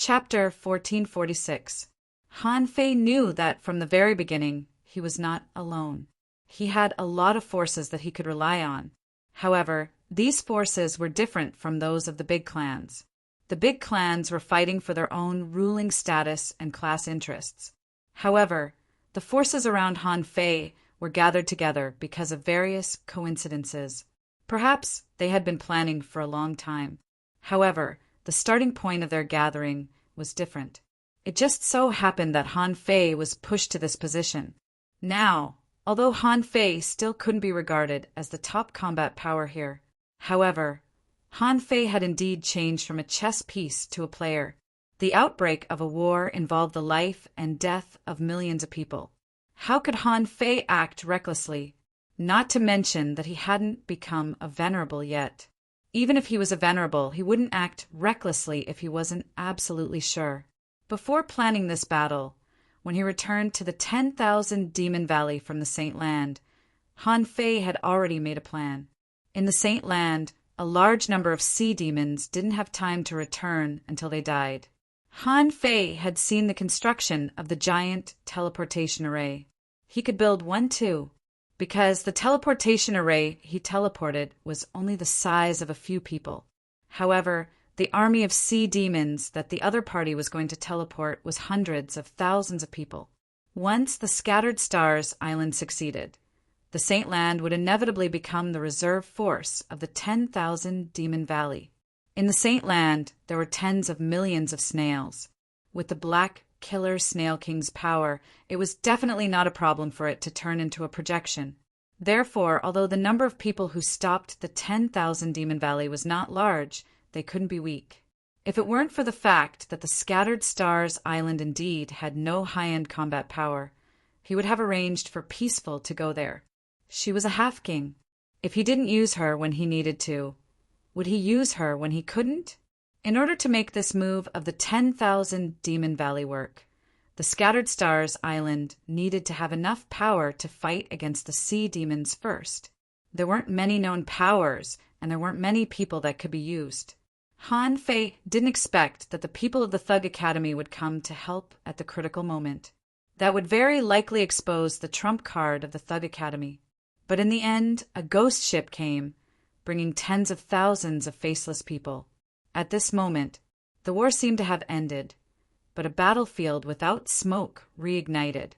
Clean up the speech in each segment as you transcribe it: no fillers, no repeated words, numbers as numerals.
Chapter 1446. Han Fei knew that from the very beginning he was not alone. He had a lot of forces that he could rely on. However, these forces were different from those of the big clans. The big clans were fighting for their own ruling status and class interests. However, the forces around Han Fei were gathered together because of various coincidences. Perhaps they had been planning for a long time. However, the starting point of their gathering was different. It just so happened that Han Fei was pushed to this position. Now, although Han Fei still couldn't be regarded as the top combat power here, however, Han Fei had indeed changed from a chess piece to a player. The outbreak of a war involved the life and death of millions of people. How could Han Fei act recklessly? Not to mention that he hadn't become a venerable yet. Even if he was a venerable, he wouldn't act recklessly if he wasn't absolutely sure. Before planning this battle, when he returned to the 10,000 Demon Valley from the Saint Land, Han Fei had already made a plan. In the Saint Land, a large number of sea demons didn't have time to return until they died. Han Fei had seen the construction of the giant teleportation array. He could build one too, because the teleportation array he teleported was only the size of a few people. However, the army of sea demons that the other party was going to teleport was hundreds of thousands of people. Once the Scattered Stars Island succeeded, the Saint Land would inevitably become the reserve force of the 10,000 Demon Valley. In the Saint Land, there were tens of millions of snails. With the Black Killer Snail King's power, it was definitely not a problem for it to turn into a projection. Therefore, although the number of people who stopped the 10,000 Demon Valley was not large, they couldn't be weak. If it weren't for the fact that the Scattered Stars Island indeed had no high-end combat power, he would have arranged for Peaceful to go there. She was a half-king. If he didn't use her when he needed to, would he use her when he couldn't? In order to make this move of the 10,000 Demon Valley work, the Scattered Stars Island needed to have enough power to fight against the sea demons first. There weren't many known powers, and there weren't many people that could be used. Han Fei didn't expect that the people of the Thug Academy would come to help at the critical moment. That would very likely expose the trump card of the Thug Academy. But in the end, a ghost ship came, bringing tens of thousands of faceless people. At this moment, the war seemed to have ended, but a battlefield without smoke reignited,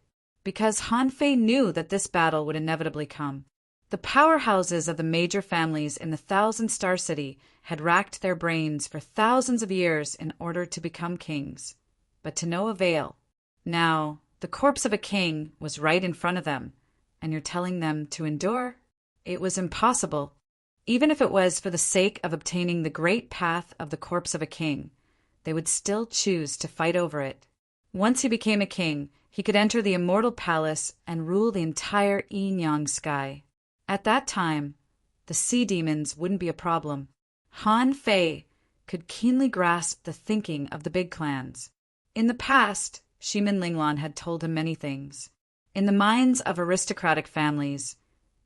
because Han Fei knew that this battle would inevitably come. The powerhouses of the major families in the Thousand-Star City had racked their brains for thousands of years in order to become kings, but to no avail. Now, the corpse of a king was right in front of them, and you're telling them to endure? It was impossible. Even if it was for the sake of obtaining the great path of the corpse of a king, they would still choose to fight over it. Once he became a king, he could enter the immortal palace and rule the entire Yin-Yang sky. At that time, the sea demons wouldn't be a problem. Han Fei could keenly grasp the thinking of the big clans. In the past, Shimin Linglan had told him many things. In the minds of aristocratic families,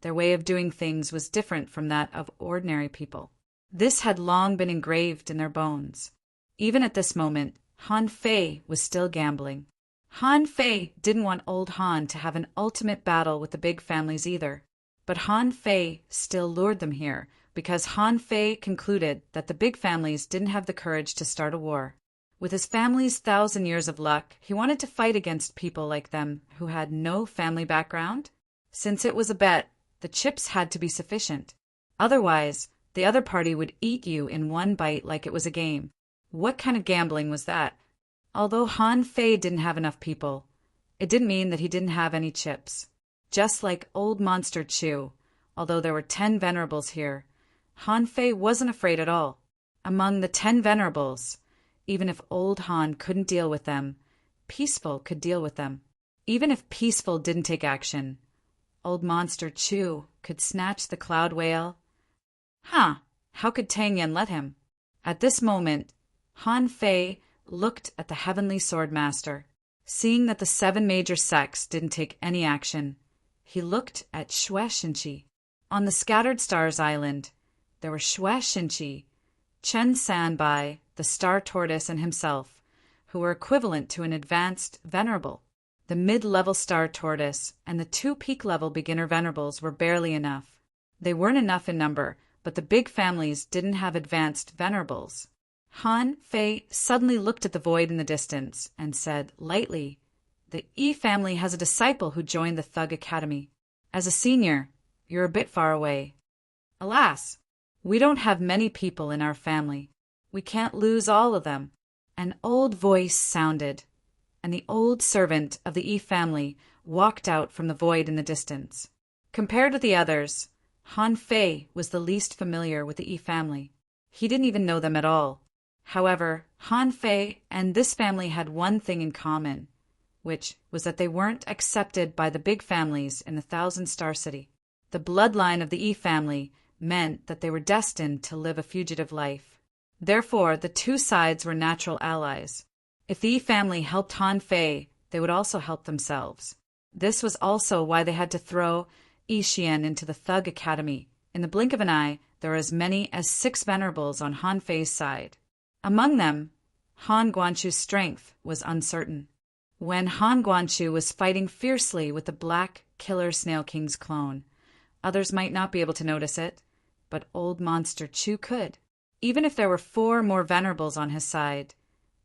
their way of doing things was different from that of ordinary people. This had long been engraved in their bones. Even at this moment, Han Fei was still gambling. Han Fei didn't want old Han to have an ultimate battle with the big families either. But Han Fei still lured them here, because Han Fei concluded that the big families didn't have the courage to start a war. With his family's 1,000 years of luck, he wanted to fight against people like them who had no family background. Since it was a bet, the chips had to be sufficient. Otherwise, the other party would eat you in one bite like it was a game. What kind of gambling was that? Although Han Fei didn't have enough people, it didn't mean that he didn't have any chips. Just like old Monster Chu, although there were 10 venerables here, Han Fei wasn't afraid at all. Among the 10 venerables, even if old Han couldn't deal with them, Peaceful could deal with them. Even if Peaceful didn't take action, old Monster Chu could snatch the Cloud Whale. How could Tang Yen let him? At this moment, Han Fei looked at the Heavenly Swordmaster. Seeing that the 7 major sects didn't take any action, he looked at Xue Xinqi. On the Scattered Stars Island, there were Xue Xinqi, Chen Sanbai, the Star Tortoise, and himself, who were equivalent to an advanced venerable. The mid-level star tortoise and the 2 peak-level beginner venerables were barely enough. They weren't enough in number, but the big families didn't have advanced venerables. Han Fei suddenly looked at the void in the distance and said lightly, "The E family has a disciple who joined the Thug Academy. As a senior, you're a bit far away. Alas, we don't have many people in our family. We can't lose all of them." An old voice sounded, and the old servant of the E family walked out from the void in the distance. Compared with the others, Han Fei was the least familiar with the E family. He didn't even know them at all. However, Han Fei and this family had one thing in common, which was that they weren't accepted by the big families in the Thousand-Star City. The bloodline of the E family meant that they were destined to live a fugitive life. Therefore, the 2 sides were natural allies. If the E family helped Han Fei, they would also help themselves. This was also why they had to throw Yi Xian into the Thug Academy. In the blink of an eye, there were as many as 6 venerables on Han Fei's side. Among them, Han Guanchu's strength was uncertain. When Han Guanchu was fighting fiercely with the Black Killer Snail King's clone, others might not be able to notice it, but Old Monster Chu could. Even if there were 4 more venerables on his side,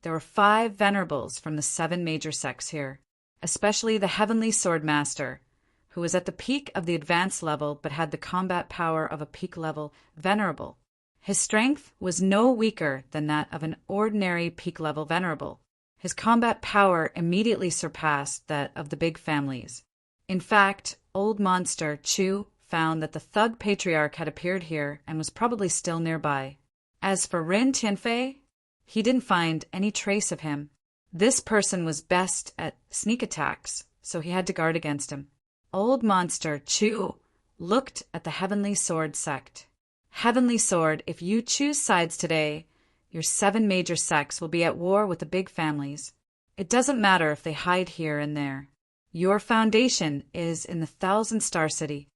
there were 5 venerables from the 7 major sects here, especially the Heavenly Sword Master, who was at the peak of the advanced level but had the combat power of a peak-level venerable. His strength was no weaker than that of an ordinary peak-level venerable. His combat power immediately surpassed that of the big families. In fact, Old Monster Chu found that the Thug Patriarch had appeared here and was probably still nearby. As for Ren Tianfei, he didn't find any trace of him. This person was best at sneak attacks, so he had to guard against him. Old Monster Chu looked at the Heavenly Sword sect. Heavenly Sword, if you choose sides today, your 7 major sects will be at war with the big families. It doesn't matter if they hide here and there. Your foundation is in the Thousand-Star City.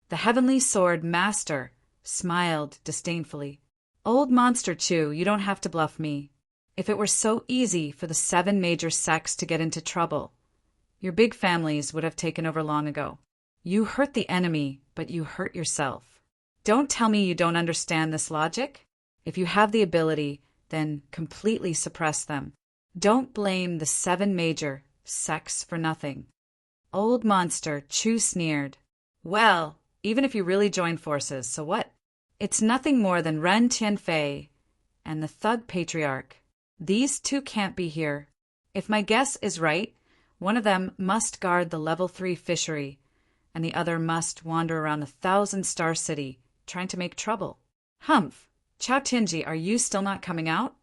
The Heavenly Sword Master smiled disdainfully. Old Monster Chu, you don't have to bluff me. If it were so easy for the 7 major sects to get into trouble, your big families would have taken over long ago. You hurt the enemy, but you hurt yourself. Don't tell me you don't understand this logic. If you have the ability, then completely suppress them. Don't blame the 7 major sects for nothing. Old Monster Chu sneered. Well, even if you really join forces, so what? It's nothing more than Ren Tianfei and the Thug Patriarch. These 2 can't be here. If my guess is right, one of them must guard the level 3 fishery, and the other must wander around the Thousand-Star City, trying to make trouble. Humph! Chao Tianji, are you still not coming out?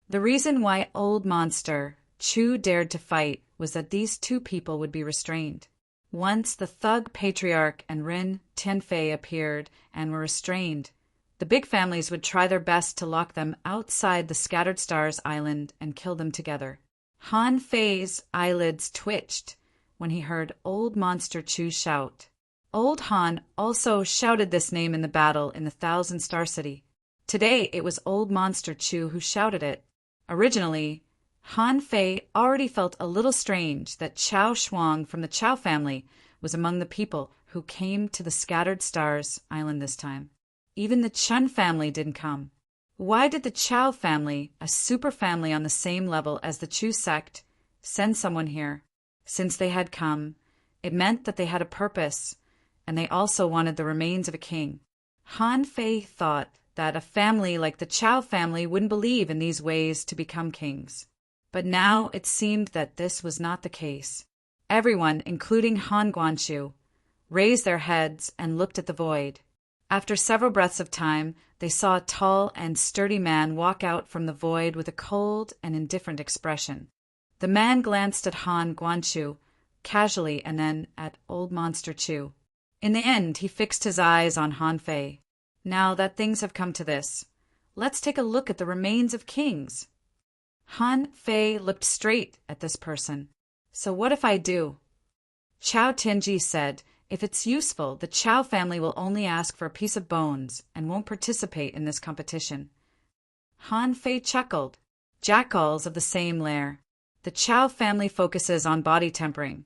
The reason why Old Monster Chu dared to fight was that these 2 people would be restrained. Once the Thug Patriarch and Ren Tianfei appeared and were restrained, the big families would try their best to lock them outside the Scattered Stars Island and kill them together. Han Fei's eyelids twitched when he heard Old Monster Chu shout. Old Han also shouted this name in the battle in the Thousand-Star City. Today it was Old Monster Chu who shouted it. Originally, Han Fei already felt a little strange that Chao Shuang from the Chao family was among the people who came to the Scattered Stars Island this time. Even the Chun family didn't come. Why did the Chao family, a super family on the same level as the Chu sect, send someone here? Since they had come, it meant that they had a purpose, and they also wanted the remains of a king. Han Fei thought that a family like the Chao family wouldn't believe in these ways to become kings. But now it seemed that this was not the case. Everyone, including Han Guanchu, raised their heads and looked at the void. After several breaths of time, they saw a tall and sturdy man walk out from the void with a cold and indifferent expression. The man glanced at Han Guanchu casually and then at Old Monster Chu. In the end, he fixed his eyes on Han Fei. Now that things have come to this, let's take a look at the remains of kings. Han Fei looked straight at this person. So what if I do? Chao Tianji said, if it's useful, the Chao family will only ask for a piece of bones and won't participate in this competition. Han Fei chuckled. jackals of the same lair. The Chow family focuses on body tempering,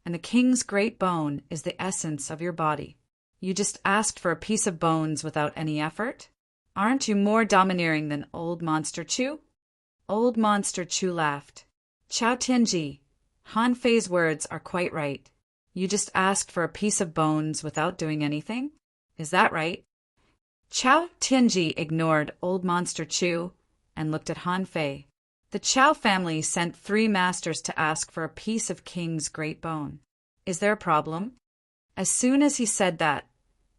and the king's great bone is the essence of your body. You just asked for a piece of bones without any effort? Aren't you more domineering than Old Monster Chu? Old Monster Chu laughed. Chow Tianji, Han Fei's words are quite right. You just asked for a piece of bones without doing anything? Is that right? Chow Tianji ignored Old Monster Chu and looked at Han Fei. The Chow family sent 3 masters to ask for a piece of King's great bone. Is there a problem? As soon as he said that,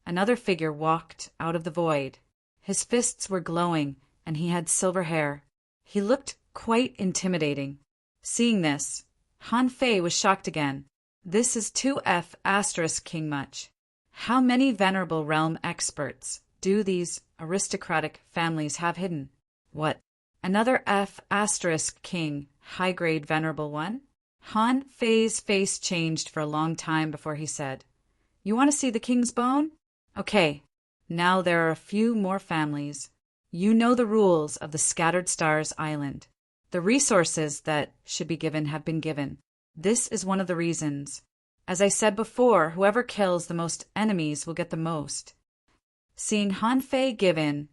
another figure walked out of the void. His fists were glowing, and he had silver hair. He looked quite intimidating. Seeing this, Han Fei was shocked again. This is 2F** King much. How many venerable realm experts do these aristocratic families have hidden? What? Another F** King, high-grade venerable one? Han Fei's face changed for a long time before he said, You want to see the king's bone? Okay, now there are a few more families. You know the rules of the Scattered Stars Island. The resources that should be given have been given. This is one of the reasons. As I said before, whoever kills the most enemies will get the most. Seeing Han Fei give in,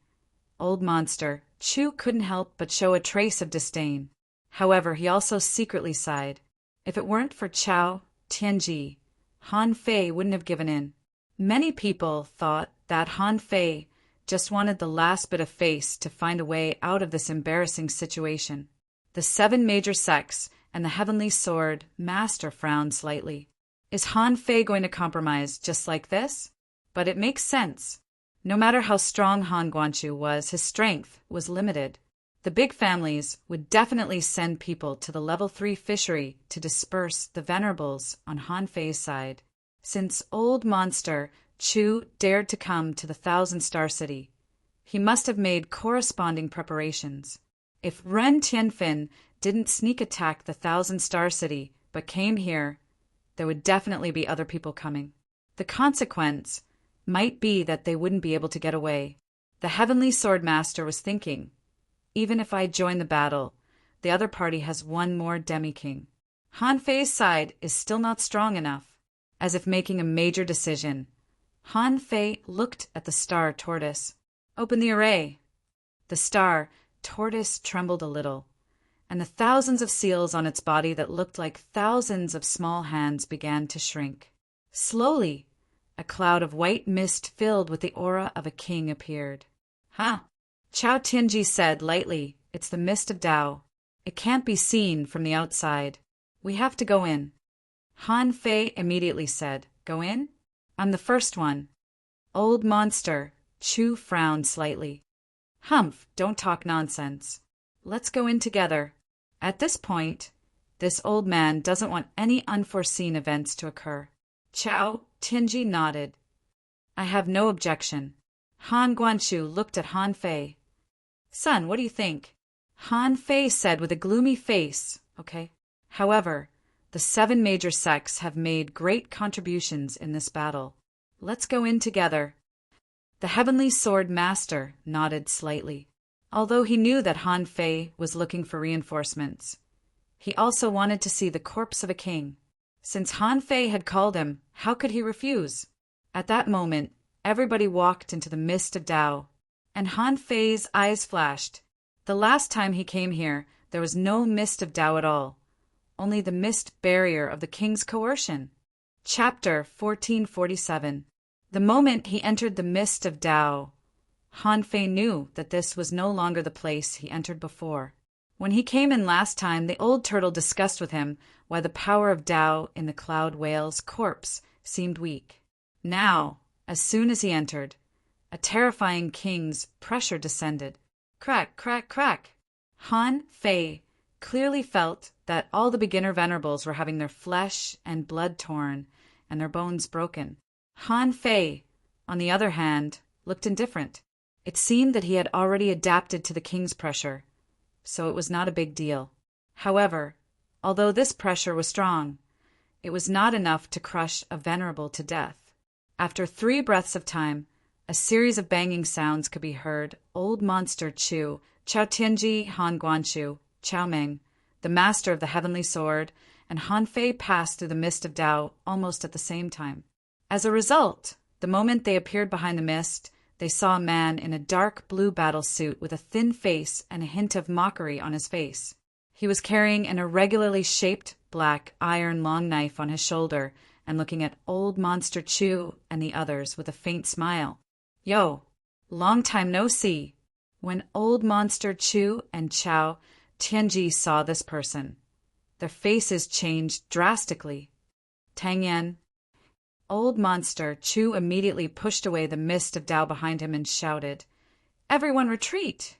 Old Monster Chu couldn't help but show a trace of disdain. However, he also secretly sighed. If it weren't for Chow Tianji, Han Fei wouldn't have given in. Many people thought that Han Fei just wanted the last bit of face to find a way out of this embarrassing situation. The 7 major sects and the Heavenly Sword Master frowned slightly. Is Han Fei going to compromise just like this? But it makes sense. No matter how strong Han Guangchu was, his strength was limited. The big families would definitely send people to the level 3 fishery to disperse the venerables on Han Fei's side. Since Old Monster Chu dared to come to the 1,000-star city, he must have made corresponding preparations. If Ren Tianfin didn't sneak attack the 1,000-star city but came here, there would definitely be other people coming. The consequence might be that they wouldn't be able to get away. The Heavenly Sword Master was thinking, even if I join the battle, the other party has one more demi-king. Han Fei's side is still not strong enough. As if making a major decision, Han Fei looked at the star tortoise. Open the array. The star tortoise trembled a little, and the thousands of seals on its body that looked like thousands of small hands began to shrink. Slowly, a cloud of white mist filled with the aura of a king appeared. Huh? Chow Tianji said lightly, It's the mist of Tao. It can't be seen from the outside. We have to go in. Han Fei immediately said, Go in? I'm the first one. Old Monster Chu frowned slightly. Humph, don't talk nonsense. Let's go in together. At this point, this old man doesn't want any unforeseen events to occur. Chow Tianji nodded. I have no objection. Han Guangchu looked at Han Fei. Son, what do you think? Han Fei said with a gloomy face, Okay. However, the 7 major sects have made great contributions in this battle. Let's go in together. The Heavenly Sword Master nodded slightly. Although he knew that Han Fei was looking for reinforcements, he also wanted to see the corpse of a king. Since Han Fei had called him, how could he refuse? At that moment, everybody walked into the mist of Tao, and Han Fei's eyes flashed. The last time he came here, there was no mist of Tao at all. Only the mist barrier of the king's coercion. Chapter 1447. The moment he entered the mist of Tao, Han Fei knew that this was no longer the place he entered before. When he came in last time, the old turtle discussed with him why the power of Tao in the cloud whale's corpse seemed weak. Now, as soon as he entered, a terrifying king's pressure descended. Crack, crack, crack. Han Fei clearly felt that all the beginner venerables were having their flesh and blood torn and their bones broken. Han Fei, on the other hand, looked indifferent. It seemed that he had already adapted to the king's pressure, so it was not a big deal. However, although this pressure was strong, it was not enough to crush a venerable to death. After 3 breaths of time, a series of banging sounds could be heard. Old Monster Chu Chao Tianji, Han Guanqiu, Chao Meng, the master of the heavenly sword, and Han Fei passed through the mist of Tao almost at the same time. As a result, the moment they appeared behind the mist, they saw a man in a dark blue battle suit with a thin face and a hint of mockery on his face. He was carrying an irregularly shaped black iron long knife on his shoulder and looking at Old Monster Chu and the others with a faint smile. "Yo, long time no see." When Old Monster Chu and Chao Tianji saw this person, their faces changed drastically. Tang Yan. Old Monster Chu immediately pushed away the mist of Tao behind him and shouted, "Everyone retreat!"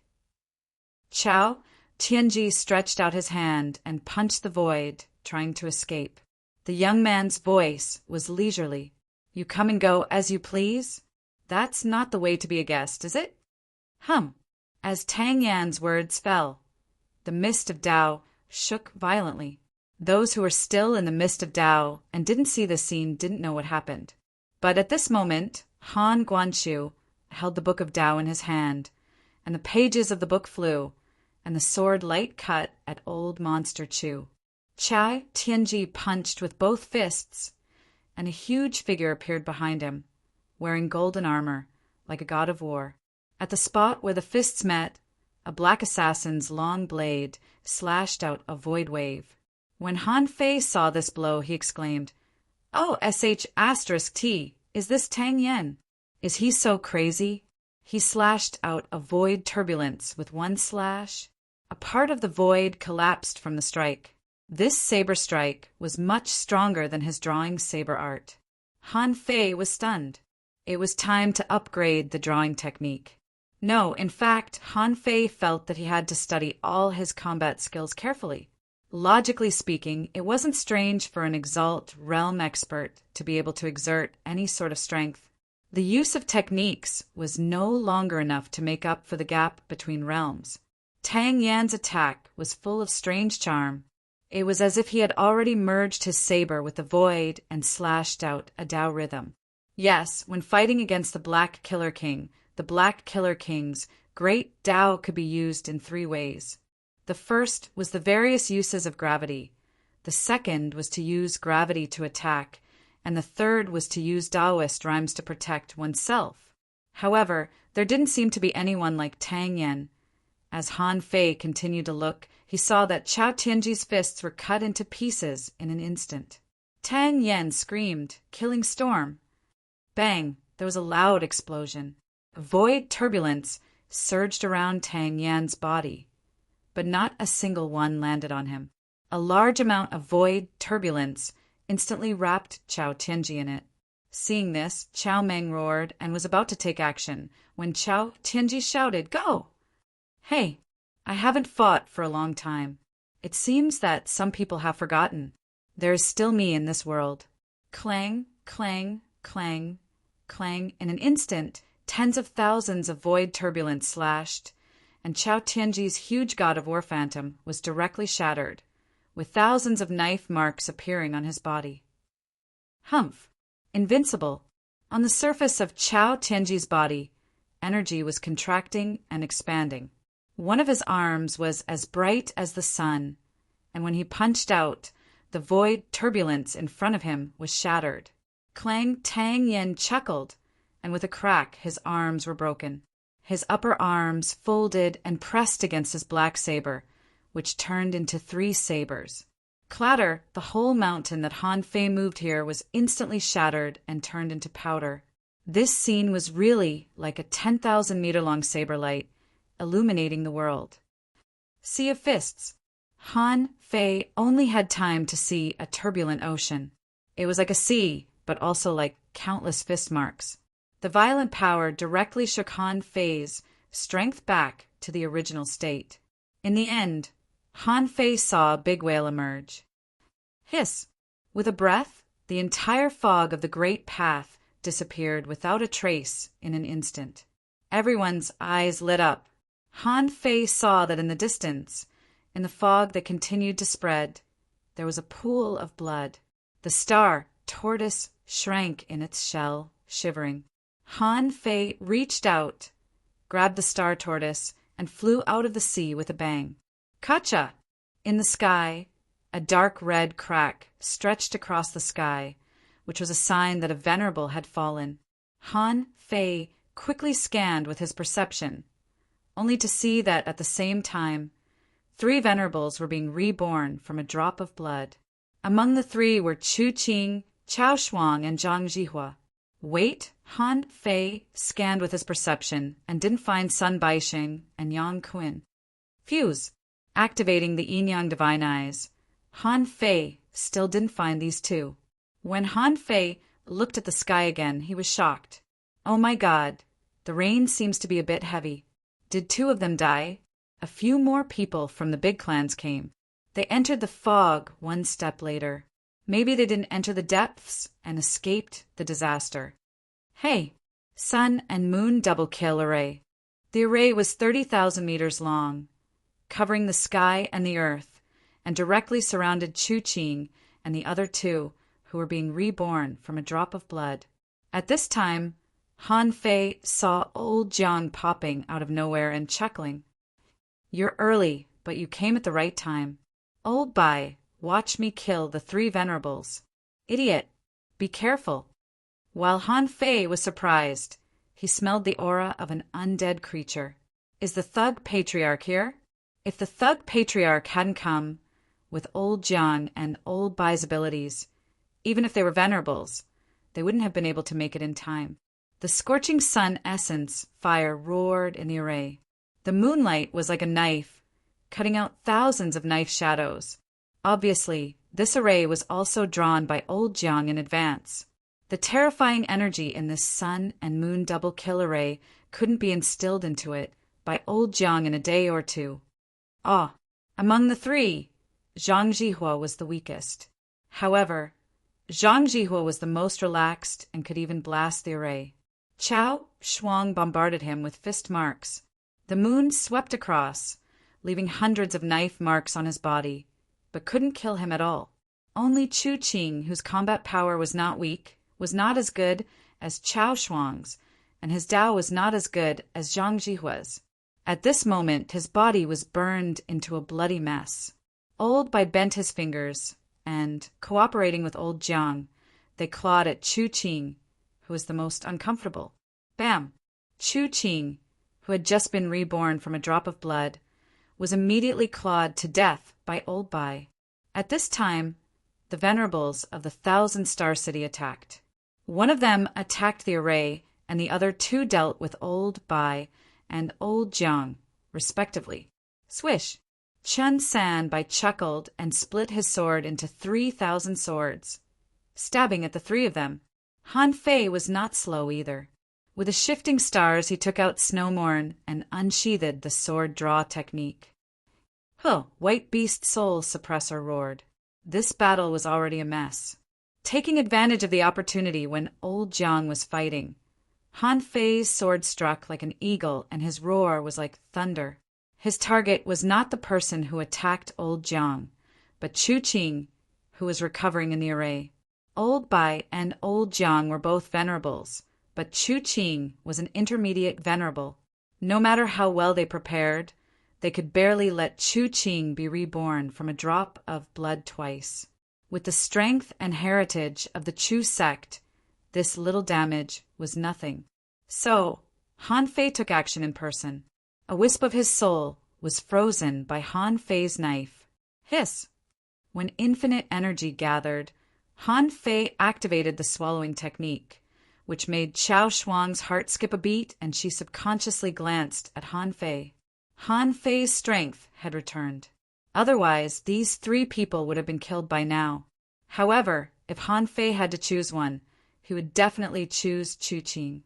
Chao Tianji stretched out his hand and punched the void, trying to escape. The young man's voice was leisurely. "You come and go as you please? That's not the way to be a guest, is it?" As Tang Yan's words fell, the mist of Tao shook violently. Those who were still in the mist of Tao and didn't see the scene didn't know what happened. But at this moment, Han Guanqiu held the book of Tao in his hand, and the pages of the book flew, and the sword light cut at Old Monster Chu. Chao Tianji punched with both fists, and a huge figure appeared behind him, wearing golden armor, like a god of war. At the spot where the fists met, a black assassin's long blade slashed out a void wave. When Han Fei saw this blow, he exclaimed, "Oh, sh*T, is this Tang Yan? Is he so crazy?" He slashed out a void turbulence with one slash. A part of the void collapsed from the strike. This saber strike was much stronger than his drawing saber art. Han Fei was stunned. It was time to upgrade the drawing technique. No, in fact, Han Fei felt that he had to study all his combat skills carefully. Logically speaking, it wasn't strange for an Exalt realm expert to be able to exert any sort of strength. The use of techniques was no longer enough to make up for the gap between realms. Tang Yan's attack was full of strange charm. It was as if he had already merged his saber with the void and slashed out a Tao rhythm. Yes, when fighting against the Black Killer King, the Black Killer King's great Tao could be used in 3 ways. The first was the various uses of gravity. The second was to use gravity to attack, and the third was to use Taoist rhymes to protect oneself. However, there didn't seem to be anyone like Tang Yan. As Han Fei continued to look, he saw that Chao Tianji's fists were cut into pieces in an instant. Tang Yan screamed, "Killing storm!" Bang! There was a loud explosion. Void turbulence surged around Tang Yan's body, but not a single one landed on him. A large amount of void turbulence instantly wrapped Chao Tianji in it. Seeing this, Chao Meng roared and was about to take action when Chao Tianji shouted, "Go!" "Hey, I haven't fought for a long time. It seems that some people have forgotten. There is still me in this world." Clang, clang, clang, clang. In an instant, tens of thousands of void turbulence slashed, and Chao Tianji's huge god of war phantom was directly shattered, with thousands of knife marks appearing on his body. Invincible. On the surface of Chao Tianji's body, energy was contracting and expanding. One of his arms was as bright as the sun, and when he punched out, the void turbulence in front of him was shattered. Clang Tang Yan chuckled, and with a crack his arms were broken. His upper arms folded and pressed against his black saber, which turned into 3 sabers. Clatter, the whole mountain that Han Fei moved here was instantly shattered and turned into powder. This scene was really like a 10,000-meter-long saber light, illuminating the world. Sea of Fists. Han Fei only had time to see a turbulent ocean. It was like a sea, but also like countless fist marks. The violent power directly shook Han Fei's strength back to the original state. In the end, Han Fei saw a big whale emerge. Hiss! With a breath, the entire fog of the great path disappeared without a trace in an instant. Everyone's eyes lit up. Han Fei saw that in the distance, in the fog that continued to spread, there was a pool of blood. The star tortoise shrank in its shell, shivering. Han Fei reached out, grabbed the star tortoise, and flew out of the sea with a bang. Kacha! In the sky, a dark red crack stretched across the sky, which was a sign that a venerable had fallen. Han Fei quickly scanned with his perception, only to see that at the same time, 3 venerables were being reborn from a drop of blood. Among the 3 were Chu Qing, Chao Shuang, and Zhang Jihua. Wait, Han Fei scanned with his perception and didn't find Sun Baixing and Yang Qin. Fuse, activating the yin-yang divine eyes. Han Fei still didn't find these 2. When Han Fei looked at the sky again, he was shocked. Oh my God, the rain seems to be a bit heavy. Did 2 of them die? A few more people from the big clans came. They entered the fog 1 step later. Maybe they didn't enter the depths and escaped the disaster. Hey, Sun and Moon double kill array. The array was 30,000 meters long, covering the sky and the earth, and directly surrounded Chu Qing and the other 2 who were being reborn from a drop of blood. At this time, Han Fei saw old Jiang popping out of nowhere and chuckling. You're early, but you came at the right time. Old Bai, watch me kill the 3 venerables. Idiot, be careful. While Han Fei was surprised, he smelled the aura of an undead creature. Is the thug patriarch here? If the thug patriarch hadn't come with old Jiang and old Bai's abilities, even if they were venerables, they wouldn't have been able to make it in time. The scorching sun essence fire roared in the array. The moonlight was like a knife, cutting out thousands of knife shadows. Obviously, this array was also drawn by old Jiang in advance. The terrifying energy in this sun and moon double kill array couldn't be instilled into it by old Jiang in a day or 2. Among the 3, Zhang Jihua was the weakest. However, Zhang Jihua was the most relaxed and could even blast the array. Chao Shuang bombarded him with fist marks. The moon swept across, leaving hundreds of knife marks on his body, but couldn't kill him at all. Only Chu Qing, whose combat power was not weak, was not as good as Chao Shuang's, and his Dao was not as good as Zhang Jihua's. At this moment, his body was burned into a bloody mess. Old Bai bent his fingers, and, cooperating with old Jiang, they clawed at Chu Qing, who was the most uncomfortable. Bam! Chu Qing, who had just been reborn from a drop of blood, was immediately clawed to death by old Bai. At this time, the venerables of the 1,000-star city attacked. One of them attacked the array, and the other 2 dealt with old Bai and old Jiang, respectively. Swish! Chun San Bai chuckled and split his sword into 3,000 swords, stabbing at the 3 of them. Han Fei was not slow either. With the shifting stars, he took out Snowmorn and unsheathed the sword draw technique. White Beast Soul Suppressor roared. This battle was already a mess. Taking advantage of the opportunity when old Jiang was fighting, Han Fei's sword struck like an eagle and his roar was like thunder. His target was not the person who attacked old Jiang, but Chu Qing, who was recovering in the array. Old Bai and old Jiang were both venerables, but Chu Qing was an intermediate venerable. No matter how well they prepared, they could barely let Chu Qing be reborn from a drop of blood twice. With the strength and heritage of the Chu sect, this little damage was nothing. So, Han Fei took action in person. A wisp of his soul was frozen by Han Fei's knife. Hiss! When infinite energy gathered, Han Fei activated the swallowing technique, which made Chao Shuang's heart skip a beat, and she subconsciously glanced at Han Fei. Han Fei's strength had returned. Otherwise, these 3 people would have been killed by now. However, if Han Fei had to choose one, he would definitely choose Chu Qing.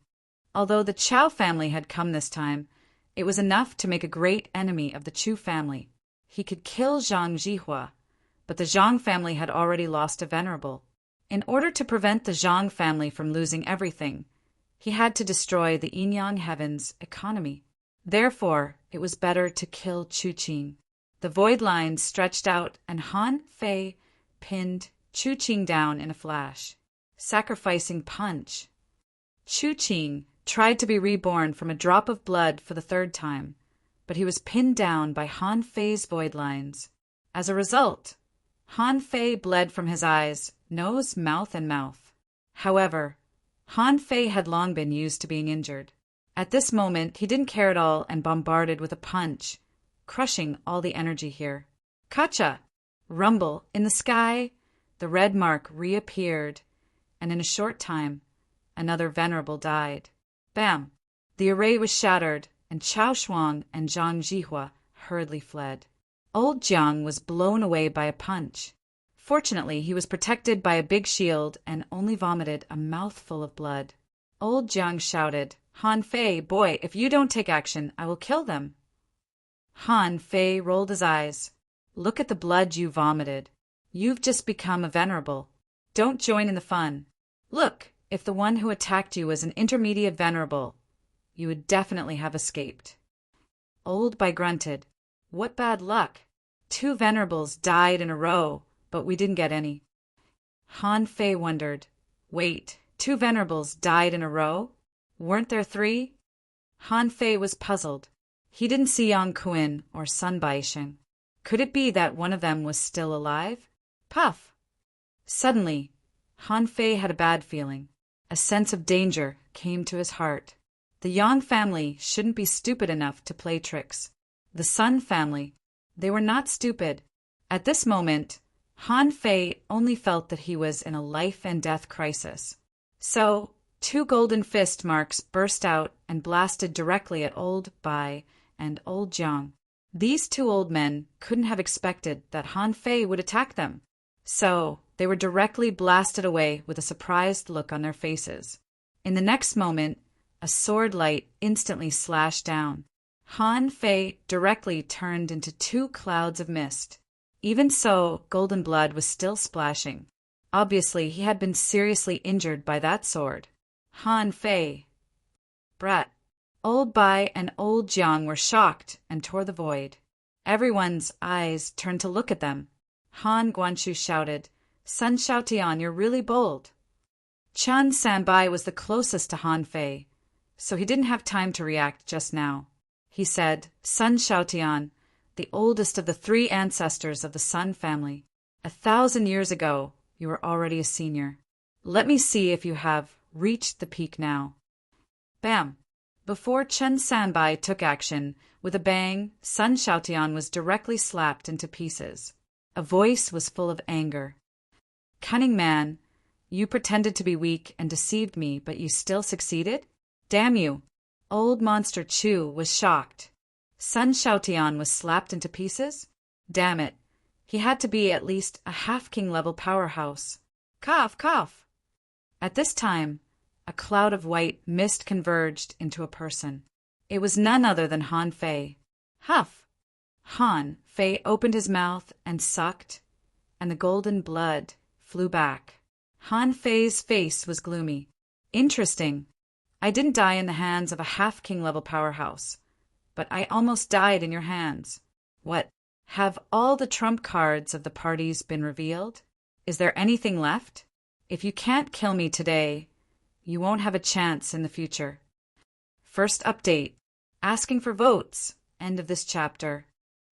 Although the Chao family had come this time, it was enough to make a great enemy of the Chu family. He could kill Zhang Jihua, but the Zhang family had already lost a venerable. In order to prevent the Zhang family from losing everything, he had to destroy the yin-yang heavens' economy. Therefore, it was better to kill Chu Qing. The void line stretched out, and Han Fei pinned Chu Qing down in a flash. Sacrificing punch. Chu Qing tried to be reborn from a drop of blood for the 3rd time, but he was pinned down by Han Fei's void lines. As a result, Han Fei bled from his eyes, nose, mouth, and mouth. However, Han Fei had long been used to being injured. At this moment, he didn't care at all and bombarded with a punch, crushing all the energy here. Kacha! Rumble! In the sky, the red mark reappeared, and in a short time, another venerable died. Bam! The array was shattered, and Chao Shuang and Zhang Jihua hurriedly fled. Old Jiang was blown away by a punch. Fortunately, he was protected by a big shield and only vomited a mouthful of blood. Old Jiang shouted, Han Fei, boy, if you don't take action, I will kill them. Han Fei rolled his eyes. Look at the blood you vomited. You've just become a venerable. Don't join in the fun. Look, if the one who attacked you was an intermediate venerable, you would definitely have escaped. Old Bai grunted. What bad luck. 2 venerables died in a row, but we didn't get any. Han Fei wondered. Wait, 2 venerables died in a row? Weren't there 3? Han Fei was puzzled. He didn't see Yang Kuan or Sun Baixing. Could it be that one of them was still alive? Puff! Suddenly, Han Fei had a bad feeling. A sense of danger came to his heart. The Yang family shouldn't be stupid enough to play tricks. The Sun family, they were not stupid. At this moment, Han Fei only felt that he was in a life-and-death crisis. So, 2 golden fist marks burst out and blasted directly at Old Bai and Old Jiang. These 2 old men couldn't have expected that Han Fei would attack them. So, they were directly blasted away with a surprised look on their faces. In the next moment, a sword light instantly slashed down. Han Fei directly turned into 2 clouds of mist. Even so, golden blood was still splashing. Obviously, he had been seriously injured by that sword. Han Fei. Brat. Old Bai and Old Jiang were shocked and tore the void. Everyone's eyes turned to look at them. Han Guanshu shouted, Sun Shaotian, you're really bold. Chun Sanbai was the closest to Han Fei, so he didn't have time to react just now. He said, Sun Shaotian, the oldest of the 3 ancestors of the Sun family. 1,000 years ago, you were already a senior. Let me see if you have reached the peak now. Bam! Before Chen Sanbai took action, with a bang, Sun Shaotian was directly slapped into pieces. A voice was full of anger. Cunning man, you pretended to be weak and deceived me, but you still succeeded? Damn you! Old Monster Chu was shocked. Sun Shaotian was slapped into pieces? Damn it! He had to be at least a half-king level powerhouse. Cough, cough! At this time, a cloud of white mist converged into a person. It was none other than Han Fei. Huff! Han Fei opened his mouth and sucked, and the golden blood flew back. Han Fei's face was gloomy. Interesting. I didn't die in the hands of a half-king level powerhouse, but I almost died in your hands. What? Have all the trump cards of the parties been revealed? Is there anything left? If you can't kill me today, you won't have a chance in the future. First update. Asking for votes. End of this chapter.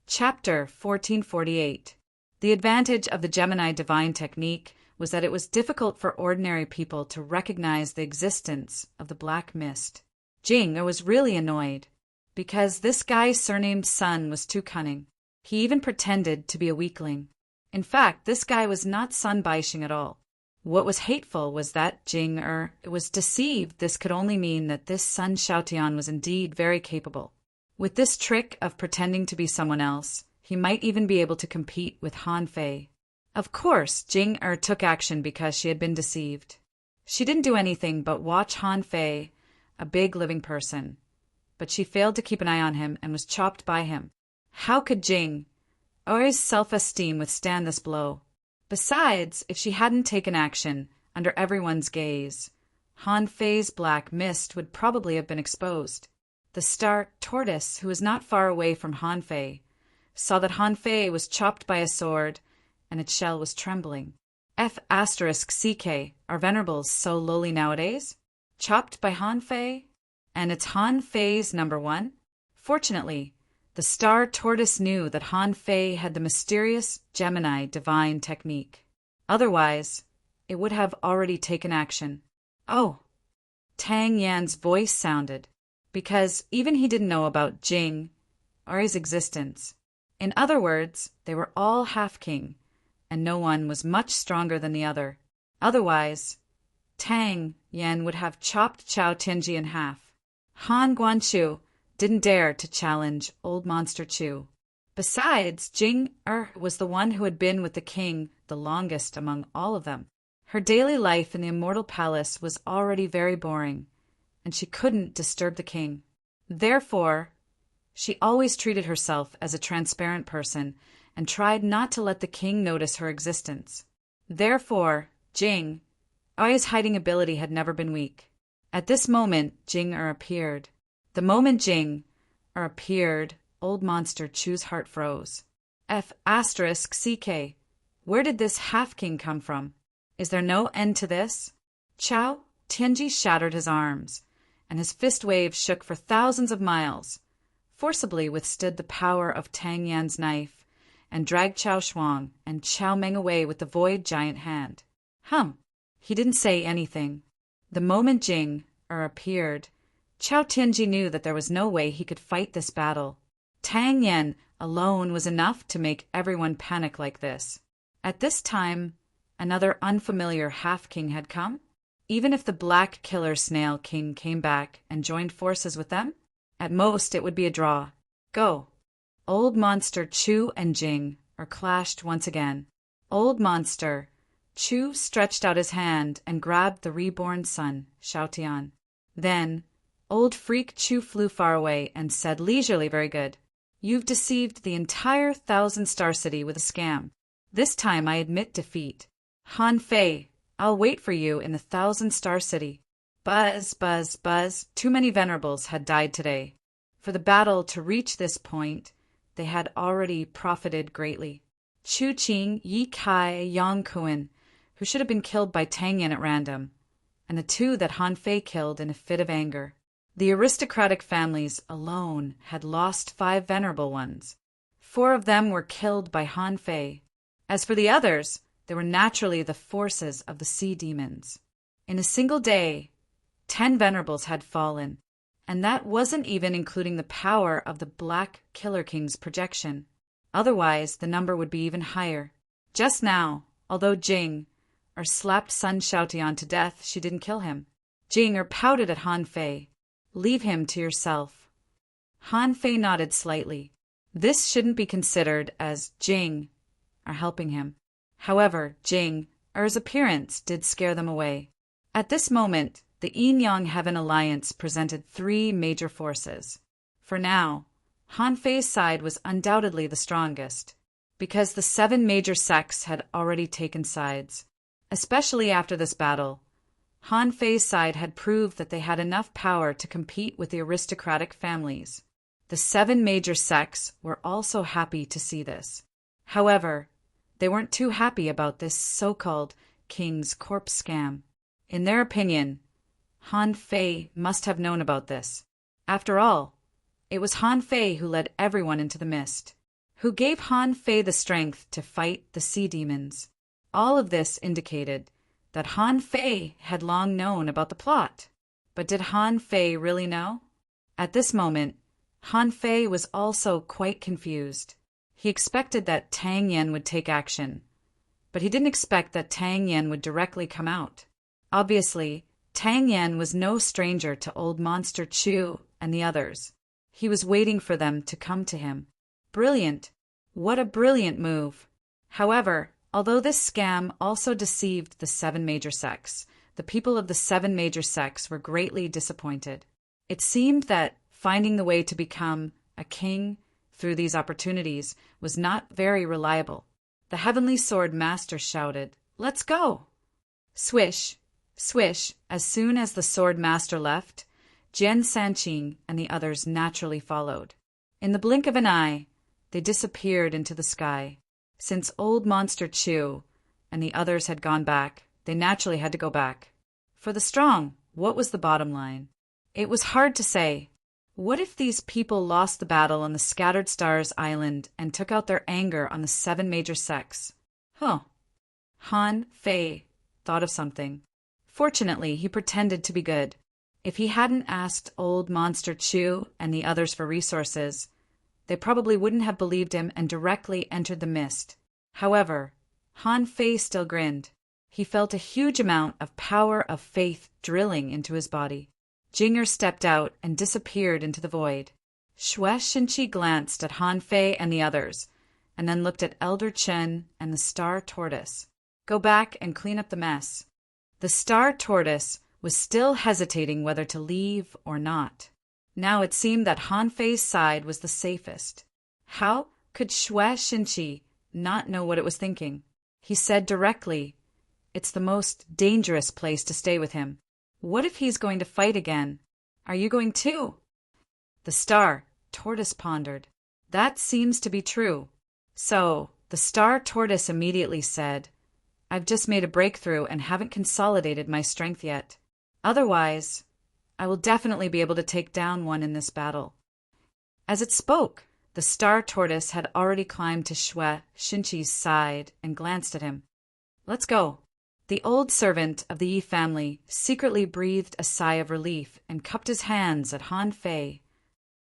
Chapter 1448. The advantage of the Gemini divine technique was that it was difficult for ordinary people to recognize the existence of the black mist. Jing was really annoyed, because this guy surnamed Sun was too cunning. He even pretended to be a weakling. In fact, this guy was not Sun Baixing at all. What was hateful was that Jing was deceived. This could only mean that this Sun Shaotian was indeed very capable. With this trick of pretending to be someone else, he might even be able to compete with Han Fei. Of course, Jing took action because she had been deceived. She didn't do anything but watch Han Fei, a big living person. But she failed to keep an eye on him and was chopped by him. How could Jing, or his self-esteem, withstand this blow? Besides, if she hadn't taken action, under everyone's gaze, Han Fei's black mist would probably have been exposed. The star tortoise, who was not far away from Han Fei, saw that Han Fei was chopped by a sword, and its shell was trembling. F*CK, are venerables so lowly nowadays? Chopped by Han Fei? And it's Han Fei's number 1? Fortunately, the The star tortoise knew that Han Fei had the mysterious Gemini divine technique. Otherwise, it would have already taken action. Oh, Tang Yan's voice sounded, because even he didn't know about Jing or his existence. In other words, they were all half-king, and no one was much stronger than the other. Otherwise, Tang Yan would have chopped Chao Tianji in half. Han Guanchu didn't dare to challenge Old Monster Chu. Besides, Jing was the one who had been with the king the longest among all of them. Her daily life in the immortal palace was already very boring, and she couldn't disturb the king. Therefore, she always treated herself as a transparent person and tried not to let the king notice her existence. Therefore, Jing, Ai's hiding ability had never been weak. At this moment, Jing appeared. The moment Jing appeared, Old Monster Chu's heart froze. F***CK. Where did this half-king come from? Is there no end to this? Chao Tianji shattered his arms, and his fist wave shook for thousands of miles, forcibly withstood the power of Tang Yan's knife, and dragged Chao Shuang and Chao Meng away with the void giant hand. He didn't say anything. The moment Jing appeared, Chao Tianji knew that there was no way he could fight this battle. Tang Yan alone was enough to make everyone panic like this. At this time, another unfamiliar half-king had come. Even if the Black Killer Snail King came back and joined forces with them, at most it would be a draw. Go! Old Monster Chu and Jing clashed once again. Old Monster Chu stretched out his hand and grabbed the reborn sun, Xiaotian. Then, Old Freak Chu flew far away and said leisurely, very good. You've deceived the entire 1,000-star city with a scam. This time I admit defeat. Han Fei, I'll wait for you in the 1,000-star city. Buzz, buzz, buzz. Too many venerables had died today. For the battle to reach this point, they had already profited greatly. Chu Qing, Yi Kai, Yang Kuan, who should have been killed by Tang Yan at random, and the two that Han Fei killed in a fit of anger. The aristocratic families alone had lost 5 venerable ones. 4 of them were killed by Han Fei. As for the others, they were naturally the forces of the sea demons. In a single day, 10 venerables had fallen, and that wasn't even including the power of the Black Killer King's projection. Otherwise, the number would be even higher. Just now, although Jing slapped Sun Xiaotian to death, she didn't kill him. Jing pouted at Han Fei. Leave him to yourself. Han Fei nodded slightly. This shouldn't be considered as Jing helping him. However, Jing's appearance did scare them away. At this moment, the Yin-Yang Heaven Alliance presented 3 major forces. For now, Han Fei's side was undoubtedly the strongest, because the 7 major sects had already taken sides. Especially after this battle, Han Fei's side had proved that they had enough power to compete with the aristocratic families. The 7 major sects were also happy to see this. However, they weren't too happy about this so-called King's Corpse scam. In their opinion, Han Fei must have known about this. After all, it was Han Fei who led everyone into the mist, who gave Han Fei the strength to fight the sea demons. All of this indicated that Han Fei had long known about the plot. But did Han Fei really know? At this moment, Han Fei was also quite confused. He expected that Tang Yan would take action, but he didn't expect that Tang Yan would directly come out. Obviously, Tang Yan was no stranger to Old Monster Chu and the others. He was waiting for them to come to him. Brilliant! What a brilliant move! However, although this scam also deceived the 7 major sects, the people of the 7 major sects were greatly disappointed. It seemed that finding the way to become a king through these opportunities was not very reliable. The Heavenly Sword Master shouted, "Let's go!" Swish, swish, as soon as the Sword Master left, Jian Sanqing and the others naturally followed. In the blink of an eye, they disappeared into the sky. Since Old Monster Chu and the others had gone back, they naturally had to go back. For the strong, what was the bottom line? It was hard to say. What if these people lost the battle on the Scattered Stars Island and took out their anger on the 7 major sects? Huh. Han Fei thought of something. Fortunately, he pretended to be good. If he hadn't asked old Monster Chu and the others for resources, they probably wouldn't have believed him and directly entered the mist. However, Han Fei still grinned. He felt a huge amount of power of faith drilling into his body. Jinger stepped out and disappeared into the void. Xue Xinqi glanced at Han Fei and the others, and then looked at Elder Chen and the Star Tortoise. Go back and clean up the mess. The Star Tortoise was still hesitating whether to leave or not. Now it seemed that Han Fei's side was the safest. How could Xue Xinqi not know what it was thinking? He said directly, "It's the most dangerous place to stay with him. What if he's going to fight again? Are you going too?" The Star Tortoise pondered. That seems to be true. So the Star Tortoise immediately said, "I've just made a breakthrough and haven't consolidated my strength yet. Otherwise, I will definitely be able to take down one in this battle." As it spoke, the Star Tortoise had already climbed to Xue Xinqi's side and glanced at him. "Let's go." The old servant of the Yi family secretly breathed a sigh of relief and cupped his hands at Han Fei.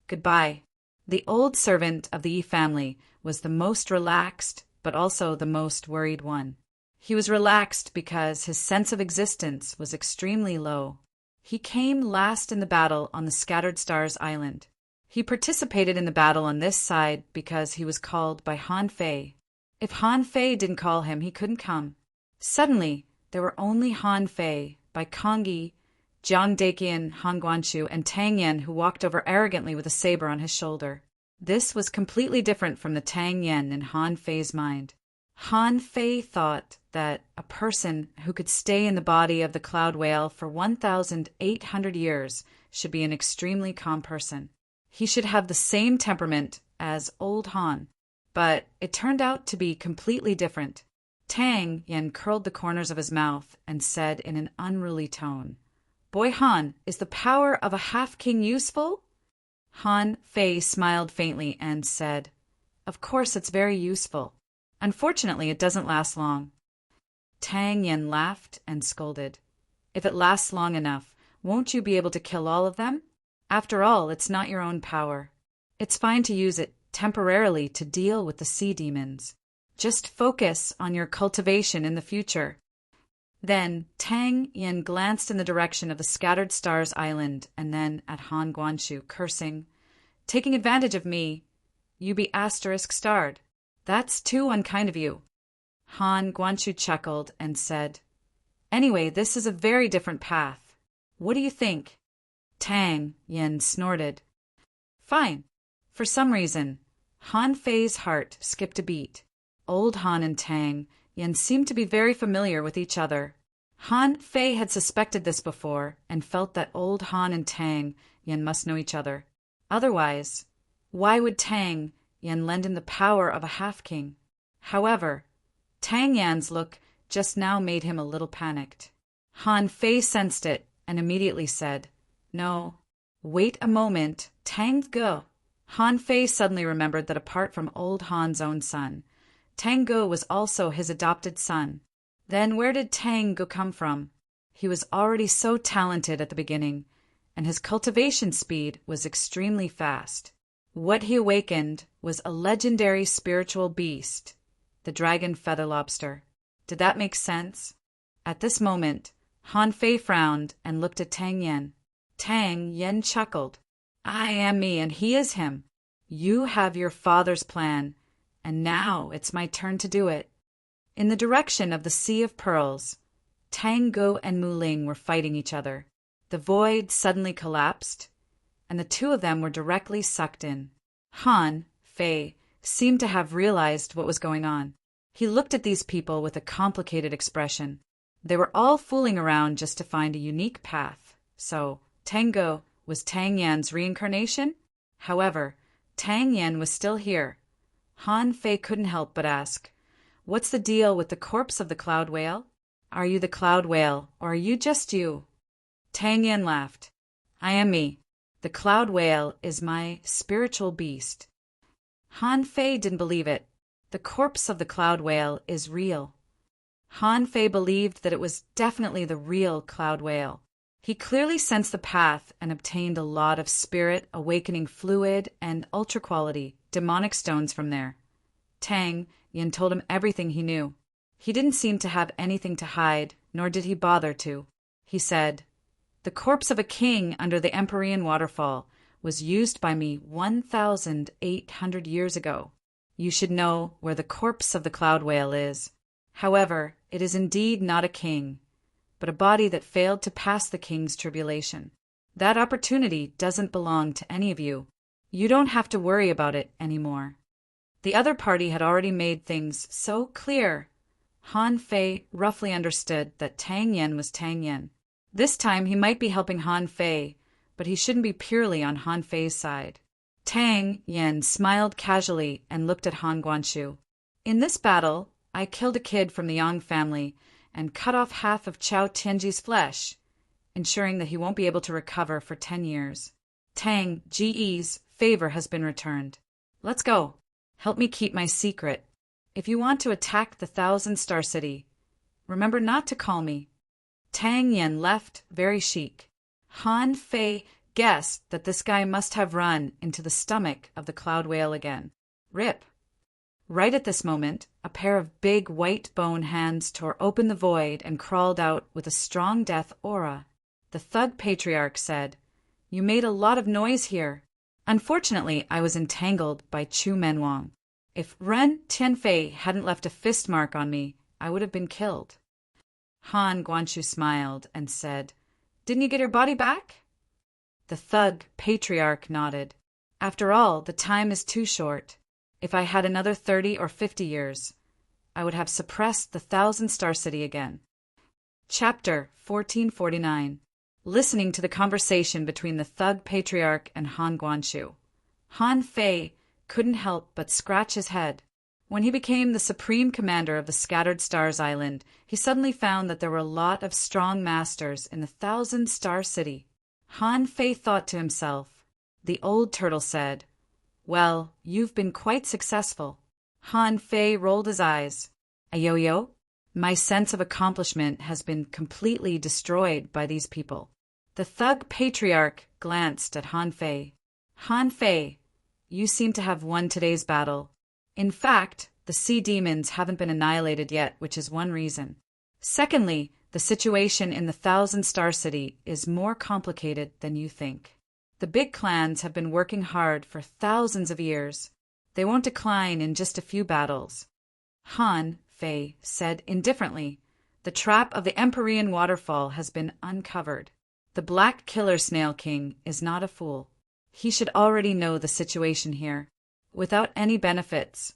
Goodbye. The old servant of the Yi family was the most relaxed, but also the most worried one. He was relaxed because his sense of existence was extremely low. He came last in the battle on the Scattered Stars Island. He participated in the battle on this side because he was called by Han Fei. If Han Fei didn't call him, he couldn't come. Suddenly, there were only Han Fei, Bai Kongyi, Jiang Daqian, Han Guanchu, and Tang Yen who walked over arrogantly with a saber on his shoulder. This was completely different from the Tang Yen in Han Fei's mind. Han Fei thought that a person who could stay in the body of the cloud whale for 1,800 years should be an extremely calm person. He should have the same temperament as old Han, but it turned out to be completely different. Tang Yen curled the corners of his mouth and said in an unruly tone, "Boy Han, is the power of a half-king useful?" Han Fei smiled faintly and said, "Of course it's very useful. Unfortunately, it doesn't last long." Tang Yen laughed and scolded. "If it lasts long enough, won't you be able to kill all of them? After all, it's not your own power. It's fine to use it temporarily to deal with the sea demons. Just focus on your cultivation in the future." Then Tang Yen glanced in the direction of the Scattered Stars Island and then at Han Guanchu, cursing, "Taking advantage of me, you be asterisk starred. That's too unkind of you." Han Guanchu chuckled and said, "Anyway, this is a very different path. What do you think?" Tang Yen snorted. "Fine." For some reason, Han Fei's heart skipped a beat. Old Han and Tang Yen seemed to be very familiar with each other. Han Fei had suspected this before and felt that old Han and Tang Yen must know each other. Otherwise, why would Tang Yen lend him the power of a half-king? However, Tang Yan's look just now made him a little panicked. Han Fei sensed it and immediately said, "No, wait a moment, Tang Ge." Han Fei suddenly remembered that apart from old Han's own son, Tang Ge was also his adopted son. Then where did Tang Ge come from? He was already so talented at the beginning, and his cultivation speed was extremely fast. What he awakened was a legendary spiritual beast, the dragon feather lobster. Did that make sense? At this moment, Han Fei frowned and looked at Tang Yen. Tang Yen chuckled. "I am me and he is him. You have your father's plan, and now it's my turn to do it." In the direction of the Sea of Pearls, Tang Ge and Mu Ling were fighting each other. The void suddenly collapsed, and the two of them were directly sucked in. Han Fei seemed to have realized what was going on. He looked at these people with a complicated expression. They were all fooling around just to find a unique path. So, Tang Ge was Tang Yan's reincarnation? However, Tang Yen was still here. Han Fei couldn't help but ask, "What's the deal with the corpse of the cloud whale? Are you the cloud whale, or are you just you?" Tang Yen laughed. "I am me. The cloud whale is my spiritual beast. Han Fei didn't believe it. The corpse of the cloud whale is real. Han Fei believed that it was definitely the real cloud whale. He clearly sensed the path and obtained a lot of spirit, awakening fluid, and ultra-quality demonic stones from there. Tang Yin told him everything he knew. He didn't seem to have anything to hide, nor did he bother to. He said, "The corpse of a king under the Empyrean waterfall was used by me 1,800 years ago. You should know where the corpse of the cloud whale is. However, it is indeed not a king, but a body that failed to pass the king's tribulation. That opportunity doesn't belong to any of you. You don't have to worry about it anymore." The other party had already made things so clear. Han Fei roughly understood that Tang Yen was Tang Yen. This time he might be helping Han Fei, but he shouldn't be purely on Han Fei's side. Tang Yen smiled casually and looked at Han Guanshu. "In this battle, I killed a kid from the Yang family and cut off half of Chao Tianji's flesh, ensuring that he won't be able to recover for 10 years. Tang Ji's favor has been returned. Let's go. Help me keep my secret. If you want to attack the 1,000-star city, remember not to call me." Tang Yen left very chic. Han Fei guessed that this guy must have run into the stomach of the cloud whale again. Rip. Right at this moment, a pair of big white bone hands tore open the void and crawled out with a strong death aura. The thug patriarch said, "You made a lot of noise here. Unfortunately, I was entangled by Chu Menwang. If Ren Tianfei hadn't left a fist mark on me, I would have been killed." Han Guanshu smiled and said, "Didn't you get your body back?" The thug patriarch nodded. "After all, the time is too short. If I had another 30 or 50 years, I would have suppressed the 1,000-star city again." Chapter 1449. Listening to the conversation between the thug patriarch and Han Guanshu, Han Fei couldn't help but scratch his head. When he became the supreme commander of the Scattered Stars Island, he suddenly found that there were a lot of strong masters in the 1,000-star city. Han Fei thought to himself. The old turtle said, "Well, you've been quite successful." Han Fei rolled his eyes. "A yo-yo? My sense of accomplishment has been completely destroyed by these people." The thug patriarch glanced at Han Fei. "Han Fei, you seem to have won today's battle. In fact, the sea demons haven't been annihilated yet, which is one reason. Secondly, the situation in the 1,000-star city is more complicated than you think. The big clans have been working hard for thousands of years. They won't decline in just a few battles." Han Fei said indifferently, "The trap of the Empyrean waterfall has been uncovered. The Black Killer Snail King is not a fool. He should already know the situation here. Without any benefits,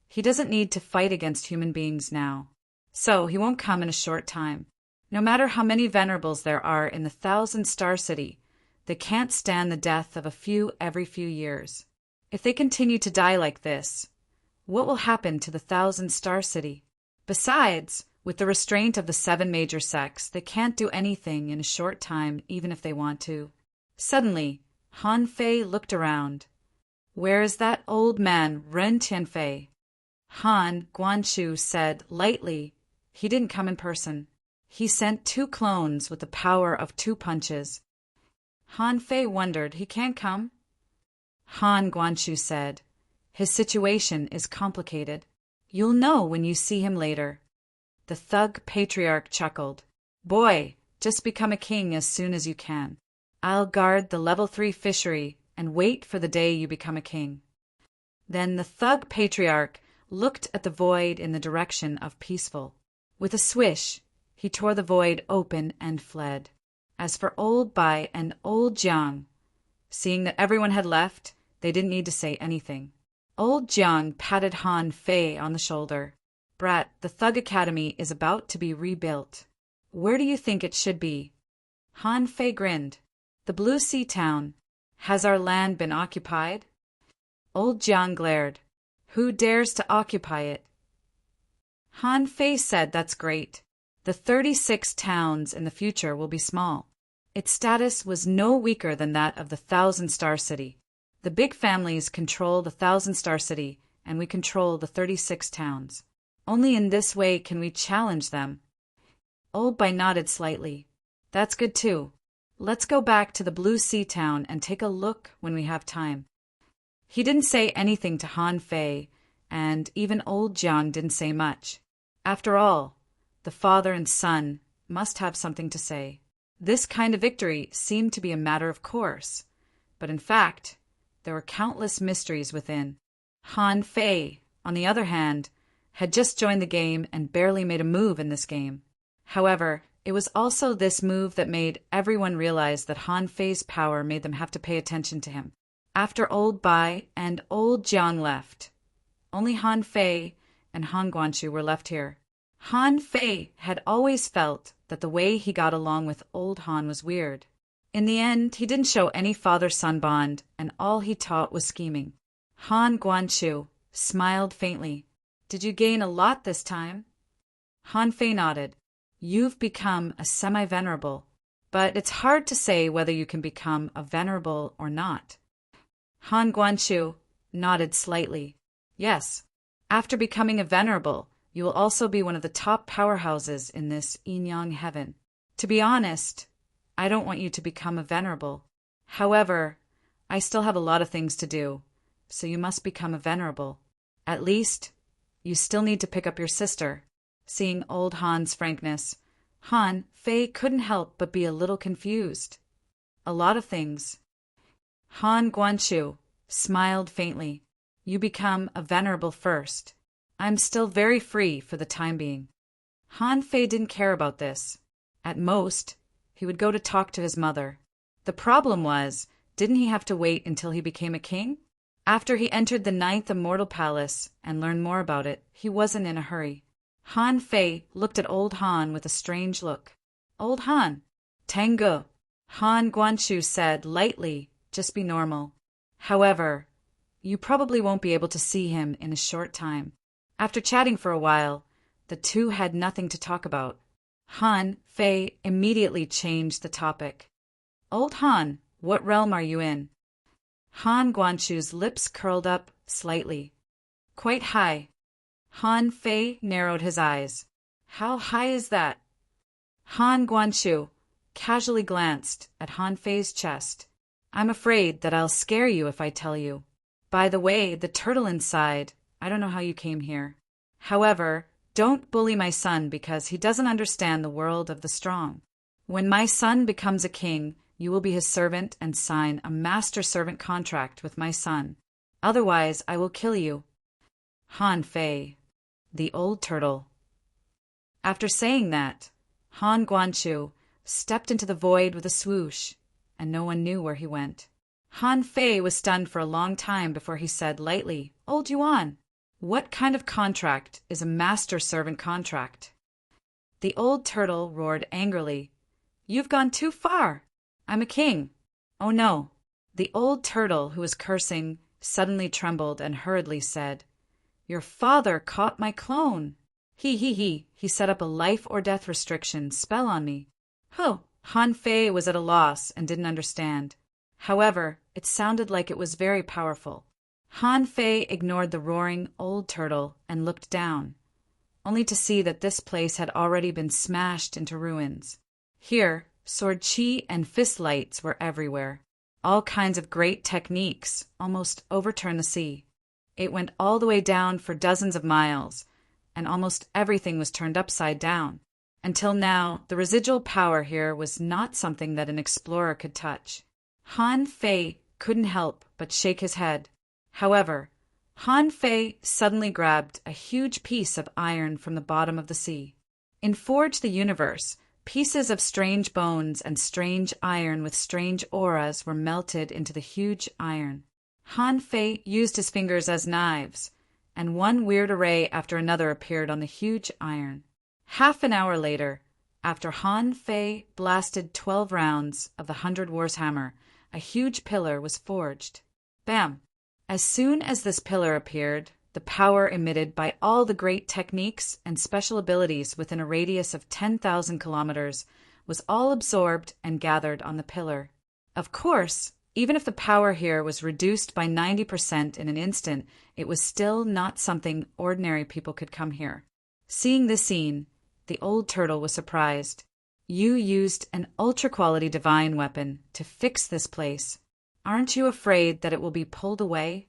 he doesn't need to fight against human beings now. So he won't come in a short time. No matter how many venerables there are in the 1,000-star city, they can't stand the death of a few every few years. If they continue to die like this, what will happen to the 1,000-star city? Besides, with the restraint of the 7 major sects, they can't do anything in a short time even if they want to." Suddenly, Han Fei looked around. "Where is that old man, Ren Tianfei?" Han Guanshu said lightly, "He didn't come in person. He sent 2 clones with the power of 2 punches." Han Fei wondered, "He can't come?" Han Guanshu said, "His situation is complicated. You'll know when you see him later." The thug patriarch chuckled. "Boy, just become a king as soon as you can. I'll guard the level 3 fishery and wait for the day you become a king." Then the thug patriarch looked at the void in the direction of peaceful. With a swish, he tore the void open and fled. As for old Bai and old Jiang, seeing that everyone had left, they didn't need to say anything. Old Jiang patted Han Fei on the shoulder. "Brat, the Thug Academy is about to be rebuilt. Where do you think it should be?" Han Fei grinned. "The Blue Sea Town. Has our land been occupied?" Old Jiang glared. "Who dares to occupy it?" Han Fei said, "That's great. The 36 towns in the future will be small. Its status was no weaker than that of the Thousand-Star City. The big families control the Thousand-Star City, and we control the 36 towns. Only in this way can we challenge them. Old Bai nodded slightly. That's good too. Let's go back to the Blue Sea Town and take a look when we have time. He didn't say anything to Han Fei, and even old Jiang didn't say much. After all, the father and son must have something to say. This kind of victory seemed to be a matter of course, but in fact, there were countless mysteries within. Han Fei, on the other hand, had just joined the game and barely made a move in this game. However, it was also this move that made everyone realize that Han Fei's power made them have to pay attention to him. After old Bai and old Jiang left, only Han Fei and Han Guanshu were left here. Han Fei had always felt that the way he got along with old Han was weird. In the end, he didn't show any father-son bond, and all he taught was scheming. Han Guanshu smiled faintly. Did you gain a lot this time? Han Fei nodded. You've become a semi-venerable, but it's hard to say whether you can become a venerable or not. Han Guanshu nodded slightly. Yes, after becoming a venerable, you will also be one of the top powerhouses in this yin-yang heaven. To be honest, I don't want you to become a venerable. However, I still have a lot of things to do, so you must become a venerable. At least, you still need to pick up your sister. Seeing old Han's frankness, Han Fei couldn't help but be a little confused. A lot of things. Han Guanshu smiled faintly. You become a venerable first. I'm still very free for the time being. Han Fei didn't care about this. At most, he would go to talk to his mother. The problem was, didn't he have to wait until he became a king? After he entered the 9th Immortal Palace and learned more about it, he wasn't in a hurry. Han Fei looked at old Han with a strange look. Old Han. Tengu. Han Guanshu said lightly, just be normal. However, you probably won't be able to see him in a short time. After chatting for a while, the two had nothing to talk about. Han Fei immediately changed the topic. Old Han, what realm are you in? Han Guanshu's lips curled up slightly. Quite high. Han Fei narrowed his eyes. How high is that? Han Guanshu casually glanced at Han Fei's chest. I'm afraid that I'll scare you if I tell you. By the way, the turtle inside, I don't know how you came here. However, don't bully my son because he doesn't understand the world of the strong. When my son becomes a king, you will be his servant and sign a master-servant contract with my son. Otherwise, I will kill you. Han Fei, the old turtle. After saying that, Han Guanshu stepped into the void with a swoosh, and no one knew where he went. Han Fei was stunned for a long time before he said lightly, Old Yuan, what kind of contract is a master-servant contract? The old turtle roared angrily, You've gone too far. I'm a king. Oh no. The old turtle, who was cursing, suddenly trembled and hurriedly said, Your father caught my clone. He set up a life-or-death restriction spell on me. Oh, Han Fei was at a loss and didn't understand. However, it sounded like it was very powerful. Han Fei ignored the roaring old turtle and looked down, only to see that this place had already been smashed into ruins. Here, sword chi and fist lights were everywhere. All kinds of great techniques almost overturned the sea. It went all the way down for dozens of miles, and almost everything was turned upside down. Until now, the residual power here was not something that an explorer could touch. Han Fei couldn't help but shake his head. However, Han Fei suddenly grabbed a huge piece of iron from the bottom of the sea. In Forge the Universe, pieces of strange bones and strange iron with strange auras were melted into the huge iron. Han Fei used his fingers as knives, and one weird array after another appeared on the huge iron. Half an hour later, after Han Fei blasted 12 rounds of the 100 Wars hammer, a huge pillar was forged. Bam! As soon as this pillar appeared, the power emitted by all the great techniques and special abilities within a radius of 10,000 kilometers was all absorbed and gathered on the pillar. Of course, even if the power here was reduced by 90% in an instant, it was still not something ordinary people could come here. Seeing this scene, the old turtle was surprised. You used an ultra-quality divine weapon to fix this place. Aren't you afraid that it will be pulled away?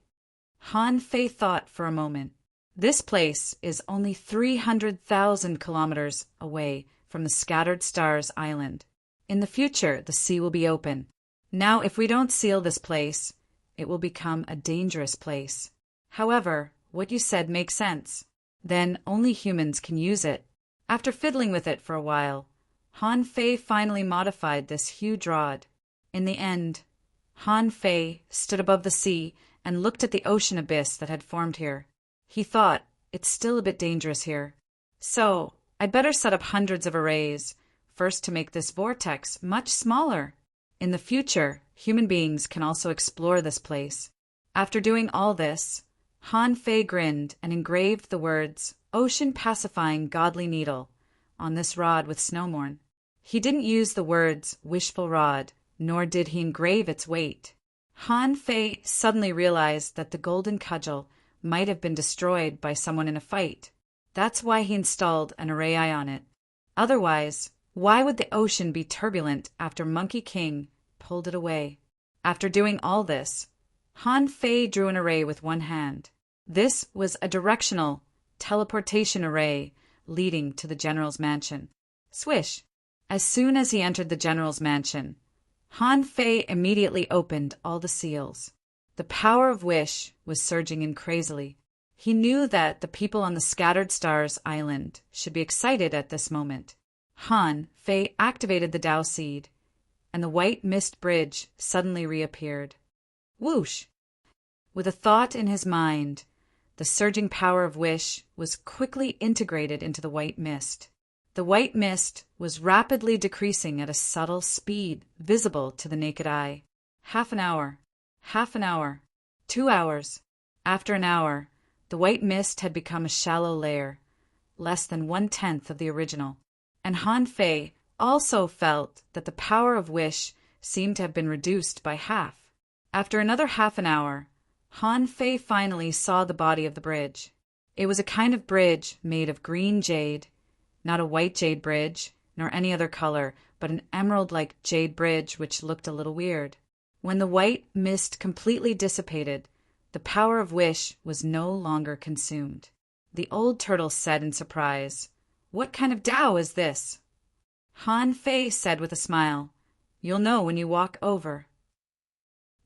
Han Fei thought for a moment. This place is only 300,000 kilometers away from the Scattered Stars Island. In the future, the sea will be open. Now, if we don't seal this place, it will become a dangerous place. However, what you said makes sense. Then only humans can use it. After fiddling with it for a while, Han Fei finally modified this huge rod. In the end, Han Fei stood above the sea and looked at the ocean abyss that had formed here. He thought, it's still a bit dangerous here. So, I'd better set up hundreds of arrays, first to make this vortex much smaller. In the future, human beings can also explore this place. After doing all this, Han Fei grinned and engraved the words, Ocean Pacifying Godly Needle, on this rod with snowmorn. He didn't use the words wishful rod, nor did he engrave its weight. Han Fei suddenly realized that the golden cudgel might have been destroyed by someone in a fight. That's why he installed an array eye on it. Otherwise, why would the ocean be turbulent after Monkey King pulled it away? After doing all this, Han Fei drew an array with one hand. This was a directional teleportation array leading to the general's mansion. Swish! As soon as he entered the general's mansion, Han Fei immediately opened all the seals. The power of wish was surging in crazily. He knew that the people on the Scattered Stars Island should be excited at this moment. Han Fei activated the Tao Seed, and the white mist bridge suddenly reappeared. Whoosh! With a thought in his mind, the surging power of wish was quickly integrated into the white mist. The white mist was rapidly decreasing at a subtle speed visible to the naked eye. Half an hour, 2 hours. After an hour, the white mist had become a shallow layer, less than 1/10 of the original. And Han Fei also felt that the power of wish seemed to have been reduced by half. After another half an hour, Han Fei finally saw the body of the bridge. It was a kind of bridge made of green jade, not a white jade bridge, nor any other color, but an emerald-like jade bridge which looked a little weird. When the white mist completely dissipated, the power of wish was no longer consumed. The old turtle said in surprise, "What kind of Tao is this?" Han Fei said with a smile, "You'll know when you walk over."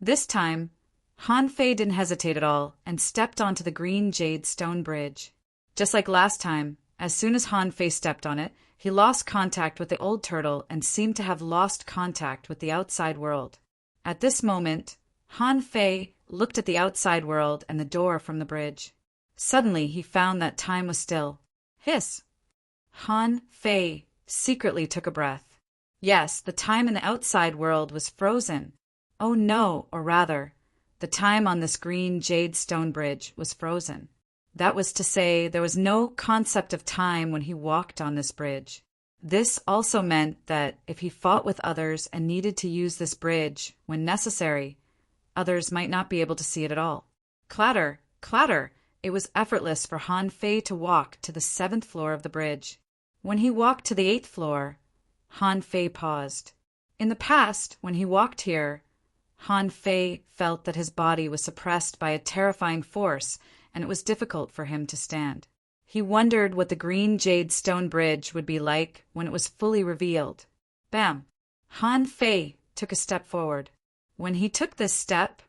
This time, Han Fei didn't hesitate at all and stepped onto the green jade stone bridge. Just like last time, as soon as Han Fei stepped on it, he lost contact with the old turtle and seemed to have lost contact with the outside world. At this moment, Han Fei looked at the outside world and the door from the bridge. Suddenly, he found that time was still. Hiss! Han Fei secretly took a breath. Yes, the time in the outside world was frozen. Oh no, or rather, the time on this green jade stone bridge was frozen. That was to say, there was no concept of time when he walked on this bridge. This also meant that if he fought with others and needed to use this bridge when necessary, others might not be able to see it at all. Clatter, clatter! It was effortless for Han Fei to walk to the 7th floor of the bridge. When he walked to the 8th floor, Han Fei paused. In the past, when he walked here, Han Fei felt that his body was suppressed by a terrifying force, and it was difficult for him to stand. He wondered what the green jade stone bridge would be like when it was fully revealed. Bam! Han Fei took a step forward. When he took this step,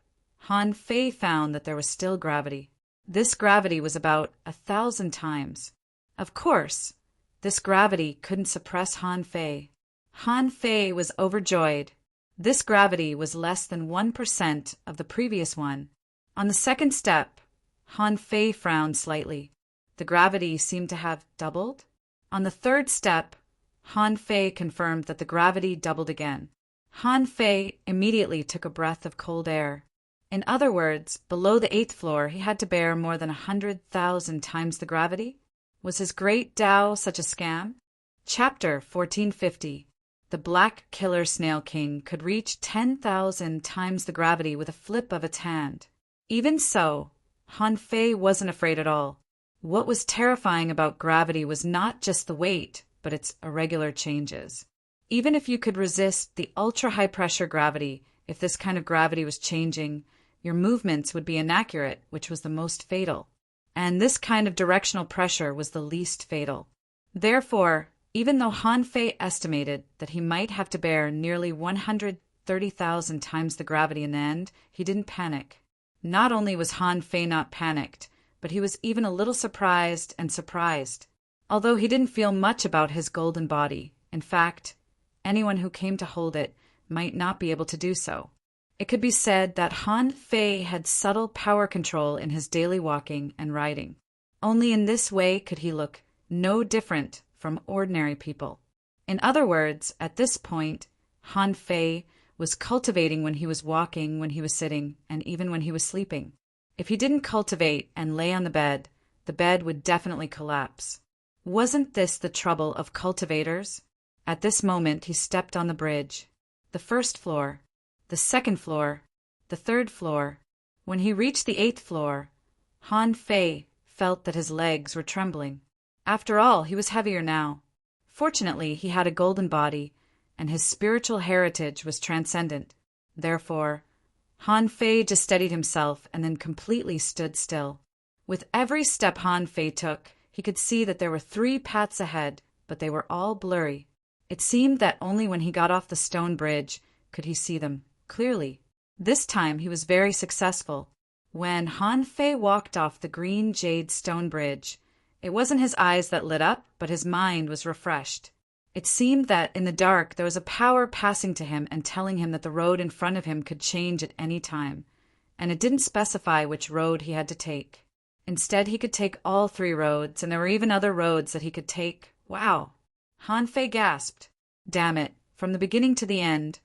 Han Fei found that there was still gravity. This gravity was about 1,000 times. Of course, this gravity couldn't suppress Han Fei. Han Fei was overjoyed. This gravity was less than 1% of the previous one. On the second step, Han Fei frowned slightly. The gravity seemed to have doubled. On the third step, Han Fei confirmed that the gravity doubled again. Han Fei immediately took a breath of cold air. In other words, below the 8th floor, he had to bear more than 100,000 times the gravity. Was his great Tao such a scam? Chapter 1450. The Black Killer Snail King could reach 10,000 times the gravity with a flip of its hand. Even so, Han Fei wasn't afraid at all. What was terrifying about gravity was not just the weight, but its irregular changes. Even if you could resist the ultra-high pressure gravity, if this kind of gravity was changing, your movements would be inaccurate, which was the most fatal. And this kind of directional pressure was the least fatal. Therefore, even though Han Fei estimated that he might have to bear nearly 130,000 times the gravity in the end, he didn't panic. Not only was Han Fei not panicked, but he was even a little surprised. Although he didn't feel much about his golden body. In fact, anyone who came to hold it might not be able to do so. It could be said that Han Fei had subtle power control in his daily walking and riding. Only in this way could he look no different from ordinary people. In other words, at this point, Han Fei was cultivating when he was walking, when he was sitting, and even when he was sleeping. If he didn't cultivate and lay on the bed would definitely collapse. Wasn't this the trouble of cultivators? At this moment he stepped on the bridge. The first floor, the second floor, the third floor. When he reached the 8th floor, Han Fei felt that his legs were trembling. After all, he was heavier now. Fortunately, he had a golden body, and his spiritual heritage was transcendent. Therefore, Han Fei just steadied himself and then completely stood still. With every step Han Fei took, he could see that there were 3 paths ahead, but they were all blurry. It seemed that only when he got off the stone bridge could he see them clearly. This time he was very successful. When Han Fei walked off the green jade stone bridge, it wasn't his eyes that lit up, but his mind was refreshed. It seemed that in the dark there was a power passing to him and telling him that the road in front of him could change at any time, and it didn't specify which road he had to take. Instead, he could take all 3 roads, and there were even other roads that he could take. Wow! Han Fei gasped. Damn it, from the beginning to the end,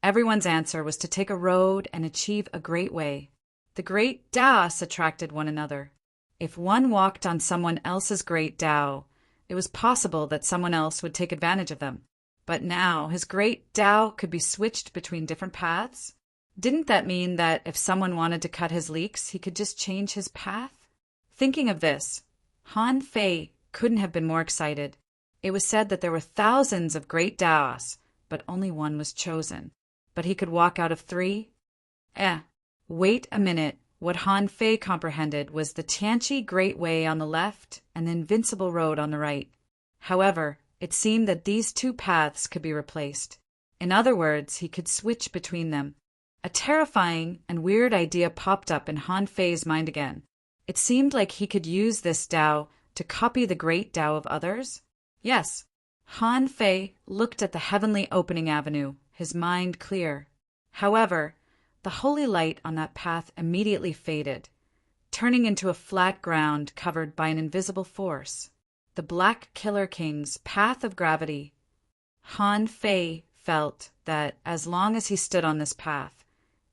everyone's answer was to take a road and achieve a great way. The great Taoists attracted one another. If one walked on someone else's great Tao, it was possible that someone else would take advantage of them. But now his great Tao could be switched between different paths? Didn't that mean that if someone wanted to cut his leeks, he could just change his path? Thinking of this, Han Fei couldn't have been more excited. It was said that there were thousands of great Taoists, but only one was chosen. But he could walk out of 3? Wait a minute. What Han Fei comprehended was the Tianqi Great Way on the left and the Invincible Road on the right. However, it seemed that these 2 paths could be replaced. In other words, he could switch between them. A terrifying and weird idea popped up in Han Fei's mind again. It seemed like he could use this Tao to copy the great Tao of others. Yes, Han Fei looked at the heavenly opening avenue, his mind clear. However, the holy light on that path immediately faded, turning into a flat ground covered by an invisible force. The Black Killer King's path of gravity. Han Fei felt that as long as he stood on this path,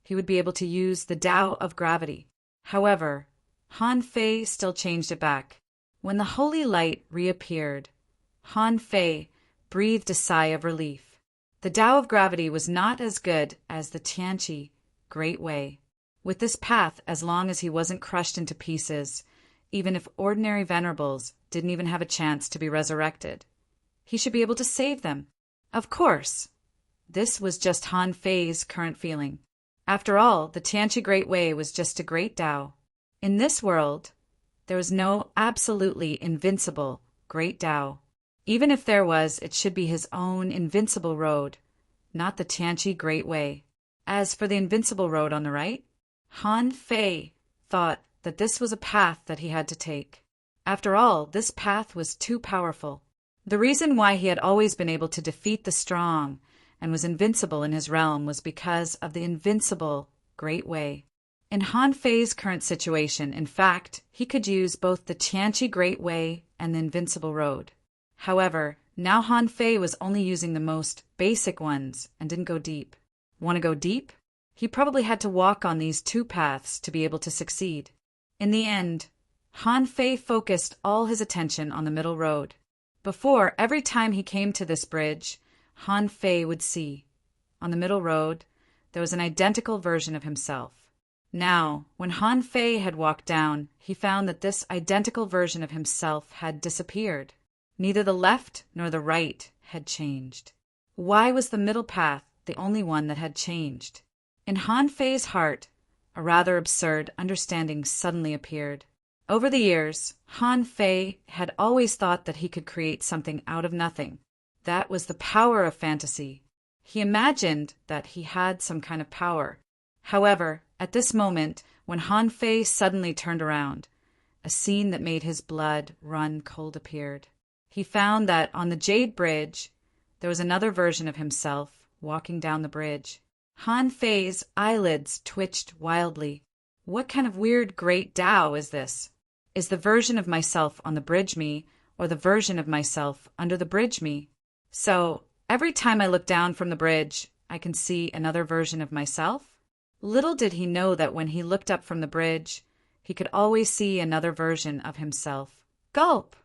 he would be able to use the Tao of gravity. However, Han Fei still changed it back. When the holy light reappeared, Han Fei breathed a sigh of relief. The Tao of gravity was not as good as the Tianqi Great Way. With this path, as long as he wasn't crushed into pieces, even if ordinary venerables didn't even have a chance to be resurrected, he should be able to save them. Of course, this was just Han Fei's current feeling. After all, the Tianqi Great Way was just a great Tao. In this world, there was no absolutely invincible great Tao. Even if there was, it should be his own invincible road, not the Tianqi Great Way. As for the invincible road on the right, Han Fei thought that this was a path that he had to take. After all, this path was too powerful. The reason why he had always been able to defeat the strong and was invincible in his realm was because of the invincible Great Way. In Han Fei's current situation, in fact, he could use both the Tianqi Great Way and the invincible road. However, now Han Fei was only using the most basic ones and didn't go deep. Want to go deep? He probably had to walk on these 2 paths to be able to succeed. In the end, Han Fei focused all his attention on the middle road. Before, every time he came to this bridge, Han Fei would see. On the middle road, there was an identical version of himself. Now, when Han Fei had walked down, he found that this identical version of himself had disappeared. Neither the left nor the right had changed. Why was the middle path the only one that had changed? In Han Fei's heart, a rather absurd understanding suddenly appeared. Over the years, Han Fei had always thought that he could create something out of nothing. That was the power of fantasy. He imagined that he had some kind of power. However, at this moment, when Han Fei suddenly turned around, a scene that made his blood run cold appeared. He found that on the Jade Bridge, there was another version of himself walking down the bridge. Han Fei's eyelids twitched wildly. What kind of weird great Tao is this? Is the version of myself on the bridge me, or the version of myself under the bridge me? So, every time I look down from the bridge, I can see another version of myself? Little did he know that when he looked up from the bridge, he could always see another version of himself. Gulp!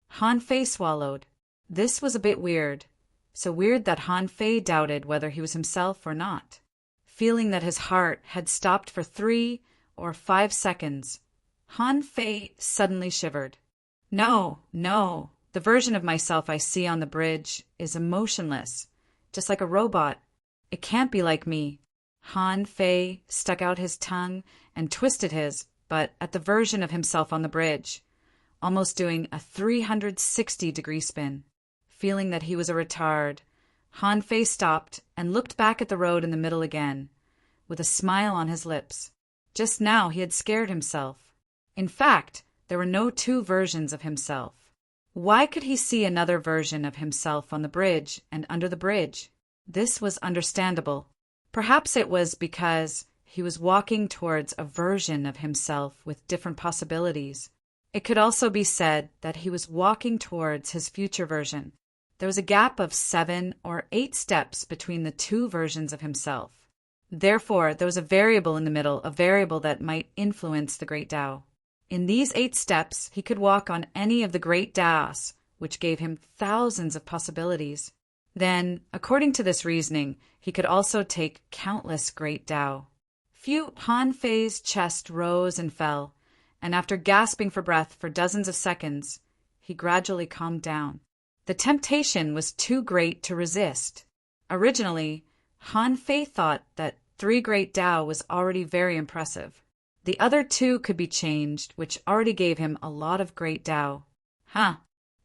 Han Fei swallowed. This was a bit weird. So weird that Han Fei doubted whether he was himself or not. Feeling that his heart had stopped for 3 or 5 seconds, Han Fei suddenly shivered. No, the version of myself I see on the bridge is emotionless, just like a robot. It can't be like me. Han Fei stuck out his tongue and twisted his, but at the version of himself on the bridge, almost doing a 360-degree spin. Feeling that he was a retard, Han Fei stopped and looked back at the road in the middle again, with a smile on his lips. Just now he had scared himself. In fact, there were no 2 versions of himself. Why could he see another version of himself on the bridge and under the bridge? This was understandable. Perhaps it was because he was walking towards a version of himself with different possibilities. It could also be said that he was walking towards his future version. There was a gap of 7 or 8 steps between the 2 versions of himself. Therefore, there was a variable in the middle, a variable that might influence the Great Tao. In these 8 steps, he could walk on any of the Great Taos, which gave him thousands of possibilities. Then, according to this reasoning, he could also take countless Great Tao. Han Fei's chest rose and fell, and after gasping for breath for dozens of seconds, he gradually calmed down. The temptation was too great to resist. Originally, Han Fei thought that 3 Great Tao was already very impressive. The other 2 could be changed, which already gave him a lot of Great Tao.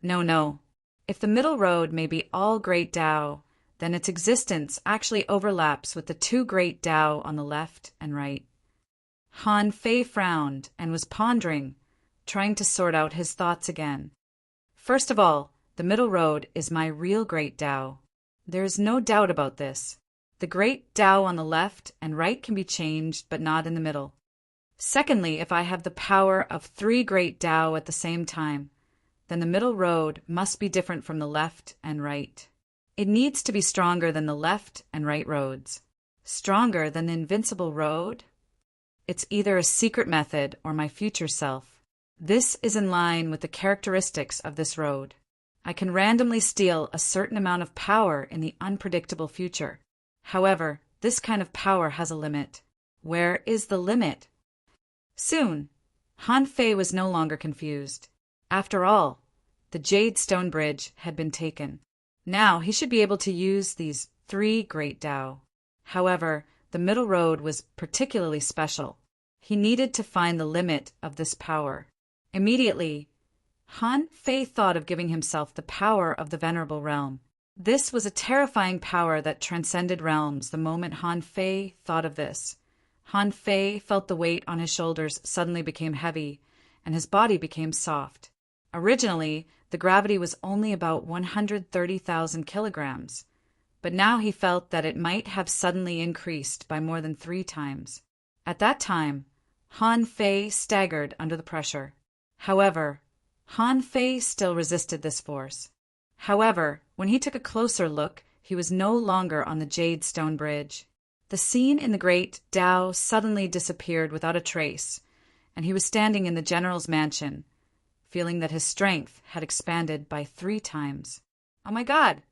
No. If the middle road may be all Great Tao, then its existence actually overlaps with the 2 Great Tao on the left and right. Han Fei frowned and was pondering, trying to sort out his thoughts again. First of all, the middle road is my real Great Tao. There is no doubt about this. The Great Tao on the left and right can be changed, but not in the middle. Secondly, if I have the power of 3 Great Tao at the same time, then the middle road must be different from the left and right. It needs to be stronger than the left and right roads. Stronger than the invincible road? It's either a secret method or my future self. This is in line with the characteristics of this road. I can randomly steal a certain amount of power in the unpredictable future. However, this kind of power has a limit. Where is the limit? Soon, Han Fei was no longer confused. After all, the Jade Stone Bridge had been taken. Now he should be able to use these 3 Great Tao. However, the middle road was particularly special. He needed to find the limit of this power. Immediately, Han Fei thought of giving himself the power of the Venerable Realm. This was a terrifying power that transcended realms the moment Han Fei thought of this. Han Fei felt the weight on his shoulders suddenly became heavy, and his body became soft. Originally, the gravity was only about 130,000 kilograms, but now he felt that it might have suddenly increased by more than 3 times. At that time, Han Fei staggered under the pressure. However, Han Fei still resisted this force. However, when he took a closer look, he was no longer on the Jade Stone Bridge. The scene in the Great Tao suddenly disappeared without a trace, and he was standing in the general's mansion, feeling that his strength had expanded by 3 times. Oh my God!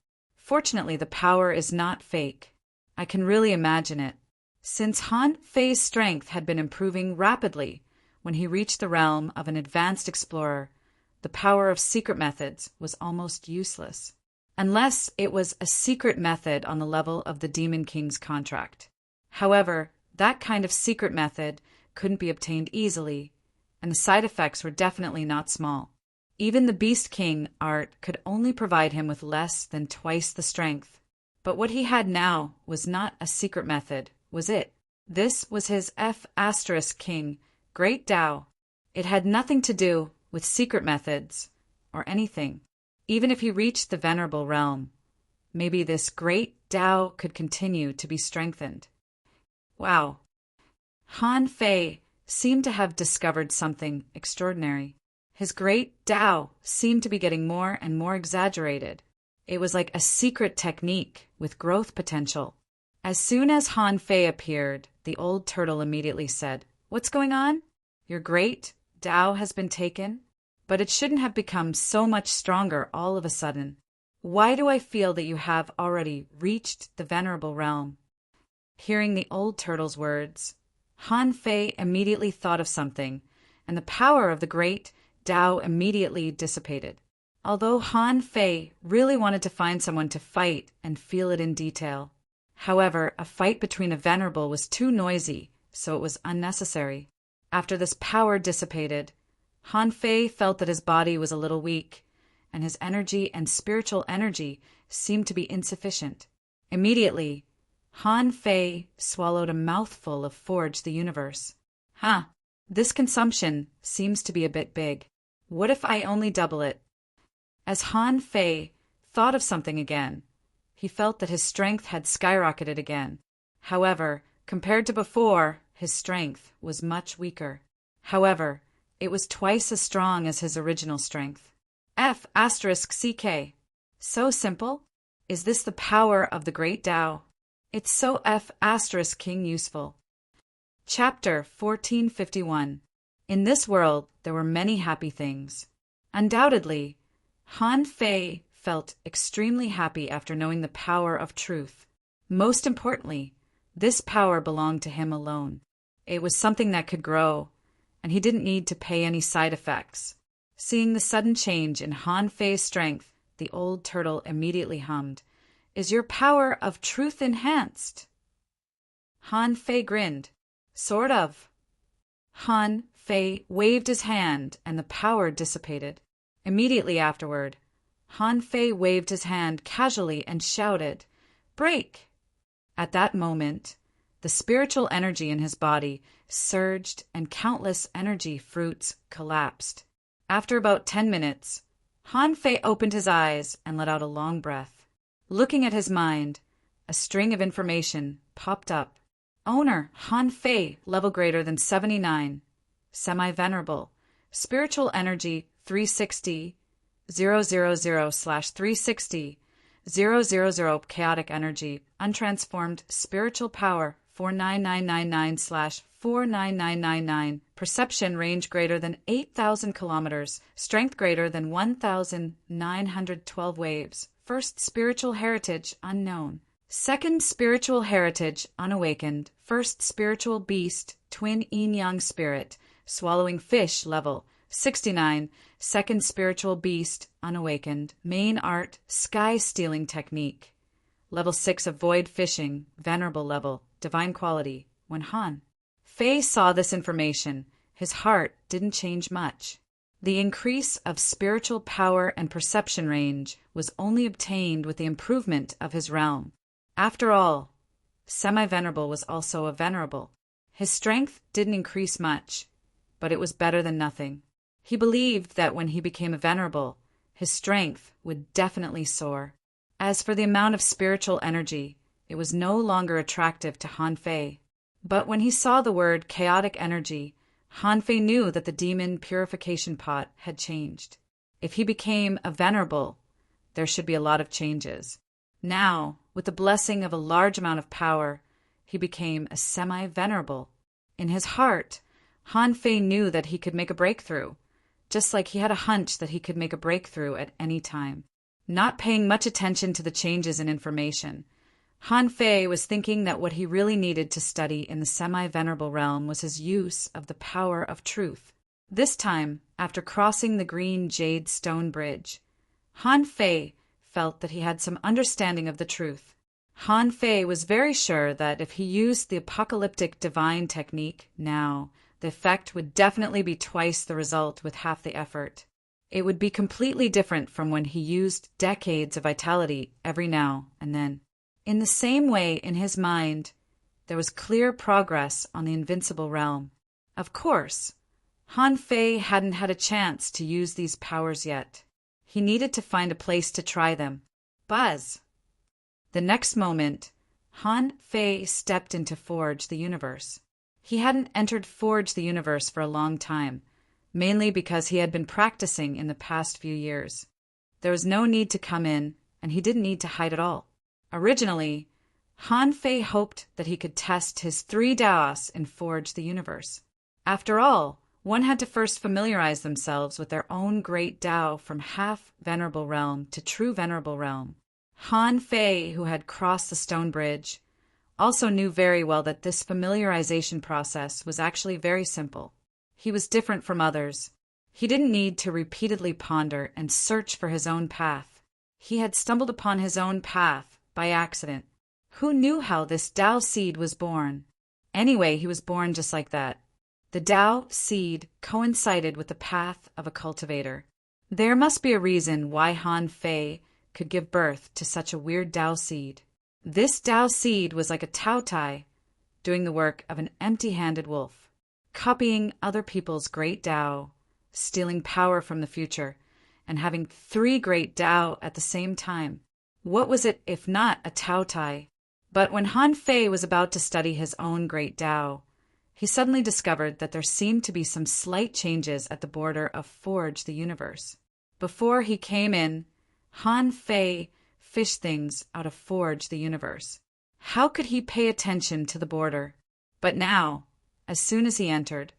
Fortunately, the power is not fake. I can really imagine it. Since Han Fei's strength had been improving rapidly when he reached the realm of an advanced explorer, the power of secret methods was almost useless. Unless it was a secret method on the level of the Demon King's contract. However, that kind of secret method couldn't be obtained easily, and the side effects were definitely not small. Even the Beast King art could only provide him with less than twice the strength. But what he had now was not a secret method, was it? This was his F*King, Great Tao. It had nothing to do with secret methods or anything. Even if he reached the Venerable Realm, maybe this Great Tao could continue to be strengthened. Wow. Han Fei seemed to have discovered something extraordinary. His Great Tao seemed to be getting more and more exaggerated. It was like a secret technique with growth potential. As soon as Han Fei appeared, the old turtle immediately said, "What's going on? Your Great Tao has been taken? But it shouldn't have become so much stronger all of a sudden. Why do I feel that you have already reached the Venerable Realm?" Hearing the old turtle's words, Han Fei immediately thought of something, and the power of the Great Tao immediately dissipated. Although Han Fei really wanted to find someone to fight and feel it in detail. However, a fight between a venerable was too noisy, so it was unnecessary. After this power dissipated, Han Fei felt that his body was a little weak, and his energy and spiritual energy seemed to be insufficient. Immediately, Han Fei swallowed a mouthful of Forge the Universe. This consumption seems to be a bit big. What if I only double it? As Han Fei thought of something again, he felt that his strength had skyrocketed again. However, compared to before, his strength was much weaker. However, it was twice as strong as his original strength. F*CK. So simple? Is this the power of the Great Tao? It's so F*King useful. Chapter 1451. In this world, there were many happy things. Undoubtedly, Han Fei felt extremely happy after knowing the power of truth. Most importantly, this power belonged to him alone. It was something that could grow, and he didn't need to pay any side effects. Seeing the sudden change in Han Fei's strength, the old turtle immediately hummed, "Is your power of truth enhanced?" Han Fei grinned. "Sort of." Han Fei waved his hand, and the power dissipated. Immediately afterward, Han Fei waved his hand casually and shouted, "Break!" At that moment, the spiritual energy in his body surged and countless energy fruits collapsed. After about 10 minutes, Han Fei opened his eyes and let out a long breath. Looking at his mind, a string of information popped up. Owner, Han Fei, level greater than 79. Semi-venerable. Spiritual energy 360, 000/360, 000 chaotic energy, untransformed spiritual power 49999/49999, perception range greater than 8,000 kilometers, strength greater than 1,912 waves, first spiritual heritage unknown, second spiritual heritage unawakened, first spiritual beast, twin yin-yang spirit, swallowing fish level 69, second spiritual beast, unawakened, main art, sky stealing technique, level 6 of void fishing, venerable level, divine quality. When Han Fei saw this information, his heart didn't change much. The increase of spiritual power and perception range was only obtained with the improvement of his realm. After all, semi-venerable was also a venerable. His strength didn't increase much, but it was better than nothing. He believed that when he became a venerable, his strength would definitely soar. As for the amount of spiritual energy, it was no longer attractive to Han Fei. But when he saw the word chaotic energy, Han Fei knew that the demon purification pot had changed. If he became a venerable, there should be a lot of changes. Now, with the blessing of a large amount of power, he became a semi-venerable. In his heart, Han Fei knew that he could make a breakthrough, just like he had a hunch that he could make a breakthrough at any time. not paying much attention to the changes in information. Han Fei was thinking that what he really needed to study in the semi-venerable realm was his use of the power of truth. This time, after crossing the green jade stone bridge, Han Fei felt that he had some understanding of the truth. Han Fei was very sure that if he used the apocalyptic divine technique now, the effect would definitely be twice the result with half the effort. It would be completely different from when he used decades of vitality every now and then. In the same way, in his mind, there was clear progress on the invincible realm. Of course, Han Fei hadn't had a chance to use these powers yet. He needed to find a place to try them. Buzz! The next moment, Han Fei stepped into Forge the Universe. He hadn't entered Forge the Universe for a long time, mainly because he had been practicing in the past few years. There was no need to come in, and he didn't need to hide at all. Originally, Han Fei hoped that he could test his 3 Daos in Forge the Universe. After all, one had to first familiarize themselves with their own great Dao from half-venerable realm to true venerable realm. Han Fei, who had crossed the stone bridge, also knew very well that this familiarization process was actually very simple. He was different from others. He didn't need to repeatedly ponder and search for his own path. He had stumbled upon his own path by accident. Who knew how this Dao seed was born? Anyway, he was born just like that. The Dao seed coincided with the path of a cultivator. There must be a reason why Han Fei could give birth to such a weird Dao seed. This Dao seed was like a Tao Tai, doing the work of an empty-handed wolf, copying other people's great Dao, stealing power from the future, and having 3 great Dao at the same time. What was it if not a Tao Tai? But when Han Fei was about to study his own great Dao, he suddenly discovered that there seemed to be some slight changes at the border of Forge the Universe. Before he came in, Han Fei fished things out of Forge the Universe. How could he pay attention to the border? But now, as soon as he entered,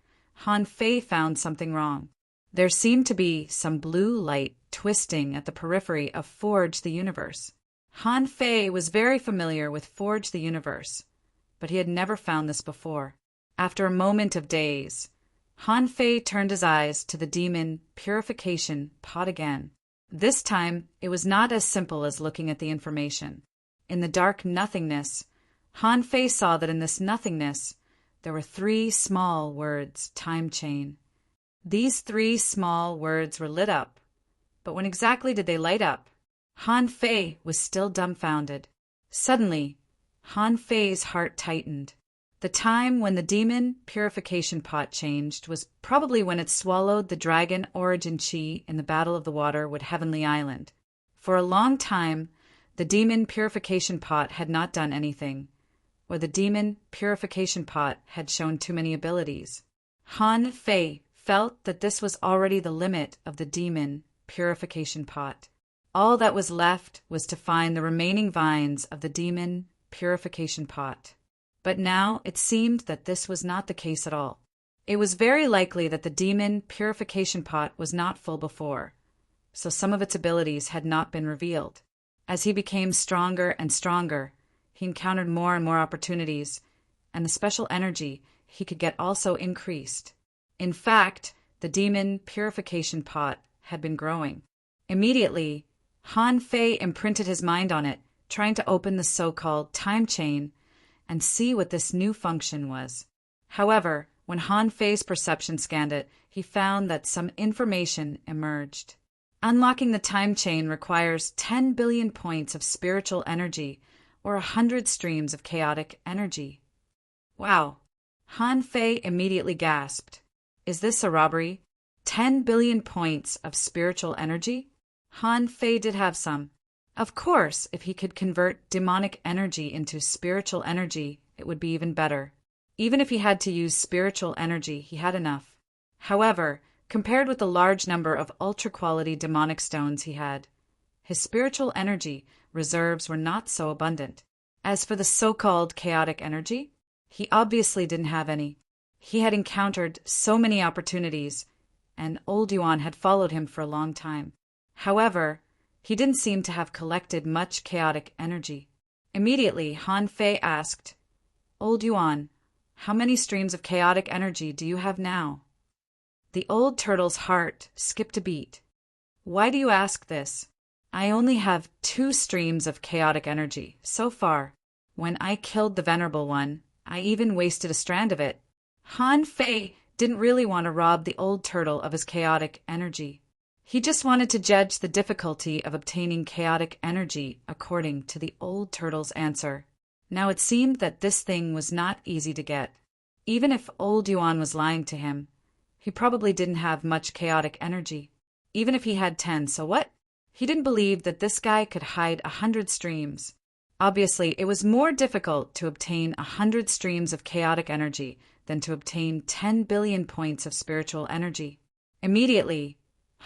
Han Fei found something wrong. There seemed to be some blue light twisting at the periphery of Forge the Universe. Han Fei was very familiar with Forge the Universe, but he had never found this before. After a moment of daze, Han Fei turned his eyes to the demon purification pot again. This time, it was not as simple as looking at the information. In the dark nothingness, Han Fei saw that in this nothingness, there were 3 small words, time chain. These 3 small words were lit up, but when exactly did they light up? Han Fei was still dumbfounded. Suddenly, Han Fei's heart tightened. The time when the demon purification pot changed was probably when it swallowed the dragon origin chi in the Battle of the Water with Heavenly Island. For a long time, the demon purification pot had not done anything, or the demon purification pot had shown too many abilities. Han Fei felt that this was already the limit of the demon purification pot. All that was left was to find the remaining vines of the demon purification pot. But now it seemed that this was not the case at all. It was very likely that the demon purification pot was not full before, so some of its abilities had not been revealed. As he became stronger and stronger, he encountered more and more opportunities, and the special energy he could get also increased. In fact, the demon purification pot had been growing. Immediately, Han Fei imprinted his mind on it, trying to open the so-called time chain and see what this new function was. However, when Han Fei's perception scanned it, he found that some information emerged. Unlocking the time chain requires 10 billion points of spiritual energy or 100 streams of chaotic energy. Wow! Han Fei immediately gasped. Is this a robbery? 10 billion points of spiritual energy? Han Fei did have some. Of course, if he could convert demonic energy into spiritual energy, it would be even better. Even if he had to use spiritual energy, he had enough. However, compared with the large number of ultra-quality demonic stones he had, his spiritual energy reserves were not so abundant. As for the so-called chaotic energy, he obviously didn't have any. He had encountered so many opportunities, and Old Yuan had followed him for a long time. However, He didn't seem to have collected much chaotic energy. Immediately, Han Fei asked, "Old Yuan, how many streams of chaotic energy do you have now?" The old turtle's heart skipped a beat. "Why do you ask this? I only have 2 streams of chaotic energy, so far. When I killed the Venerable One, I even wasted a strand of it." Han Fei didn't really want to rob the old turtle of his chaotic energy. He just wanted to judge the difficulty of obtaining chaotic energy according to the old turtle's answer. Now it seemed that this thing was not easy to get. Even if old Yuan was lying to him, he probably didn't have much chaotic energy. Even if he had 10, so what? He didn't believe that this guy could hide 100 streams. Obviously, it was more difficult to obtain 100 streams of chaotic energy than to obtain 10 billion points of spiritual energy. Immediately,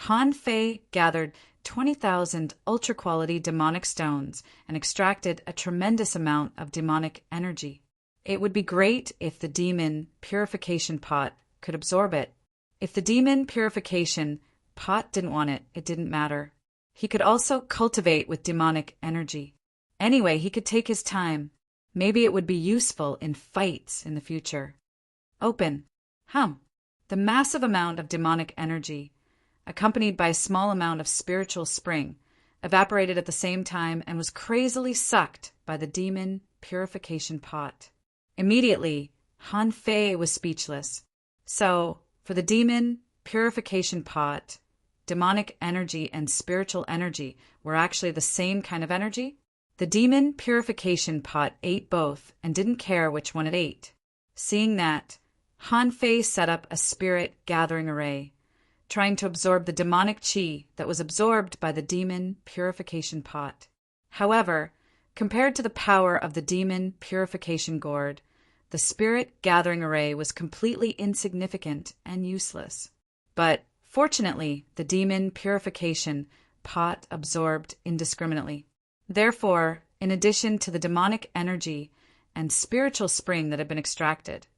Han Fei gathered 20,000 ultra-quality demonic stones and extracted a tremendous amount of demonic energy. It would be great if the demon purification pot could absorb it. If the demon purification pot didn't want it, it didn't matter. He could also cultivate with demonic energy. Anyway, he could take his time. Maybe it would be useful in fights in the future. Open. The massive amount of demonic energy, accompanied by a small amount of spiritual spring, evaporated at the same time and was crazily sucked by the demon purification pot. Immediately, Han Fei was speechless. So, for the demon purification pot, demonic energy and spiritual energy were actually the same kind of energy? The demon purification pot ate both and didn't care which one it ate. Seeing that, Han Fei set up a spirit gathering array, trying to absorb the demonic qi that was absorbed by the demon purification pot. However, compared to the power of the demon purification gourd, the spirit gathering array was completely insignificant and useless. But fortunately, the demon purification pot absorbed indiscriminately. Therefore, in addition to the demonic energy and spiritual spring that had been extracted,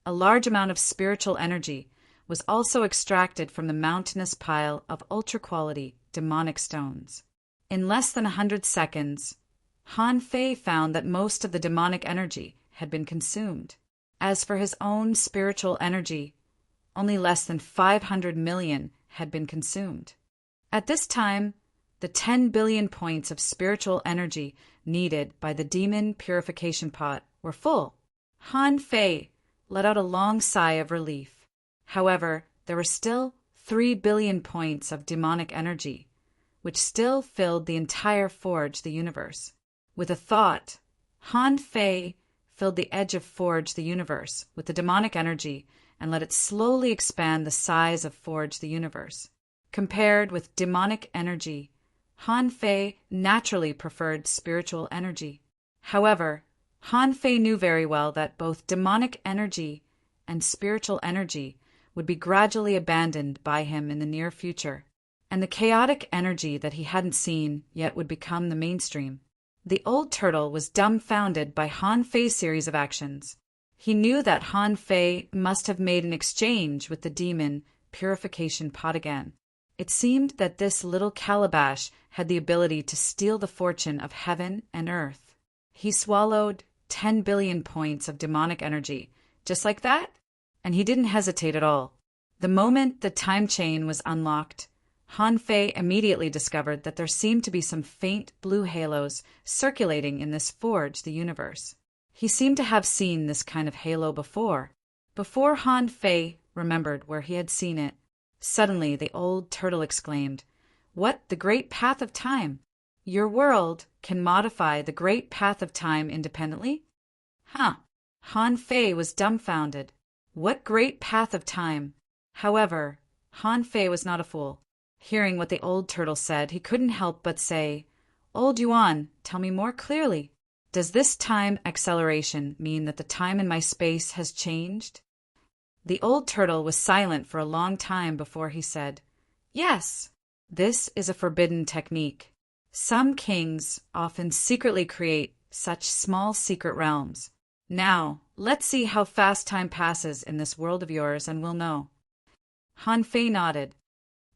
a large amount of spiritual energy was also extracted from the mountainous pile of ultra-quality demonic stones. In less than 100 seconds, Han Fei found that most of the demonic energy had been consumed. As for his own spiritual energy, only less than 500 million had been consumed. At this time, the 10 billion points of spiritual energy needed by the demon purification pot were full. Han Fei let out a long sigh of relief. However, there were still 3 billion points of demonic energy, which still filled the entire Forge the Universe. With a thought, Han Fei filled the edge of Forge the Universe with the demonic energy and let it slowly expand the size of Forge the Universe. Compared with demonic energy, Han Fei naturally preferred spiritual energy. However, Han Fei knew very well that both demonic energy and spiritual energy would be gradually abandoned by him in the near future, and the chaotic energy that he hadn't seen yet would become the mainstream. The old turtle was dumbfounded by Han Fei's series of actions. He knew that Han Fei must have made an exchange with the demon purification pot again. It seemed that this little calabash had the ability to steal the fortune of heaven and earth. He swallowed 10 billion points of demonic energy, just like that, and he didn't hesitate at all. The moment the time chain was unlocked, Han Fei immediately discovered that there seemed to be some faint blue halos circulating in this Forge the Universe. He seemed to have seen this kind of halo before. Before Han Fei remembered where he had seen it, suddenly the old turtle exclaimed, "What, the great path of time? Your world can modify the great path of time independently?" Han Fei was dumbfounded. What great path of time? However, Han Fei was not a fool. Hearing what the old turtle said, he couldn't help but say, "Old Yuan, tell me more clearly. Does this time acceleration mean that the time in my space has changed?" The old turtle was silent for a long time before he said, "Yes, this is a forbidden technique. Some kings often secretly create such small secret realms. Now, let's see how fast time passes in this world of yours and we'll know." Han Fei nodded.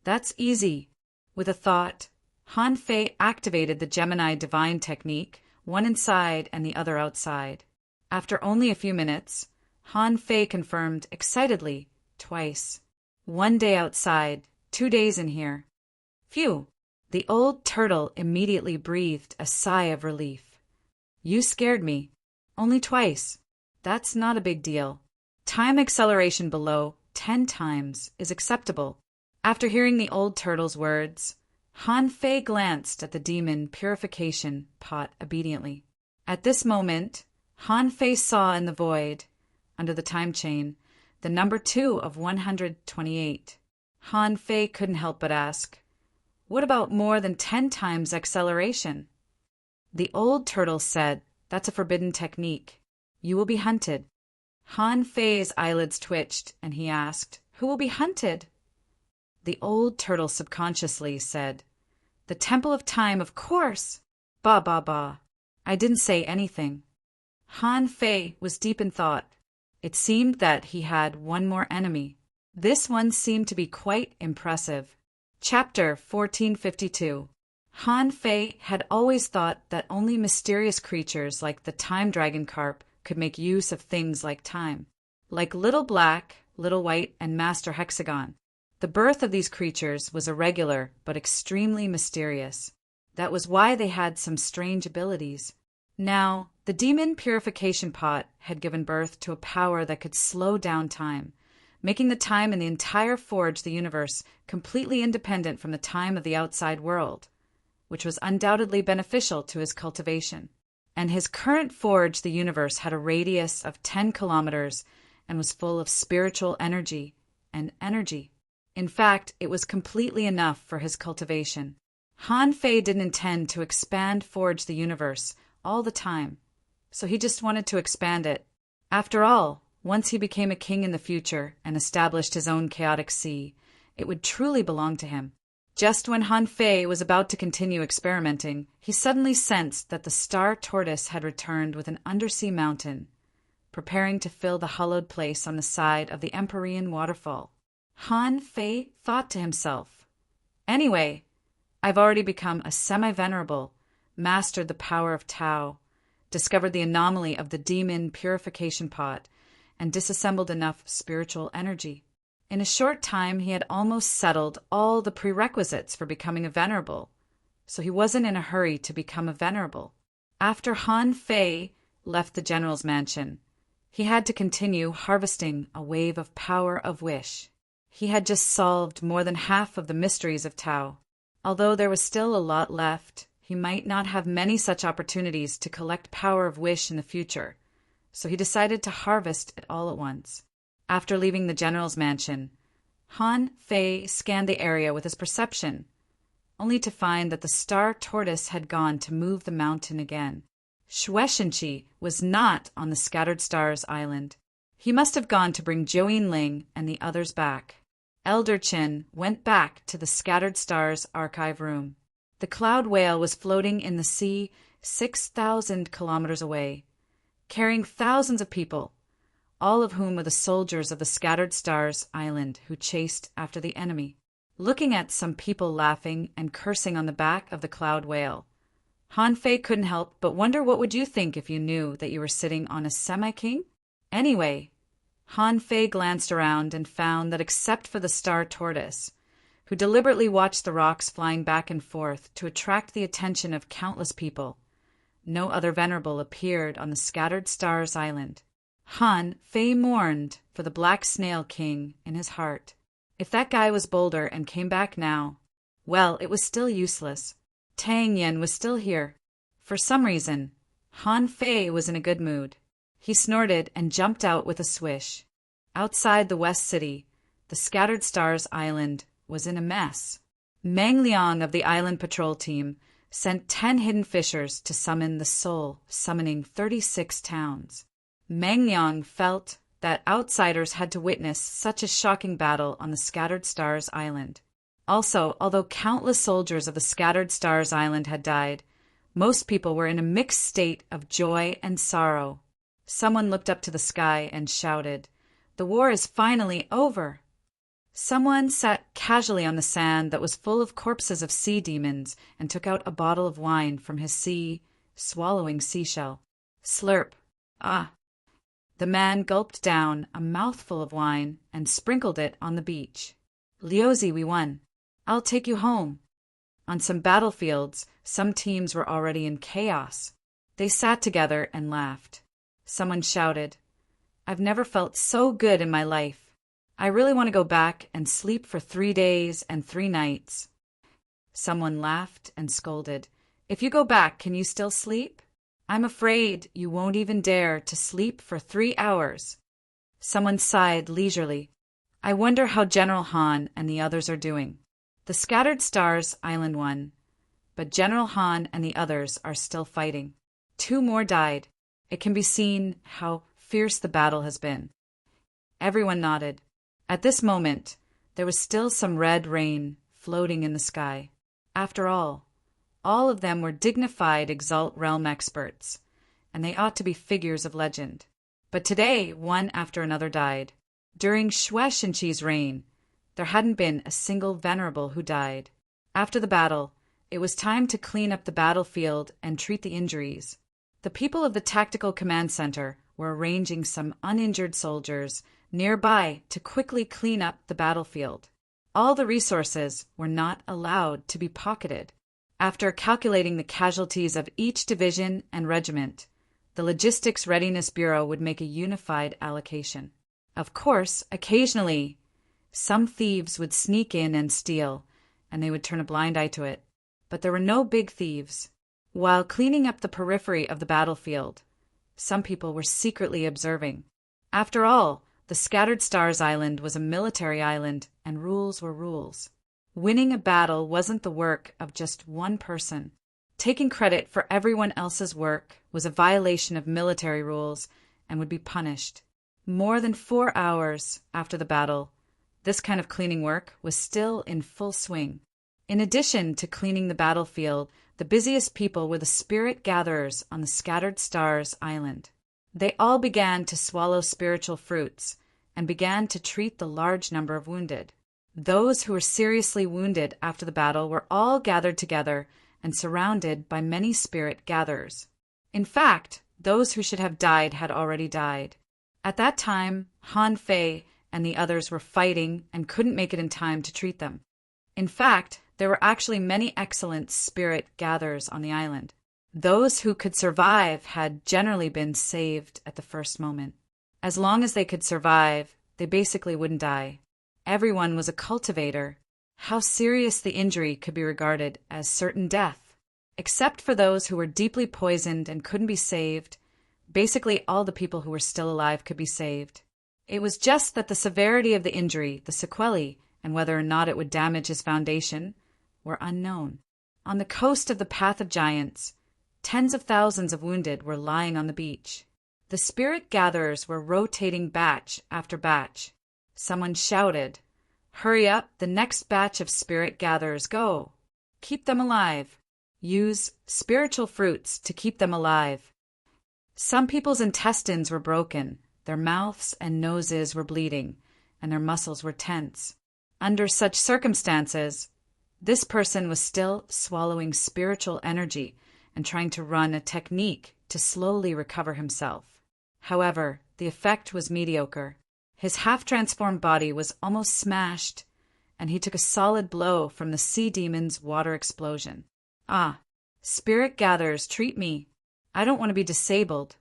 "That's easy." With a thought, Han Fei activated the Gemini divine technique, one inside and the other outside. After only a few minutes, Han Fei confirmed excitedly twice. 1 day outside, 2 days in here. Phew! The old turtle immediately breathed a sigh of relief. You scared me. Only twice. That's not a big deal. Time acceleration below 10 times is acceptable. After hearing the old turtle's words, Han Fei glanced at the demon purification pot obediently. At this moment, Han Fei saw in the void, under the time chain, the number 2 of 128. Han Fei couldn't help but ask, what about more than 10 times acceleration? The old turtle said, that's a forbidden technique. You will be hunted. Han Fei's eyelids twitched, and he asked, who will be hunted? The old turtle subconsciously said, the Temple of Time, of course. Ba ba ba. I didn't say anything. Han Fei was deep in thought. It seemed that he had one more enemy. This one seemed to be quite impressive. Chapter 1452. Han Fei had always thought that only mysterious creatures like the time dragon carp could make use of things like time, like Little Black, Little White, and Master Hexagon. The birth of these creatures was irregular but extremely mysterious. That was why they had some strange abilities. Now, the demon purification pot had given birth to a power that could slow down time, making the time in the entire Forge the universe completely independent from the time of the outside world, which was undoubtedly beneficial to his cultivation. And his current Forge the universe had a radius of 10 kilometers and was full of spiritual energy and energy. In fact, it was completely enough for his cultivation. Han Fei didn't intend to expand Forge the universe all the time, so he just wanted to expand it. After all, once he became a king in the future and established his own chaotic sea, it would truly belong to him. Just when Han Fei was about to continue experimenting, he suddenly sensed that the star tortoise had returned with an undersea mountain, preparing to fill the hollowed place on the side of the Empyrean waterfall. Han Fei thought to himself, anyway, I've already become a semi-venerable, mastered the power of Tao, discovered the anomaly of the demon purification pot, and disassembled enough spiritual energy. In a short time, he had almost settled all the prerequisites for becoming a venerable, so he wasn't in a hurry to become a venerable. After Han Fei left the general's mansion, he had to continue harvesting a wave of power of wish. He had just solved more than half of the mysteries of Tao. Although there was still a lot left, he might not have many such opportunities to collect power of wish in the future, so he decided to harvest it all at once. After leaving the general's mansion, Han Fei scanned the area with his perception, only to find that the star tortoise had gone to move the mountain again. Shueishenqi was not on the Scattered Stars Island. He must have gone to bring Zhou Ling and the others back. Elder Qin went back to the Scattered Stars archive room. The cloud whale was floating in the sea 6,000 kilometers away, carrying thousands of people, all of whom were the soldiers of the Scattered Stars Island who chased after the enemy. Looking at some people laughing and cursing on the back of the cloud whale, Han Fei couldn't help but wonder what would you think if you knew that you were sitting on a semi-king? Anyway, Han Fei glanced around and found that except for the star tortoise, who deliberately watched the rocks flying back and forth to attract the attention of countless people, no other venerable appeared on the Scattered Stars Island. Han Fei mourned for the Black Snail King in his heart. If that guy was bolder and came back now, well, it was still useless. Tang Yen was still here. For some reason, Han Fei was in a good mood. He snorted and jumped out with a swish. Outside the West City, the Scattered Stars Island was in a mess. Meng Liang of the Island Patrol Team sent 10 hidden fishers to summon the Soul, summoning 36 towns. Meng Liang felt that outsiders had to witness such a shocking battle on the Scattered Stars Island. Also, although countless soldiers of the Scattered Stars Island had died, most people were in a mixed state of joy and sorrow. Someone looked up to the sky and shouted, "The war is finally over!" Someone sat casually on the sand that was full of corpses of sea demons and took out a bottle of wine from his swallowing seashell. Slurp. Ah. The man gulped down a mouthful of wine and sprinkled it on the beach. Liozi, we won. I'll take you home. On some battlefields, some teams were already in chaos. They sat together and laughed. Someone shouted, I've never felt so good in my life. I really want to go back and sleep for 3 days and 3 nights. Someone laughed and scolded, If you go back, can you still sleep? I'm afraid you won't even dare to sleep for 3 hours. Someone sighed leisurely. I wonder how General Han and the others are doing. The Scattered Stars Island won, but General Han and the others are still fighting. 2 more died. It can be seen how fierce the battle has been. Everyone nodded. At this moment, there was still some red rain floating in the sky. After all of them were dignified Exalt Realm experts, and they ought to be figures of legend. But today, one after another died. During Shueishenqi's reign, there hadn't been a single venerable who died. After the battle, it was time to clean up the battlefield and treat the injuries. The people of the Tactical Command Center were arranging some uninjured soldiers nearby to quickly clean up the battlefield. All the resources were not allowed to be pocketed. After calculating the casualties of each division and regiment, the Logistics Readiness Bureau would make a unified allocation. Of course, occasionally, some thieves would sneak in and steal, and they would turn a blind eye to it. But there were no big thieves. While cleaning up the periphery of the battlefield, some people were secretly observing. After all, the Scattered Stars Island was a military island, and rules were rules. Winning a battle wasn't the work of just one person. Taking credit for everyone else's work was a violation of military rules and would be punished. More than 4 hours after the battle, this kind of cleaning work was still in full swing. In addition to cleaning the battlefield, the busiest people were the spirit gatherers on the Scattered Stars Island. They all began to swallow spiritual fruits and began to treat the large number of wounded. Those who were seriously wounded after the battle were all gathered together and surrounded by many spirit gatherers. In fact, those who should have died had already died. At that time, Han Fei and the others were fighting and couldn't make it in time to treat them. In fact, there were actually many excellent spirit gatherers on the island. Those who could survive had generally been saved at the first moment. As long as they could survive, they basically wouldn't die. Everyone was a cultivator. How serious the injury could be regarded as certain death. Except for those who were deeply poisoned and couldn't be saved, basically all the people who were still alive could be saved. It was just that the severity of the injury, the sequelae, and whether or not it would damage his foundation, were unknown. On the coast of the Path of Giants, tens of thousands of wounded were lying on the beach. The spirit gatherers were rotating batch after batch. Someone shouted, Hurry up, the next batch of spirit gatherers go. Keep them alive. Use spiritual fruits to keep them alive. Some people's intestines were broken, their mouths and noses were bleeding, and their muscles were tense. Under such circumstances, this person was still swallowing spiritual energy and trying to run a technique to slowly recover himself. However, the effect was mediocre. His half-transformed body was almost smashed, and he took a solid blow from the sea demon's water explosion. Ah, spirit gatherers, treat me. I don't want to be disabled.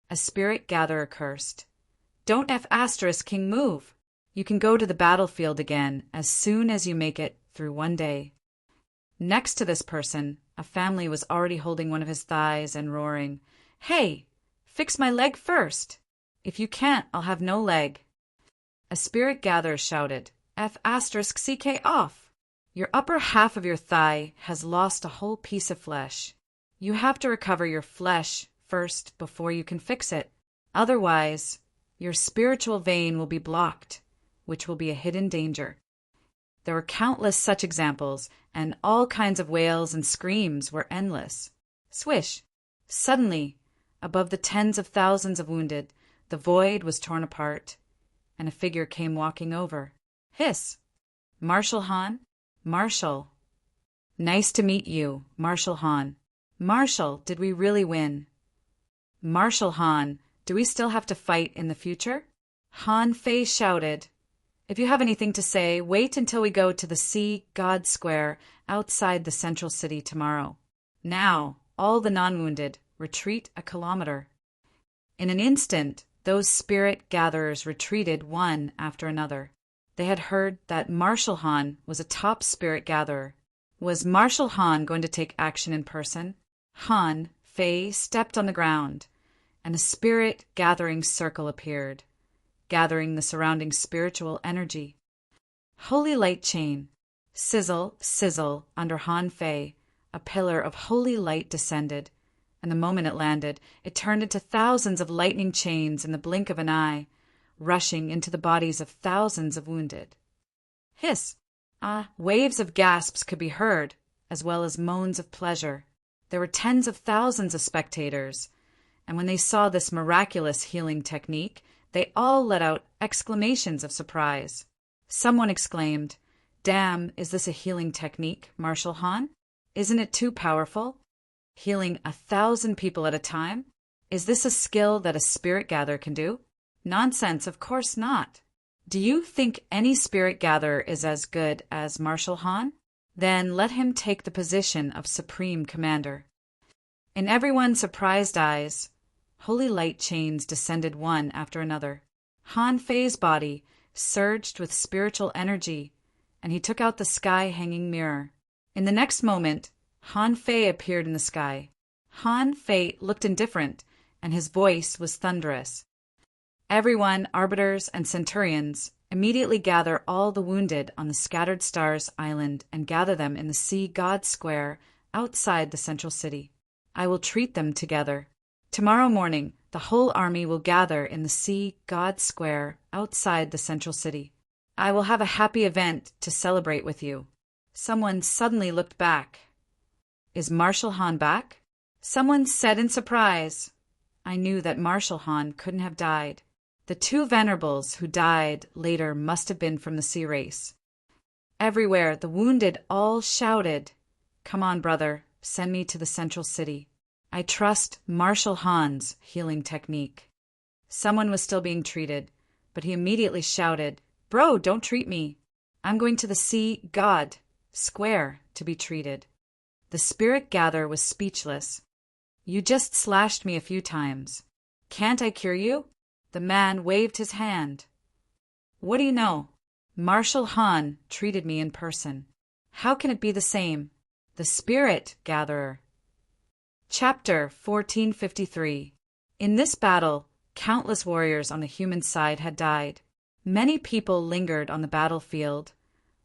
A spirit gatherer cursed. Don't King move. You can go to the battlefield again as soon as you make it through 1 day. Next to this person, a family was already holding one of his thighs and roaring, Hey, fix my leg first. If you can't, I'll have no leg. A spirit gatherer shouted, CK off. Your upper half of your thigh has lost a whole piece of flesh. You have to recover your flesh first before you can fix it. Otherwise, your spiritual vein will be blocked, which will be a hidden danger. There were countless such examples, and all kinds of wails and screams were endless. Swish! Suddenly, above the tens of thousands of wounded, the void was torn apart, and a figure came walking over. Hiss. Marshal Han? Marshal. Nice to meet you, Marshal Han. Marshal, did we really win? Marshal Han, do we still have to fight in the future? Han Fei shouted. If you have anything to say, wait until we go to the Sea God Square outside the central city tomorrow. Now, all the non-wounded, retreat a kilometer. In an instant, those spirit gatherers retreated one after another. They had heard that Marshal Han was a top spirit gatherer. Was Marshal Han going to take action in person? Han Fei stepped on the ground, and a spirit gathering circle appeared, gathering the surrounding spiritual energy. Holy light chain. Sizzle, sizzle, under Han Fei, a pillar of holy light descended, and the moment it landed, it turned into thousands of lightning chains in the blink of an eye, rushing into the bodies of thousands of wounded. Hiss! Waves of gasps could be heard, as well as moans of pleasure. There were tens of thousands of spectators, and when they saw this miraculous healing technique, they all let out exclamations of surprise. Someone exclaimed, "Damn, is this a healing technique, Marshal Han? Isn't it too powerful? Healing 1,000 people at a time? Is this a skill that a spirit gatherer can do?" Nonsense, of course not. Do you think any spirit gatherer is as good as Marshal Han? Then let him take the position of Supreme Commander. In everyone's surprised eyes, holy light chains descended one after another. Han Fei's body surged with spiritual energy, and he took out the sky-hanging mirror. In the next moment, Han Fei appeared in the sky. Han Fei looked indifferent, and his voice was thunderous. Everyone, arbiters and centurions, immediately gather all the wounded on the Scattered Stars Island and gather them in the Sea God Square outside the central city. I will treat them together. Tomorrow morning, the whole army will gather in the Sea God Square outside the central city. I will have a happy event to celebrate with you. Someone suddenly looked back. Is Marshal Han back? Someone said in surprise. I knew that Marshal Han couldn't have died. The two venerables who died later must have been from the sea race. Everywhere, the wounded all shouted, "Come on, brother, send me to the central city. I trust Marshal Han's healing technique." Someone was still being treated, but he immediately shouted, "Bro, don't treat me. I'm going to the Sea God Square to be treated." The spirit gatherer was speechless. "You just slashed me a few times. Can't I cure you?" The man waved his hand. "What do you know? Marshal Han treated me in person. How can it be the same?" The spirit gatherer. Chapter 1453. In this battle, countless warriors on the human side had died. Many people lingered on the battlefield,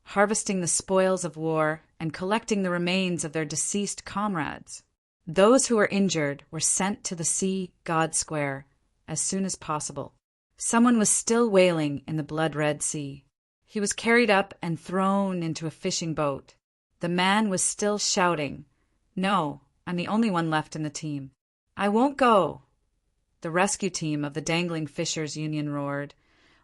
harvesting the spoils of war and collecting the remains of their deceased comrades. Those who were injured were sent to the Sea God Square as soon as possible. Someone was still wailing in the blood-red sea. He was carried up and thrown into a fishing boat. The man was still shouting, "No, I'm the only one left in the team. I won't go." The rescue team of the Dangling Fishers Union roared,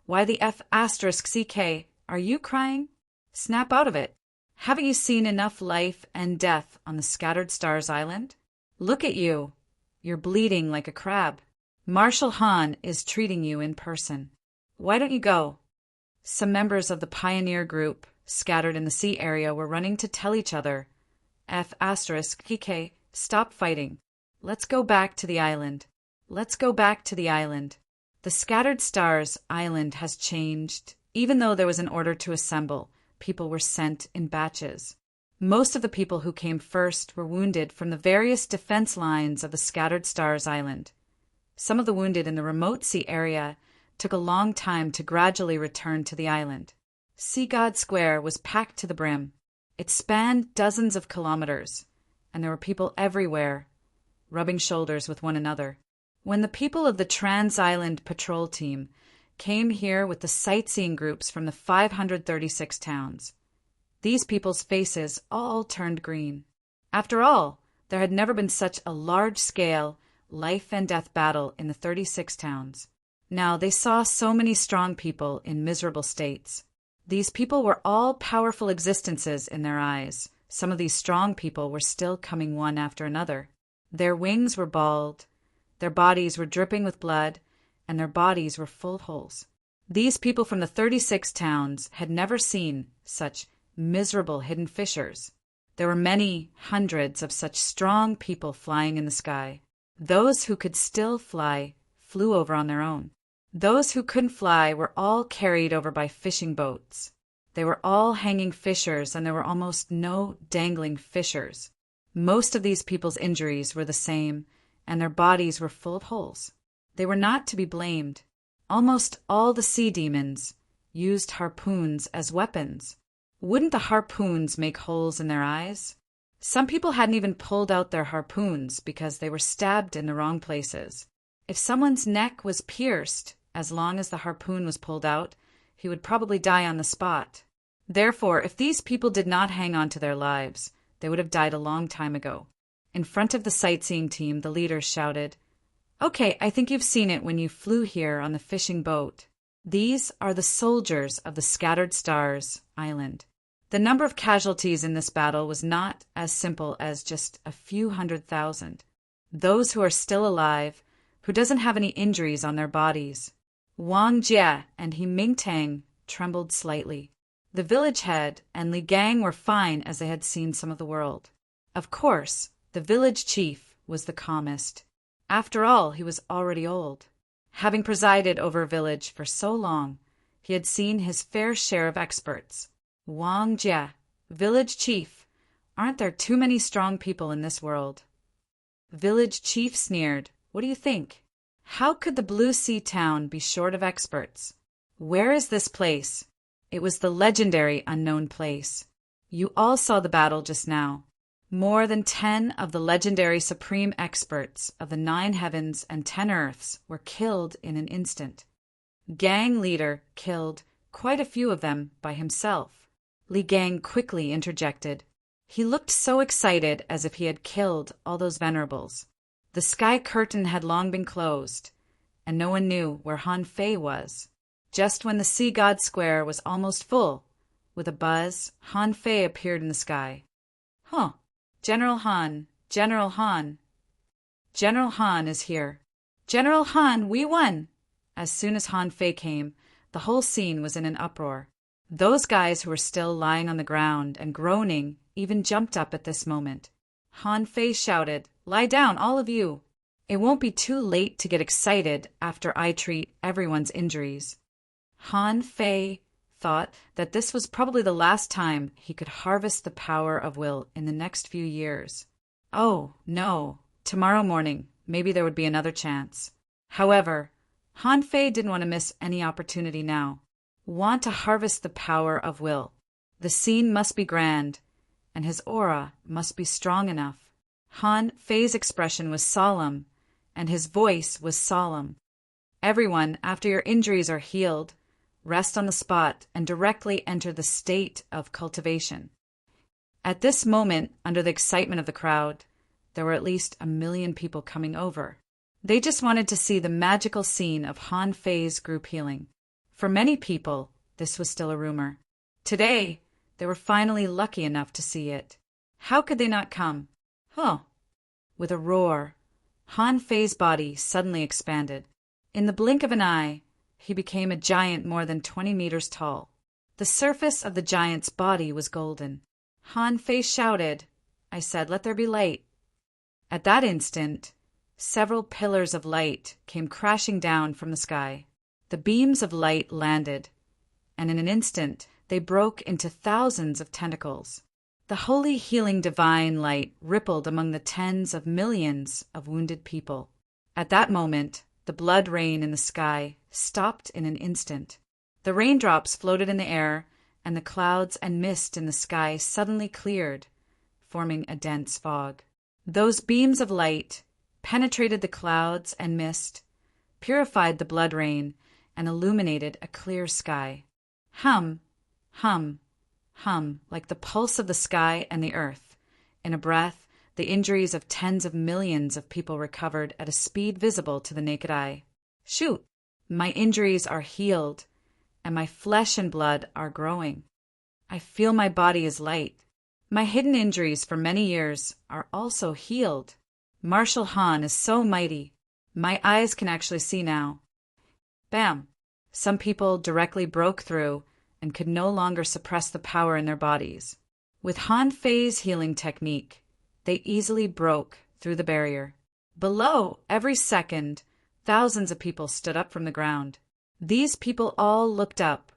"Why the F***CK, are you crying? Snap out of it. Haven't you seen enough life and death on the Scattered Stars Island? Look at you. You're bleeding like a crab. Marshal Han is treating you in person. Why don't you go?" Some members of the pioneer group scattered in the sea area were running to tell each other, F***KK, stop fighting. Let's go back to the island. Let's go back to the island. The Scattered Stars Island has changed. Even though there was an order to assemble, people were sent in batches. Most of the people who came first were wounded from the various defense lines of the Scattered Stars Island. Some of the wounded in the remote sea area took a long time to gradually return to the island. Sea God Square was packed to the brim. It spanned dozens of kilometers, and there were people everywhere, rubbing shoulders with one another. When the people of the Trans-Island Patrol Team came here with the sightseeing groups from the 536 towns, these people's faces all turned green. After all, there had never been such a large-scale life-and-death battle in the 36 towns. Now they saw so many strong people in miserable states. These people were all powerful existences in their eyes. Some of these strong people were still coming one after another. Their wings were bald, their bodies were dripping with blood, and their bodies were full of holes. These people from the 36 towns had never seen such miserable hidden fissures. There were many hundreds of such strong people flying in the sky. Those who could still fly flew over on their own. Those who couldn't fly were all carried over by fishing boats. They were all hanging fishers, and there were almost no dangling fishers. Most of these people's injuries were the same, and their bodies were full of holes. They were not to be blamed. Almost all the sea demons used harpoons as weapons. Wouldn't the harpoons make holes in their eyes? Some people hadn't even pulled out their harpoons because they were stabbed in the wrong places. If someone's neck was pierced, as long as the harpoon was pulled out, he would probably die on the spot. Therefore, if these people did not hang on to their lives, they would have died a long time ago. In front of the sightseeing team, the leader shouted, "Okay, I think you've seen it when you flew here on the fishing boat. These are the soldiers of the Scattered Stars Island." The number of casualties in this battle was not as simple as just a few 100,000. Those who are still alive, who doesn't have any injuries on their bodies. Wang Jie and He Mingtang trembled slightly. The village head and Li Gang were fine as they had seen some of the world. Of course, the village chief was the calmest. After all, he was already old. Having presided over a village for so long, he had seen his fair share of experts. Wang Jie, village chief, aren't there too many strong people in this world? Village chief sneered. What do you think? How could the Blue Sea town be short of experts? Where is this place? It was the legendary unknown place. You all saw the battle just now. More than 10 of the legendary supreme experts of the 9 heavens and 10 earths were killed in an instant. Gang leader killed quite a few of them by himself. Li Gang quickly interjected. He looked so excited as if he had killed all those venerables. The sky curtain had long been closed, and no one knew where Han Fei was. Just when the sea god square was almost full, with a buzz, Han Fei appeared in the sky. Huh. General Han, General Han. General Han is here. General Han, we won! As soon as Han Fei came, the whole scene was in an uproar. Those guys who were still lying on the ground and groaning even jumped up at this moment. Han Fei shouted, "Lie down, all of you! It won't be too late to get excited after I treat everyone's injuries." Han Fei thought that this was probably the last time he could harvest the power of will in the next few years. Oh, no, tomorrow morning, maybe there would be another chance. However, Han Fei didn't want to miss any opportunity now. Want to harvest the power of will. The scene must be grand, and his aura must be strong enough. Han Fei's expression was solemn, and his voice was solemn. Everyone, after your injuries are healed, rest on the spot and directly enter the state of cultivation. At this moment, under the excitement of the crowd, there were at least 1 million people coming over. They just wanted to see the magical scene of Han Fei's group healing. For many people, this was still a rumor. Today, they were finally lucky enough to see it. How could they not come? With a roar, Han Fei's body suddenly expanded. In the blink of an eye, he became a giant more than 20 meters tall. The surface of the giant's body was golden. Han Fei shouted. I said, "Let there be light." At that instant, several pillars of light came crashing down from the sky. The beams of light landed, and in an instant they broke into thousands of tentacles. The holy, healing, divine light rippled among the tens of millions of wounded people. At that moment, the blood rain in the sky stopped in an instant. The raindrops floated in the air, and the clouds and mist in the sky suddenly cleared, forming a dense fog. Those beams of light penetrated the clouds and mist, purified the blood rain, and illuminated a clear sky. Hum, hum, hum, like the pulse of the sky and the earth. In a breath, the injuries of tens of millions of people recovered at a speed visible to the naked eye. Shoot! My injuries are healed, and my flesh and blood are growing. I feel my body is light. My hidden injuries for many years are also healed. Marshal Han is so mighty. My eyes can actually see now. Bam! Some people directly broke through and could no longer suppress the power in their bodies. With Han Fei's healing technique, they easily broke through the barrier. Below, every second, thousands of people stood up from the ground. These people all looked up,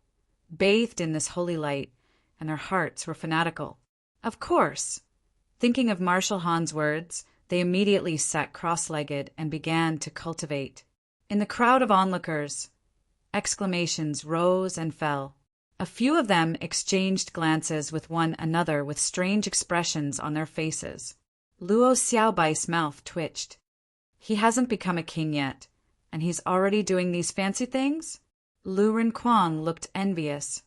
bathed in this holy light, and their hearts were fanatical. Of course, thinking of Marshal Han's words, they immediately sat cross-legged and began to cultivate. In the crowd of onlookers, exclamations rose and fell. A few of them exchanged glances with one another with strange expressions on their faces. Luo Xiaobai's mouth twitched. He hasn't become a king yet, and he's already doing these fancy things? Lu Rinquang looked envious.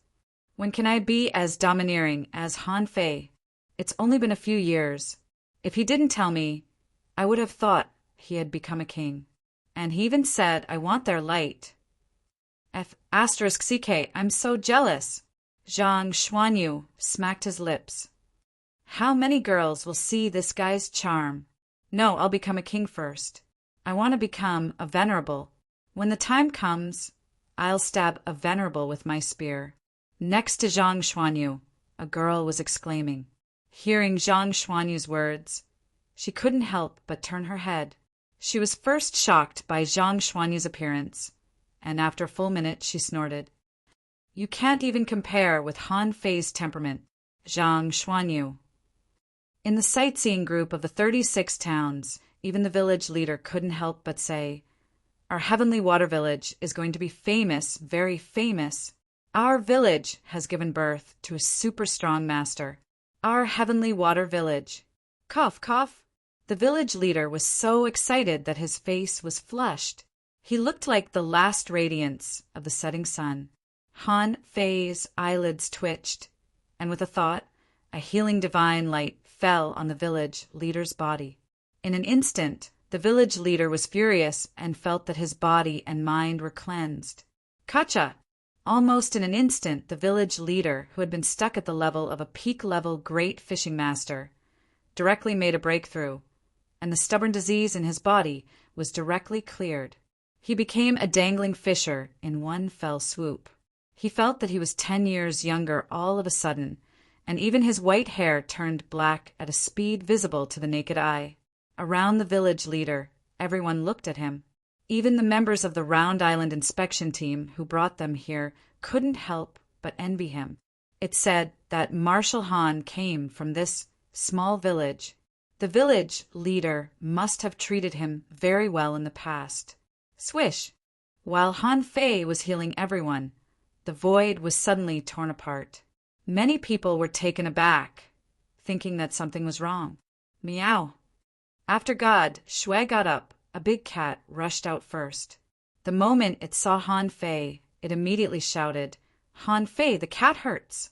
When can I be as domineering as Han Fei? It's only been a few years. If he didn't tell me, I would have thought he had become a king. And he even said, I want their light. *CK, I'm so jealous. Zhang Xuanyu smacked his lips. How many girls will see this guy's charm? No, I'll become a king first. I want to become a venerable. When the time comes, I'll stab a venerable with my spear. Next to Zhang Xuanyu, a girl was exclaiming. Hearing Zhang Xuanyu's words, she couldn't help but turn her head. She was first shocked by Zhang Xuanyu's appearance, and after a full minute she snorted. You can't even compare with Han Fei's temperament, Zhang Xuanyu. In the sightseeing group of the 36 towns, even the village leader couldn't help but say, Our heavenly water village is going to be famous, very famous. Our village has given birth to a super strong master. Our heavenly water village. Cough, cough. The village leader was so excited that his face was flushed. He looked like the last radiance of the setting sun. Han Fei's eyelids twitched, and with a thought, a healing divine light fell on the village leader's body. In an instant, the village leader was furious and felt that his body and mind were cleansed. Kacha! Almost in an instant, the village leader, who had been stuck at the level of a peak-level great fishing master, directly made a breakthrough, and the stubborn disease in his body was directly cleared. He became a dangling fisher in one fell swoop. He felt that he was 10 years younger all of a sudden, and even his white hair turned black at a speed visible to the naked eye. Around the village leader, everyone looked at him. Even the members of the Round Island inspection team who brought them here couldn't help but envy him. It said that Marshal Han came from this small village. The village leader must have treated him very well in the past. Swish! While Han Fei was healing everyone, the void was suddenly torn apart. Many people were taken aback, thinking that something was wrong. Meow! After God, Shui got up. A big cat rushed out first. The moment it saw Han Fei, it immediately shouted, Han Fei, the cat hurts!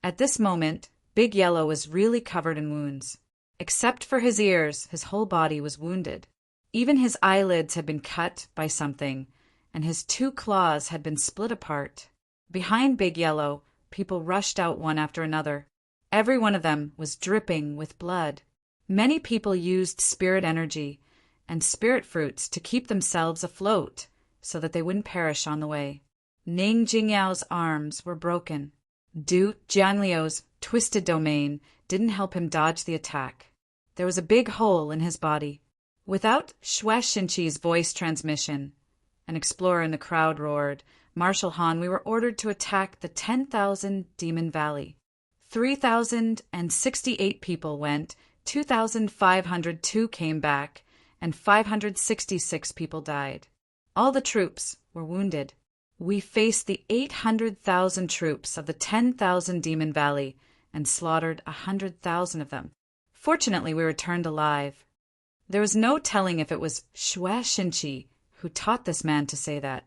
At this moment, Big Yellow was really covered in wounds. Except for his ears, his whole body was wounded. Even his eyelids had been cut by something, and his 2 claws had been split apart. Behind Big Yellow, people rushed out one after another. Every one of them was dripping with blood. Many people used spirit energy and spirit fruits to keep themselves afloat so that they wouldn't perish on the way. Ning Jingyao's arms were broken. Du Jianliu's twisted domain didn't help him dodge the attack. There was a big hole in his body. Without Xue Xinqi's voice transmission, an explorer in the crowd roared, Marshal Han, we were ordered to attack the 10,000 Demon Valley. 3,068 people went, 2,502 came back, and 566 people died. All the troops were wounded. We faced the 800,000 troops of the 10,000 Demon Valley and slaughtered 100,000 of them. Fortunately, we returned alive. There was no telling if it was Xue Xinqi who taught this man to say that.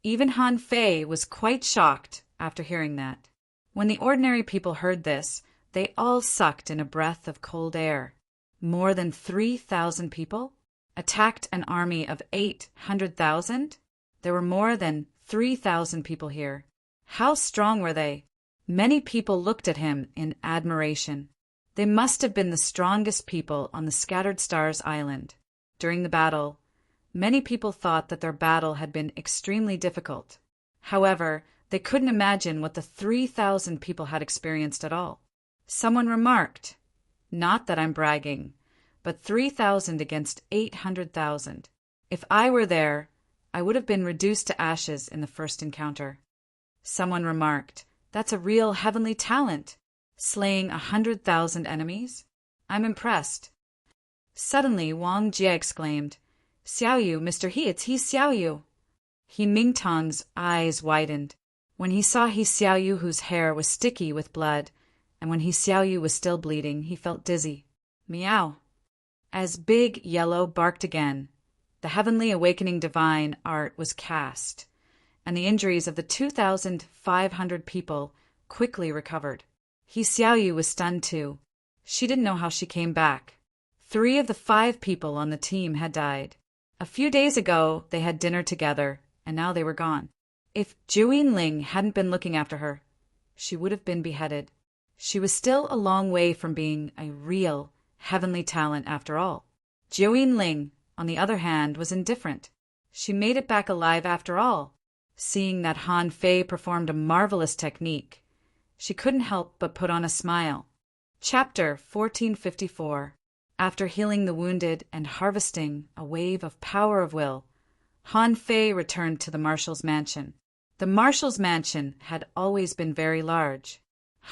Even Han Fei was quite shocked after hearing that. When the ordinary people heard this, they all sucked in a breath of cold air. More than 3,000 people attacked an army of 800,000? There were more than 3,000 people here. How strong were they? Many people looked at him in admiration. They must have been the strongest people on the Scattered Stars Island. During the battle, many people thought that their battle had been extremely difficult. However, they couldn't imagine what the 3,000 people had experienced at all. Someone remarked, "Not that I'm bragging, but 3,000 against 800,000. If I were there, I would have been reduced to ashes in the first encounter." Someone remarked, "That's a real heavenly talent, slaying 100,000 enemies. I'm impressed." Suddenly, Wang Jie exclaimed, "Xiao Yu, Mr. He, it's He Xiao Yu." He Mingtong's eyes widened. When he saw He Xiao Yu, whose hair was sticky with blood, and when He Xiao Yu was still bleeding, he felt dizzy. Meow. As Big Yellow barked again, the heavenly awakening divine art was cast, and the injuries of the 2,500 people quickly recovered. He Xiao Yu was stunned too. She didn't know how she came back. 3 of the 5 people on the team had died. A few days ago, they had dinner together, and now they were gone. If Juyin Ling hadn't been looking after her, she would have been beheaded. She was still a long way from being a real heavenly talent after all. Juyin Ling, on the other hand, was indifferent. She made it back alive after all. Seeing that Han Fei performed a marvelous technique, she couldn't help but put on a smile. Chapter 1454. After healing the wounded and harvesting a wave of power of will, Han Fei returned to the Marshal's mansion. The Marshal's mansion had always been very large.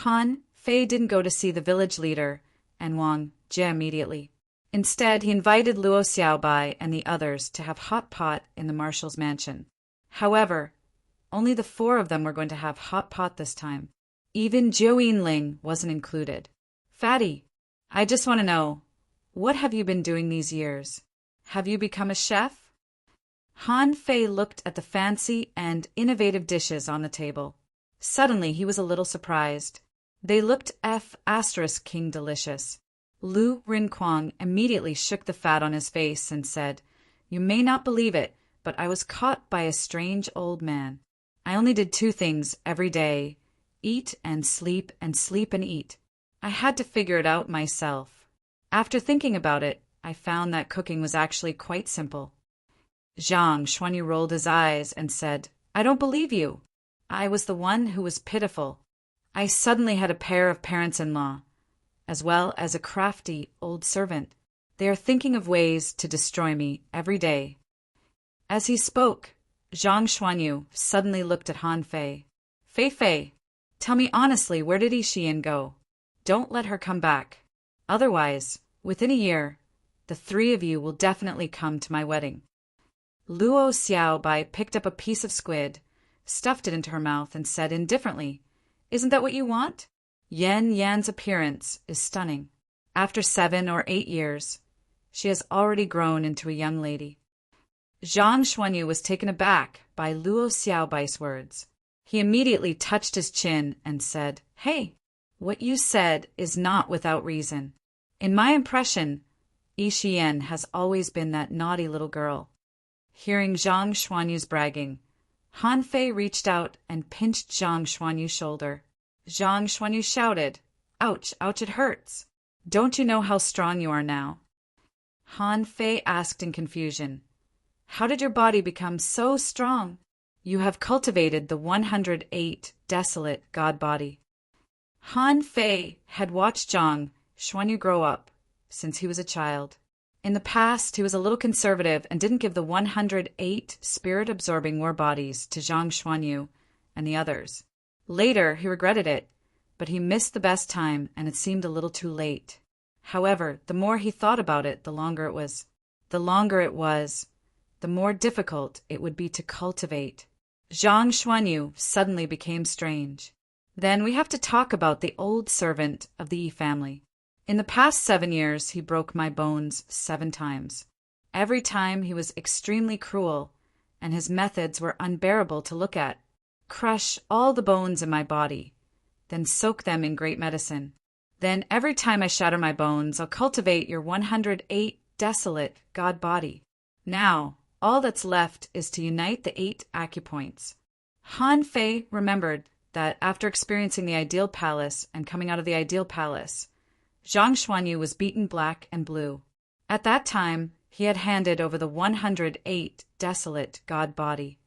Han Fei didn't go to see the village leader and Wang Jie immediately. Instead, he invited Luo Xiaobai and the others to have hot pot in the Marshal's mansion. However, only the 4 of them were going to have hot pot this time. Even Juyin Ling wasn't included. "Fatty, I just want to know, what have you been doing these years? Have you become a chef?" Han Fei looked at the fancy and innovative dishes on the table. Suddenly, he was a little surprised. They looked King delicious. Lu Rinquang immediately shook the fat on his face and said, "You may not believe it, but I was caught by a strange old man. I only did 2 things every day: eat and sleep and eat. I had to figure it out myself. After thinking about it, I found that cooking was actually quite simple." Zhang Xuanyu rolled his eyes and said, "I don't believe you. I was the one who was pitiful. I suddenly had a pair of parents-in-law, as well as a crafty old servant. They are thinking of ways to destroy me every day." As he spoke, Zhang Xuanyu suddenly looked at Han Fei. "Fei Fei, tell me honestly, where did Yixian go? Don't let her come back. Otherwise, within a year, the 3 of you will definitely come to my wedding." Luo Xiaobai picked up a piece of squid, stuffed it into her mouth, and said indifferently, "Isn't that what you want? Yan Yan's appearance is stunning. After 7 or 8 years, she has already grown into a young lady." Zhang Xuanyu was taken aback by Luo Xiaobai's words. He immediately touched his chin and said, "Hey, what you said is not without reason. In my impression, Yixian has always been that naughty little girl." Hearing Zhang Xuanyu's bragging, Han Fei reached out and pinched Zhang Xuanyu's shoulder. Zhang Xuanyu shouted, "Ouch, ouch, it hurts. Don't you know how strong you are now?" Han Fei asked in confusion, "How did your body become so strong?" "You have cultivated the 108 desolate god body." Han Fei had watched Zhang Xuanyu grow up since he was a child. In the past, he was a little conservative and didn't give the 108 spirit-absorbing war bodies to Zhang Xuanyu and the others. Later, he regretted it, but he missed the best time and it seemed a little too late. However, the more he thought about it, the longer it was. The more difficult it would be to cultivate. Zhang Xuanyu suddenly became strange. Then we have to talk about the old servant of the Yi family. In the past 7 years, he broke my bones 7 times. Every time he was extremely cruel, and his methods were unbearable to look at. Crush all the bones in my body, then soak them in great medicine. Then every time I shatter my bones, I'll cultivate your 108 desolate god body. Now, all that's left is to unite the 8 acupoints. Han Fei remembered that after experiencing the ideal palace and coming out of the ideal palace, Zhang Xuanyu was beaten black and blue. At that time, he had handed over the 108 desolate god body.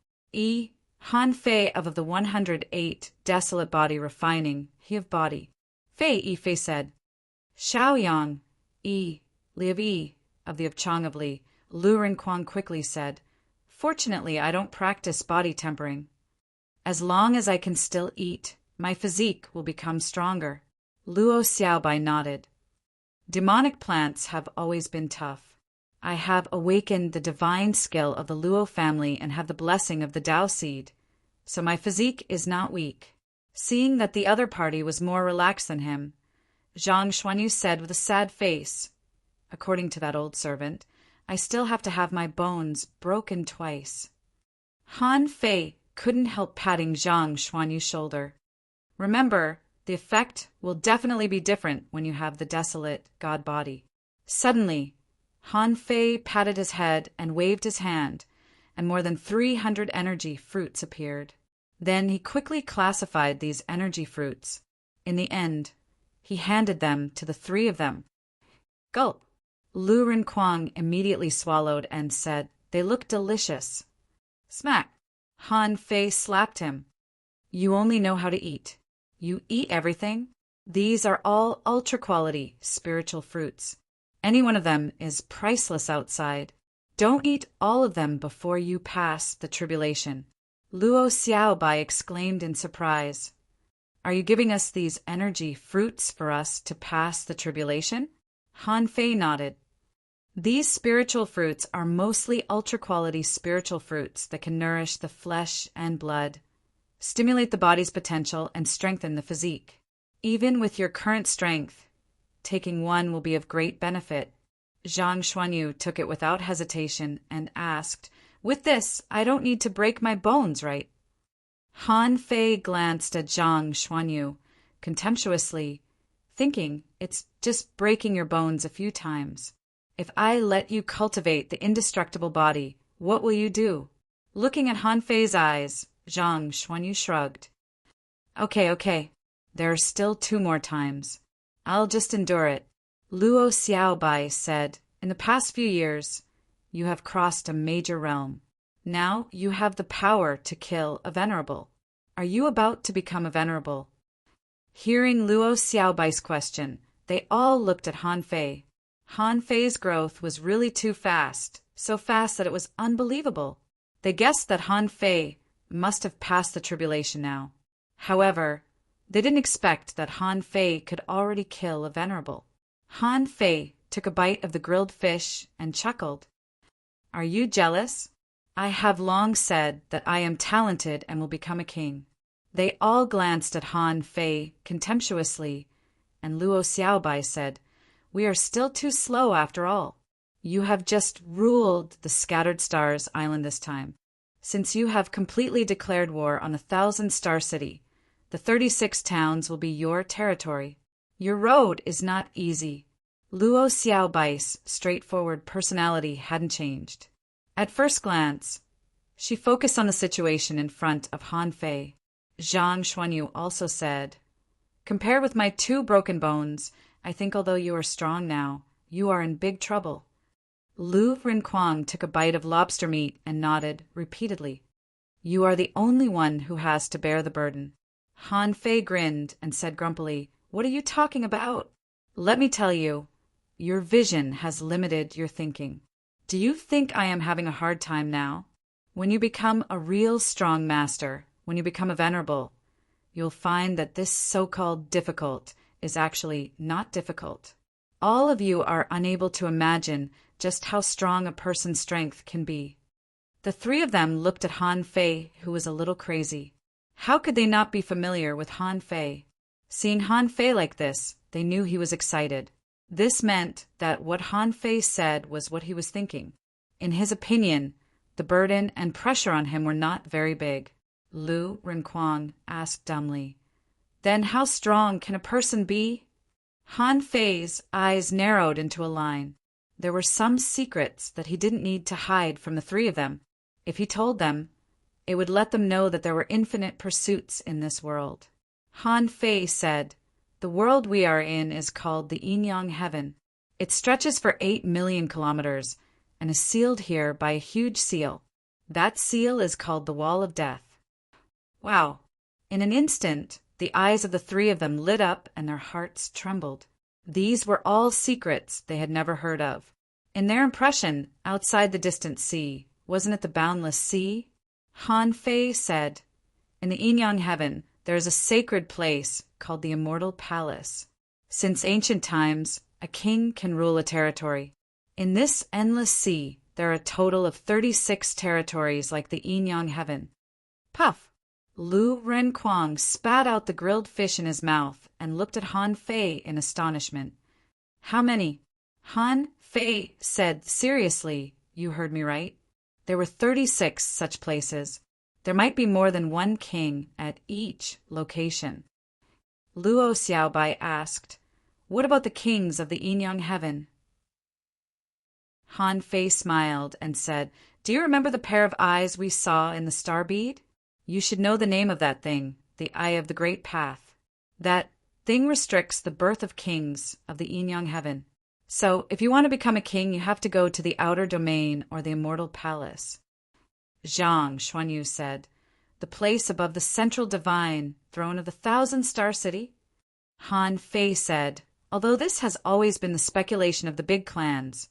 Han Fei of the 108 desolate body refining, he of body. Fei said. Xiaoyang, Li of of the Chang of Li, Lu Rinquang quickly said, Fortunately, I don't practice body tempering. As long as I can still eat, my physique will become stronger. Luo Xiaobai nodded. Demonic plants have always been tough. I have awakened the divine skill of the Luo family and have the blessing of the Tao seed, so my physique is not weak. Seeing that the other party was more relaxed than him, Zhang Xuanyu said with a sad face, according to that old servant, I still have to have my bones broken twice. Han Fei couldn't help patting Zhang Xuanyu's shoulder. Remember, the effect will definitely be different when you have the desolate god body. Suddenly, Han Fei patted his head and waved his hand, and more than 300 energy fruits appeared. Then he quickly classified these energy fruits. In the end, he handed them to the three of them. Gulp! Lu Rinquang immediately swallowed and said, They look delicious. Smack! Han Fei slapped him. You only know how to eat. You eat everything? These are all ultra-quality spiritual fruits. Any one of them is priceless outside. Don't eat all of them before you pass the tribulation. Luo Xiaobai exclaimed in surprise. Are you giving us these energy fruits for us to pass the tribulation? Han Fei nodded. These spiritual fruits are mostly ultra-quality spiritual fruits that can nourish the flesh and blood, stimulate the body's potential, and strengthen the physique. Even with your current strength, taking one will be of great benefit. Zhang Xuanyu took it without hesitation and asked, With this, I don't need to break my bones, right? Han Fei glanced at Zhang Xuanyu contemptuously, thinking, It's just breaking your bones a few times. If I let you cultivate the indestructible body, what will you do? Looking at Han Fei's eyes, Zhang Xuanyu shrugged. Okay. There are still 2 more times. I'll just endure it. Luo Xiaobai said, In the past few years, you have crossed a major realm. Now you have the power to kill a venerable. Are you about to become a venerable? Hearing Luo Xiaobai's question, they all looked at Han Fei. Han Fei's growth was really too fast, so fast that it was unbelievable. They guessed that Han Fei must have passed the tribulation now. However, they didn't expect that Han Fei could already kill a venerable. Han Fei took a bite of the grilled fish and chuckled. Are you jealous? I have long said that I am talented and will become a king. They all glanced at Han Fei contemptuously, and Luo Xiaobai said, We are still too slow after all. You have just ruled the Scattered Stars Island this time. Since you have completely declared war on the 1,000-star city, the 36 towns will be your territory. Your road is not easy. Luo Xiaobai's straightforward personality hadn't changed. At first glance, she focused on the situation in front of Han Fei. Zhang Xuanyu also said, Compared with my 2 broken bones, I think although you are strong now, you are in big trouble. Lu Rinquang took a bite of lobster meat and nodded repeatedly. You are the only one who has to bear the burden. Han Fei grinned and said grumpily, What are you talking about? Let me tell you, your vision has limited your thinking. Do you think I am having a hard time now? When you become a real strong master, when you become a venerable, you'll find that this so-called difficult is actually not difficult. All of you are unable to imagine just how strong a person's strength can be. The 3 of them looked at Han Fei, who was a little crazy. How could they not be familiar with Han Fei? Seeing Han Fei like this, they knew he was excited. This meant that what Han Fei said was what he was thinking. In his opinion, the burden and pressure on him were not very big. Lu Rinquang asked dumbly, Then how strong can a person be? Han Fei's eyes narrowed into a line. There were some secrets that he didn't need to hide from the 3 of them. If he told them, It would let them know that there were infinite pursuits in this world. Han Fei said, "The world we are in is called the Yin Yang Heaven. It stretches for 8 million kilometers and is sealed here by a huge seal. That seal is called the Wall of Death." Wow! In an instant, the eyes of the three of them lit up and their hearts trembled. These were all secrets they had never heard of. In their impression, outside the distant sea, wasn't it the boundless sea? Han Fei said, "In the Yin Yang Heaven, there is a sacred place called the Immortal Palace. Since ancient times, a king can rule a territory. In this endless sea, there are a total of 36 territories like the Yin Yang Heaven." Puff! Lu Renquang spat out the grilled fish in his mouth and looked at Han Fei in astonishment. "How many?" Han Fei said seriously, "You heard me right. There were 36 such places. There might be more than one king at each location." Luo Xiaobai asked, "What about the kings of the Yin Yang Heaven?" Han Fei smiled and said, "Do you remember the pair of eyes we saw in the star bead? You should know the name of that thing, the Eye of the Great Path. That thing restricts the birth of kings of the Yin Yang Heaven. So, if you want to become a king, you have to go to the outer domain or the Immortal Palace." Zhang Xuanyu said, "The place above the central divine throne of the 1,000-star city?" Han Fei said, "Although this has always been the speculation of the big clans,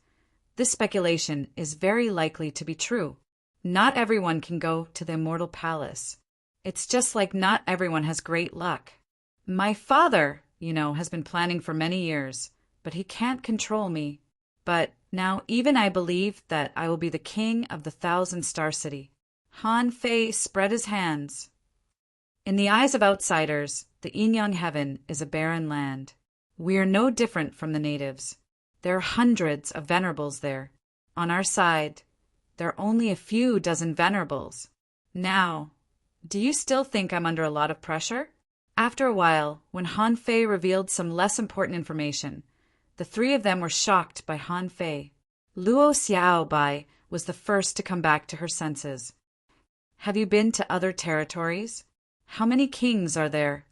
this speculation is very likely to be true. Not everyone can go to the Immortal Palace. It's just like not everyone has great luck. My father, has been planning for many years, but he can't control me. But now even I believe that I will be the king of the 1,000-star city." Han Fei spread his hands. "In the eyes of outsiders, the Yin Yang Heaven is a barren land. We are no different from the natives. There are hundreds of venerables there. On our side, there are only a few dozen venerables. Now, do you still think I'm under a lot of pressure?" After a while, when Han Fei revealed some less important information, the three of them were shocked by Han Fei. Luo Xiaobai was the first to come back to her senses. "Have you been to other territories? How many kings are there?"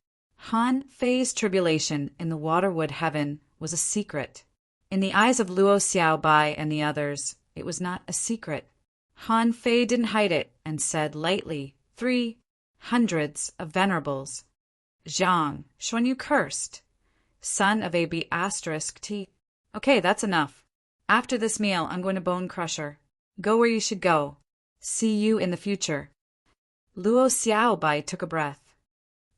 Han Fei's tribulation in the Waterwood Heaven was a secret. In the eyes of Luo Xiaobai and the others, it was not a secret. Han Fei didn't hide it and said lightly, 300 of venerables. Zhang Xuanyu cursed. Son of a B*T. "Okay, that's enough. After this meal, I'm going to Bone Crusher. Go where you should go. See you in the future." Luo Xiaobai took a breath.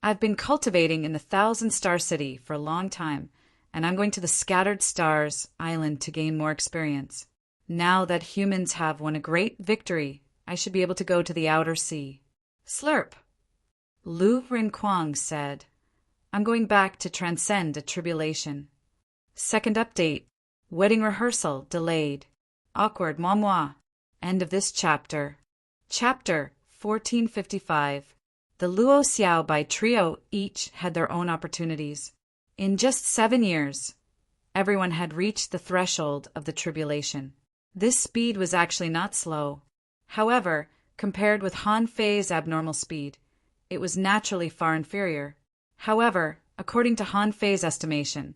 "I've been cultivating in the 1,000-star city for a long time, and I'm going to the Scattered Stars Island to gain more experience. Now that humans have won a great victory, I should be able to go to the outer sea." Slurp! Lu Renquang said, "I'm going back to transcend a tribulation." Second update. Wedding rehearsal delayed. Awkward moi. End of this chapter. Chapter 1455. The Luo Xiaobai trio each had their own opportunities. In just 7 years, everyone had reached the threshold of the tribulation. This speed was actually not slow. However, compared with Han Fei's abnormal speed, it was naturally far inferior. However, according to Han Fei's estimation,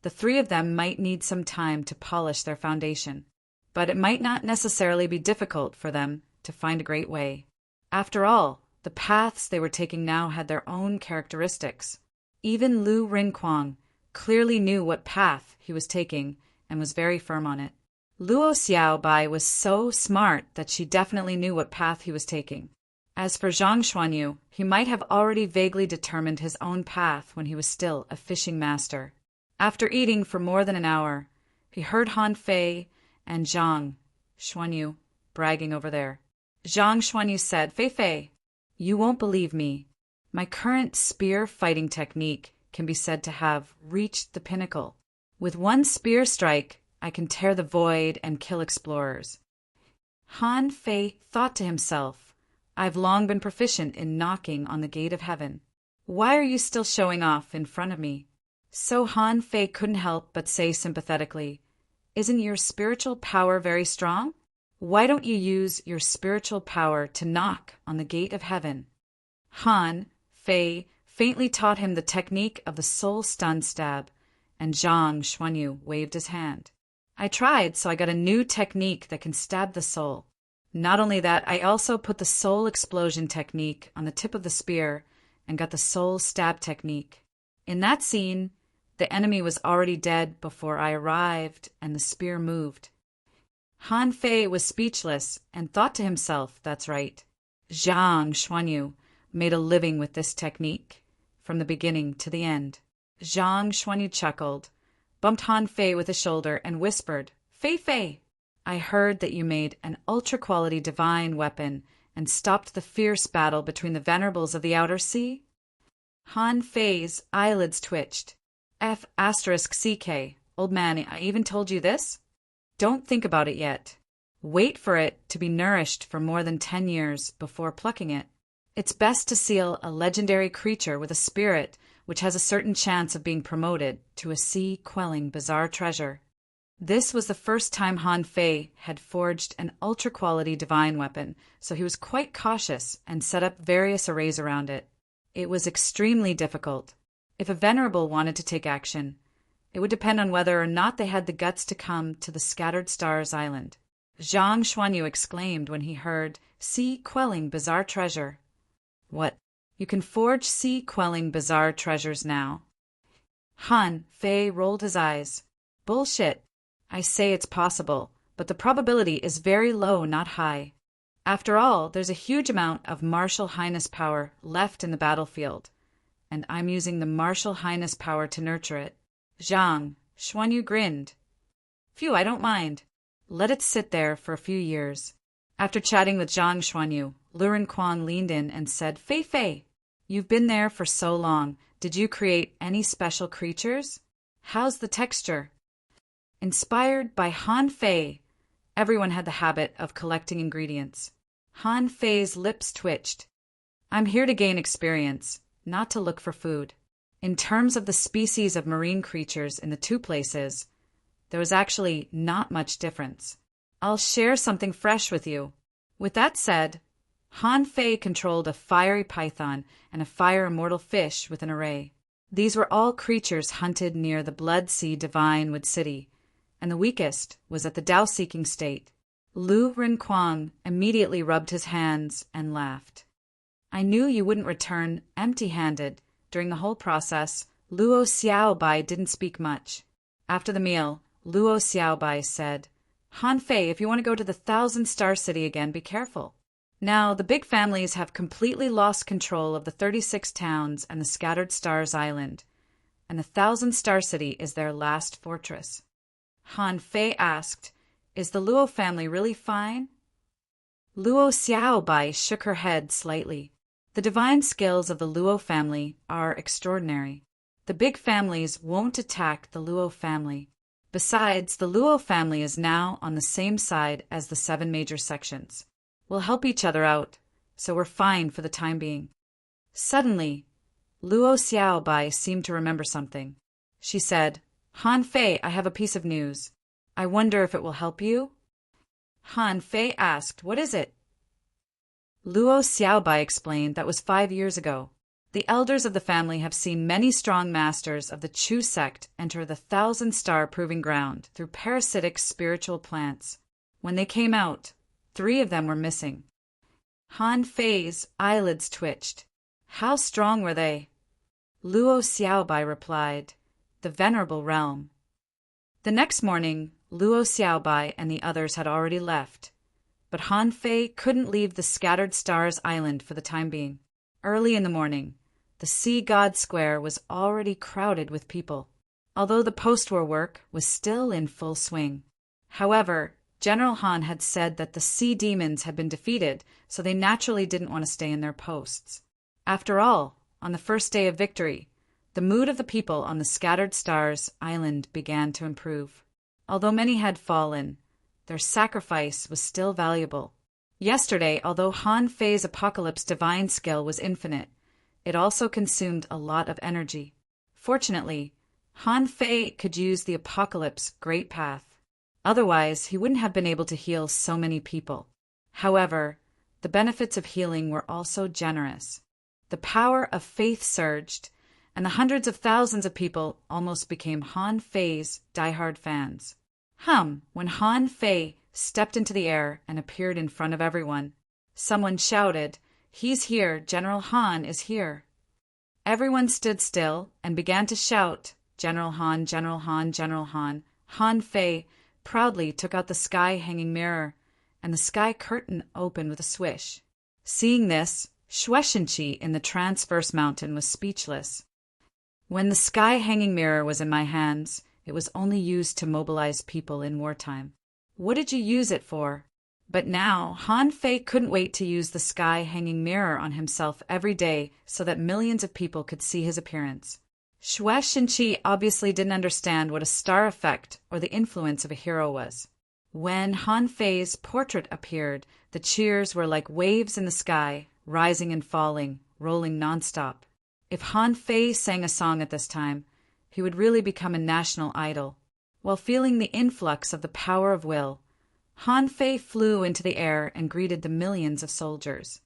the three of them might need some time to polish their foundation, but it might not necessarily be difficult for them to find a great way. After all, the paths they were taking now had their own characteristics. Even Lu Renquang clearly knew what path he was taking and was very firm on it. Luo Xiaobai was so smart that she definitely knew what path he was taking. As for Zhang Xuanyu, he might have already vaguely determined his own path when he was still a fishing master. After eating for more than an hour, he heard Han Fei and Zhang Xuanyu bragging over there. Zhang Xuanyu said, "Fei Fei, you won't believe me. My current spear fighting technique can be said to have reached the pinnacle. With one spear strike, I can tear the void and kill explorers." Han Fei thought to himself, "I've long been proficient in knocking on the gate of heaven. Why are you still showing off in front of me?" So Han Fei couldn't help but say sympathetically, "Isn't your spiritual power very strong?" Why don't you use your spiritual power to knock on the gate of heaven? Han Fei faintly taught him the technique of the soul stun stab, and Zhang Xuanyu waved his hand. I tried, so I got a new technique that can stab the soul. Not only that, I also put the soul explosion technique on the tip of the spear and got the soul stab technique. In that scene, the enemy was already dead before I arrived and the spear moved. Han Fei was speechless and thought to himself, that's right. Zhang Xuanyu made a living with this technique from the beginning to the end. Zhang Xuanyu chuckled, bumped Han Fei with his shoulder, and whispered, Fei Fei, I heard that you made an ultra-quality divine weapon and stopped the fierce battle between the venerables of the Outer Sea? Han Fei's eyelids twitched. F***CK, old man, I even told you this? Don't think about it yet. Wait for it to be nourished for more than 10 years before plucking it. It's best to seal a legendary creature with a spirit which has a certain chance of being promoted to a sea-quelling bizarre treasure. This was the first time Han Fei had forged an ultra-quality divine weapon, so he was quite cautious and set up various arrays around it. It was extremely difficult. If a venerable wanted to take action, it would depend on whether or not they had the guts to come to the Scattered Stars Island. Zhang Xuanyu exclaimed when he heard sea-quelling bizarre treasure. What? You can forge sea-quelling bizarre treasures now? Han Fei rolled his eyes. Bullshit. I say it's possible, but the probability is very low, not high. After all, there's a huge amount of Martial Highness power left in the battlefield, and I'm using the Martial Highness power to nurture it. Zhang Xuanyu grinned. Phew, I don't mind. Let it sit there for a few years. After chatting with Zhang Xuanyu, Lu Renquan leaned in and said, Fei Fei, you've been there for so long. Did you create any special creatures? How's the texture? Inspired by Han Fei, everyone had the habit of collecting ingredients. Han Fei's lips twitched. I'm here to gain experience, not to look for food. In terms of the species of marine creatures in the two places, there was actually not much difference. I'll share something fresh with you. With that said, Han Fei controlled a fiery python and a fire immortal fish with an array. These were all creatures hunted near the Blood Sea Divine Wood City, and the weakest was at the Dao-seeking state. Lu Renquan immediately rubbed his hands and laughed. I knew you wouldn't return empty-handed. During the whole process, Luo Xiaobai didn't speak much. After the meal, Luo Xiaobai said, Han Fei, if you want to go to the 1,000-star city again, be careful. Now, the big families have completely lost control of the 36 towns and the Scattered Stars Island, and the 1,000-star city is their last fortress. Han Fei asked, Is the Luo family really fine? Luo Xiaobai shook her head slightly. The divine skills of the Luo family are extraordinary. The big families won't attack the Luo family. Besides, the Luo family is now on the same side as the 7 major sections. We'll help each other out, so we're fine for the time being. Suddenly, Luo Xiaobai seemed to remember something. She said, Han Fei, I have a piece of news. I wonder if it will help you? Han Fei asked, What is it? Luo Xiaobai explained that was 5 years ago. The elders of the family have seen many strong masters of the Chu sect enter the 1,000-star proving ground through parasitic spiritual plants. When they came out, 3 of them were missing. Han Fei's eyelids twitched. How strong were they? Luo Xiaobai replied, The Venerable Realm. The next morning, Luo Xiaobai and the others had already left, but Han Fei couldn't leave the Scattered Stars Island for the time being. Early in the morning, the Sea God Square was already crowded with people, although the post-war work was still in full swing. However, General Han had said that the sea demons had been defeated, so they naturally didn't want to stay in their posts. After all, on the first day of victory, the mood of the people on the Scattered Stars Island began to improve. Although many had fallen, their sacrifice was still valuable. Yesterday, although Han Fei's Apocalypse divine skill was infinite, it also consumed a lot of energy. Fortunately, Han Fei could use the Apocalypse Great Path. Otherwise, he wouldn't have been able to heal so many people. However, the benefits of healing were also generous. The power of faith surged, and the hundreds of thousands of people almost became Han Fei's diehard fans. When Han Fei stepped into the air and appeared in front of everyone, someone shouted, "He's here, General Han is here." Everyone stood still and began to shout, "General Han, General Han, General Han." Han Fei proudly took out the sky-hanging mirror, and the sky curtain opened with a swish. Seeing this, Shueishenqi in the Transverse Mountain was speechless. When the sky-hanging mirror was in my hands, it was only used to mobilize people in wartime. What did you use it for? But now, Han Fei couldn't wait to use the sky-hanging mirror on himself every day so that millions of people could see his appearance. Shueishenqi obviously didn't understand what a star effect or the influence of a hero was. When Han Fei's portrait appeared, the cheers were like waves in the sky, rising and falling, rolling nonstop. If Han Fei sang a song at this time, he would really become a national idol. While feeling the influx of the power of will, Han Fei flew into the air and greeted the millions of soldiers.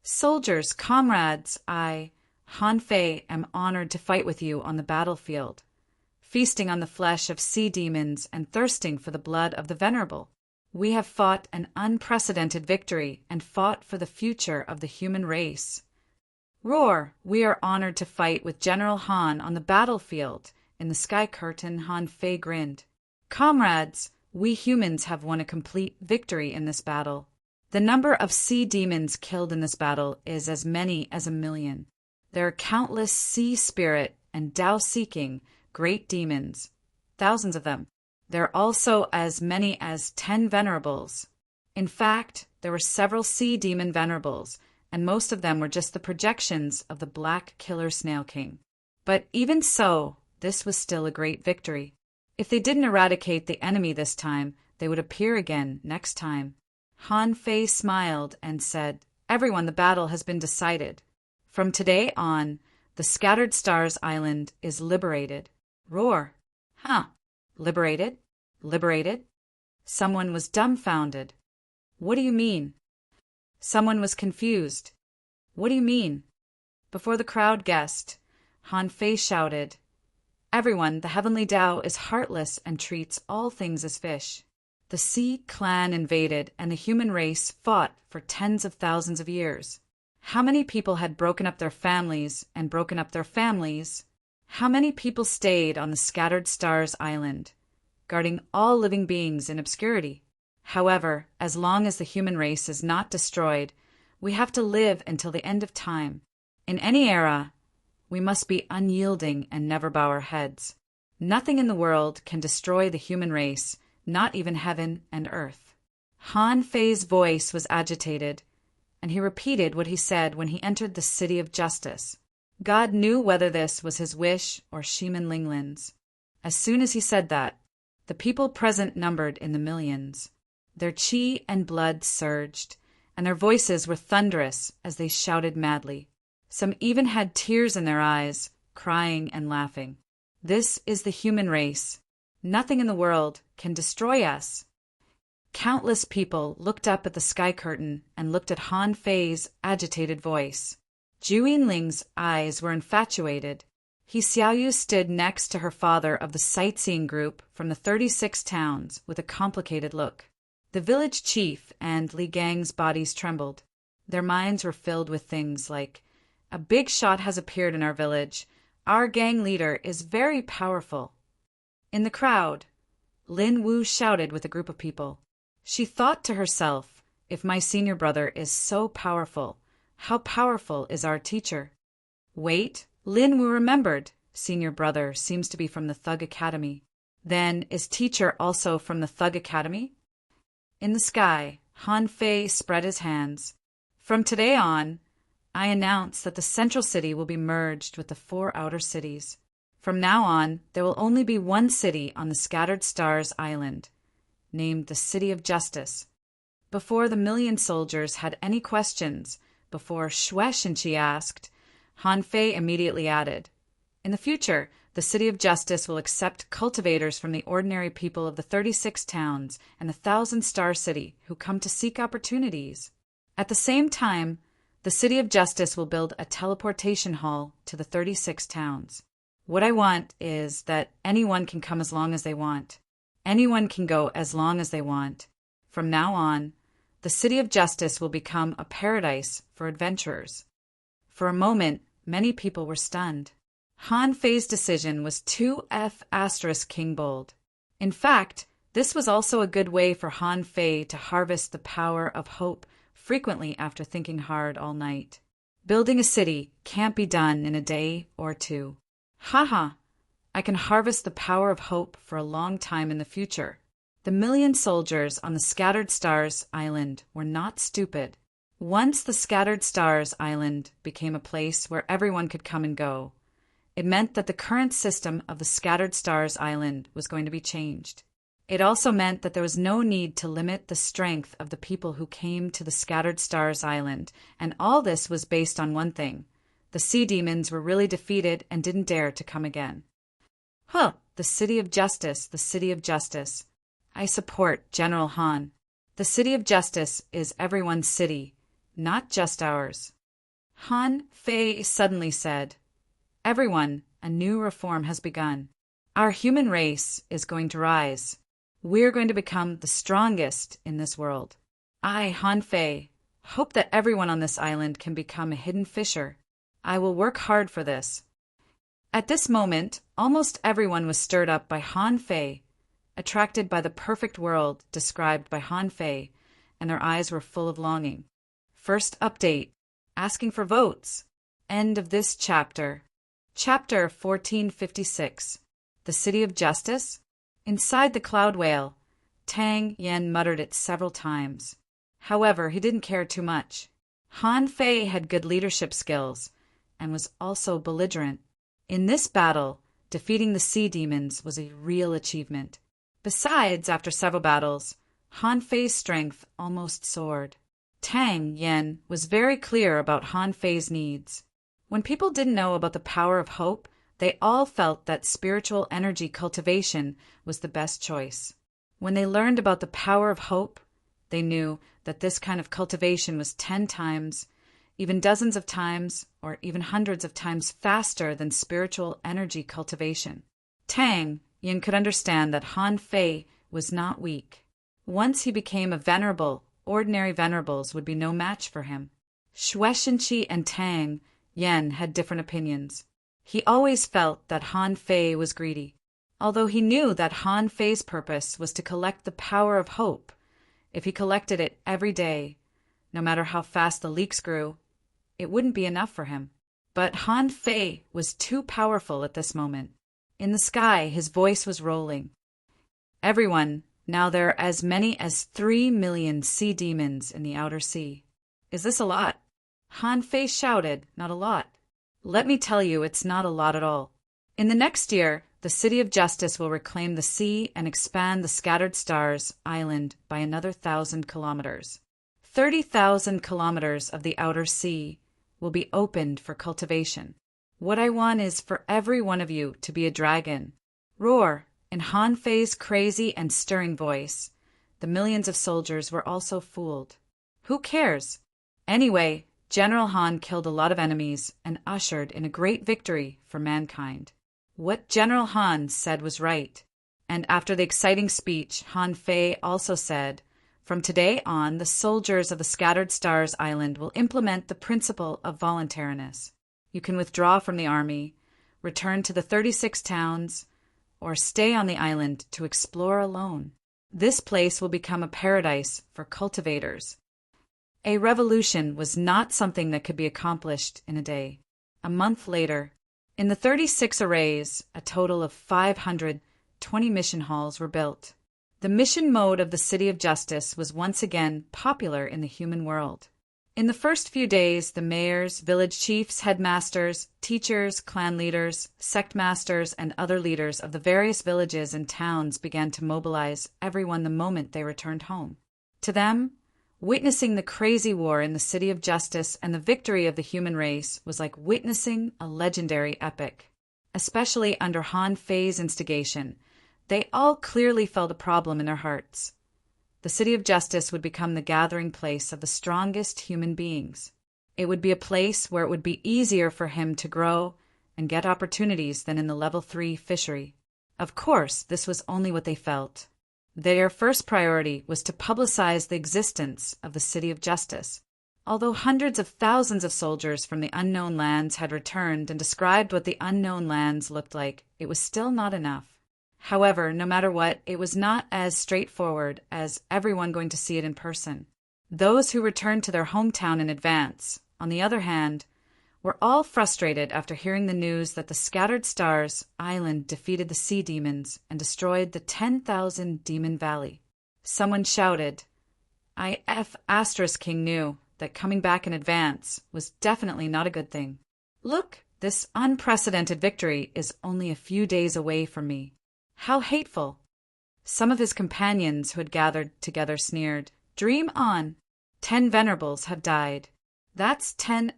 "Soldiers, comrades, I, Han Fei, am honored to fight with you on the battlefield, feasting on the flesh of sea demons and thirsting for the blood of the venerable. We have fought an unprecedented victory and fought for the future of the human race. Roar! We are honored to fight with General Han on the battlefield." In the sky curtain, Han Fei grinned. "Comrades, we humans have won a complete victory in this battle. The number of sea demons killed in this battle is as many as 1,000,000. There are countless sea spirit and Tao-seeking great demons, thousands of them. There are also as many as 10 venerables. In fact, there were several sea demon venerables, and most of them were just the projections of the Black Killer Snail King. But even so, this was still a great victory. If they didn't eradicate the enemy this time, they would appear again next time." Han Fei smiled and said, "Everyone, the battle has been decided. From today on, the Scattered Stars Island is liberated." Roar! Liberated? Liberated? Someone was dumbfounded. "What do you mean?" Someone was confused. "What do you mean?" Before the crowd guessed, Han Fei shouted, "Everyone, the heavenly Tao is heartless and treats all things as fish. The Sea clan invaded and the human race fought for tens of thousands of years. How many people had broken up their families and broken up their families? How many people stayed on the Scattered Stars Island, guarding all living beings in obscurity? However, as long as the human race is not destroyed, we have to live until the end of time. In any era, we must be unyielding and never bow our heads. Nothing in the world can destroy the human race, not even heaven and earth." Han Fei's voice was agitated, and he repeated what he said when he entered the City of Justice. God knew whether this was his wish or Shimin Linglin's. As soon as he said that, the people present numbered in the millions. Their qi and blood surged, and their voices were thunderous as they shouted madly. Some even had tears in their eyes, crying and laughing. "This is the human race. Nothing in the world can destroy us." Countless people looked up at the sky curtain and looked at Han Fei's agitated voice. Zhu Yinling's eyes were infatuated. He Xiaoyu stood next to her father of the sightseeing group from the 36 towns with a complicated look. The village chief and Li Gang's bodies trembled. Their minds were filled with things like, "A big shot has appeared in our village. Our gang leader is very powerful." In the crowd, Lin Wu shouted with a group of people. She thought to herself, "If my senior brother is so powerful, how powerful is our teacher?" Wait, Lin Wu remembered. Senior brother seems to be from the Thug Academy. Then, is teacher also from the Thug Academy? In the sky, Han Fei spread his hands. "From today on, I announce that the central city will be merged with the 4 outer cities. From now on, there will only be one city on the Scattered Stars Island, named the City of Justice." Before the 1,000,000 soldiers had any questions, before Shueishenqi asked, Han Fei immediately added, "In the future, the City of Justice will accept cultivators from the ordinary people of the 36 towns and the 1,000-star city who come to seek opportunities. At the same time, the City of Justice will build a teleportation hall to the 36 towns. What I want is that anyone can come as long as they want. Anyone can go as long as they want. From now on, the City of Justice will become a paradise for adventurers. For a moment, many people were stunned. Han Fei's decision was 2F** King Bold. In fact, this was also a good way for Han Fei to harvest the power of hope frequently after thinking hard all night. Building a city can't be done in a day or two. Haha, I can harvest the power of hope for a long time in the future. The million soldiers on the Scattered Stars Island were not stupid. Once the Scattered Stars Island became a place where everyone could come and go, it meant that the current system of the Scattered Stars Island was going to be changed. It also meant that there was no need to limit the strength of the people who came to the Scattered Stars Island, and all this was based on one thing. The sea demons were really defeated and didn't dare to come again. The City of Justice, the City of Justice. I support General Han. The City of Justice is everyone's city, not just ours. Han Fei suddenly said, "Everyone, a new reform has begun. Our human race is going to rise. We're going to become the strongest in this world. I, Han Fei, hope that everyone on this island can become a hidden fisher. I will work hard for this." At this moment, almost everyone was stirred up by Han Fei, attracted by the perfect world described by Han Fei, and their eyes were full of longing. First update, asking for votes. End of this chapter. Chapter 1456. The City of Justice? Inside the Cloud Whale, Tang Yen muttered it several times. However, he didn't care too much. Han Fei had good leadership skills, and was also belligerent. In this battle, defeating the sea demons was a real achievement. Besides, after several battles, Han Fei's strength almost soared. Tang Yen was very clear about Han Fei's needs. When people didn't know about the power of hope, they all felt that spiritual energy cultivation was the best choice. When they learned about the power of hope, they knew that this kind of cultivation was 10 times, even dozens of times, or even hundreds of times faster than spiritual energy cultivation. Tang Yen could understand that Han Fei was not weak. Once he became a venerable, ordinary venerables would be no match for him. Shueishenqi and Tang Yen had different opinions. He always felt that Han Fei was greedy, although he knew that Han Fei's purpose was to collect the power of hope. If he collected it every day, no matter how fast the leaks grew, it wouldn't be enough for him. But Han Fei was too powerful at this moment. In the sky, his voice was rolling. "Everyone, now there are as many as 3 million sea demons in the outer sea. Is this a lot?" Han Fei shouted, "Not a lot. Let me tell you, it's not a lot at all. In the next year, the City of Justice will reclaim the sea and expand the Scattered Stars Island by another 1,000 kilometers. 30,000 kilometers of the outer sea will be opened for cultivation. What I want is for every one of you to be a dragon." Roar! In Han Fei's crazy and stirring voice. The millions of soldiers were also fooled. Who cares? Anyway, General Han killed a lot of enemies and ushered in a great victory for mankind. What General Han said was right. And after the exciting speech, Han Fei also said, "From today on, the soldiers of the Scattered Stars Island will implement the principle of voluntariness. You can withdraw from the army, return to the 36 towns, or stay on the island to explore alone. This place will become a paradise for cultivators." A revolution was not something that could be accomplished in a day. A month later, in the 36 arrays, a total of 520 mission halls were built. The mission mode of the City of Justice was once again popular in the human world. In the first few days, the mayors, village chiefs, headmasters, teachers, clan leaders, sect masters, and other leaders of the various villages and towns began to mobilize everyone the moment they returned home. To them, witnessing the crazy war in the City of Justice and the victory of the human race was like witnessing a legendary epic. especially under Han Fei's instigation. They all clearly felt a problem in their hearts. The City of Justice would become the gathering place of the strongest human beings. It would be a place where it would be easier for him to grow and get opportunities than in the Level 3 fishery. Of course, this was only what they felt. Their first priority was to publicize the existence of the City of Justice. Although hundreds of thousands of soldiers from the unknown lands had returned and described what the unknown lands looked like, it was still not enough. However, no matter what, it was not as straightforward as everyone going to see it in person. Those who returned to their hometown in advance, on the other hand, were all frustrated after hearing the news that the Scattered Stars Island defeated the sea demons and destroyed the 10,000 Demon Valley. Someone shouted, King knew that coming back in advance was definitely not a good thing. Look, this unprecedented victory is only a few days away from me. How hateful! Some of his companions who had gathered together sneered, Dream on! 10 Venerables have died. That's 10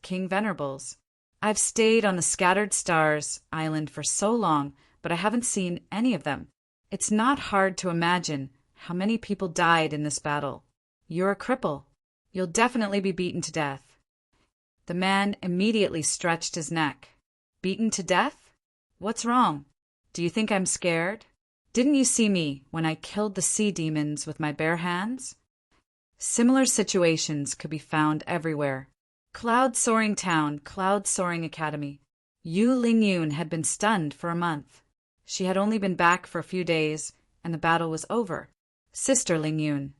King Venerables. I've stayed on the Scattered Stars Island for so long, but I haven't seen any of them. It's not hard to imagine how many people died in this battle. You're a cripple. You'll definitely be beaten to death. The man immediately stretched his neck. Beaten to death? What's wrong? Do you think I'm scared? Didn't you see me when I killed the sea demons with my bare hands? Similar situations could be found everywhere. Cloud Soaring Town, Cloud Soaring Academy. Yu Lingyun had been stunned for a month. She had only been back for a few days, and the battle was over. Sister Lingyun.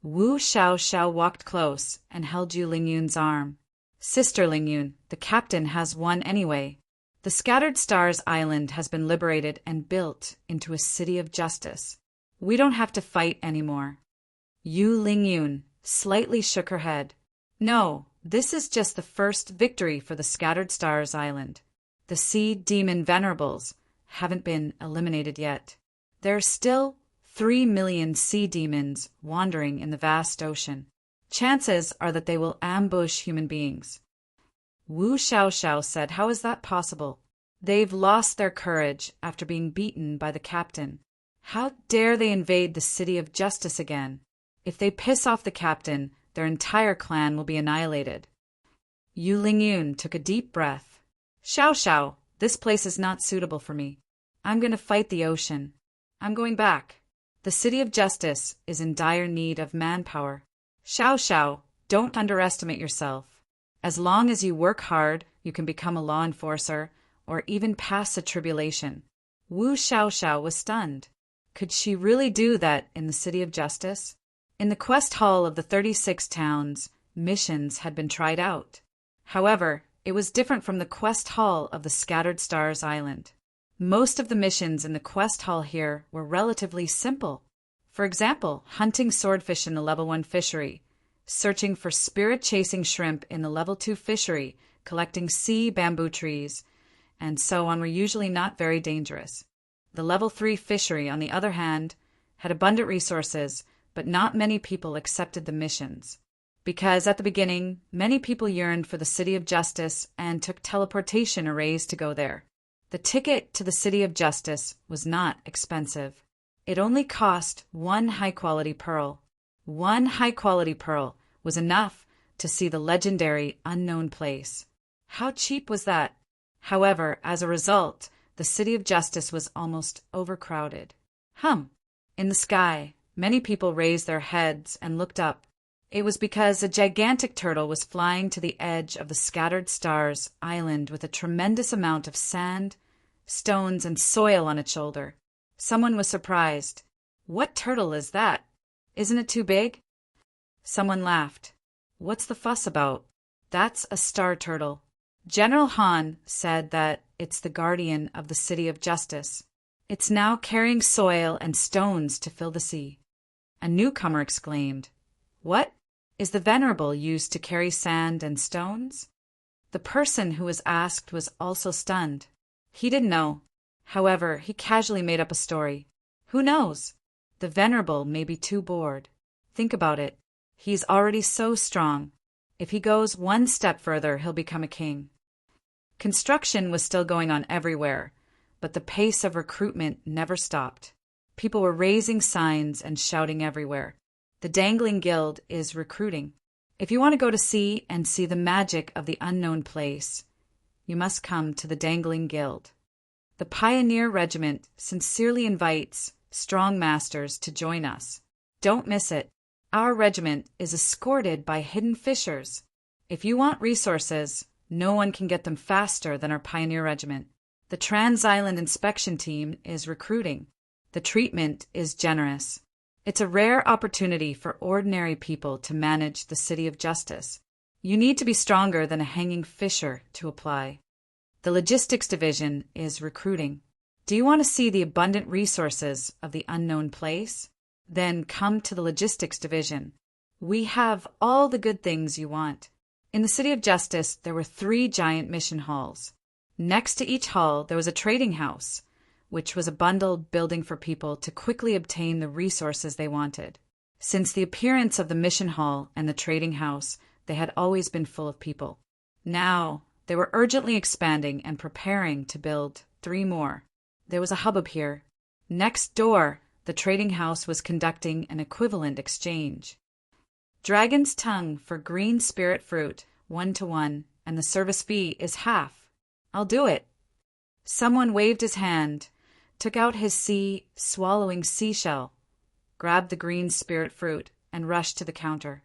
Wu Xiao walked close and held Yu Lingyun's arm. Sister Lingyun, the captain has won anyway. The Scattered Stars Island has been liberated and built into a city of justice. We don't have to fight anymore. Yu Lingyun slightly shook her head. No, this is just the first victory for the Scattered Stars Island. The Sea Demon Venerables haven't been eliminated yet. There are still 3 million sea demons wandering in the vast ocean. Chances are that they will ambush human beings. Wu Xiao said, How is that possible? They've lost their courage after being beaten by the captain. How dare they invade the City of Justice again? If they piss off the captain, their entire clan will be annihilated. Yu Lingyun took a deep breath. Xiao, this place is not suitable for me. I'm going to fight the ocean. I'm going back. The City of Justice is in dire need of manpower. Xiao, don't underestimate yourself. As long as you work hard, you can become a law enforcer or even pass a tribulation. Wu Xiao was stunned. Could she really do that in the City of Justice? In the quest hall of the 36 towns, missions had been tried out. However, it was different from the quest hall of the Scattered Stars Island. Most of the missions in the quest hall here were relatively simple. For example, hunting swordfish in the Level 1 fishery, searching for spirit-chasing shrimp in the Level 2 fishery, collecting sea bamboo trees, and so on were usually not very dangerous. The Level 3 fishery, on the other hand, had abundant resources, but not many people accepted the missions. Because at the beginning, many people yearned for the City of Justice and took teleportation arrays to go there. The ticket to the City of Justice was not expensive. It only cost 1 high-quality pearl. 1 high-quality pearl was enough to see the legendary unknown place. How cheap was that? However, as a result, the City of Justice was almost overcrowded. In the sky, many people raised their heads and looked up. It was because a gigantic turtle was flying to the edge of the Scattered Stars Island with a tremendous amount of sand, stones, and soil on its shoulder. Someone was surprised. What turtle is that? Isn't it too big? Someone laughed. What's the fuss about? That's a star turtle. General Han said that it's the guardian of the City of Justice. It's now carrying soil and stones to fill the sea. A newcomer exclaimed, What? Is the Venerable used to carry sand and stones? The person who was asked was also stunned. He didn't know. However, he casually made up a story. Who knows? The Venerable may be too bored. Think about it. He's already so strong. If he goes one step further, he'll become a king. Construction was still going on everywhere, but the pace of recruitment never stopped. People were raising signs and shouting everywhere. The Dangling Guild is recruiting. If you want to go to sea and see the magic of the unknown place, you must come to the Dangling Guild. The Pioneer Regiment sincerely invites strong masters to join us. Don't miss it. Our regiment is escorted by hidden fishers. If you want resources, no one can get them faster than our Pioneer Regiment. The Trans-Island Inspection Team is recruiting. The treatment is generous. It's a rare opportunity for ordinary people to manage the City of Justice. You need to be stronger than a hanging fisher to apply. The Logistics Division is recruiting. Do you want to see the abundant resources of the unknown place? Then come to the Logistics Division. We have all the good things you want. In the City of Justice, there were 3 giant mission halls. Next to each hall, there was a trading house, which was a bundled building for people to quickly obtain the resources they wanted. Since the appearance of the mission hall and the trading house, they had always been full of people. Now, they were urgently expanding and preparing to build 3 more. There was a hubbub here. Next door, the trading house was conducting an equivalent exchange. Dragon's tongue for green spirit fruit, 1-to-1, and the service fee is half. I'll do it. Someone waved his hand, took out his swallowing seashell, grabbed the green spirit fruit, and rushed to the counter.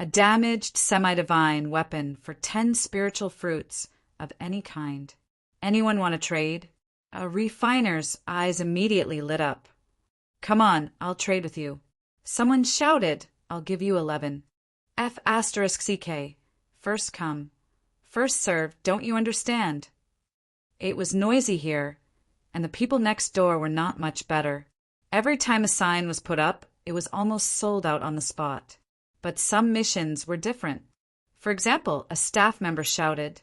A damaged semi-divine weapon for 10 spiritual fruits of any kind. Anyone want to trade? A refiner's eyes immediately lit up. Come on, I'll trade with you. Someone shouted, I'll give you 11. F*CK. First come. First served, don't you understand? It was noisy here, and the people next door were not much better. Every time a sign was put up, it was almost sold out on the spot. But some missions were different. For example, a staff member shouted,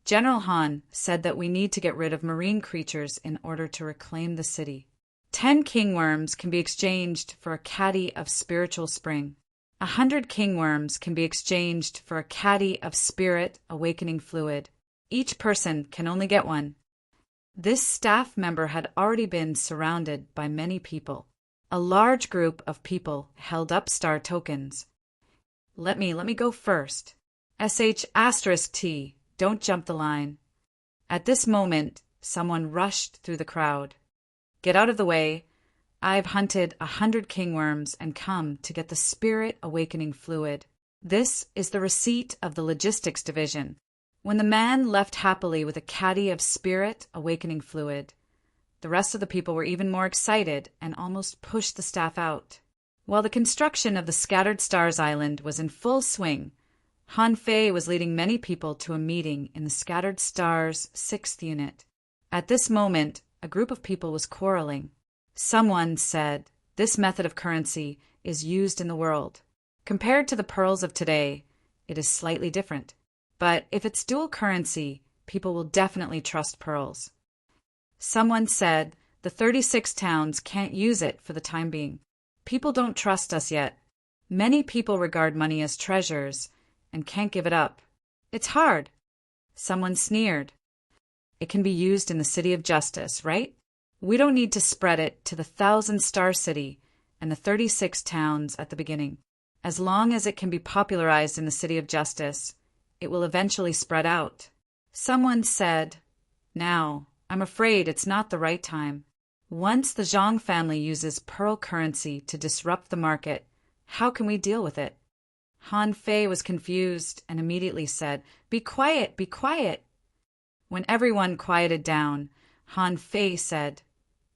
General Han said that we need to get rid of marine creatures in order to reclaim the city. 10 kingworms can be exchanged for a caddy of spiritual spring. 100 kingworms can be exchanged for a caddy of spirit awakening fluid. Each person can only get one. This staff member had already been surrounded by many people. A large group of people held up star tokens. Let me go first. *T, don't jump the line. At this moment, someone rushed through the crowd. Get out of the way. I've hunted 100 kingworms and come to get the spirit awakening fluid. This is the receipt of the Logistics Division. When the man left happily with a caddy of spirit awakening fluid, the rest of the people were even more excited and almost pushed the staff out. While the construction of the Scattered Stars Island was in full swing, Han Fei was leading many people to a meeting in the Scattered Stars 6th Unit. At this moment, a group of people was quarreling. Someone said, this method of currency is used in the world. Compared to the pearls of today, it is slightly different. But if it's dual currency, people will definitely trust pearls. Someone said, the 36 towns can't use it for the time being. People don't trust us yet. Many people regard money as treasures and can't give it up. It's hard. Someone sneered. It can be used in the City of Justice, right? We don't need to spread it to the 1,000-star city and the 36 towns at the beginning. As long as it can be popularized in the City of Justice, it will eventually spread out. Someone said, now, I'm afraid it's not the right time. Once the Zhang family uses pearl currency to disrupt the market, how can we deal with it? Han Fei was confused and immediately said, be quiet, be quiet. When everyone quieted down, Han Fei said,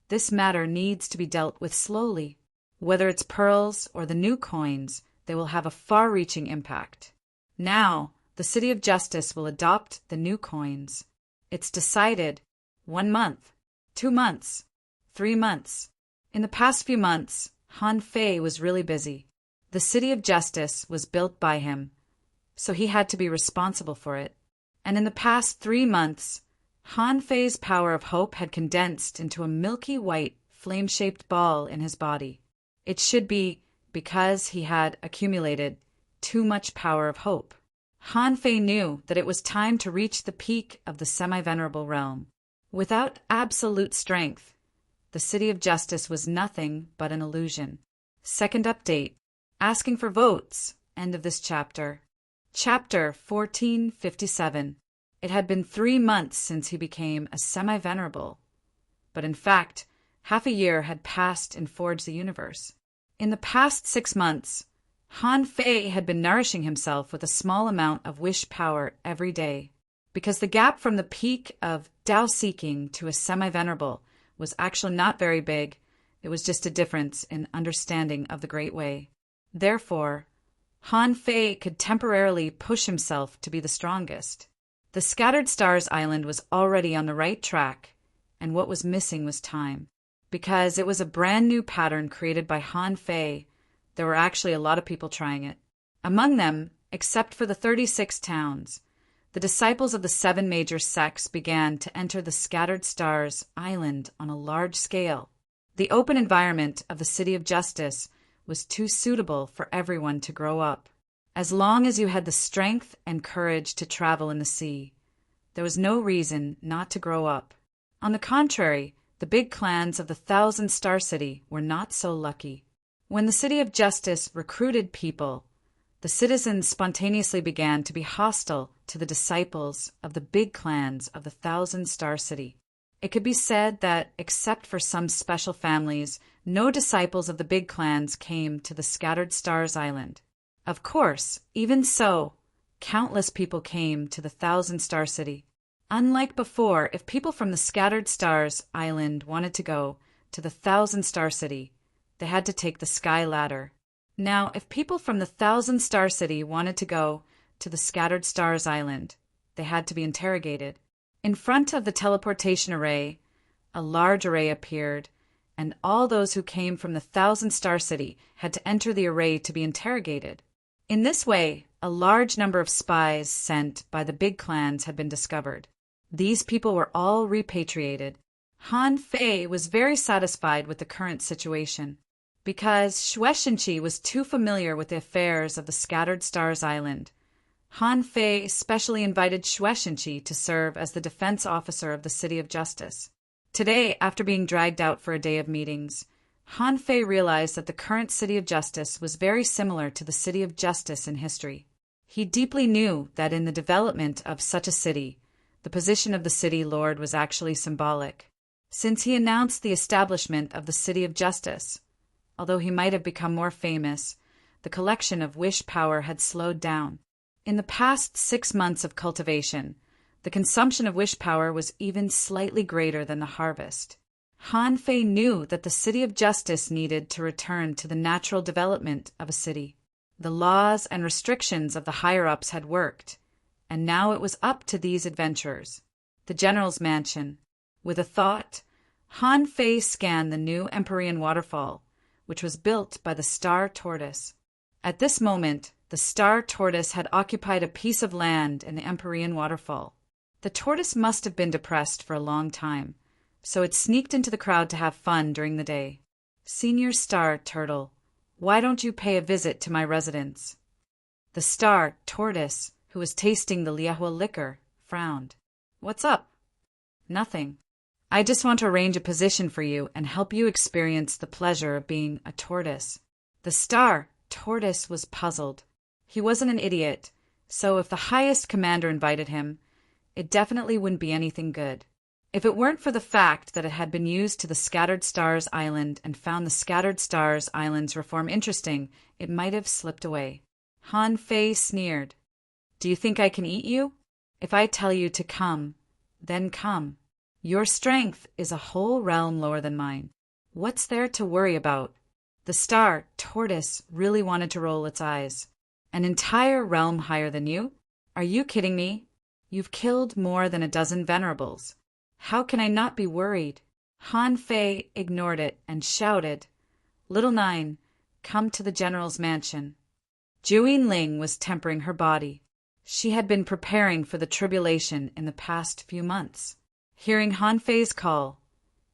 this matter needs to be dealt with slowly. Whether it's pearls or the new coins, they will have a far-reaching impact. Now, the City of Justice will adopt the new coins. It's decided 1 month, 2 months, 3 months. In the past few months, Han Fei was really busy. The City of Justice was built by him, so he had to be responsible for it. And in the past 3 months, Han Fei's power of hope had condensed into a milky white, flame-shaped ball in his body. It should be because he had accumulated too much power of hope. Han Fei knew that it was time to reach the peak of the semi-venerable realm. Without absolute strength, the City of Justice was nothing but an illusion. Second update. Asking for votes. End of this chapter. Chapter 1457. It had been 3 months since he became a semi-venerable. But in fact, half a year had passed in Forge the Universe. In the past 6 months, Han Fei had been nourishing himself with a small amount of wish power every day, because the gap from the peak of Dao seeking to a semi-venerable was actually not very big. It was just a difference in understanding of the Great Way. Therefore, Han Fei could temporarily push himself to be the strongest. The Scattered Stars Island was already on the right track, and what was missing was time. Because it was a brand new pattern created by Han Fei, there were actually a lot of people trying it. Among them, except for the 36 towns, the disciples of the 7 major sects began to enter the Scattered Stars Island on a large scale. The open environment of the City of Justice was too suitable for everyone to grow up. As long as you had the strength and courage to travel in the sea, there was no reason not to grow up. On the contrary, the big clans of the 1,000-star city were not so lucky. When the City of Justice recruited people, the citizens spontaneously began to be hostile to the disciples of the big clans of the 1,000-star city. It could be said that, except for some special families, no disciples of the big clans came to the Scattered Stars Island. Of course, even so, countless people came to the 1,000-star city. Unlike before, if people from the Scattered Stars Island wanted to go to the 1,000-star city, they had to take the Sky Ladder. Now, if people from the 1,000-star city wanted to go to the Scattered Stars Island, they had to be interrogated. In front of the teleportation array, a large array appeared, and all those who came from the 1,000-star city had to enter the array to be interrogated. In this way, a large number of spies sent by the big clans had been discovered. These people were all repatriated. Han Fei was very satisfied with the current situation, because Shueishenqi was too familiar with the affairs of the Scattered Stars Island. Han Fei specially invited Shueishenqi to serve as the defense officer of the City of Justice. Today, after being dragged out for a day of meetings, Han Fei realized that the current City of Justice was very similar to the City of Justice in history. He deeply knew that in the development of such a city, the position of the city lord was actually symbolic. Since he announced the establishment of the City of Justice, although he might have become more famous, the collection of wish power had slowed down. In the past 6 months of cultivation, the consumption of wish power was even slightly greater than the harvest. Han Fei knew that the City of Justice needed to return to the natural development of a city. The laws and restrictions of the higher-ups had worked, and now it was up to these adventurers. The general's mansion. With a thought, Han Fei scanned the new Empyrean waterfall, which was built by the Star Tortoise. At this moment, the Star Tortoise had occupied a piece of land in the Empyrean waterfall. The tortoise must have been depressed for a long time, so it sneaked into the crowd to have fun during the day. "Senior Star Turtle, why don't you pay a visit to my residence?" The Star Tortoise, who was tasting the Liahua liquor, frowned. "What's up?" "Nothing. I just want to arrange a position for you and help you experience the pleasure of being a tortoise." The Star Tortoise was puzzled. He wasn't an idiot, so if the highest commander invited him, it definitely wouldn't be anything good. If it weren't for the fact that it had been used to the Scattered Stars Island and found the Scattered Stars Island's reform interesting, it might have slipped away. Han Fei sneered. "Do you think I can eat you? If I tell you to come, then come. Your strength is a whole realm lower than mine. What's there to worry about?" The Star Tortoise really wanted to roll its eyes. "An entire realm higher than you? Are you kidding me? You've killed more than a dozen venerables. How can I not be worried?" Han Fei ignored it and shouted, "Little Nine, come to the general's mansion." Juyin Ling was tempering her body. She had been preparing for the tribulation in the past few months. Hearing Han Fei's call,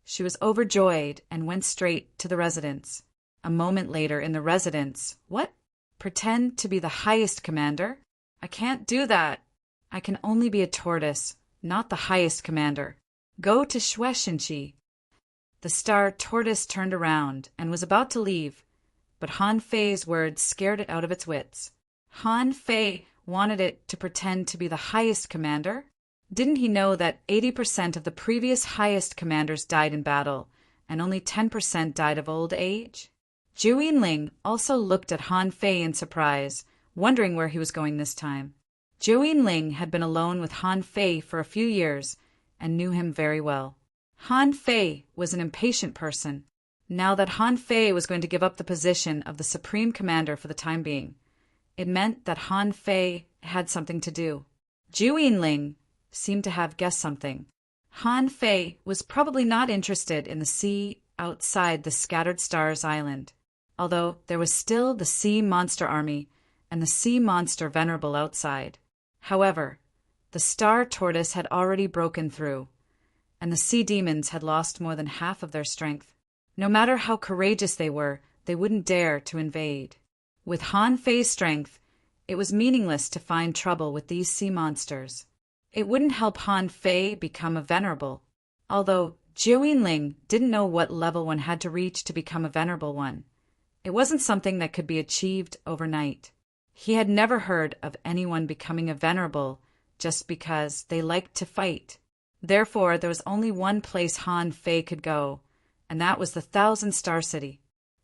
she was overjoyed and went straight to the residence. A moment later in the residence, "What? Pretend to be the highest commander? I can't do that. I can only be a tortoise, not the highest commander. Go to Shueishenqi. The star tortoise turned around and was about to leave, but Han Fei's words scared it out of its wits. Han Fei wanted it to pretend to be the highest commander? Didn't he know that 80% of the previous highest commanders died in battle, and only 10% died of old age? Zhu Yinling also looked at Han Fei in surprise, wondering where he was going this time. Zhu Yinling had been alone with Han Fei for a few years and knew him very well. Han Fei was an impatient person. Now that Han Fei was going to give up the position of the supreme commander for the time being, it meant that Han Fei had something to do. Zhu Yinling seemed to have guessed something. Han Fei was probably not interested in the sea outside the Scattered Stars Island, although there was still the sea monster army and the sea monster venerable outside. However, the star tortoise had already broken through, and the sea demons had lost more than half of their strength. No matter how courageous they were, they wouldn't dare to invade. With Han Fei's strength, it was meaningless to find trouble with these sea monsters. It wouldn't help Han Fei become a venerable, although Zhu Yinling didn't know what level one had to reach to become a venerable one. It wasn't something that could be achieved overnight. He had never heard of anyone becoming a venerable just because they liked to fight. Therefore, there was only one place Han Fei could go, and that was the Thousand-Star City.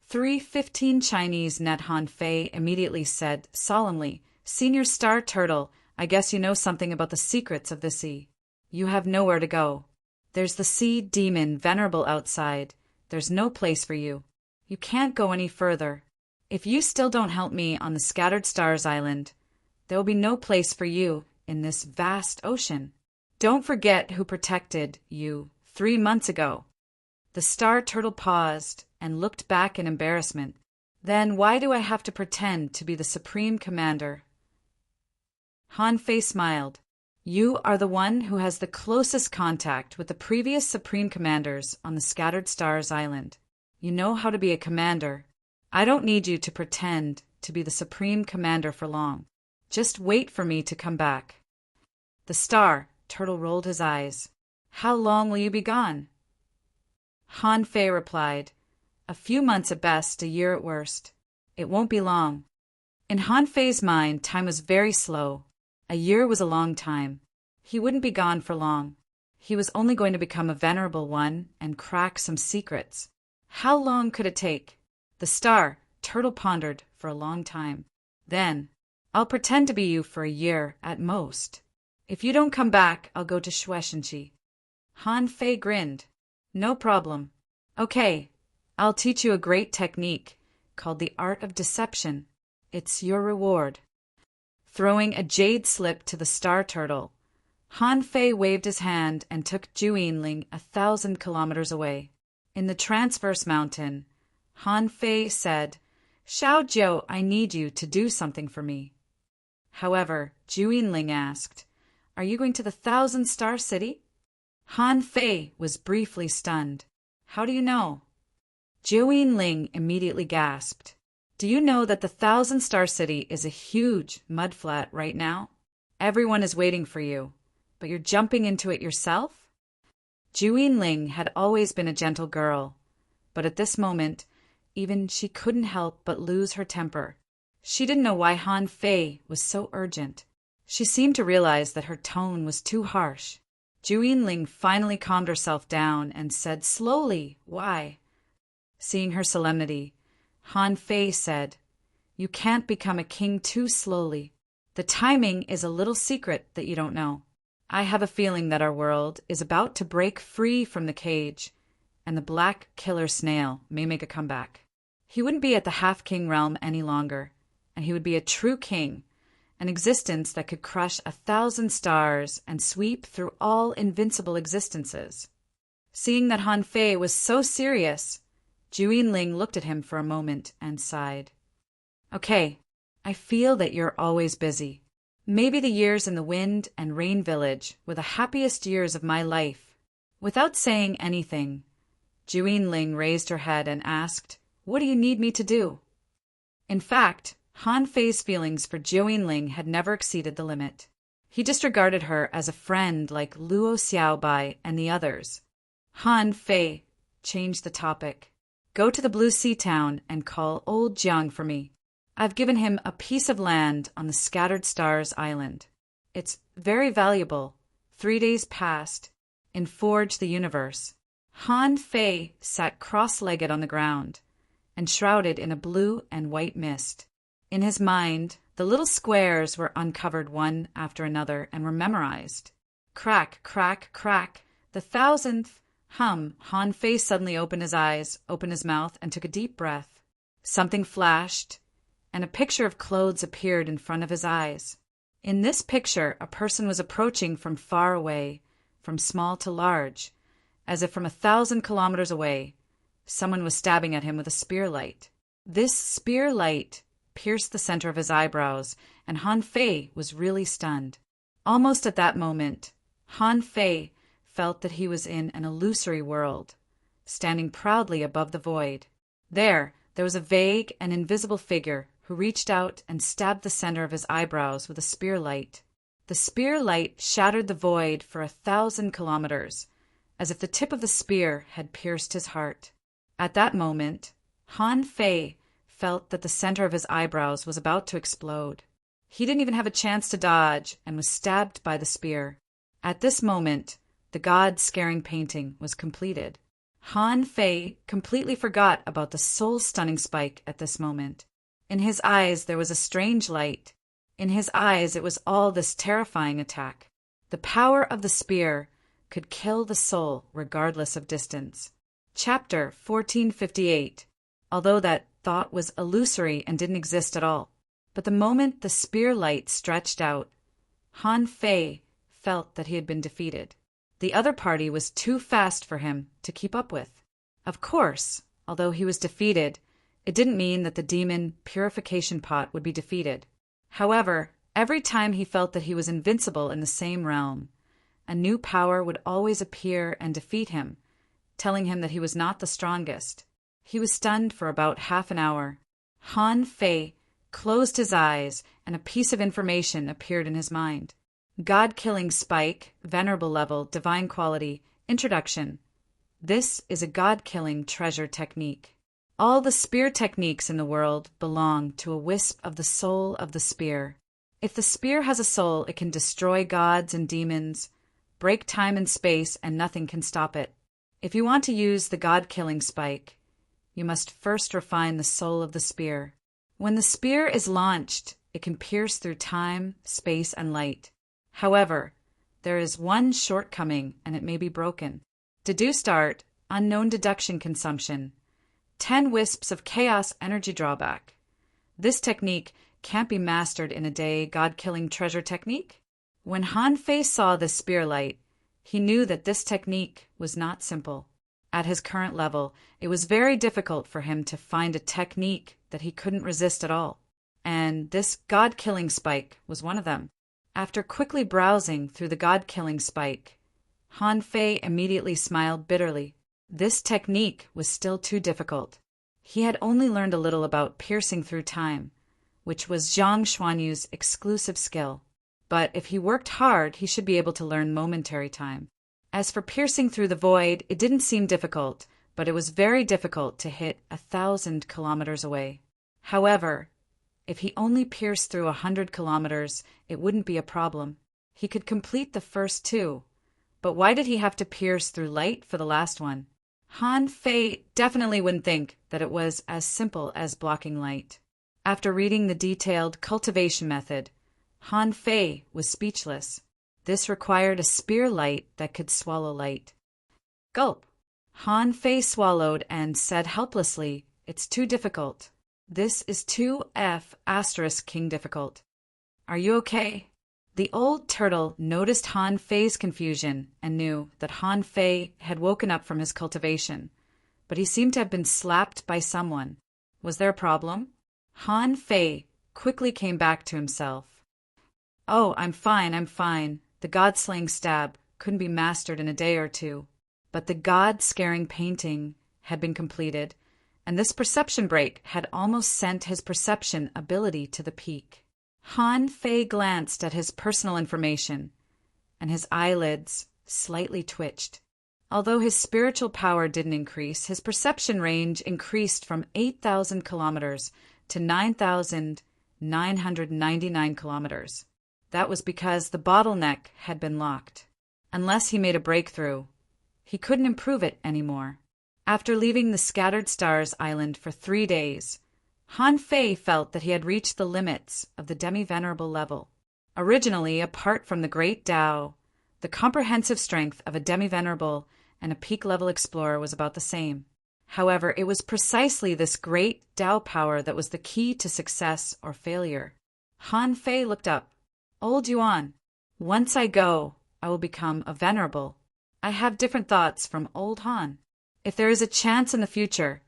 315 Chinese net Han Fei immediately said solemnly, "Senior Star Turtle, I guess you know something about the secrets of the sea. You have nowhere to go. There's the sea demon venerable outside. There's no place for you. You can't go any further. If you still don't help me on the Scattered Stars Island, there will be no place for you in this vast ocean. Don't forget who protected you 3 months ago." The Star Turtle paused and looked back in embarrassment. "Then why do I have to pretend to be the Supreme Commander?" Han Fei smiled. "You are the one who has the closest contact with the previous Supreme Commanders on the Scattered Stars Island. You know how to be a commander. I don't need you to pretend to be the Supreme Commander for long. Just wait for me to come back." The Star Turtle rolled his eyes. "How long will you be gone?" Han Fei replied, "A few months at best, a year at worst. It won't be long." In Han Fei's mind, time was very slow. A year was a long time. He wouldn't be gone for long. He was only going to become a venerable one and crack some secrets. How long could it take? The Star Turtle pondered for a long time. Then, "I'll pretend to be you for a year at most. If you don't come back, I'll go to Shueishenqi." Han Fei grinned. "No problem. Okay, I'll teach you a great technique called the art of deception. It's your reward." Throwing a jade slip to the Star Turtle, Han Fei waved his hand and took Zhu Yinling 1,000 kilometers away. In the Transverse Mountain, Han Fei said, "Xiao Jiu, I need you to do something for me." However, Zhu Yinling asked, "Are you going to the Thousand-Star City?" Han Fei was briefly stunned. "How do you know?" Zhu Yinling immediately gasped. "Do you know that the Thousand-Star City is a huge mudflat right now? Everyone is waiting for you, but you're jumping into it yourself?" Zhu Yinling had always been a gentle girl, but at this moment, even she couldn't help but lose her temper. She didn't know why Han Fei was so urgent. She seemed to realize that her tone was too harsh. Zhu Yinling finally calmed herself down and said slowly, "Why?" Seeing her solemnity, Han Fei said, "You can't become a king too slowly. The timing is a little secret that you don't know. I have a feeling that our world is about to break free from the cage, and the black killer snail may make a comeback. He wouldn't be at the half-king realm any longer, and he would be a true king, an existence that could crush 1,000 stars and sweep through all invincible existences." Seeing that Han Fei was so serious, Zhu Yinling looked at him for a moment and sighed. "Okay, I feel that you're always busy. Maybe the years in the Wind and Rain Village were the happiest years of my life." Without saying anything, Zhu Yinling raised her head and asked, "What do you need me to do?" In fact, Han Fei's feelings for Jiu Ling had never exceeded the limit. He disregarded her as a friend like Luo Xiaobai and the others. Han Fei changed the topic. Go to the Blue Sea town and call old Jiang for me. I've given him a piece of land on the Scattered Stars Island. It's very valuable. 3 days passed. In Forge the Universe, Han Fei sat cross-legged on the ground and shrouded in a blue and white mist. In his mind, the little squares were uncovered one after another and were memorized. Crack, crack, crack. The 1000th hum. Han Fei suddenly opened his eyes, opened his mouth, and took a deep breath. Something flashed, and a picture of clothes appeared in front of his eyes. In this picture, a person was approaching from far away, from small to large, as if from 1,000 kilometers away. Someone was stabbing at him with a spear light. This spear light pierced the center of his eyebrows, and Han Fei was really stunned. Almost at that moment, Han Fei felt that he was in an illusory world, standing proudly above the void. There was a vague and invisible figure who reached out and stabbed the center of his eyebrows with a spear light. The spear light shattered the void for 1,000 kilometers, as if the tip of the spear had pierced his heart. At that moment, Han Fei felt that the center of his eyebrows was about to explode. He didn't even have a chance to dodge and was stabbed by the spear. At this moment, the God-scaring painting was completed. Han Fei completely forgot about the soul-stunning spike at this moment. In his eyes there was a strange light. In his eyes it was all this terrifying attack. The power of the spear could kill the soul regardless of distance. Chapter 1458. Although that thought was illusory and didn't exist at all. But the moment the spear light stretched out, Han Fei felt that he had been defeated. The other party was too fast for him to keep up with. Of course, although he was defeated, it didn't mean that the demon purification pot would be defeated. However, every time he felt that he was invincible in the same realm, a new power would always appear and defeat him, telling him that he was not the strongest. He was stunned for about half an hour. Han Fei closed his eyes, and a piece of information appeared in his mind. God-killing spike, venerable level, divine quality, introduction. This is a God-killing treasure technique. All the spear techniques in the world belong to a wisp of the soul of the spear. If the spear has a soul, it can destroy gods and demons, break time and space, and nothing can stop it. If you want to use the God-killing spike, you must first refine the soul of the spear. When the spear is launched, it can pierce through time, space, and light. However, there is one shortcoming, and it may be broken. Deduced art, unknown deduction consumption, 10 wisps of chaos energy drawback. This technique can't be mastered in a day. God-killing treasure technique? When Han Fei saw this spear light, he knew that this technique was not simple. At his current level, it was very difficult for him to find a technique that he couldn't resist at all. And this God-killing spike was one of them. After quickly browsing through the God-killing spike, Han Fei immediately smiled bitterly. This technique was still too difficult. He had only learned a little about piercing through time, which was Zhang Xuanyu's exclusive skill. But if he worked hard, he should be able to learn momentary time. As for piercing through the void, it didn't seem difficult, but it was very difficult to hit 1,000 kilometers away. However, if he only pierced through 100 kilometers, it wouldn't be a problem. He could complete the first 2. But why did he have to pierce through light for the last one? Han Fei definitely wouldn't think that it was as simple as blocking light. After reading the detailed cultivation method, Han Fei was speechless. This required a spear light that could swallow light. Gulp. Han Fei swallowed and said helplessly, "It's too difficult. This is 2F** king difficult. Are you okay?" The old turtle noticed Han Fei's confusion and knew that Han Fei had woken up from his cultivation, but he seemed to have been slapped by someone. Was there a problem? Han Fei quickly came back to himself. "Oh, I'm fine. The god-slaying stab couldn't be mastered in a day or two." But the god-scaring painting had been completed, and this perception break had almost sent his perception ability to the peak. Han Fei glanced at his personal information, and his eyelids slightly twitched. Although his spiritual power didn't increase, his perception range increased from 8,000 kilometers to 9,999 kilometers. That was because the bottleneck had been locked. Unless he made a breakthrough, he couldn't improve it anymore. After leaving the Scattered Stars Island for 3 days, Han Fei felt that he had reached the limits of the demi-venerable level. Originally, apart from the Great Tao, the comprehensive strength of a demi-venerable and a peak-level explorer was about the same. However, it was precisely this great Tao power that was the key to success or failure. Han Fei looked up. Old Yuan, once I go, I will become a venerable. I have different thoughts from old Han. If there is a chance in the future,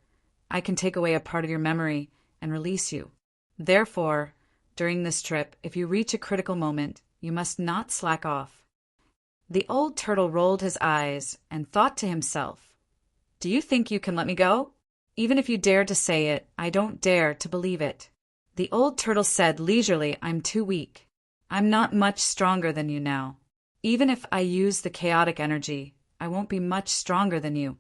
I can take away a part of your memory and release you. Therefore, during this trip, if you reach a critical moment, you must not slack off. The old turtle rolled his eyes and thought to himself, "Do you think you can let me go? Even if you dare to say it, I don't dare to believe it." The old turtle said leisurely, "I'm too weak. I'm not much stronger than you now. Even if I use the chaotic energy, I won't be much stronger than you."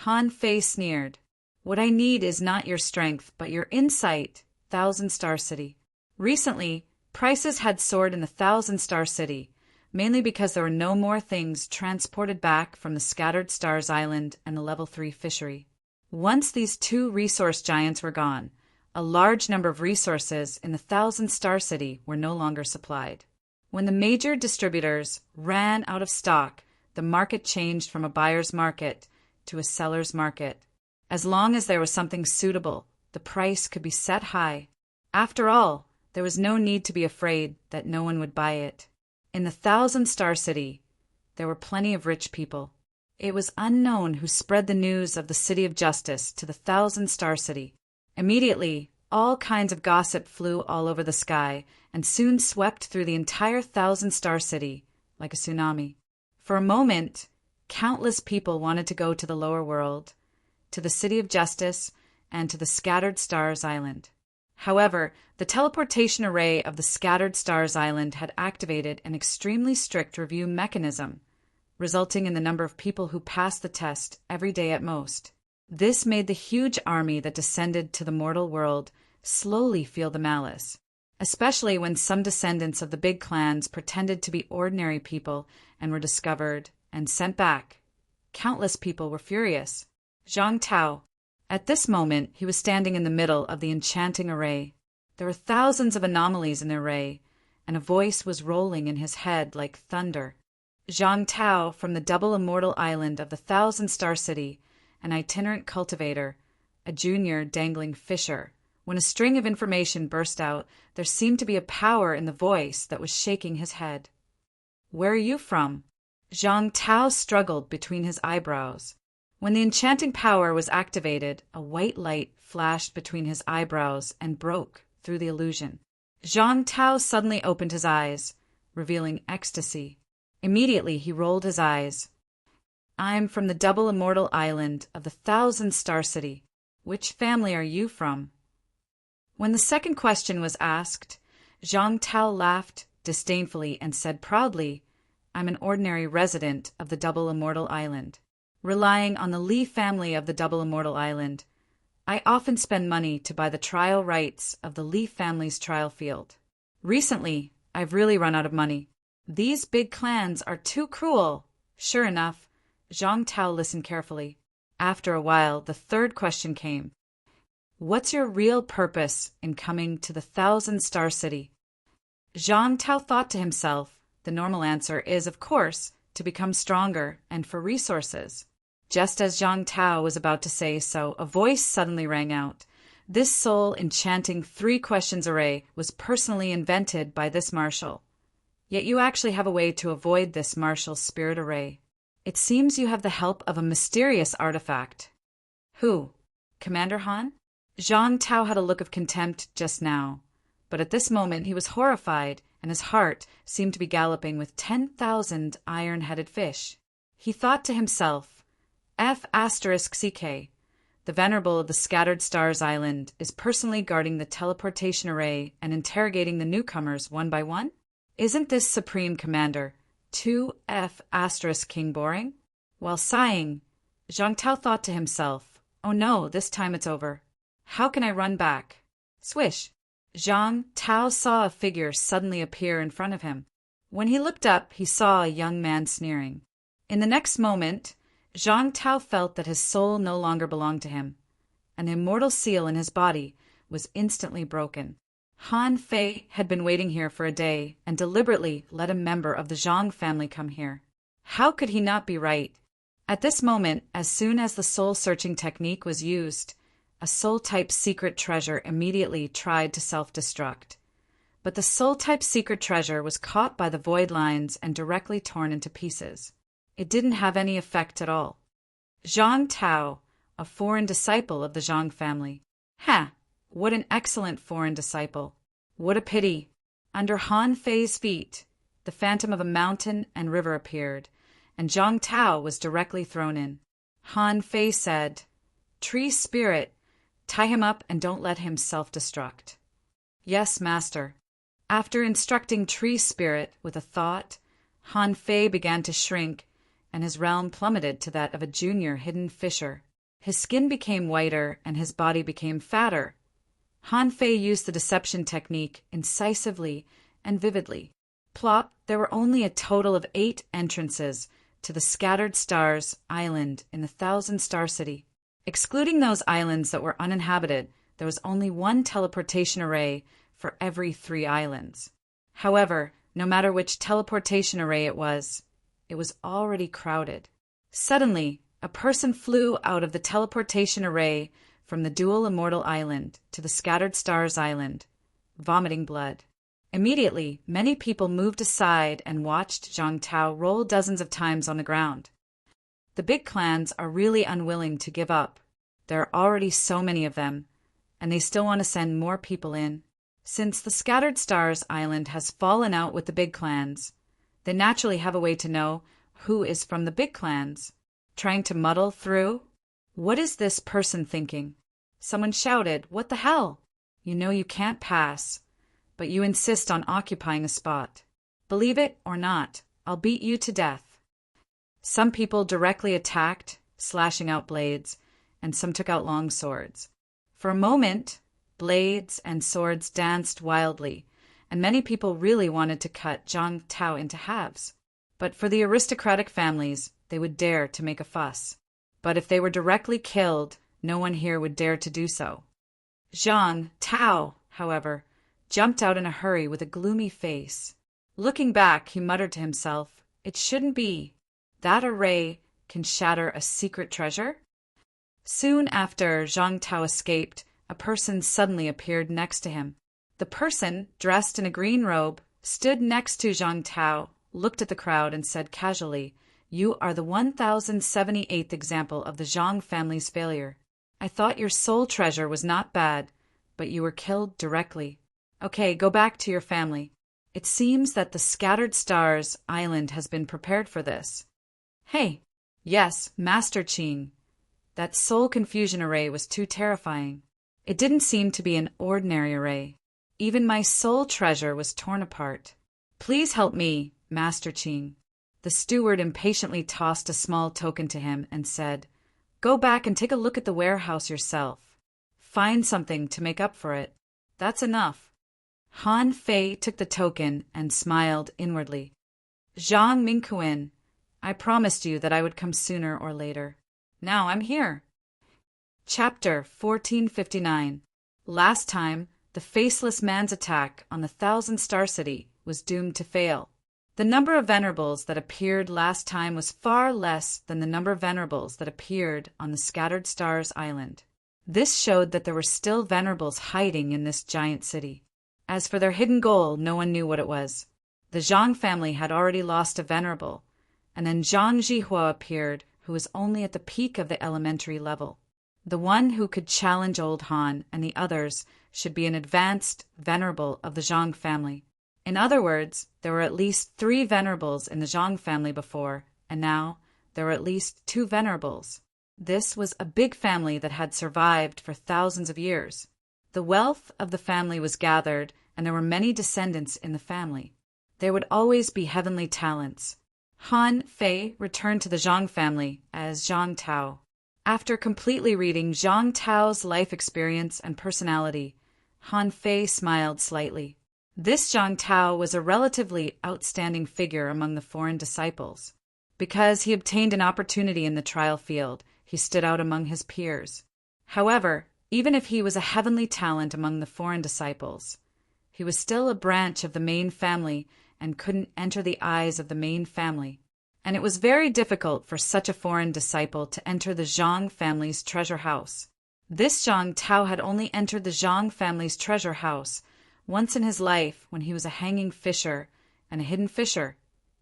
Han Fei sneered. "What I need is not your strength, but your insight, Thousand Star City." Recently, prices had soared in the Thousand Star City, mainly because there were no more things transported back from the Scattered Stars Island and the Level 3 fishery. Once these two resource giants were gone, a large number of resources in the Thousand Star City were no longer supplied. When the major distributors ran out of stock, the market changed from a buyer's market to a seller's market. As long as there was something suitable, the price could be set high. After all, there was no need to be afraid that no one would buy it. In the Thousand Star City, there were plenty of rich people. It was unknown who spread the news of the City of Justice to the Thousand Star City. Immediately, all kinds of gossip flew all over the sky and soon swept through the entire Thousand Star City like a tsunami. For a moment, countless people wanted to go to the lower world, to the City of Justice, and to the Scattered Stars Island. However, the teleportation array of the Scattered Stars Island had activated an extremely strict review mechanism, resulting in the number of people who passed the test every day at most. This made the huge army that descended to the mortal world slowly feel the malice, especially when some descendants of the big clans pretended to be ordinary people and were discovered and sent back. Countless people were furious. Zhang Tao. At this moment, he was standing in the middle of the enchanting array. There were thousands of anomalies in the array, and a voice was rolling in his head like thunder. Zhang Tao, from the double immortal island of the Thousand Star City, an itinerant cultivator, a junior dangling fisher. When a string of information burst out, there seemed to be a power in the voice that was shaking his head. "Where are you from?" Zhang Tao struggled between his eyebrows. When the enchanting power was activated, a white light flashed between his eyebrows and broke through the illusion. Zhang Tao suddenly opened his eyes, revealing ecstasy. Immediately he rolled his eyes. "I'm from the double immortal island of the Thousand Star City. Which family are you from?" When the second question was asked, Zhang Tao laughed disdainfully and said proudly, "I'm an ordinary resident of the double immortal island. Relying on the Li family of the double immortal island, I often spend money to buy the trial rights of the Li family's trial field. Recently, I've really run out of money. These big clans are too cruel." Sure enough, Zhang Tao listened carefully. After a while, the third question came. "What's your real purpose in coming to the Thousand Star City?" Zhang Tao thought to himself, the normal answer is, of course, to become stronger and for resources. Just as Zhang Tao was about to say so, a voice suddenly rang out. This soul-enchanting 3 questions array was personally invented by this marshal. Yet you actually have a way to avoid this marshal's spirit array. It seems you have the help of a mysterious artifact. Who? Commander Han? Zhang Tao had a look of contempt just now, but at this moment he was horrified, and his heart seemed to be galloping with 10,000 iron-headed fish. He thought to himself, F*CK, the Venerable of the Scattered Stars Island, is personally guarding the teleportation array and interrogating the newcomers one by one? Isn't this Supreme Commander 2F** King boring? While sighing, Zhang Tao thought to himself, oh no, this time it's over. How can I run back? Swish! Zhang Tao saw a figure suddenly appear in front of him. When he looked up, he saw a young man sneering. In the next moment, Zhang Tao felt that his soul no longer belonged to him, and the immortal seal in his body was instantly broken. Han Fei had been waiting here for a day and deliberately let a member of the Zhang family come here. How could he not be right? At this moment, as soon as the soul-searching technique was used, a soul-type secret treasure immediately tried to self-destruct. But the soul-type secret treasure was caught by the void lines and directly torn into pieces. It didn't have any effect at all. Zhang Tao, a foreign disciple of the Zhang family. Ha! What an excellent foreign disciple. What a pity. Under Han Fei's feet, the phantom of a mountain and river appeared, and Zhang Tao was directly thrown in. Han Fei said, Tree Spirit, tie him up and don't let him self-destruct. Yes, Master. After instructing Tree Spirit with a thought, Han Fei began to shrink, and his realm plummeted to that of a junior hidden fisher. His skin became whiter and his body became fatter. Han Fei used the deception technique incisively and vividly. Plop, there were only a total of 8 entrances to the Scattered Stars Island in the Thousand Star City. Excluding those islands that were uninhabited, there was only 1 teleportation array for every 3 islands. However, no matter which teleportation array it was already crowded. Suddenly, a person flew out of the teleportation array from the Dual Immortal Island to the Scattered Stars Island, vomiting blood. Immediately, many people moved aside and watched Zhang Tao roll dozens of times on the ground. The big clans are really unwilling to give up. There are already so many of them, and they still want to send more people in. Since the Scattered Stars Island has fallen out with the big clans, they naturally have a way to know who is from the big clans. Trying to muddle through? What is this person thinking? Someone shouted, What the hell? You know you can't pass, but you insist on occupying a spot. Believe it or not, I'll beat you to death. Some people directly attacked, slashing out blades, and some took out long swords. For a moment, blades and swords danced wildly, and many people really wanted to cut Zhang Tao into halves. But for the aristocratic families, they would dare to make a fuss. But if they were directly killed, no one here would dare to do so. Zhang Tao, however, jumped out in a hurry with a gloomy face. Looking back, he muttered to himself, It shouldn't be. That array can shatter a secret treasure? Soon after Zhang Tao escaped, a person suddenly appeared next to him. The person, dressed in a green robe, stood next to Zhang Tao, looked at the crowd, and said casually, You are the 1078th example of the Zhang family's failure. I thought your soul treasure was not bad, but you were killed directly. Okay, go back to your family. It seems that the Scattered Stars Island has been prepared for this. Hey, yes, Master Qing. That soul confusion array was too terrifying. It didn't seem to be an ordinary array. Even my soul treasure was torn apart. Please help me, Master Qing. The steward impatiently tossed a small token to him and said, Go back and take a look at the warehouse yourself. Find something to make up for it. That's enough. Han Fei took the token and smiled inwardly. Zhang Mingquan, I promised you that I would come sooner or later. Now I'm here. Chapter 1459. Last time, the faceless man's attack on the Thousand Star City was doomed to fail. The number of venerables that appeared last time was far less than the number of venerables that appeared on the Scattered Stars Island. This showed that there were still venerables hiding in this giant city. As for their hidden goal, no one knew what it was. The Zhang family had already lost a venerable, and then Zhang Zhihua appeared, who was only at the peak of the elementary level. The one who could challenge Old Han and the others should be an advanced venerable of the Zhang family. In other words, there were at least 3 venerables in the Zhang family before, and now there were at least 2 venerables. This was a big family that had survived for thousands of years. The wealth of the family was gathered, and there were many descendants in the family. There would always be heavenly talents. Han Fei returned to the Zhang family as Zhang Tao. After completely reading Zhang Tao's life experience and personality, Han Fei smiled slightly. This Zhang Tao was a relatively outstanding figure among the foreign disciples. Because he obtained an opportunity in the trial field, he stood out among his peers. However, even if he was a heavenly talent among the foreign disciples, he was still a branch of the main family and couldn't enter the eyes of the main family. And it was very difficult for such a foreign disciple to enter the Zhang family's treasure house. This Zhang Tao had only entered the Zhang family's treasure house once in his life when he was a hanging fisher and a hidden fisher,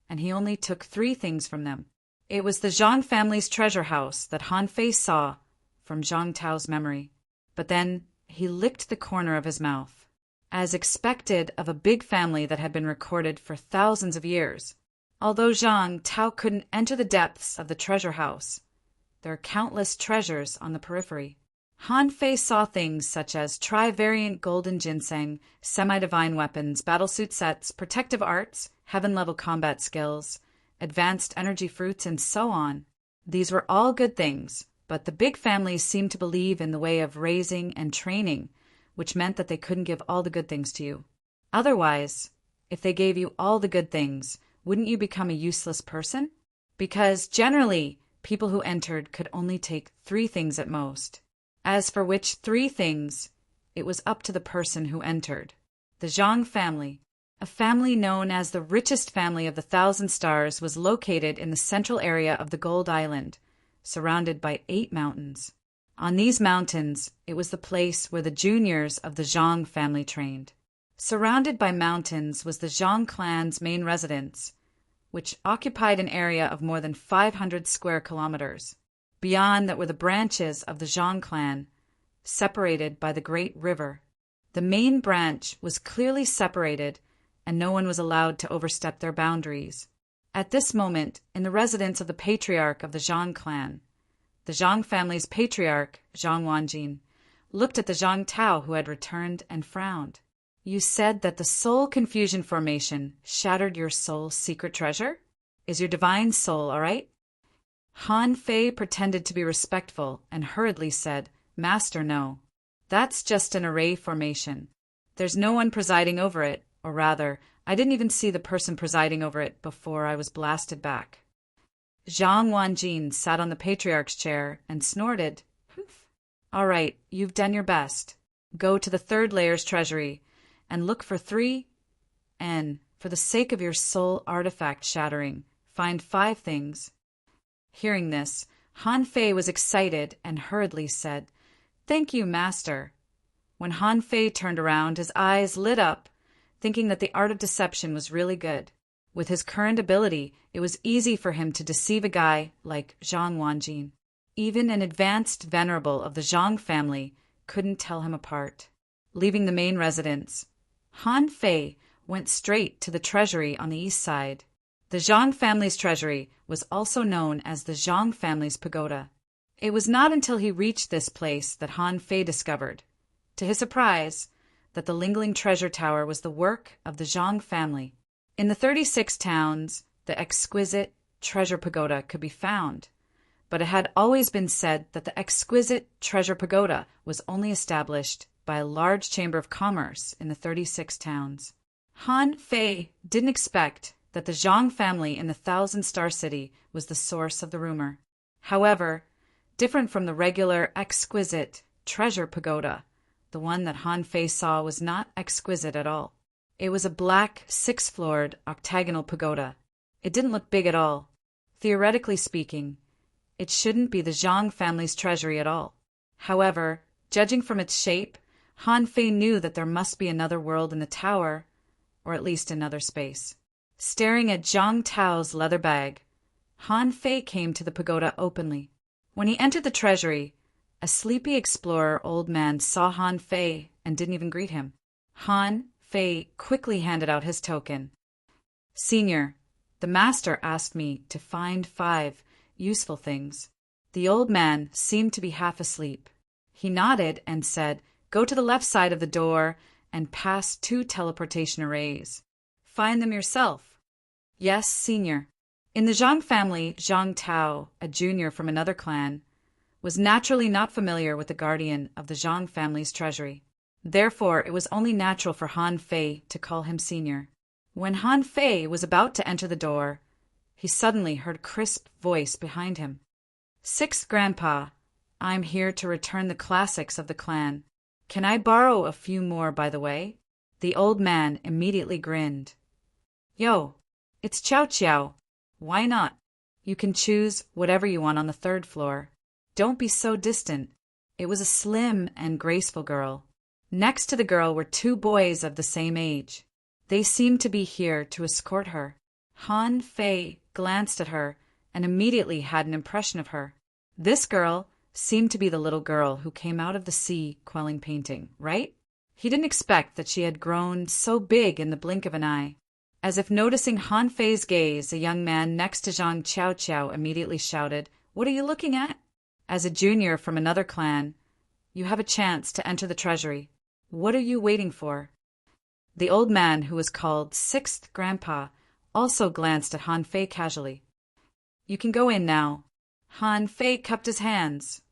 and he only took 3 things from them. It was the Zhang family's treasure house that Han Fei saw from Zhang Tao's memory. But then he licked the corner of his mouth. As expected of a big family that had been recorded for thousands of years, although Zhang Tao couldn't enter the depths of the treasure house, there are countless treasures on the periphery. Han Fei saw things such as tri-variant golden ginseng, semi-divine weapons, battlesuit sets, protective arts, heaven-level combat skills, advanced energy fruits, and so on. These were all good things, but the big families seemed to believe in the way of raising and training, which meant that they couldn't give all the good things to you. Otherwise, if they gave you all the good things, wouldn't you become a useless person? Because generally, people who entered could only take 3 things at most. As for which 3 things, it was up to the person who entered. The Zhang family, a family known as the richest family of the 1,000 Stars, was located in the central area of the Gold Island, surrounded by 8 mountains. On these mountains, it was the place where the juniors of the Zhang family trained. Surrounded by mountains was the Zhang clan's main residence, which occupied an area of more than 500 square kilometers. Beyond that were the branches of the Zhang clan, separated by the Great River. The main branch was clearly separated, and no one was allowed to overstep their boundaries. At this moment, in the residence of the patriarch of the Zhang clan, the Zhang family's patriarch, Zhang Wanjin, looked at the Zhang Tao who had returned and frowned. You said that the soul confusion formation shattered your soul's secret treasure? Is your divine soul all right? Han Fei pretended to be respectful and hurriedly said, Master, no. That's just an array formation. There's no one presiding over it, or rather, I didn't even see the person presiding over it before I was blasted back. Zhang Wanjin sat on the patriarch's chair and snorted. All right, you've done your best. Go to the 3rd layer's treasury and look for 3, and, for the sake of your soul artifact shattering, find 5 things. Hearing this, Han Fei was excited and hurriedly said, Thank you, Master. When Han Fei turned around, his eyes lit up, thinking that the art of deception was really good. With his current ability, it was easy for him to deceive a guy like Zhang Wanjin. Even an advanced venerable of the Zhang family couldn't tell him apart. Leaving the main residence, Han Fei went straight to the treasury on the east side. The Zhang family's treasury was also known as the Zhang family's pagoda. It was not until he reached this place that Han Fei discovered, to his surprise, that the Lingling treasure tower was the work of the Zhang family. In the 36 towns, the exquisite treasure pagoda could be found, but it had always been said that the exquisite treasure pagoda was only established by a large chamber of commerce in the 36 towns. Han Fei didn't expect that the Zhang family in the 1,000-star city was the source of the rumor. However, different from the regular exquisite treasure pagoda, the one that Han Fei saw was not exquisite at all. It was a black, 6-floored, octagonal pagoda. It didn't look big at all. Theoretically speaking, it shouldn't be the Zhang family's treasury at all. However, judging from its shape, Han Fei knew that there must be another world in the tower, or at least another space. Staring at Zhang Tao's leather bag, Han Fei came to the pagoda openly. When he entered the treasury, a sleepy explorer old man saw Han Fei and didn't even greet him. Han Fei quickly handed out his token. Senior, the master asked me to find 5 useful things. The old man seemed to be half asleep. He nodded and said, "Go to the left side of the door and pass 2 teleportation arrays. Find them yourself." "Yes, Senior." In the Zhang family, Zhang Tao, a junior from another clan, was naturally not familiar with the guardian of the Zhang family's treasury. Therefore, it was only natural for Han Fei to call him Senior. When Han Fei was about to enter the door, he suddenly heard a crisp voice behind him. "Sixth Grandpa, I'm here to return the classics of the clan. Can I borrow a few more, by the way?" The old man immediately grinned. "Yo, it's Chow Chow. Why not? You can choose whatever you want on the 3rd floor. Don't be so distant." It was a slim and graceful girl. Next to the girl were 2 boys of the same age. They seemed to be here to escort her. Han Fei glanced at her and immediately had an impression of her. This girl seemed to be the little girl who came out of the sea quelling painting, right? He didn't expect that she had grown so big in the blink of an eye. As if noticing Han Fei's gaze, a young man next to Zhang Chow Chow immediately shouted, "What are you looking at?" As a junior from another clan, you have a chance to enter the treasury. What are you waiting for? The old man, who was called 6th Grandpa, also glanced at Han Fei casually. "You can go in now." Han Fei cupped his hands.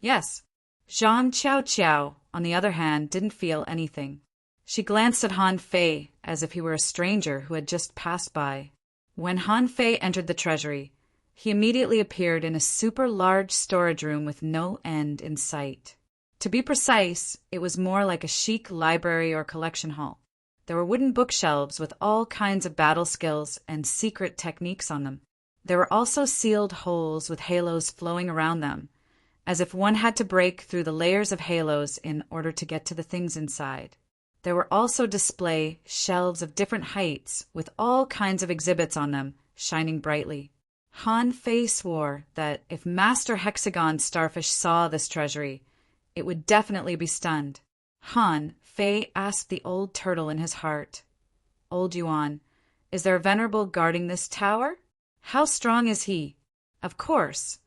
"Yes." Zhang Chow Chow, on the other hand, didn't feel anything. She glanced at Han Fei as if he were a stranger who had just passed by. When Han Fei entered the treasury, he immediately appeared in a super large storage room with no end in sight. To be precise, it was more like a chic library or collection hall. There were wooden bookshelves with all kinds of battle skills and secret techniques on them. There were also sealed holes with halos flowing around them, as if one had to break through the layers of halos in order to get to the things inside. There were also display shelves of different heights with all kinds of exhibits on them, shining brightly. Han Fei swore that if Master Hexagon Starfish saw this treasury, it would definitely be stunned. Han Fei asked the old turtle in his heart, "Old Yuan, is there a venerable guarding this tower? How strong is he?" Of course,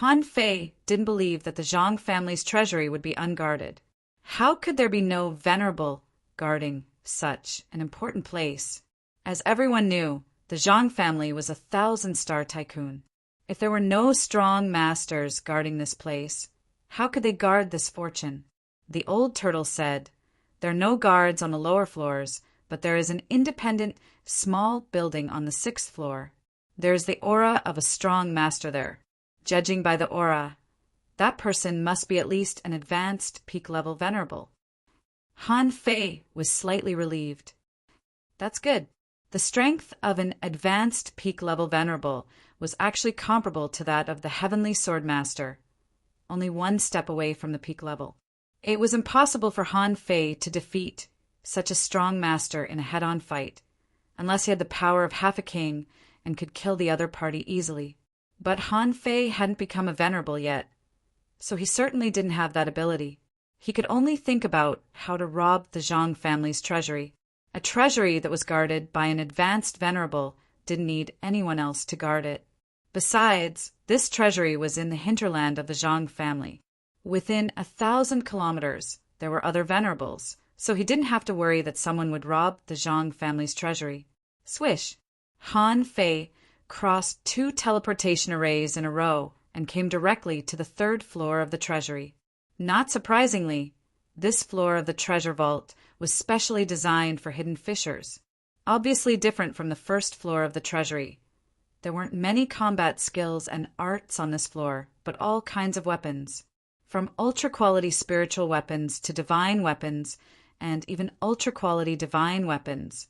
Han Fei didn't believe that the Zhang family's treasury would be unguarded. How could there be no venerable guarding such an important place? As everyone knew, the Zhang family was a 1,000-star tycoon. If there were no strong masters guarding this place, how could they guard this fortune? The old turtle said, "There are no guards on the lower floors, but there is an independent, small building on the 6th floor. There is the aura of a strong master there. Judging by the aura, that person must be at least an advanced peak-level venerable." Han Fei was slightly relieved. That's good. The strength of an advanced peak-level venerable was actually comparable to that of the Heavenly Swordmaster, only 1 step away from the peak level. It was impossible for Han Fei to defeat such a strong master in a head-on fight, unless he had the power of half a king and could kill the other party easily. But Han Fei hadn't become a venerable yet, so he certainly didn't have that ability. He could only think about how to rob the Zhang family's treasury. A treasury that was guarded by an advanced venerable didn't need anyone else to guard it. Besides, this treasury was in the hinterland of the Zhang family. Within 1,000 kilometers, there were other venerables, so he didn't have to worry that someone would rob the Zhang family's treasury. Swish! Han Fei crossed 2 teleportation arrays in a row and came directly to the 3rd floor of the treasury. Not surprisingly, this floor of the treasure vault was specially designed for hidden fissures, obviously different from the 1st floor of the treasury. There weren't many combat skills and arts on this floor, but all kinds of weapons. From ultra-quality spiritual weapons to divine weapons, and even ultra-quality divine weapons.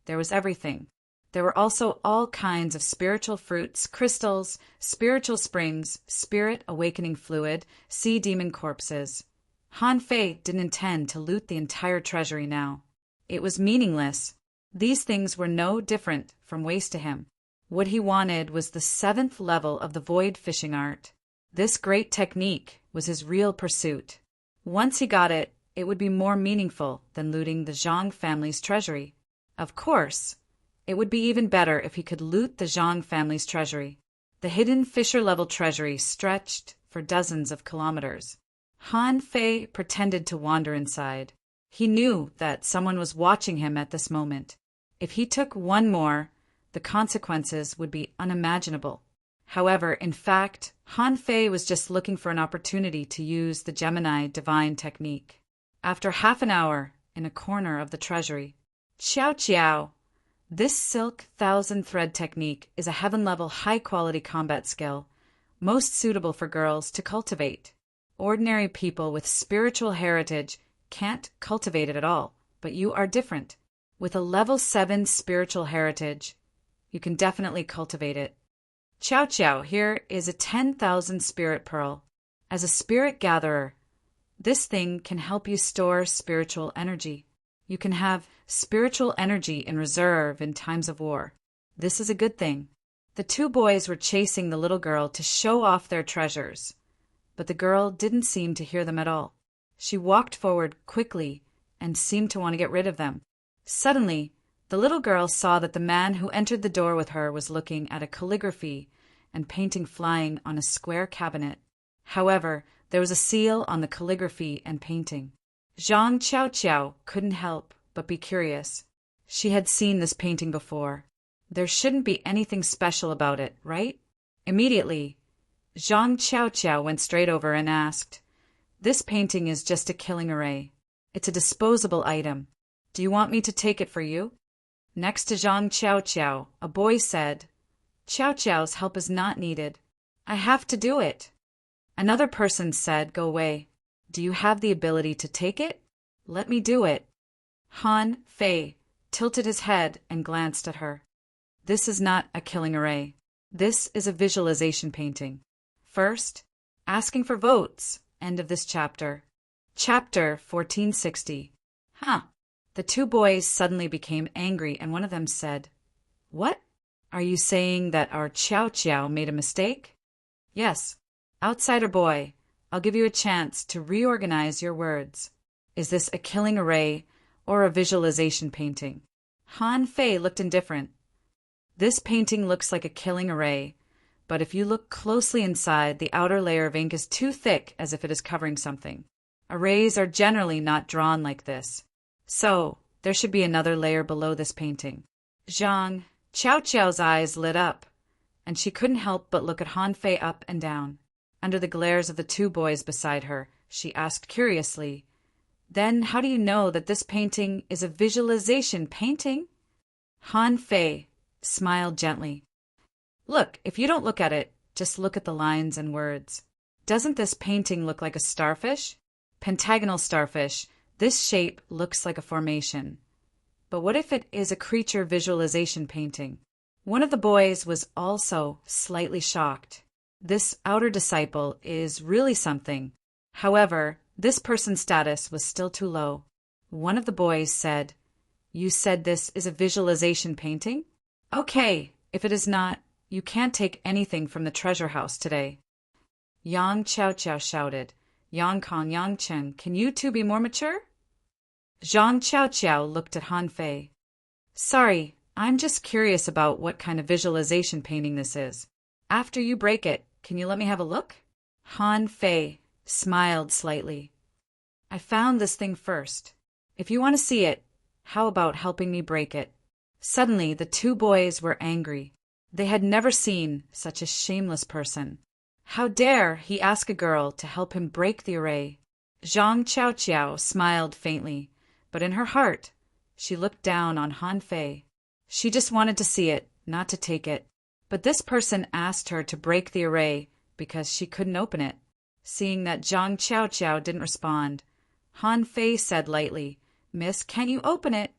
There was everything. There were also all kinds of spiritual fruits, crystals, spiritual springs, spirit awakening fluid, sea demon corpses. Han Fei didn't intend to loot the entire treasury now. It was meaningless. These things were no different from waste to him. What he wanted was the 7th level of the void fishing art. This great technique was his real pursuit. Once he got it, it would be more meaningful than looting the Zhang family's treasury. Of course, it would be even better if he could loot the Zhang family's treasury. The hidden fissure-level treasury stretched for dozens of kilometers. Han Fei pretended to wander inside. He knew that someone was watching him at this moment. If he took one more, the consequences would be unimaginable. However, in fact, Han Fei was just looking for an opportunity to use the Gemini divine technique. After half an hour, in a corner of the treasury, Xiao Qiao. This silk thousand-thread technique is a heaven-level high-quality combat skill, most suitable for girls to cultivate. Ordinary people with spiritual heritage can't cultivate it at all, but you are different. With a level 7 spiritual heritage, you can definitely cultivate it. Qiao Qiao, here is a 10,000 spirit pearl. As a spirit gatherer, this thing can help you store spiritual energy. You can have spiritual energy in reserve in times of war. This is a good thing. The two boys were chasing the little girl to show off their treasures, but the girl didn't seem to hear them at all. She walked forward quickly and seemed to want to get rid of them. Suddenly, the little girl saw that the man who entered the door with her was looking at a calligraphy and painting flying on a square cabinet. However, there was a seal on the calligraphy and painting. Zhang Qiao couldn't help but be curious. She had seen this painting before. There shouldn't be anything special about it, right? Immediately, Zhang Qiao went straight over and asked, "This painting is just a killing array. It's a disposable item. Do you want me to take it for you?" Next to Zhang Qiao, a boy said, "Qiao Qiao's help is not needed. I have to do it." Another person said, "Go away. Do you have the ability to take it? Let me do it." Han Fei tilted his head and glanced at her. This is not a killing array. This is a visualization painting. First, asking for votes. End of this chapter. Chapter 1460. The two boys suddenly became angry, and one of them said, "What? Are you saying that our Qiao made a mistake?" "Yes. Outsider boy, I'll give you a chance to reorganize your words. Is this a killing array or a visualization painting?" Han Fei looked indifferent. "This painting looks like a killing array, but if you look closely inside, the outer layer of ink is too thick, as if it is covering something. Arrays are generally not drawn like this. So, there should be another layer below this painting." Zhang Qiao's eyes lit up, and she couldn't help but look at Han Fei up and down. Under the glares of the two boys beside her, she asked curiously, "Then how do you know that this painting is a visualization painting?" Han Fei smiled gently. "Look, if you don't look at it, just look at the lines and words. Doesn't this painting look like a starfish? Pentagonal starfish. This shape looks like a formation. But what if it is a creature visualization painting?" One of the boys was also slightly shocked. This outer disciple is really something. However, this person's status was still too low. One of the boys said, "You said this is a visualization painting? Okay, if it is not, you can't take anything from the treasure house today." Yang Qiao shouted, "Yang Kong, Yang Chen, can you two be more mature?" Zhang Qiao looked at Han Fei. "Sorry, I'm just curious about what kind of visualization painting this is. After you break it, can you let me have a look?" Han Fei smiled slightly. "I found this thing first. If you want to see it, how about helping me break it?" Suddenly, the two boys were angry. They had never seen such a shameless person. How dare he ask a girl to help him break the array? Zhang Qiao smiled faintly, but in her heart, she looked down on Han Fei. She just wanted to see it, not to take it. But this person asked her to break the array because she couldn't open it. Seeing that Zhang Qiao didn't respond, Han Fei said lightly, "Miss, can't you open it?"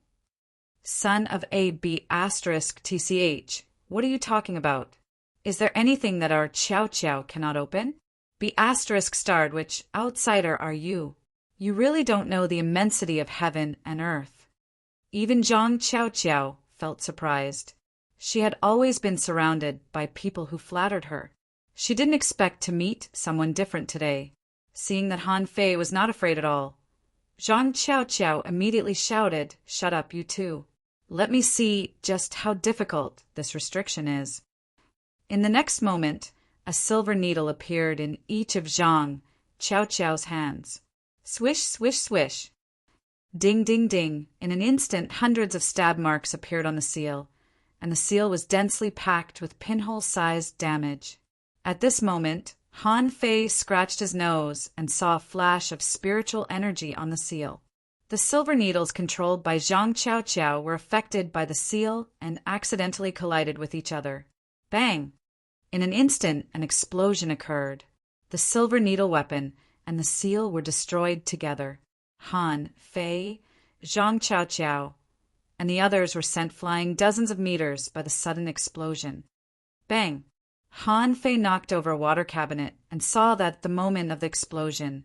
"Son of a B asterisk TCH, what are you talking about? Is there anything that our Qiao cannot open? B asterisk starred, which outsider are you? You really don't know the immensity of heaven and earth." Even Zhang Qiao felt surprised. She had always been surrounded by people who flattered her. She didn't expect to meet someone different today. Seeing that Han Fei was not afraid at all, Zhang Qiao immediately shouted, "Shut up, you two. Let me see just how difficult this restriction is." In the next moment, a silver needle appeared in each of Zhang Chao's hands. Swish, swish, swish. Ding, ding, ding. In an instant, hundreds of stab marks appeared on the seal, and the seal was densely packed with pinhole-sized damage. At this moment, Han Fei scratched his nose and saw a flash of spiritual energy on the seal. The silver needles controlled by Zhang Chao were affected by the seal and accidentally collided with each other. Bang! In an instant, an explosion occurred. The silver needle weapon and the seal were destroyed together. Han Fei, Zhang Chao, and the others were sent flying dozens of meters by the sudden explosion. Bang! Han Fei knocked over a water cabinet and saw that at the moment of the explosion,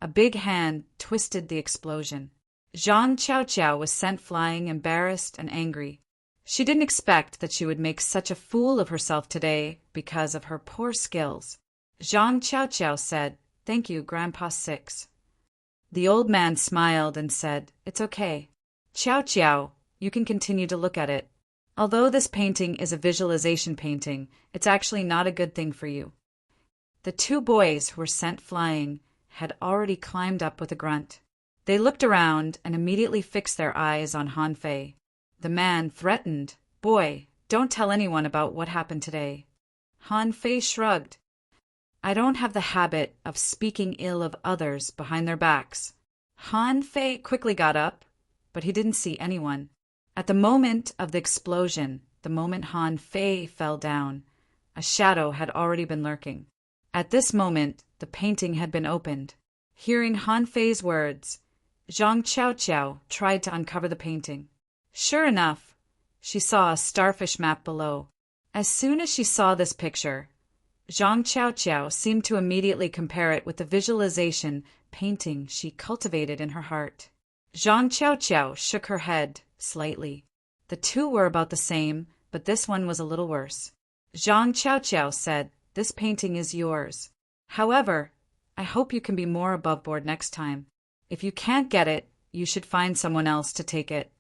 a big hand twisted the explosion. Zhang Chao was sent flying, embarrassed and angry. She didn't expect that she would make such a fool of herself today because of her poor skills. Zhang Chao said, "Thank you, Grandpa Six." The old man smiled and said, "It's okay. Chao, you can continue to look at it. Although this painting is a visualization painting, it's actually not a good thing for you." The two boys who were sent flying had already climbed up with a grunt. They looked around and immediately fixed their eyes on Han Fei. The man threatened, "Boy, don't tell anyone about what happened today." Han Fei shrugged. "I don't have the habit of speaking ill of others behind their backs." Han Fei quickly got up, but he didn't see anyone. At the moment of the explosion, the moment Han Fei fell down, a shadow had already been lurking. At this moment, the painting had been opened. Hearing Han Fei's words, Zhang Chao tried to uncover the painting. Sure enough, she saw a starfish map below. As soon as she saw this picture, Zhang Chao seemed to immediately compare it with the visualization painting she cultivated in her heart. Zhang Chao shook her head slightly. The two were about the same, but this one was a little worse. Zhang Chao said, "This painting is yours. However, I hope you can be more above board next time. If you can't get it, you should find someone else to take it."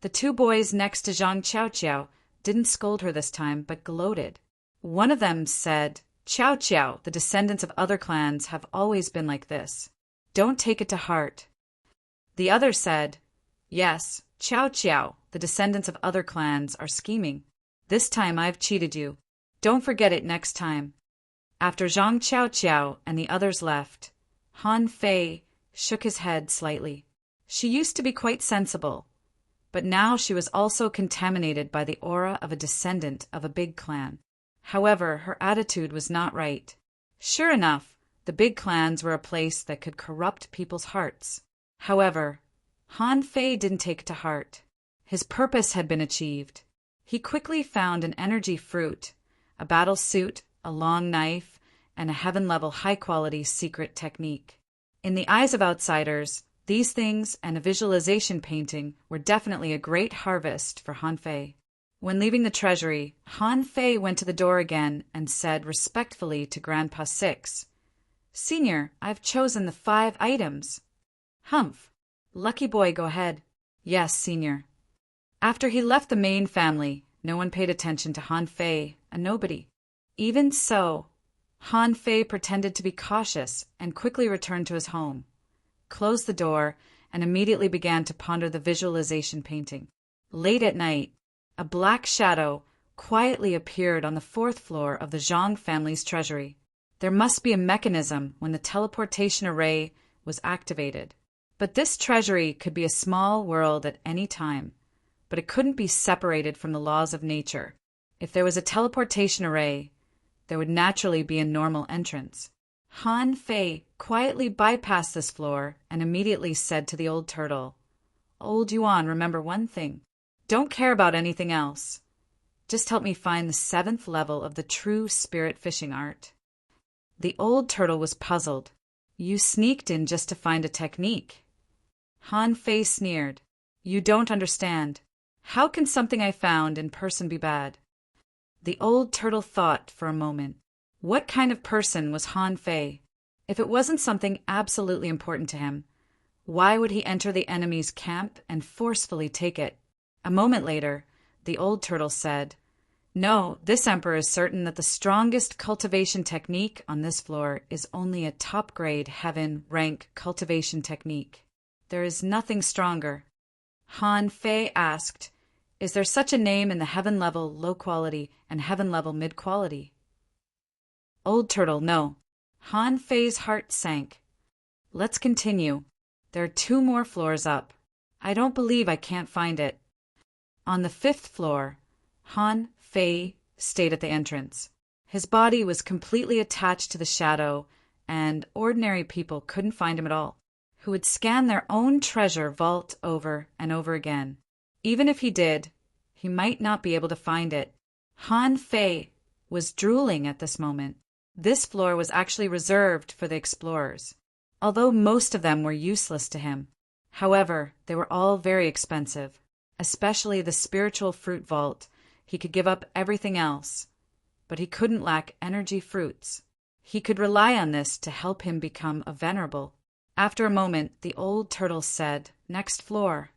The two boys next to Zhang Chao didn't scold her this time, but gloated. One of them said, "Chao, the descendants of other clans have always been like this. Don't take it to heart." The other said, "Yes, Chao, the descendants of other clans are scheming. This time I've cheated you. Don't forget it next time." After Zhang Chao and the others left, Han Fei shook his head slightly. She used to be quite sensible, but now she was also contaminated by the aura of a descendant of a big clan. However, her attitude was not right. Sure enough, the big clans were a place that could corrupt people's hearts. However, Han Fei didn't take it to heart. His purpose had been achieved. He quickly found an energy fruit, a battle suit, a long knife, and a heaven-level high-quality secret technique. In the eyes of outsiders, these things and a visualization painting were definitely a great harvest for Han Fei. When leaving the treasury, Han Fei went to the door again and said respectfully to Grandpa Six, "Senior, I've chosen the 5 items." "Humph. Lucky boy, go ahead." "Yes, Senior." After he left the main family, no one paid attention to Han Fei, a nobody. Even so, Han Fei pretended to be cautious and quickly returned to his home, closed the door, and immediately began to ponder the visualization painting. Late at night, a black shadow quietly appeared on the 4th floor of the Zhang family's treasury. There must be a mechanism when the teleportation array was activated. But this treasury could be a small world at any time, but it couldn't be separated from the laws of nature. If there was a teleportation array, there would naturally be a normal entrance. Han Fei quietly bypassed this floor and immediately said to the old turtle, "Old Yuan, remember one thing. Don't care about anything else. Just help me find the 7th level of the true spirit fishing art." The old turtle was puzzled. "You sneaked in just to find a technique." Han Fei sneered. "You don't understand. How can something I found in person be bad?" The old turtle thought for a moment. What kind of person was Han Fei? If it wasn't something absolutely important to him, why would he enter the enemy's camp and forcefully take it? A moment later, the old turtle said, No, this emperor is certain that the strongest cultivation technique on this floor is only a top-grade heaven rank cultivation technique. There is nothing stronger. Han Fei asked, "Is there such a name in the heaven level low quality and heaven level mid quality?" Old Turtle, no. Han Fei's heart sank. Let's continue. There are 2 more floors up. I don't believe I can't find it. On the 5th floor, Han Fei stayed at the entrance. His body was completely attached to the shadow, and ordinary people couldn't find him at all, who would scan their own treasure vault over and over again. Even if he did, he might not be able to find it. Han Fei was drooling at this moment. This floor was actually reserved for the explorers, although most of them were useless to him. However, they were all very expensive, especially the spiritual fruit vault. He could give up everything else, but he couldn't lack energy fruits. He could rely on this to help him become a venerable. After a moment, the old turtle said, "Next floor."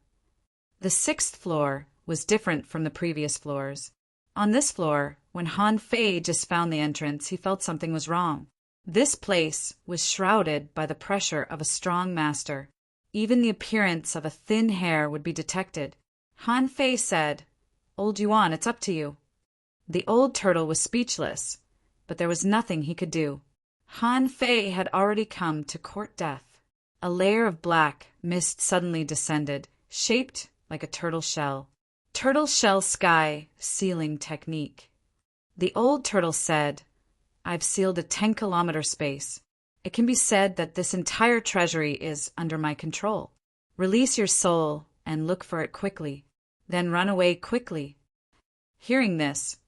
The 6th floor was different from the previous floors. On this floor, when Han Fei just found the entrance, he felt something was wrong. This place was shrouded by the pressure of a strong master. Even the appearance of a thin hair would be detected. Han Fei said, "Old Yuan, it's up to you." The old turtle was speechless, but there was nothing he could do. Han Fei had already come to court death. A layer of black mist suddenly descended, shaped like a turtle shell. Turtle shell sky sealing technique. The old turtle said, "I've sealed a 10-kilometer space. It can be said that this entire treasury is under my control. Release your soul and look for it quickly. Then run away quickly." Hearing this,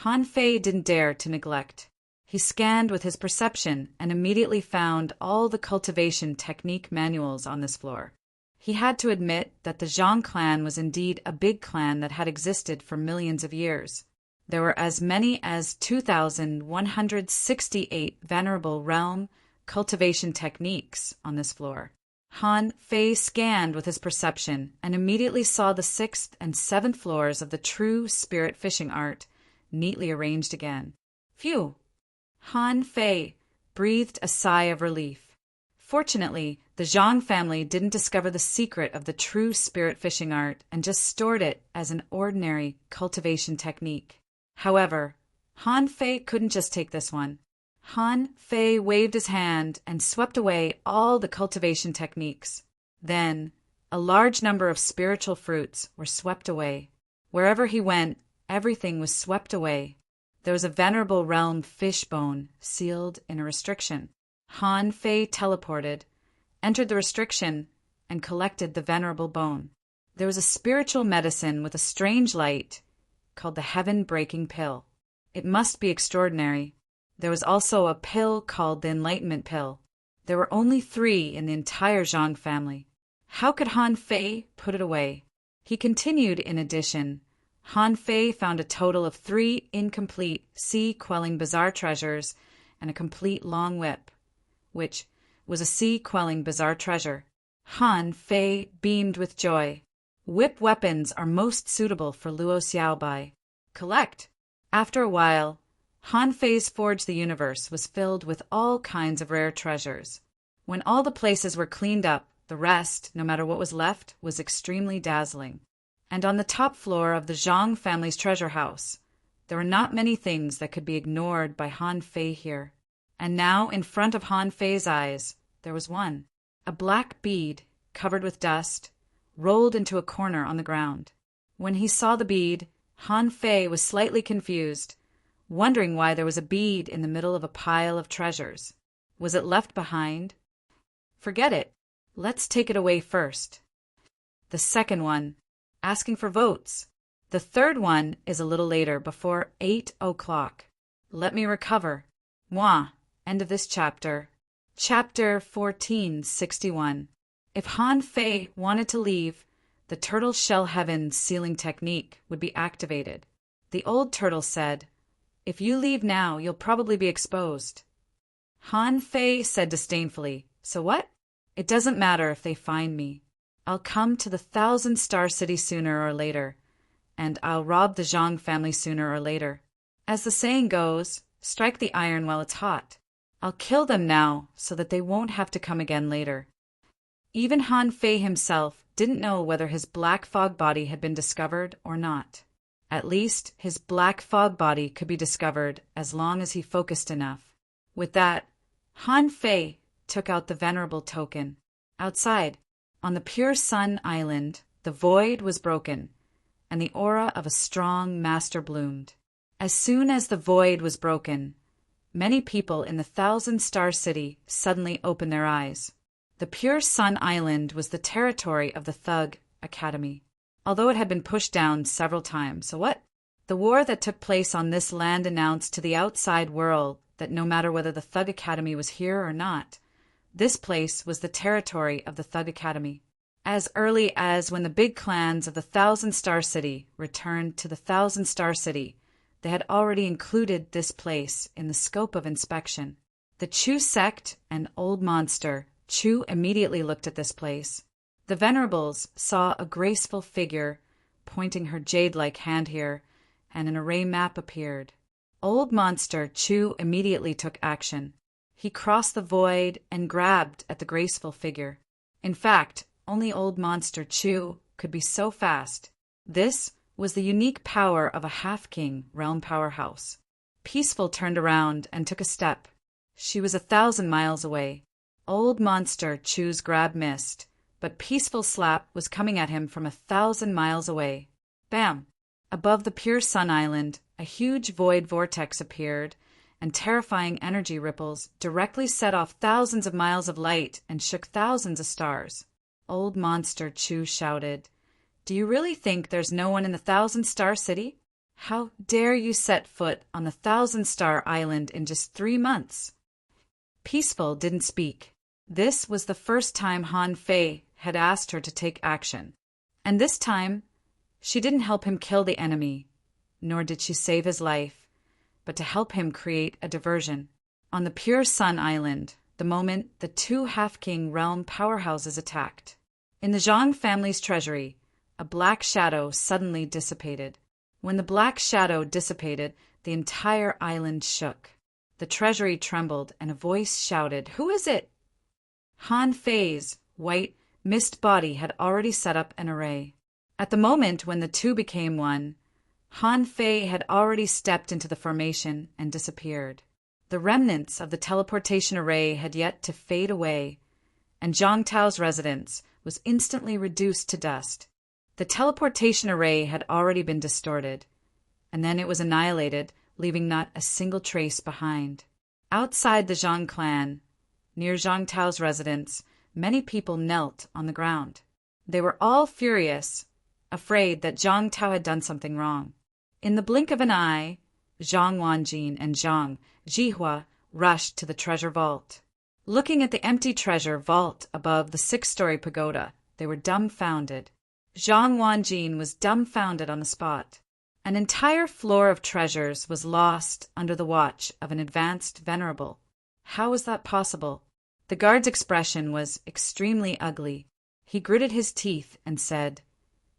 Han Fei didn't dare to neglect. He scanned with his perception and immediately found all the cultivation technique manuals on this floor. He had to admit that the Zhang clan was indeed a big clan that had existed for millions of years. There were as many as 2,168 venerable realm cultivation techniques on this floor. Han Fei scanned with his perception and immediately saw the 6th and 7th floors of the true spirit fishing art neatly arranged again. Phew! Han Fei breathed a sigh of relief. Fortunately, the Zhang family didn't discover the secret of the true spirit fishing art and just stored it as an ordinary cultivation technique. However, Han Fei couldn't just take this one. Han Fei waved his hand and swept away all the cultivation techniques. Then, a large number of spiritual fruits were swept away. Wherever he went, everything was swept away. There was a venerable realm fish bone sealed in a restriction. Han Fei teleported, entered the restriction, and collected the venerable bone. There was a spiritual medicine with a strange light called the heaven-breaking pill. It must be extraordinary. There was also a pill called the enlightenment pill. There were only 3 in the entire Zhang family. How could Han Fei put it away? He continued in addition. Han Fei found a total of 3 incomplete sea-quelling bizarre treasures and a complete long whip, which was a sea-quelling bizarre treasure. Han Fei beamed with joy. Whip weapons are most suitable for Luo Xiaobai. Collect. After a while, Han Fei's Forge the Universe was filled with all kinds of rare treasures. When all the places were cleaned up, the rest, no matter what was left, was extremely dazzling. And on the top floor of the Zhang family's treasure house, there were not many things that could be ignored by Han Fei here. And now, in front of Han Fei's eyes, there was one. A black bead, covered with dust, rolled into a corner on the ground. When he saw the bead, Han Fei was slightly confused, wondering why there was a bead in the middle of a pile of treasures. Was it left behind? Forget it. Let's take it away first. The second one, asking for votes. The third one is a little later, before 8 o'clock. Let me recover. Moi. End of this chapter. Chapter 1461. If Han Fei wanted to leave, the turtle shell heaven sealing technique would be activated. The old turtle said, "If you leave now, you'll probably be exposed." Han Fei said disdainfully, "So what? It doesn't matter if they find me. I'll come to the 1,000-star city sooner or later, and I'll rob the Zhang family sooner or later. As the saying goes, strike the iron while it's hot. I'll kill them now so that they won't have to come again later. Even Han Fei himself didn't know whether his black fog body had been discovered or not. At least, his black fog body could be discovered as long as he focused enough. With that, Han Fei took out the venerable token. Outside, on the pure sun island, the void was broken, and the aura of a strong master bloomed. As soon as the void was broken, many people in the Thousand-Star City suddenly opened their eyes. The pure sun island was the territory of the Thug Academy, although it had been pushed down several times. So what? The war that took place on this land announced to the outside world that no matter whether the Thug Academy was here or not, this place was the territory of the Thug Academy. As early as when the big clans of the Thousand-Star City returned to the Thousand-Star City, they had already included this place in the scope of inspection. The Chu sect and Old Monster Chu immediately looked at this place. The Venerables saw a graceful figure pointing her jade-like hand here, and an array map appeared. Old Monster Chu immediately took action. He crossed the void and grabbed at the graceful figure. In fact, only Old Monster Chu could be so fast. This was the unique power of a half-king realm powerhouse. Peaceful turned around and took a step. She was 1,000 miles away. Old Monster Chu's grab missed, but Peaceful slap was coming at him from 1,000 miles away. Bam! Above the pure sun island, a huge void vortex appeared, and terrifying energy ripples directly set off thousands of miles of light and shook thousands of stars. Old Monster Chu shouted, "Do you really think there's no one in the Thousand-Star City? How dare you set foot on the Thousand-Star Island in just 3 months?" Peaceful didn't speak. This was the first time Han Fei had asked her to take action. And this time, she didn't help him kill the enemy, nor did she save his life, but to help him create a diversion. On the pure sun island, the moment the 2 half-king realm powerhouses attacked. In the Zhang family's treasury, a black shadow suddenly dissipated. When the black shadow dissipated, the entire island shook. The treasury trembled, and a voice shouted, "Who is it?" Han Fei's white, mist body had already set up an array. At the moment when the two became one, Han Fei had already stepped into the formation and disappeared. The remnants of the teleportation array had yet to fade away, and Zhang Tao's residence was instantly reduced to dust. The teleportation array had already been distorted, and then it was annihilated, leaving not a single trace behind. Outside the Zhang clan, near Zhang Tao's residence, many people knelt on the ground. They were all furious, afraid that Zhang Tao had done something wrong. In the blink of an eye, Zhang Wanjin and Zhang Jihua rushed to the treasure vault. Looking at the empty treasure vault above the 6-story pagoda, they were dumbfounded. Zhang Wanjin was dumbfounded on the spot. An entire floor of treasures was lost under the watch of an advanced venerable. How was that possible? The guard's expression was extremely ugly. He gritted his teeth and said,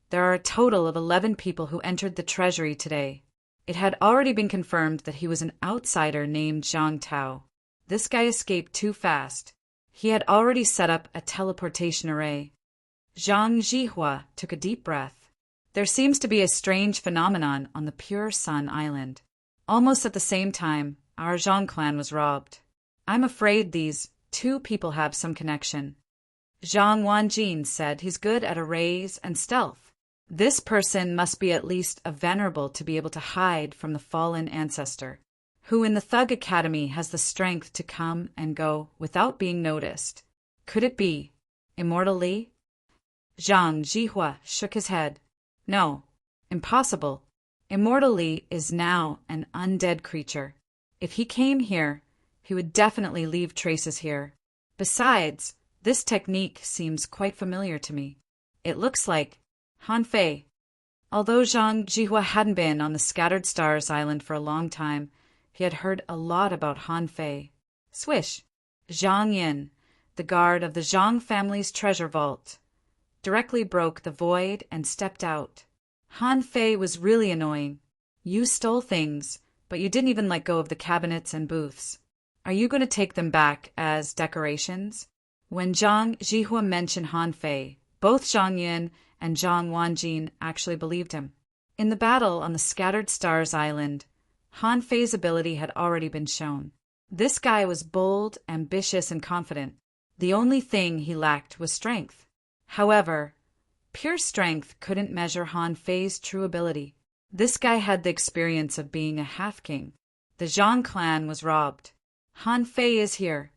"There are a total of 11 people who entered the treasury today." It had already been confirmed that he was an outsider named Zhang Tao. This guy escaped too fast. He had already set up a teleportation array. Zhang Jihua took a deep breath. There seems to be a strange phenomenon on the pure sun island. Almost at the same time, our Zhang clan was robbed. I'm afraid these 2 people have some connection. Zhang Wanjin said he's good at arrays and stealth. This person must be at least a venerable to be able to hide from the fallen ancestor, who in the Thug Academy has the strength to come and go without being noticed. Could it be Immortal Li? Zhang Jihua shook his head. No, impossible. Immortal Li is now an undead creature. If he came here, he would definitely leave traces here. Besides, this technique seems quite familiar to me. It looks like Han Fei. Although Zhang Jihua hadn't been on the Scattered Stars Island for a long time, he had heard a lot about Han Fei. Swish! Zhang Yin, the guard of the Zhang family's treasure vault, directly broke the void and stepped out. Han Fei was really annoying. You stole things, but you didn't even let go of the cabinets and booths. Are you going to take them back as decorations? When Zhang Zhihua mentioned Han Fei, both Zhang Yin and Zhang Wanjin actually believed him. In the battle on the Scattered Stars Island, Han Fei's ability had already been shown. This guy was bold, ambitious, and confident. The only thing he lacked was strength. However, pure strength couldn't measure Han Fei's true ability. This guy had the experience of being a half-king. The Zhang clan was robbed. Han Fei is here.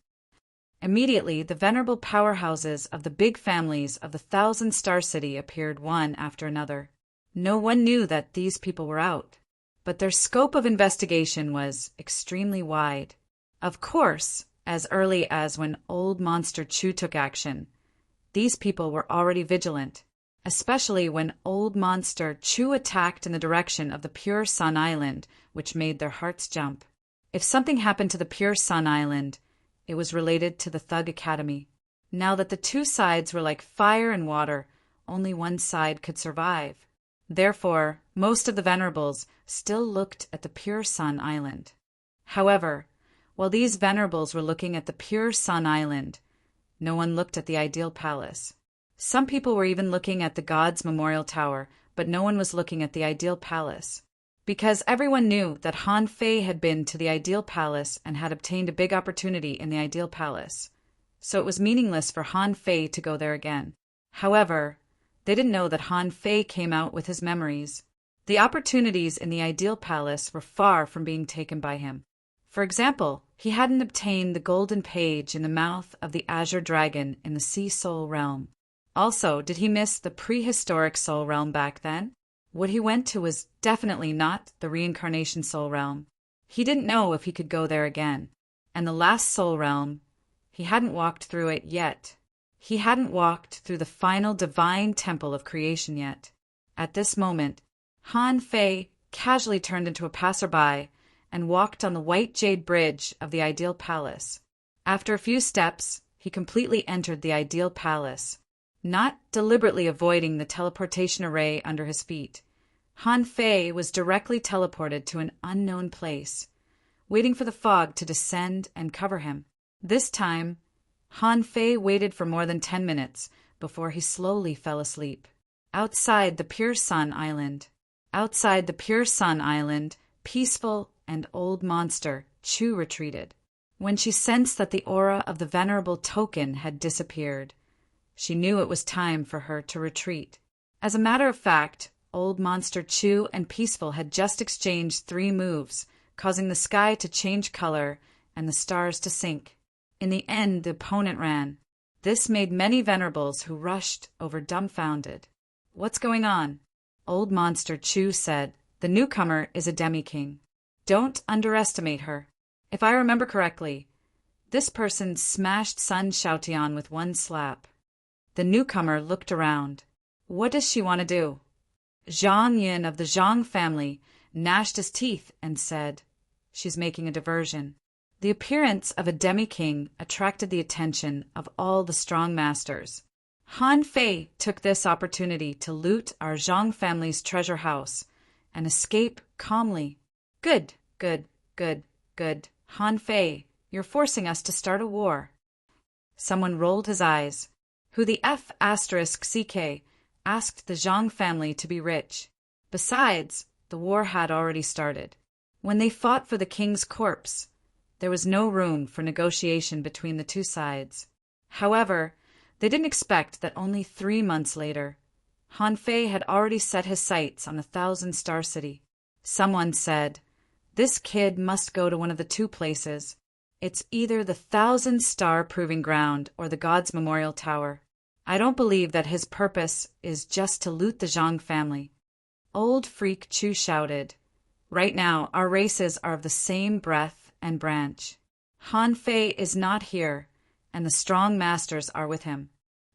Immediately, the venerable powerhouses of the big families of the Thousand-Star City appeared one after another. No one knew that these people were out, but their scope of investigation was extremely wide. Of course, as early as when Old Monster Chu took action, these people were already vigilant, especially when Old Monster Chu attacked in the direction of the Pure Sun Island, which made their hearts jump. If something happened to the Pure Sun Island, it was related to the Thug Academy. Now that the two sides were like fire and water, only one side could survive. Therefore, most of the Venerables still looked at the Pure Sun Island. However, while these Venerables were looking at the Pure Sun Island, no one looked at the Ideal Palace. Some people were even looking at the God's Memorial Tower, but no one was looking at the Ideal Palace. Because everyone knew that Han Fei had been to the Ideal Palace and had obtained a big opportunity in the Ideal Palace. So it was meaningless for Han Fei to go there again. However, they didn't know that Han Fei came out with his memories. The opportunities in the Ideal Palace were far from being taken by him. For example, he hadn't obtained the golden page in the mouth of the Azure Dragon in the Sea Soul Realm. Also, did he miss the prehistoric Soul Realm back then? What he went to was definitely not the Reincarnation Soul Realm. He didn't know if he could go there again. And the last Soul Realm, he hadn't walked through it yet. He hadn't walked through the final divine temple of creation yet. At this moment, Han Fei casually turned into a passerby and walked on the white jade bridge of the Ideal Palace. After a few steps, he completely entered the Ideal Palace, not deliberately avoiding the teleportation array under his feet. Han Fei was directly teleported to an unknown place, waiting for the fog to descend and cover him. This time, Han Fei waited for more than 10 minutes before he slowly fell asleep. Outside the Pure Sun Island. Outside the Pure Sun Island, peaceful and Old Monster Chu retreated. When she sensed that the aura of the venerable token had disappeared, she knew it was time for her to retreat. As a matter of fact, Old Monster Chu and Peaceful had just exchanged 3 moves, causing the sky to change color and the stars to sink. In the end, the opponent ran. This made many venerables who rushed over dumbfounded. "What's going on?" Old Monster Chu said, "The newcomer is a demi-king. Don't underestimate her. If I remember correctly, this person smashed Sun Xiaotian with one slap." The newcomer looked around. What does she want to do? Zhang Yin of the Zhang family gnashed his teeth and said, "She's making a diversion." The appearance of a demi-king attracted the attention of all the strong masters. Han Fei took this opportunity to loot our Zhang family's treasure house and escape calmly. Good, good, good, good. Han Fei, you're forcing us to start a war. Someone rolled his eyes. Who the F***CK asked the Zhang family to be rich. Besides, the war had already started. When they fought for the king's corpse, there was no room for negotiation between the two sides. However, they didn't expect that only 3 months later, Han Fei had already set his sights on the Thousand-Star City. Someone said, "This kid must go to one of the 2 places. It's either the Thousand-Star Proving Ground or the God's Memorial Tower. I don't believe that his purpose is just to loot the Zhang family." Old Freak Chu shouted, "Right now, our races are of the same breath and branch. Han Fei is not here, and the strong masters are with him.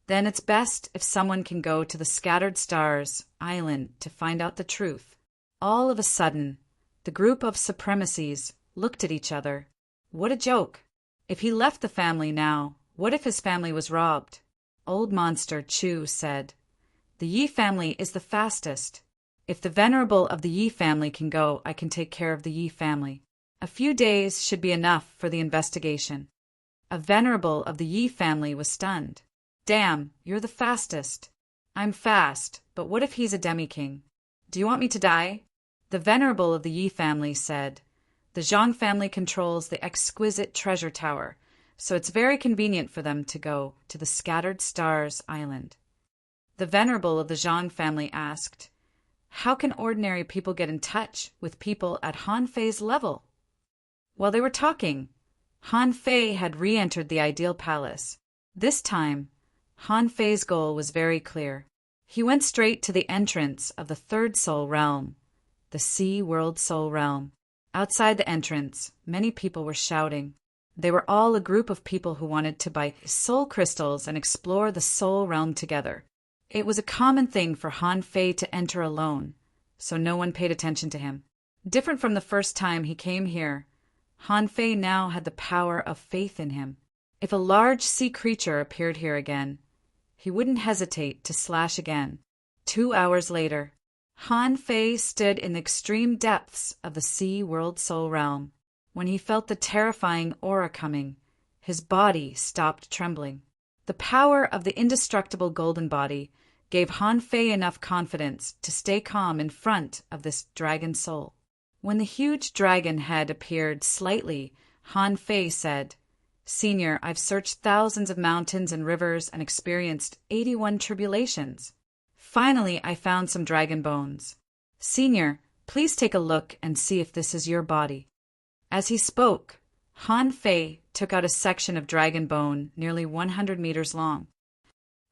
Then it's best if someone can go to the Scattered Stars Island to find out the truth." All of a sudden, the group of supremacies looked at each other. What a joke! If he left the family now, what if his family was robbed? Old Monster Chu said, "The Yi family is the fastest. If the venerable of the Yi family can go, I can take care of the Yi family. A few days should be enough for the investigation. A venerable of the Yi family was stunned. Damn, you're the fastest. I'm fast, but what if he's a demi-king? Do you want me to die? The venerable of the Yi family said, the Zhang family controls the exquisite treasure tower, so it's very convenient for them to go to the Scattered Stars Island. The venerable of the Zhang family asked, how can ordinary people get in touch with people at Han Fei's level? While they were talking, Han Fei had re-entered the ideal palace. This time, Han Fei's goal was very clear. He went straight to the entrance of the third soul realm, the Sea World Soul Realm. Outside the entrance, many people were shouting. They were all a group of people who wanted to buy soul crystals and explore the soul realm together. It was a common thing for Han Fei to enter alone, so no one paid attention to him. Different from the first time he came here, Han Fei now had the power of faith in him. If a large sea creature appeared here again, he wouldn't hesitate to slash again. 2 hours later, Han Fei stood in the extreme depths of the Sea World Soul Realm. When he felt the terrifying aura coming, his body stopped trembling. The power of the indestructible golden body gave Han Fei enough confidence to stay calm in front of this dragon soul. When the huge dragon head appeared slightly, Han Fei said, Senior, I've searched thousands of mountains and rivers and experienced 81 tribulations. Finally, I found some dragon bones. Senior, please take a look and see if this is your body. As he spoke, Han Fei took out a section of dragon bone nearly 100 meters long.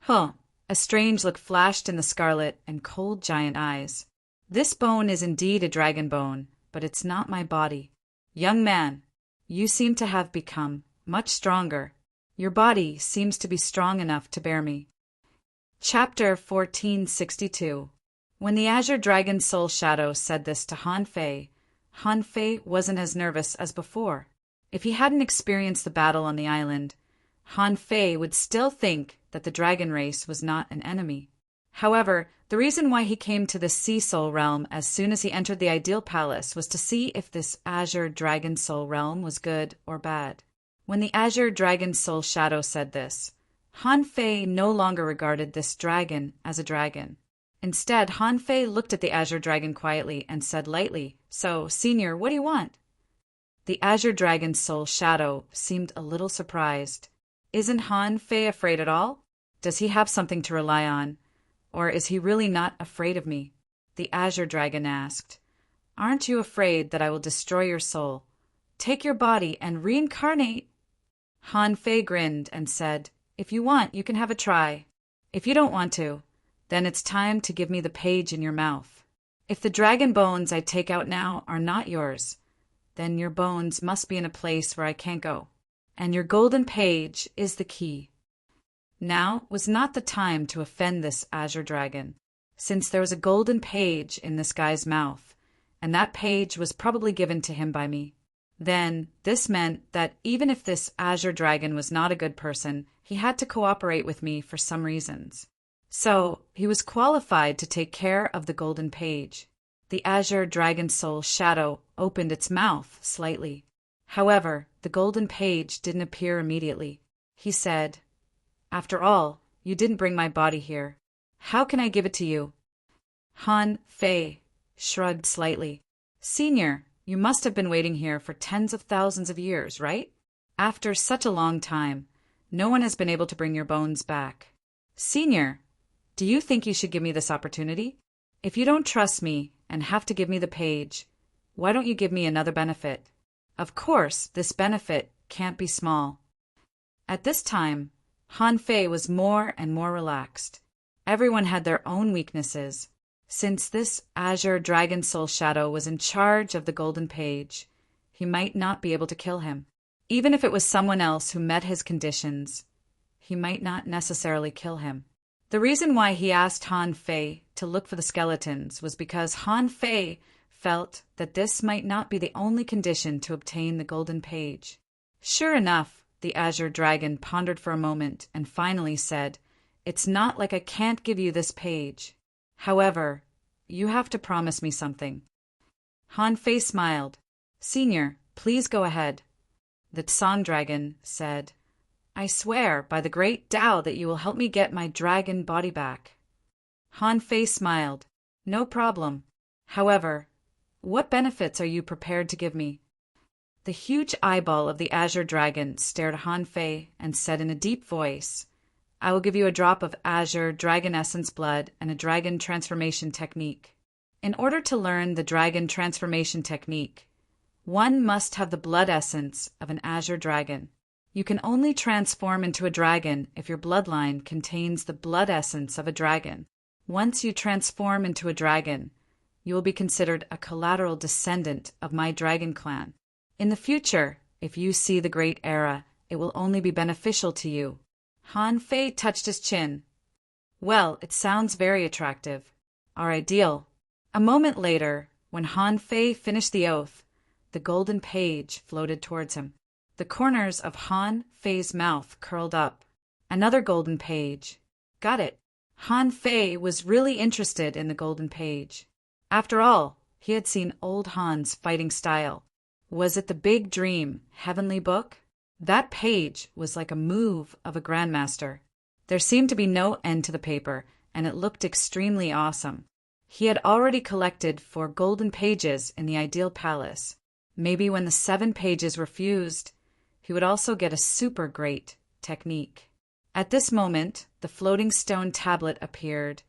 Huh! A strange look flashed in the scarlet and cold giant eyes. This bone is indeed a dragon bone, but it's not my body. Young man, you seem to have become much stronger. Your body seems to be strong enough to bear me. Chapter 1462. When the Azure Dragon Soul Shadow said this to Han Fei wasn't as nervous as before. If he hadn't experienced the battle on the island, Han Fei would still think that the dragon race was not an enemy. However, the reason why he came to the Sea Soul Realm as soon as he entered the Ideal Palace was to see if this Azure Dragon Soul Realm was good or bad. When the Azure Dragon Soul Shadow said this, Han Fei no longer regarded this dragon as a dragon. Instead, Han Fei looked at the Azure Dragon quietly and said lightly, So, Senior, what do you want? The Azure Dragon Soul Shadow seemed a little surprised. Isn't Han Fei afraid at all? Does he have something to rely on? Or is he really not afraid of me? The Azure Dragon asked. Aren't you afraid that I will destroy your soul, take your body, and reincarnate? Han Fei grinned and said, If you want, you can have a try. If you don't want to, then it's time to give me the page in your mouth. If the dragon bones I take out now are not yours, then your bones must be in a place where I can't go, and your golden page is the key. Now was not the time to offend this Azure Dragon, since there was a golden page in this guy's mouth, and that page was probably given to him by me. Then this meant that even if this Azure Dragon was not a good person, he had to cooperate with me for some reasons. So he was qualified to take care of the golden page. The Azure Dragon Soul Shadow opened its mouth slightly. However, the golden page didn't appear immediately. He said, After all, you didn't bring my body here. How can I give it to you? Han Fei shrugged slightly. Senior, you must have been waiting here for tens of thousands of years, right? After such a long time, no one has been able to bring your bones back. Senior, do you think you should give me this opportunity? If you don't trust me and have to give me the page, why don't you give me another benefit? Of course, this benefit can't be small. At this time, Han Fei was more and more relaxed. Everyone had their own weaknesses. Since this Azure Dragon Soul Shadow was in charge of the golden page, he might not be able to kill him. Even if it was someone else who met his conditions, he might not necessarily kill him. The reason why he asked Han Fei to look for the skeletons was because Han Fei felt that this might not be the only condition to obtain the golden page. Sure enough, the Azure Dragon pondered for a moment and finally said, It's not like I can't give you this page. However, you have to promise me something. Han Fei smiled. Senior, please go ahead. The Song Dragon said, I swear by the great Tao that you will help me get my dragon body back. Han Fei smiled. No problem. However, what benefits are you prepared to give me? The huge eyeball of the Azure Dragon stared at Han Fei and said in a deep voice, I will give you a drop of Azure Dragon Essence blood and a dragon transformation technique. In order to learn the dragon transformation technique, one must have the blood essence of an Azure Dragon. You can only transform into a dragon if your bloodline contains the blood essence of a dragon. Once you transform into a dragon, you will be considered a collateral descendant of my dragon clan. In the future, if you see the Great Era, it will only be beneficial to you. Han Fei touched his chin. Well, it sounds very attractive. All right, deal. A moment later, when Han Fei finished the oath, the golden page floated towards him. The corners of Han Fei's mouth curled up. Another golden page. Got it. Han Fei was really interested in the golden page. After all, he had seen old Han's fighting style. Was it the big dream, heavenly book? That page was like a move of a grandmaster. There seemed to be no end to the paper, and it looked extremely awesome. He had already collected 4 golden pages in the ideal palace. Maybe when the 7 pages were fused, he would also get a super great technique. At this moment, the floating stone tablet appeared,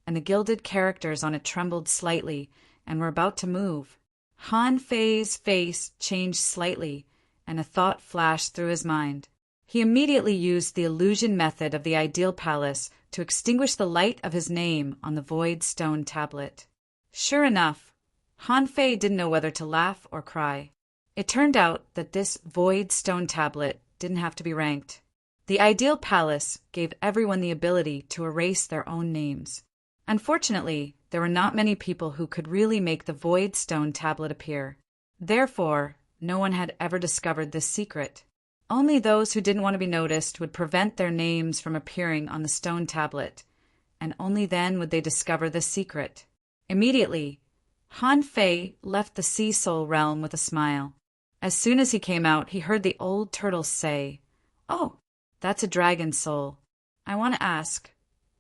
and the gilded characters on it trembled slightly and were about to move. Han Fei's face changed slightly, and a thought flashed through his mind. He immediately used the illusion method of the ideal palace to extinguish the light of his name on the void stone tablet. Sure enough, Han Fei didn't know whether to laugh or cry. It turned out that this void stone tablet didn't have to be ranked. The ideal palace gave everyone the ability to erase their own names. Unfortunately, there were not many people who could really make the void stone tablet appear. Therefore, no one had ever discovered this secret. Only those who didn't want to be noticed would prevent their names from appearing on the stone tablet, and only then would they discover this secret. Immediately, Han Fei left the Sea Soul realm with a smile. As soon as he came out, he heard the old turtle say, Oh, that's a dragon soul. I want to ask,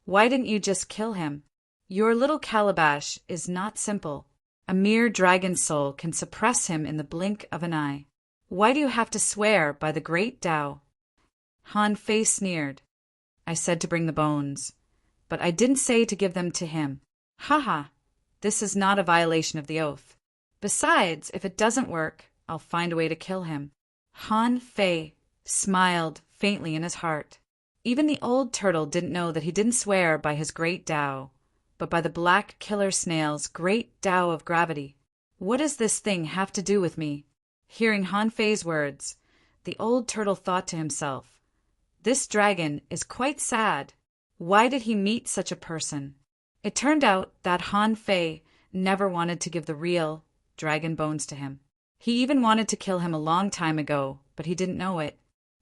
why didn't you just kill him? Your little calabash is not simple. A mere dragon soul can suppress him in the blink of an eye. Why do you have to swear by the great Tao? Han Fei sneered. I said to bring the bones, but I didn't say to give them to him. Ha! This is not a violation of the oath. Besides, if it doesn't work, I'll find a way to kill him. Han Fei smiled faintly in his heart. Even the old turtle didn't know that he didn't swear by his great Tao, but by the black killer snail's great Tao of gravity. What does this thing have to do with me? Hearing Han Fei's words, the old turtle thought to himself, this dragon is quite sad. Why did he meet such a person? It turned out that Han Fei never wanted to give the real dragon bones to him. He even wanted to kill him a long time ago, but he didn't know it.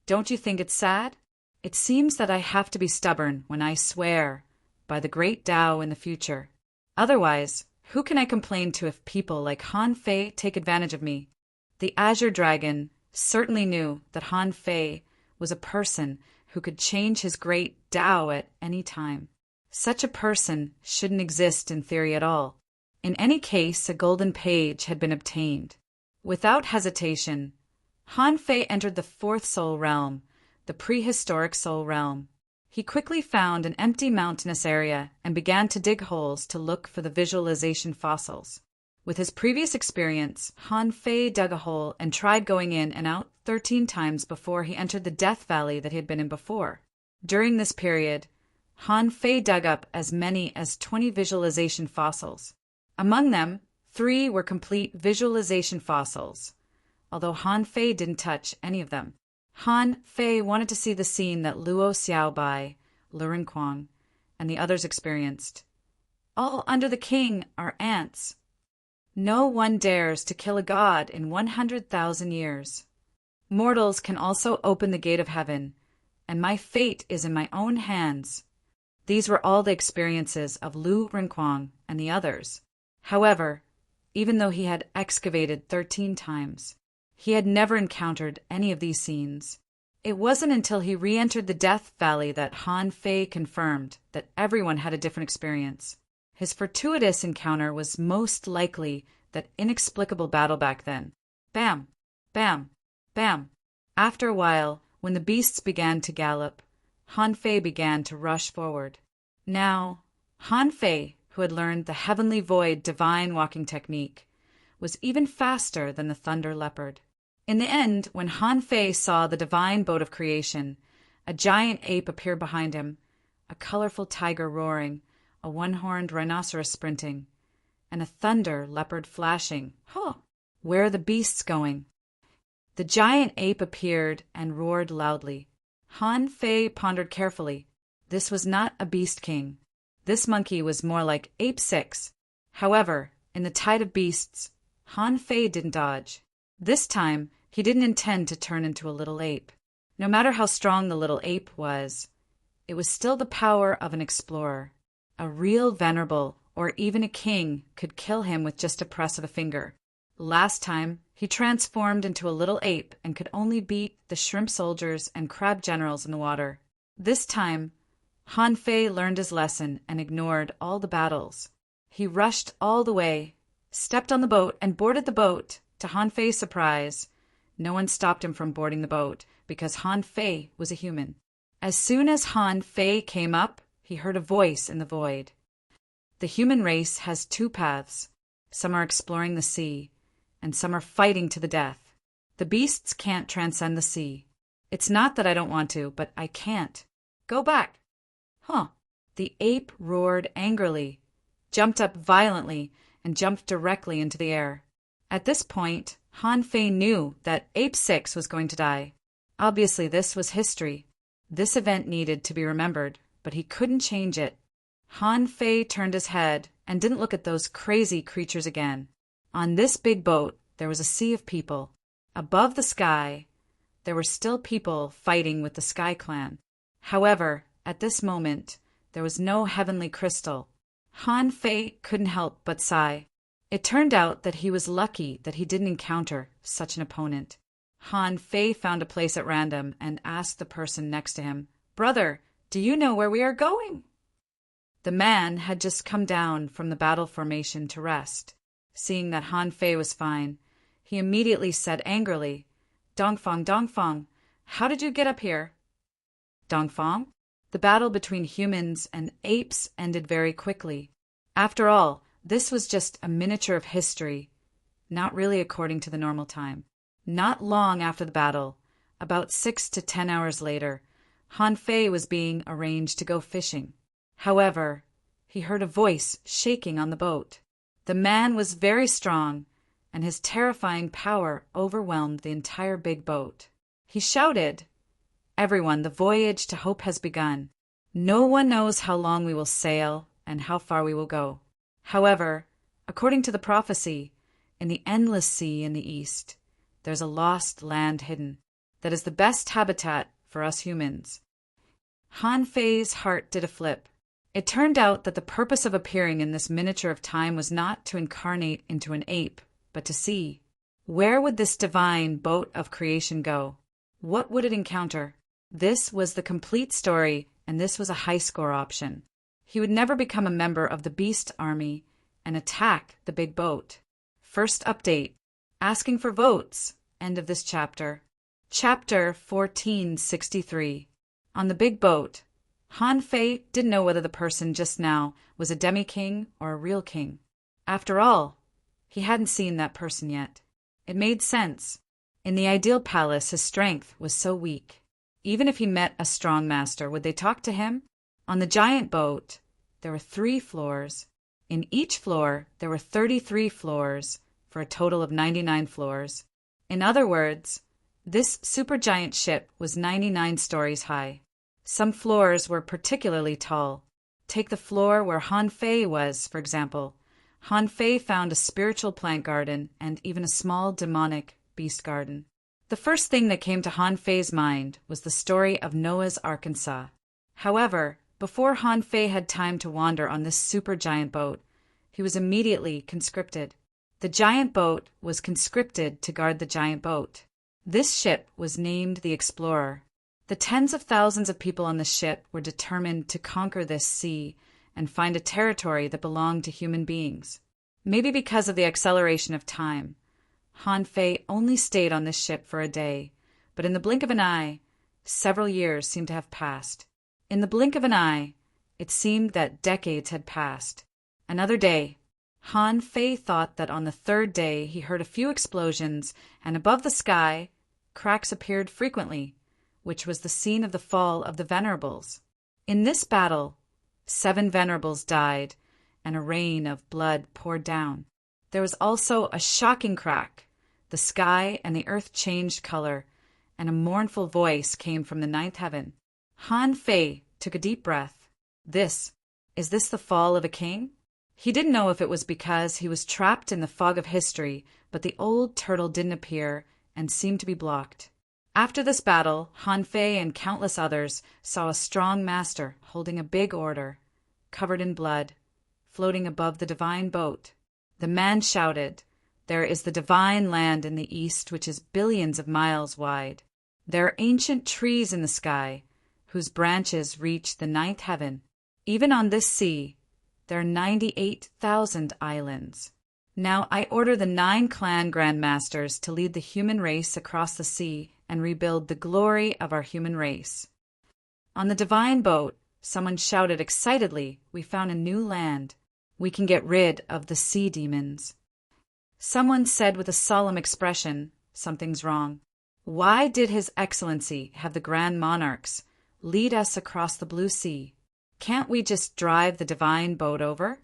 Don't you think it's sad? It seems that I have to be stubborn when I swear by the great Tao in the future. Otherwise, who can I complain to if people like Han Fei take advantage of me? The Azure Dragon certainly knew that Han Fei was a person who could change his great Tao at any time. Such a person shouldn't exist in theory at all. In any case, a golden page had been obtained. Without hesitation, Han Fei entered the 4th soul realm, the prehistoric soul realm. He quickly found an empty mountainous area and began to dig holes to look for the visualization fossils. With his previous experience, Han Fei dug a hole and tried going in and out 13 times before he entered the Death Valley that he had been in before. During this period, Han Fei dug up as many as 20 visualization fossils. Among them, 3 were complete visualization fossils, although Han Fei didn't touch any of them. Han Fei wanted to see the scene that Luo Xiaobai, Lu Rinquang, and the others experienced. All under the king are ants. No one dares to kill a god in 100,000 years. Mortals can also open the gate of heaven, and my fate is in my own hands. These were all the experiences of Lu Rinquang and the others. However, even though he had excavated 13 times, he had never encountered any of these scenes. It wasn't until he re-entered the Death Valley that Han Fei confirmed that everyone had a different experience. His fortuitous encounter was most likely that inexplicable battle back then. Bam! Bam! Bam! After a while, when the beasts began to gallop, Han Fei began to rush forward. Now, Han Fei, who had learned the Heavenly Void divine walking technique, was even faster than the Thunder Leopard. In the end, when Han Fei saw the divine boat of creation, a giant ape appeared behind him, a colorful tiger roaring, a one-horned rhinoceros sprinting, and a thunder leopard flashing. Huh! Where are the beasts going? The giant ape appeared and roared loudly. Han Fei pondered carefully. This was not a beast king. This monkey was more like Ape 6. However, in the tide of beasts, Han Fei didn't dodge. This time, he didn't intend to turn into a little ape. No matter how strong the little ape was, it was still the power of an explorer. A real venerable, or even a king, could kill him with just a press of a finger. Last time, he transformed into a little ape and could only beat the shrimp soldiers and crab generals in the water. This time, Han Fei learned his lesson and ignored all the battles. He rushed all the way, stepped on the boat, and boarded the boat. To Han Fei's surprise, no one stopped him from boarding the boat because Han Fei was a human. As soon as Han Fei came up, he heard a voice in the void. The human race has two paths. Some are exploring the sea, and some are fighting to the death. The beasts can't transcend the sea. It's not that I don't want to, but I can't. Go back. Huh. The ape roared angrily, jumped up violently, and jumped directly into the air. At this point, Han Fei knew that Ape 6 was going to die. Obviously, this was history. This event needed to be remembered, but he couldn't change it. Han Fei turned his head and didn't look at those crazy creatures again. On this big boat, there was a sea of people. Above the sky, there were still people fighting with the Sky Clan. However, at this moment, there was no heavenly crystal. Han Fei couldn't help but sigh. It turned out that he was lucky that he didn't encounter such an opponent. Han Fei found a place at random and asked the person next to him, "Brother, do you know where we are going?" The man had just come down from the battle formation to rest. Seeing that Han Fei was fine, he immediately said angrily, Dongfang, Dongfang, how did you get up here?" Dongfang? The battle between humans and apes ended very quickly. After all, this was just a miniature of history, not really according to the normal time. Not long after the battle, about 6 to 10 hours later, Han Fei was being arranged to go fishing. However, he heard a voice shaking on the boat. The man was very strong, and his terrifying power overwhelmed the entire big boat. He shouted, "Everyone, the voyage to hope has begun. No one knows how long we will sail and how far we will go. However, according to the prophecy, in the endless sea in the east, there's a lost land hidden that is the best habitat for us humans." Han Fei's heart did a flip. It turned out that the purpose of appearing in this miniature of time was not to incarnate into an ape, but to see. Where would this divine boat of creation go? What would it encounter? This was the complete story, and this was a high score option. He would never become a member of the Beast Army and attack the big boat. First update. Asking for votes. End of this chapter. Chapter 1463. On the big boat. Han Fei didn't know whether the person just now was a demi-king or a real king. After all, he hadn't seen that person yet. It made sense. In the ideal palace, his strength was so weak. Even if he met a strong master, would they talk to him? On the giant boat, there were 3 floors. In each floor, there were 33 floors, for a total of 99 floors. In other words, this supergiant ship was 99 stories high. Some floors were particularly tall. Take the floor where Han Fei was, for example. Han Fei found a spiritual plant garden and even a small demonic beast garden. The first thing that came to Han Fei's mind was the story of Noah's Arkansas. However, before Han Fei had time to wander on this supergiant boat, He was immediately conscripted. The giant boat was conscripted to guard the giant boat. This ship was named the Explorer. The tens of thousands of people on the ship were determined to conquer this sea and find a territory that belonged to human beings. Maybe because of the acceleration of time, Han Fei only stayed on this ship for a day, but in the blink of an eye, several years seemed to have passed. In the blink of an eye, it seemed that decades had passed. Another day. Han Fei thought that on the third day he heard a few explosions, and above the sky, cracks appeared frequently, which was the scene of the fall of the Venerables. In this battle, 7 Venerables died, and a rain of blood poured down. There was also a shocking crack. The sky and the earth changed color, and a mournful voice came from the 9th heaven. Han Fei took a deep breath. Is this the fall of a king? He didn't know if it was because he was trapped in the fog of history, but the old turtle didn't appear and seemed to be blocked. After this battle, Han Fei and countless others saw a strong master holding a big order, covered in blood, floating above the divine boat. The man shouted, "There is the divine land in the east which is billions of miles wide. There are ancient trees in the sky, whose branches reach the 9th heaven. Even on this sea, there are 98,000 islands. Now I order the 9 clan grandmasters to lead the human race across the sea and rebuild the glory of our human race." On the divine boat, someone shouted excitedly, "We found a new land. We can get rid of the sea demons." Someone said with a solemn expression, "Something's wrong. Why did His Excellency have the Grand Monarchs lead us across the blue sea? Can't we just drive the divine boat over?"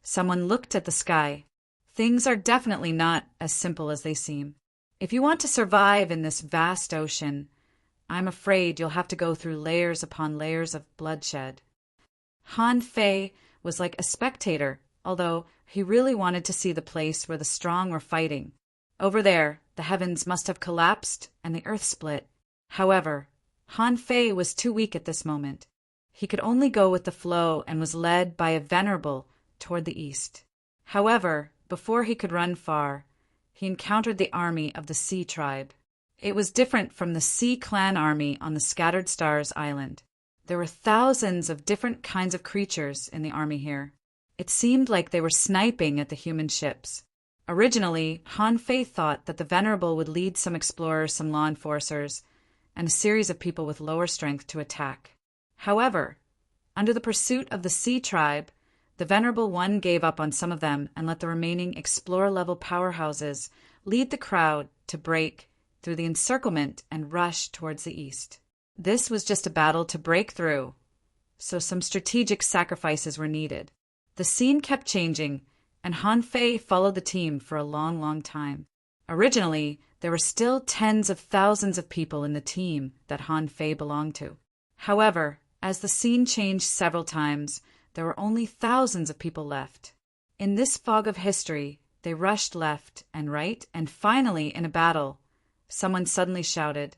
Someone looked at the sky. Things are definitely not as simple as they seem. If you want to survive in this vast ocean, I'm afraid you'll have to go through layers upon layers of bloodshed. Han Fei was like a spectator, although he really wanted to see the place where the strong were fighting. Over there, the heavens must have collapsed and the earth split. However, Han Fei was too weak at this moment. He could only go with the flow and was led by a venerable toward the east. However, before he could run far, he encountered the army of the Sea tribe. It was different from the Sea clan army on the Scattered Stars Island. There were thousands of different kinds of creatures in the army here. It seemed like they were sniping at the human ships. Originally, Han Fei thought that the Venerable would lead some explorers, some law enforcers, and a series of people with lower strength to attack. However, under the pursuit of the Sea tribe, the Venerable One gave up on some of them and let the remaining Explorer-level powerhouses lead the crowd to break through the encirclement and rush towards the east. This was just a battle to break through, so some strategic sacrifices were needed. The scene kept changing, and Han Fei followed the team for a long, long time. Originally, there were still tens of thousands of people in the team that Han Fei belonged to. However, as the scene changed several times, there were only thousands of people left. In this fog of history, they rushed left and right, and finally, in a battle, someone suddenly shouted,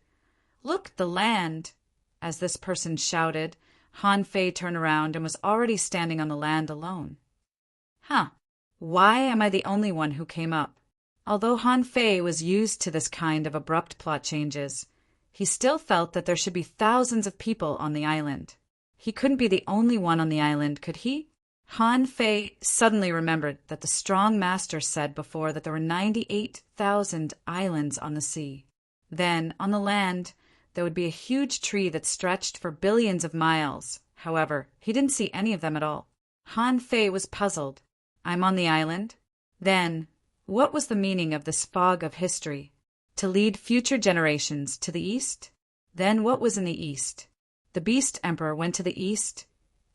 "Look, the land!" As this person shouted, Han Fei turned around and was already standing on the land alone. Why am I the only one who came up? Although Han Fei was used to this kind of abrupt plot changes, he still felt that there should be thousands of people on the island. He couldn't be the only one on the island, could he? Han Fei suddenly remembered that the strong master said before that there were 98,000 islands on the sea. Then, on the land, there would be a huge tree that stretched for billions of miles. However, he didn't see any of them at all. Han Fei was puzzled. I'm on the island? Then, what was the meaning of this fog of history? To lead future generations to the east? Then what was in the east? The Beast Emperor went to the east,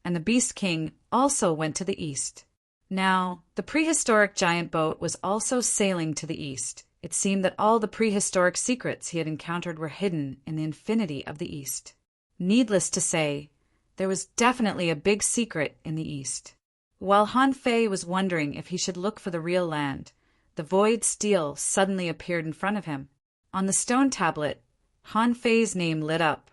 and the Beast King also went to the east. Now, the prehistoric giant boat was also sailing to the east. It seemed that all the prehistoric secrets he had encountered were hidden in the infinity of the east. Needless to say, there was definitely a big secret in the east. While Han Fei was wondering if he should look for the real land, the void steel suddenly appeared in front of him. On the stone tablet, Han Fei's name lit up.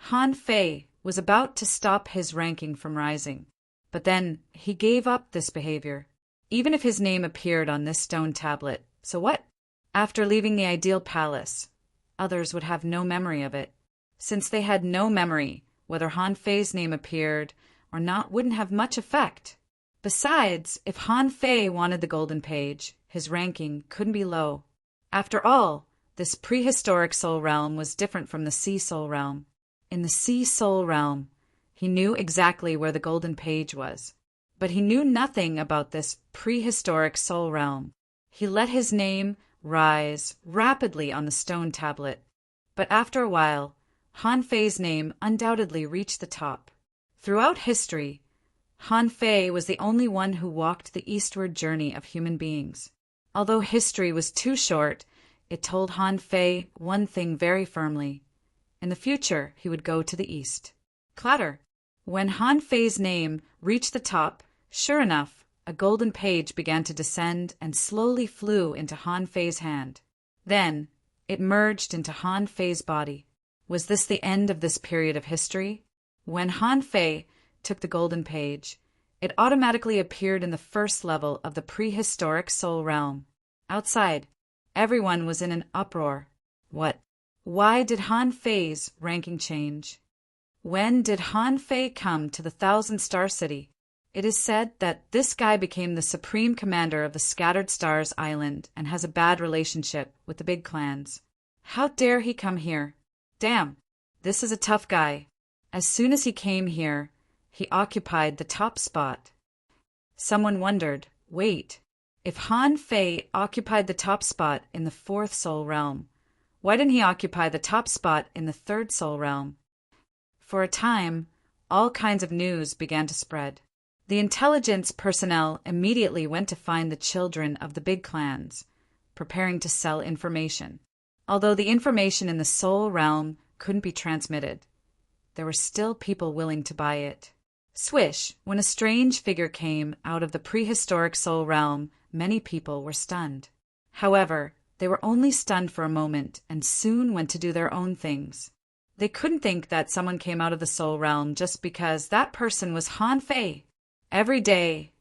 Han Fei was about to stop his ranking from rising, but then he gave up this behavior. even if his name appeared on this stone tablet. So what? After leaving the ideal palace, others would have no memory of it. Since they had no memory, whether Han Fei's name appeared or not wouldn't have much effect. Besides, if Han Fei wanted the golden page, his ranking couldn't be low. After all, this prehistoric soul realm was different from the sea soul realm. In the sea soul realm, he knew exactly where the golden page was. But he knew nothing about this prehistoric soul realm. He let his name rise rapidly on the stone tablet. But after a while, Han Fei's name undoubtedly reached the top. Throughout history, Han Fei was the only one who walked the eastward journey of human beings. Although history was too short, it told Han Fei one thing very firmly. In the future, he would go to the east. Clatter! When Han Fei's name reached the top, sure enough, a golden page began to descend and slowly flew into Han Fei's hand. Then, it merged into Han Fei's body. Was this the end of this period of history? When Han Fei took the golden page, it automatically appeared in the first level of the prehistoric soul realm. Outside, everyone was in an uproar. What? Why did Han Fei's ranking change? When did Han Fei come to the Thousand Star City? It is said that this guy became the supreme commander of the Scattered Stars Island and has a bad relationship with the big clans. How dare he come here? Damn, this is a tough guy. As soon as he came here, he occupied the top spot. Someone wondered, wait, if Han Fei occupied the top spot in the fourth soul realm, why didn't he occupy the top spot in the third soul realm? For a time, all kinds of news began to spread. The intelligence personnel immediately went to find the children of the big clans, preparing to sell information. Although the information in the soul realm couldn't be transmitted, there were still people willing to buy it. Swish, when a strange figure came out of the prehistoric soul realm, many people were stunned. However, they were only stunned for a moment and soon went to do their own things. They couldn't think that someone came out of the soul realm just because that person was Han Fei. Every day,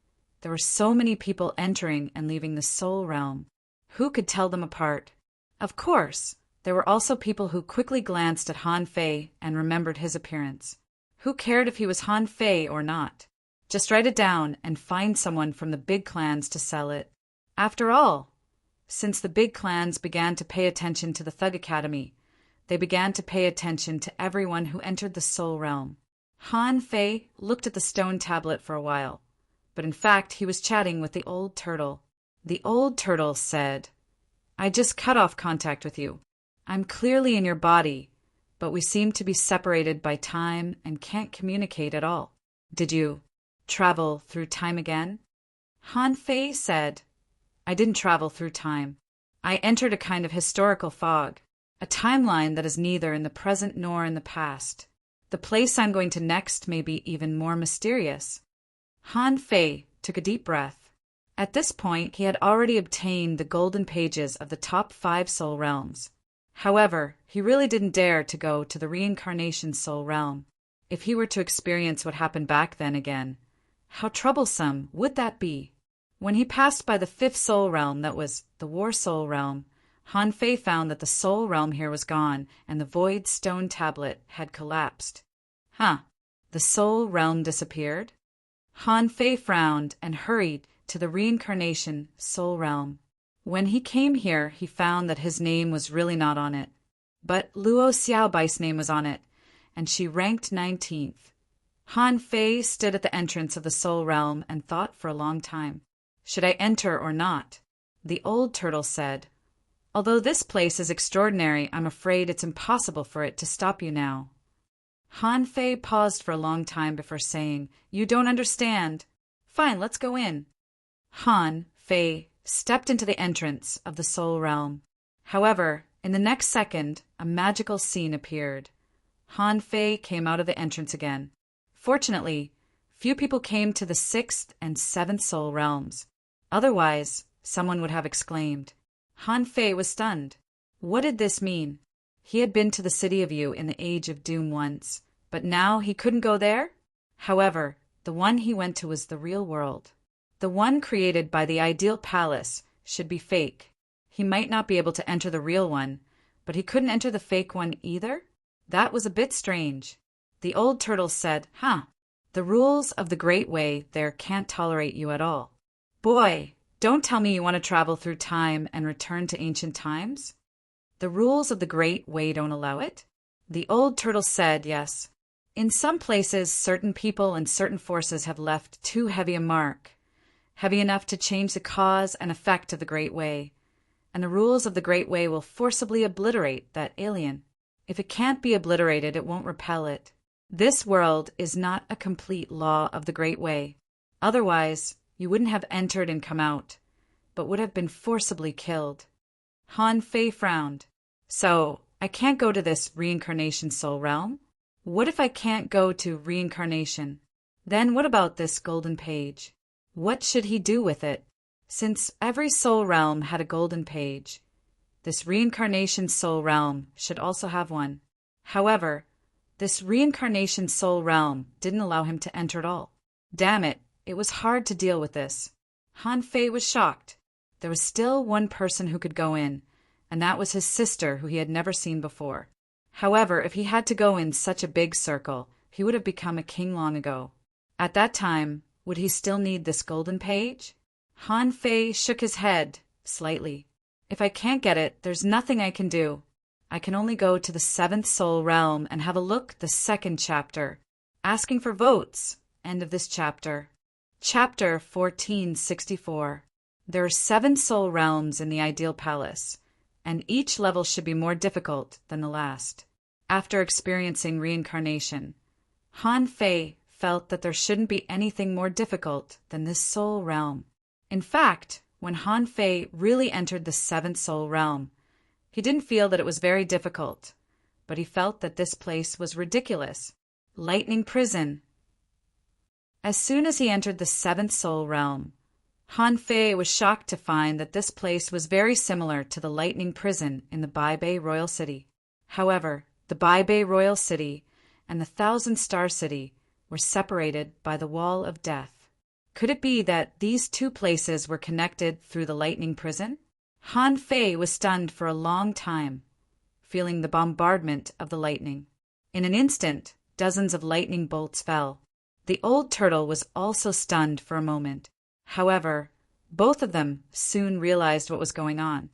there were so many people entering and leaving the soul realm. Who could tell them apart? Of course, there were also people who quickly glanced at Han Fei and remembered his appearance. Who cared if he was Han Fei or not? Just write it down and find someone from the big clans to sell it. After all, since the big clans began to pay attention to the Thug Academy, they began to pay attention to everyone who entered the soul realm. Han Fei looked at the stone tablet for a while, but in fact he was chatting with the old turtle. The old turtle said, "I just cut off contact with you. I'm clearly in your body, but we seem to be separated by time and can't communicate at all. Did you travel through time again?" Han Fei said, "I didn't travel through time. I entered a kind of historical fog, a timeline that is neither in the present nor in the past. The place I'm going to next may be even more mysterious." Han Fei took a deep breath. At this point, he had already obtained the golden pages of the top 5 soul realms. However, he really didn't dare to go to the reincarnation soul realm. If he were to experience what happened back then again, how troublesome would that be? When he passed by the 5th soul realm, that was the war soul realm, Han Fei found that the soul realm here was gone and the void stone tablet had collapsed. The soul realm disappeared? Han Fei frowned and hurried to the reincarnation soul realm. When he came here, he found that his name was really not on it. But Luo Xiaobai's name was on it, and she ranked 19th. Han Fei stood at the entrance of the soul realm and thought for a long time. Should I enter or not? The old turtle said, "Although this place is extraordinary, I'm afraid it's impossible for it to stop you now." Han Fei paused for a long time before saying, "You don't understand. Fine, let's go in." Han Fei stepped into the entrance of the soul realm. However, in the next second, a magical scene appeared. Han Fei came out of the entrance again. Fortunately, few people came to the 6th and 7th soul realms. Otherwise, someone would have exclaimed. Han Fei was stunned. What did this mean? He had been to the City of You in the Age of Doom once, but now he couldn't go there? However, the one he went to was the real world. The one created by the ideal palace should be fake. He might not be able to enter the real one, but he couldn't enter the fake one either? That was a bit strange. The old turtle said, the rules of the Great Way there can't tolerate you at all. Boy, don't tell me you want to travel through time and return to ancient times? The rules of the Great Way don't allow it? The old turtle said yes. In some places, certain people and certain forces have left too heavy a mark, heavy enough to change the cause and effect of the Great Way, and the rules of the Great Way will forcibly obliterate that alien. If it can't be obliterated, it won't repel it. This world is not a complete law of the Great Way. Otherwise, you wouldn't have entered and come out, but would have been forcibly killed. Han Fei frowned. So, I can't go to this reincarnation soul realm? What if I can't go to reincarnation? Then what about this golden page? What should he do with it? Since every soul realm had a golden page, this reincarnation soul realm should also have one. However, this reincarnation soul realm didn't allow him to enter at all. Damn it, it was hard to deal with this. Han Fei was shocked. There was still one person who could go in, and that was his sister, who he had never seen before. However, if he had to go in such a big circle, he would have become a king long ago. At that time, would he still need this golden page? Han Fei shook his head slightly. If I can't get it, there's nothing I can do. I can only go to the 7th soul realm and have a look the 2nd chapter. Asking for votes. End of this chapter. Chapter 1464. There are 7 soul realms in the ideal palace, and each level should be more difficult than the last. After experiencing reincarnation, Han Fei felt that there shouldn't be anything more difficult than this soul realm. In fact, when Han Fei really entered the 7th soul realm, he didn't feel that it was very difficult, but he felt that this place was ridiculous. Lightning prison. As soon as he entered the 7th soul realm, Han Fei was shocked to find that this place was very similar to the lightning prison in the Baibei Royal City. However, the Baibei Royal City and the 1,000-Star City were separated by the Wall of Death. Could it be that these two places were connected through the lightning prison? Han Fei was stunned for a long time, feeling the bombardment of the lightning. In an instant, dozens of lightning bolts fell. The old turtle was also stunned for a moment. However, both of them soon realized what was going on.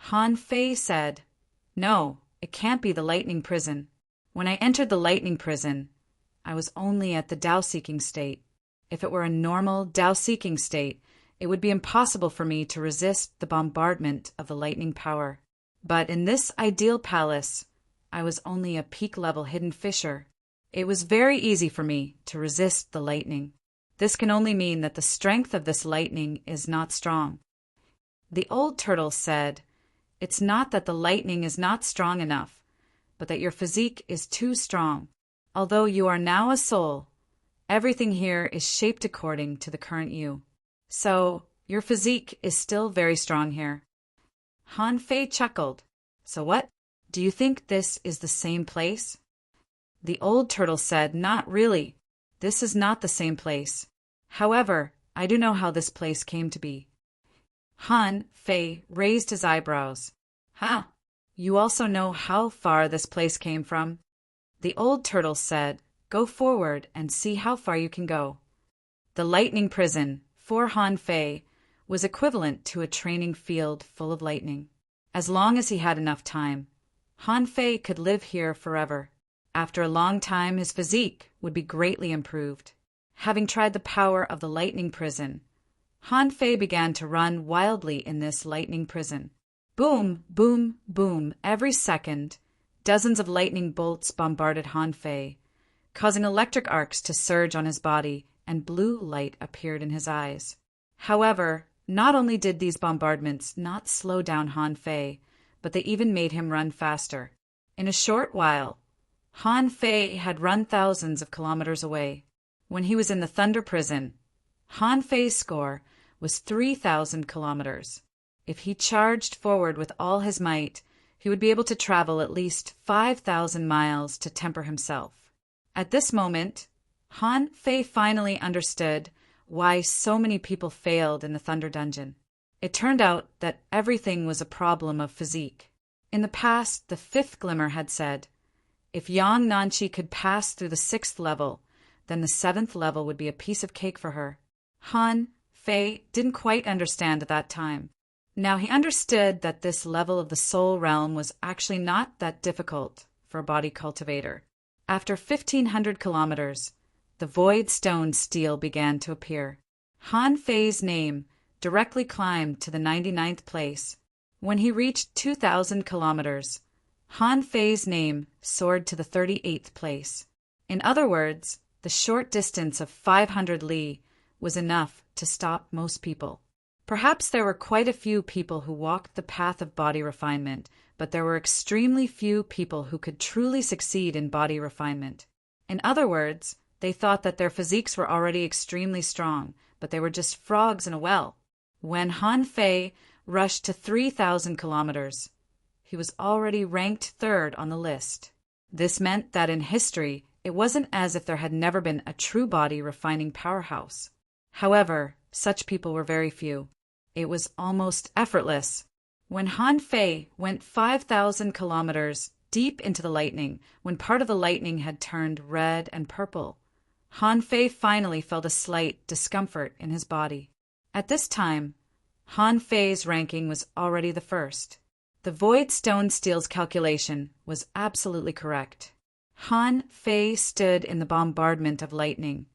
Han Fei said, "No, it can't be the lightning prison. When I entered the lightning prison, I was only at the Tao-seeking state. If it were a normal Tao-seeking state, it would be impossible for me to resist the bombardment of the lightning power. But in this ideal palace, I was only a peak-level hidden fisher. It was very easy for me to resist the lightning. This can only mean that the strength of this lightning is not strong." The old turtle said, "It's not that the lightning is not strong enough, but that your physique is too strong. Although you are now a soul, everything here is shaped according to the current you. So, your physique is still very strong here." Han Fei chuckled. "So what? Do you think this is the same place?" The old turtle said, "Not really. This is not the same place. However, I do know how this place came to be." Han Fei raised his eyebrows. You also know how far this place came from?" The old turtle said, "Go forward and see how far you can go." The lightning prison, for Han Fei, was equivalent to a training field full of lightning. As long as he had enough time, Han Fei could live here forever. After a long time, his physique would be greatly improved. Having tried the power of the lightning prison, Han Fei began to run wildly in this lightning prison. Boom, boom, boom, every second, dozens of lightning bolts bombarded Han Fei, causing electric arcs to surge on his body, and blue light appeared in his eyes. However, not only did these bombardments not slow down Han Fei, but they even made him run faster. In a short while, Han Fei had run thousands of kilometers away. When he was in the Thunder Prison, Han Fei's score was 3,000 kilometers. If he charged forward with all his might, he would be able to travel at least 5,000 miles to temper himself. At this moment, Han Fei finally understood why so many people failed in the Thunder Dungeon. It turned out that everything was a problem of physique. In the past, the fifth Glimmer had said, if Yang Nanchi could pass through the sixth level, then the seventh level would be a piece of cake for her. Han Fei didn't quite understand at that time. Now he understood that this level of the soul realm was actually not that difficult for a body cultivator. After 1,500 kilometers, the void stone steel began to appear. Han Fei's name directly climbed to the 99th place. When he reached 2,000 kilometers, Han Fei's name soared to the 38th place. In other words, the short distance of 500 li was enough to stop most people. Perhaps there were quite a few people who walked the path of body refinement, but there were extremely few people who could truly succeed in body refinement. In other words, they thought that their physiques were already extremely strong, but they were just frogs in a well. When Han Fei rushed to 3,000 kilometers, he was already ranked third on the list. This meant that in history, it wasn't as if there had never been a true body refining powerhouse. However, such people were very few. It was almost effortless. When Han Fei went 5,000 kilometers deep into the lightning, when part of the lightning had turned red and purple, Han Fei finally felt a slight discomfort in his body. At this time, Han Fei's ranking was already the first. The Void Stone Steel's calculation was absolutely correct. Han Fei stood in the bombardment of lightning,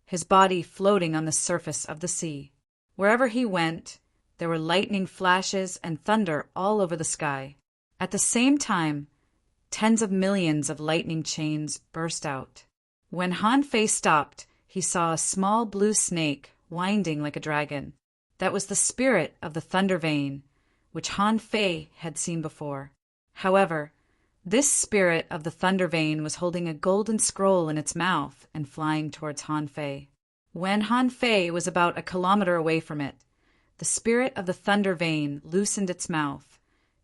his body floating on the surface of the sea. Wherever he went, there were lightning flashes and thunder all over the sky. At the same time, tens of millions of lightning chains burst out. When Han Fei stopped, he saw a small blue snake winding like a dragon. That was the spirit of the Thunder Vein, which Han Fei had seen before. However, this spirit of the Thunder Vein was holding a golden scroll in its mouth and flying towards Han Fei. When Han Fei was about a kilometer away from it, the spirit of the Thunder Vein loosened its mouth,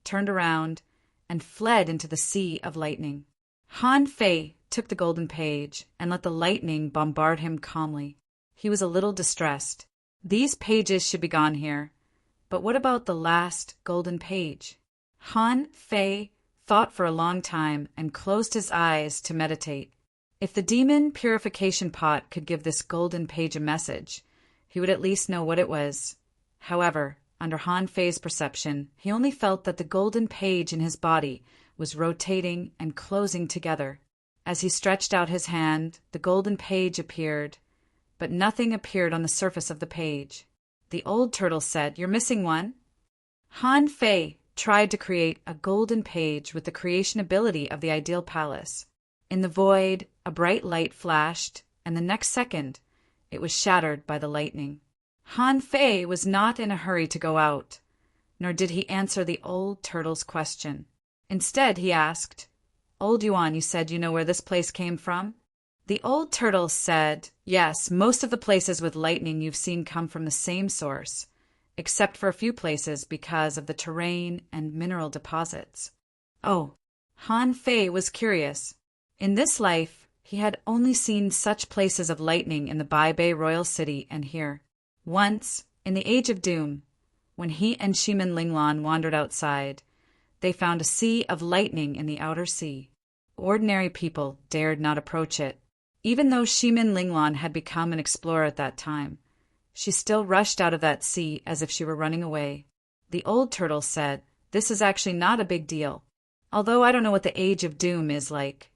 turned around, and fled into the sea of lightning. Han Fei took the golden page and let the lightning bombard him calmly. He was a little distressed. These pages should be gone here. But what about the last golden page? Han Fei thought for a long time and closed his eyes to meditate. If the demon purification pot could give this golden page a message, he would at least know what it was. However, under Han Fei's perception, he only felt that the golden page in his body was rotating and closing together. As he stretched out his hand, the golden page appeared, but nothing appeared on the surface of the page. The old turtle said, "You're missing one." Han Fei tried to create a golden page with the creation ability of the ideal palace. In the void, a bright light flashed, and the next second, it was shattered by the lightning. Han Fei was not in a hurry to go out, nor did he answer the old turtle's question. Instead, he asked, "Old Yuan, you said you know where this place came from?" The old turtle said, "Yes, most of the places with lightning you've seen come from the same source, except for a few places because of the terrain and mineral deposits." Oh, Han Fei was curious. In this life, he had only seen such places of lightning in the Bai Bei Royal City and here. Once, in the Age of Doom, when he and Shimin Linglan wandered outside, they found a sea of lightning in the outer sea. Ordinary people dared not approach it. Even though Shimin Linglan had become an explorer at that time, she still rushed out of that sea as if she were running away. The old turtle said, "This is actually not a big deal. Although I don't know what the Age of Doom is like,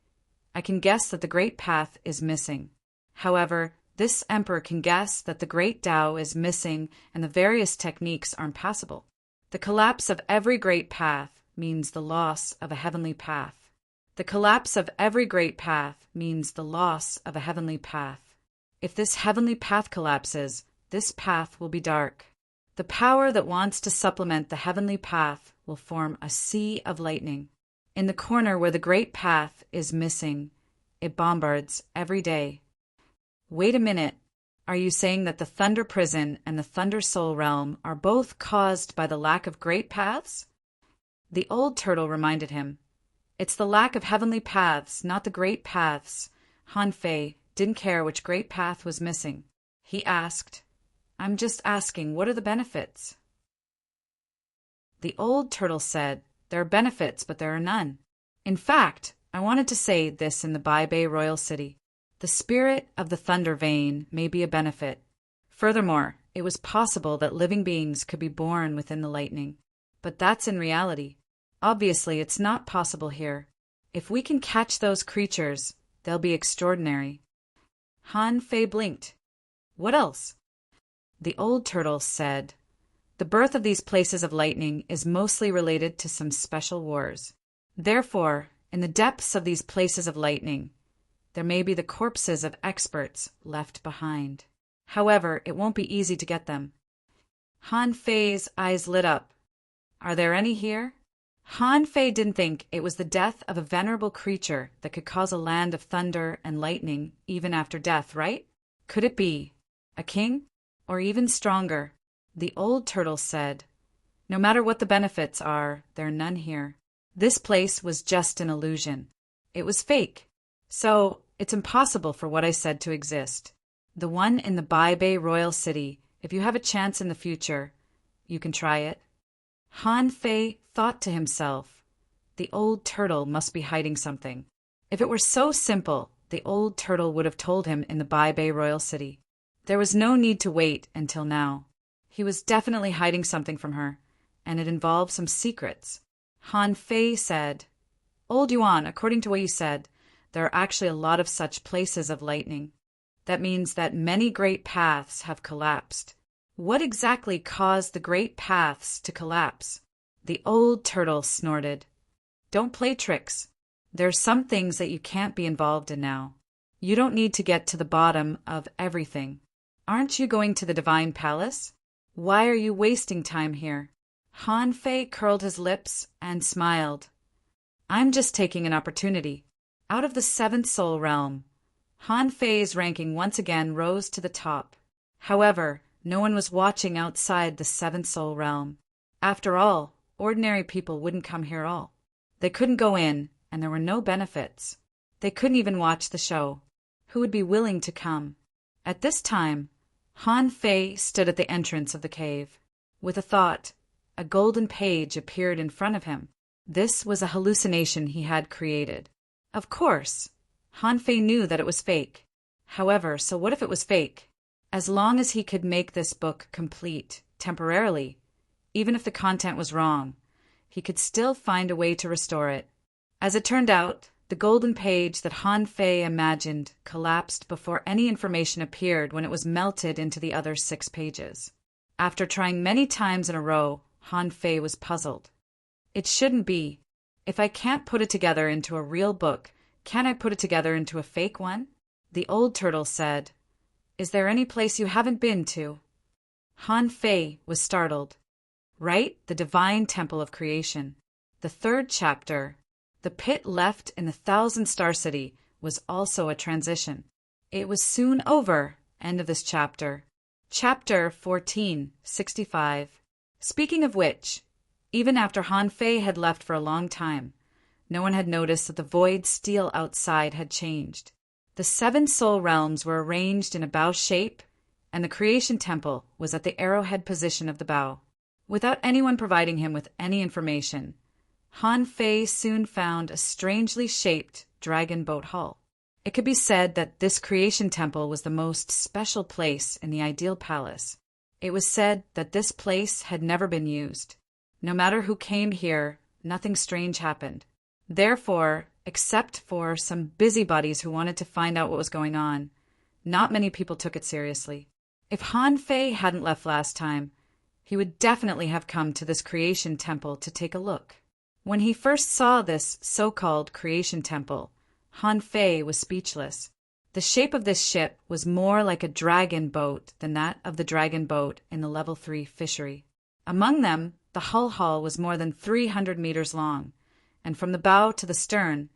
I can guess that the Great Path is missing. However, this emperor can guess that the Great Tao is missing and the various techniques are impassable. The collapse of every great path means the loss of a heavenly path. The collapse of every great path means the loss of a heavenly path. If this heavenly path collapses, this path will be dark. The power that wants to supplement the heavenly path will form a sea of lightning. In the corner where the great path is missing, it bombards every day." Wait a minute. Are you saying that the Thunder Prison and the Thunder Soul Realm are both caused by the lack of great paths? The old turtle reminded him. It's the lack of heavenly paths, not the great paths. Han Fei didn't care which great path was missing. He asked, "I'm just asking, what are the benefits?" The old turtle said, "There are benefits, but there are none. In fact, I wanted to say this in the Bay Royal City. The spirit of the thunder vein may be a benefit. Furthermore, it was possible that living beings could be born within the lightning. But that's in reality. Obviously, it's not possible here. If we can catch those creatures, they'll be extraordinary." Han Fei blinked. "What else?" The old turtle said, "The birth of these places of lightning is mostly related to some special wars. Therefore, in the depths of these places of lightning, there may be the corpses of experts left behind. However, it won't be easy to get them." Han Fei's eyes lit up. "Are there any here?" Han Fei didn't think it was the death of a venerable creature that could cause a land of thunder and lightning even after death, right? Could it be a king? Or even stronger? The old turtle said, "No matter what the benefits are, there are none here. This place was just an illusion. It was fake. So, it's impossible for what I said to exist. The one in the Bay Royal City, if you have a chance in the future, you can try it." Han Fei thought to himself, the old turtle must be hiding something. If it were so simple, the old turtle would have told him in the Bay Royal City. There was no need to wait until now. He was definitely hiding something from her, and it involved some secrets. Han Fei said, "Old Yuan, according to what you said, there are actually a lot of such places of lightning. That means that many great paths have collapsed. What exactly caused the great paths to collapse?" The old turtle snorted. "Don't play tricks. There are some things that you can't be involved in now. You don't need to get to the bottom of everything. Aren't you going to the Divine Palace? Why are you wasting time here?" Han Fei curled his lips and smiled. "I'm just taking an opportunity. Out of the seventh soul realm." Han Fei's ranking once again rose to the top. However, no one was watching outside the seventh soul realm. After all, ordinary people wouldn't come here at all. They couldn't go in, and there were no benefits. They couldn't even watch the show. Who would be willing to come? At this time, Han Fei stood at the entrance of the cave. With a thought, a golden page appeared in front of him. This was a hallucination he had created. Of course, Han Fei knew that it was fake. However, so what if it was fake? As long as he could make this book complete, temporarily, even if the content was wrong, he could still find a way to restore it. As it turned out, the golden page that Han Fei imagined collapsed before any information appeared when it was melted into the other 6 pages. After trying many times in a row, Han Fei was puzzled. It shouldn't be. If I can't put it together into a real book, can I put it together into a fake one? The old turtle said, "Is there any place you haven't been to?" Han Fei was startled. Right, the Divine Temple of Creation. The 3rd chapter, The Pit Left in the Thousand Star City, was also a transition. It was soon over. End of this chapter. Chapter 1465. Speaking of which, even after Han Fei had left for a long time, no one had noticed that the void steel outside had changed. The 7 soul realms were arranged in a bow shape, and the creation temple was at the arrowhead position of the bow. Without anyone providing him with any information, Han Fei soon found a strangely shaped dragon boat hull. It could be said that this creation temple was the most special place in the ideal palace. It was said that this place had never been used. No matter who came here, nothing strange happened. Therefore, except for some busybodies who wanted to find out what was going on, not many people took it seriously. If Han Fei hadn't left last time, he would definitely have come to this creation temple to take a look. When he first saw this so-called creation temple, Han Fei was speechless. The shape of this ship was more like a dragon boat than that of the dragon boat in the level 3 fishery. Among them, the hull was more than 300 meters long, and from the bow to the stern,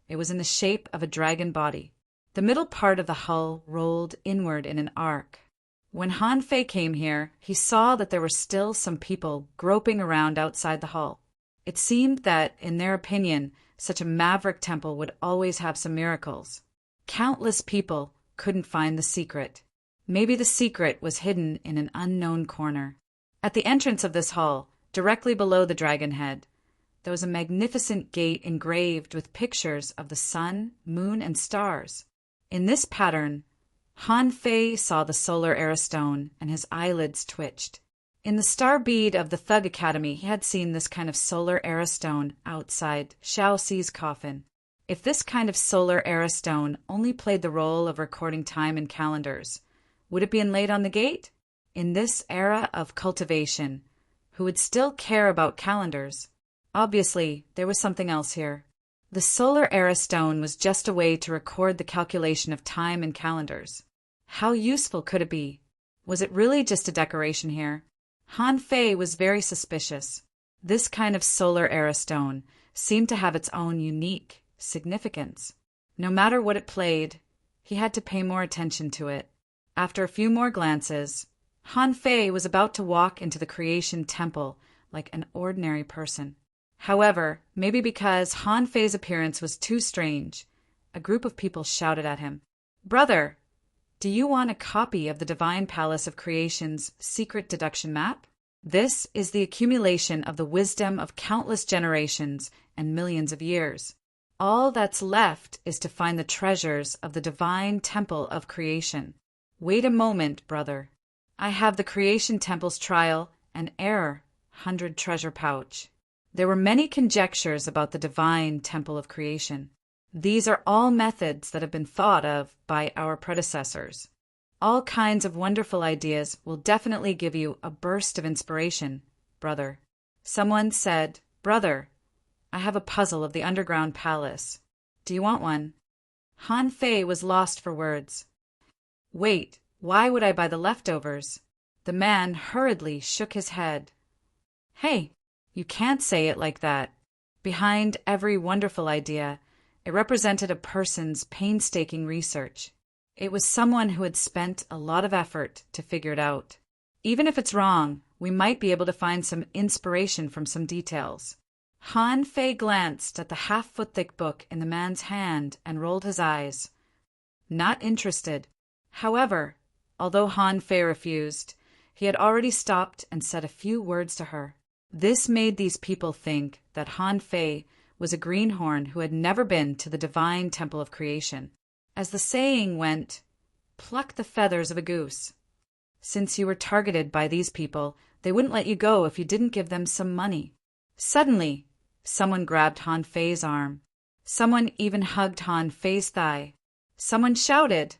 it was in the shape of a dragon body. The middle part of the hull rolled inward in an arc. When Han Fei came here, he saw that there were still some people groping around outside the hull. It seemed that, in their opinion, such a maverick temple would always have some miracles. Countless people couldn't find the secret. Maybe the secret was hidden in an unknown corner. At the entrance of this hall, directly below the dragon head, there was a magnificent gate engraved with pictures of the sun, moon, and stars. In this pattern, Han Fei saw the solar era stone, and his eyelids twitched. In the star bead of the Thug Academy, he had seen this kind of solar era stone outside Xiao Xi's coffin. If this kind of solar era stone only played the role of recording time in calendars, would it be inlaid on the gate? In this era of cultivation, who would still care about calendars? Obviously, there was something else here. The solar era stone was just a way to record the calculation of time in calendars. How useful could it be? Was it really just a decoration here? Han Fei was very suspicious. This kind of solar era stone seemed to have its own unique significance. No matter what it played, he had to pay more attention to it. After a few more glances, Han Fei was about to walk into the creation temple like an ordinary person. However, maybe because Han Fei's appearance was too strange, a group of people shouted at him, "Brother, do you want a copy of the Divine Palace of Creation's secret deduction map? This is the accumulation of the wisdom of countless generations and millions of years. All that's left is to find the treasures of the Divine Temple of Creation. Wait a moment, brother. I have the Creation Temple's trial and error 100 treasure pouch." There were many conjectures about the Divine Temple of Creation. These are all methods that have been thought of by our predecessors. All kinds of wonderful ideas will definitely give you a burst of inspiration, brother. Someone said, "Brother, I have a puzzle of the underground palace. Do you want one?" Han Fei was lost for words. "Wait, why would I buy the leftovers?" The man hurriedly shook his head. "Hey, you can't say it like that. Behind every wonderful idea, it represented a person's painstaking research. It was someone who had spent a lot of effort to figure it out. Even if it's wrong, we might be able to find some inspiration from some details." Han Fei glanced at the half-foot-thick book in the man's hand and rolled his eyes. Not interested. However, although Han Fei refused, he had already stopped and said a few words to her. This made these people think that Han Fei was a greenhorn who had never been to the Divine Temple of Creation. As the saying went, "Pluck the feathers of a goose." Since you were targeted by these people, they wouldn't let you go if you didn't give them some money. Suddenly, someone grabbed Han Fei's arm. Someone even hugged Han Fei's thigh. Someone shouted,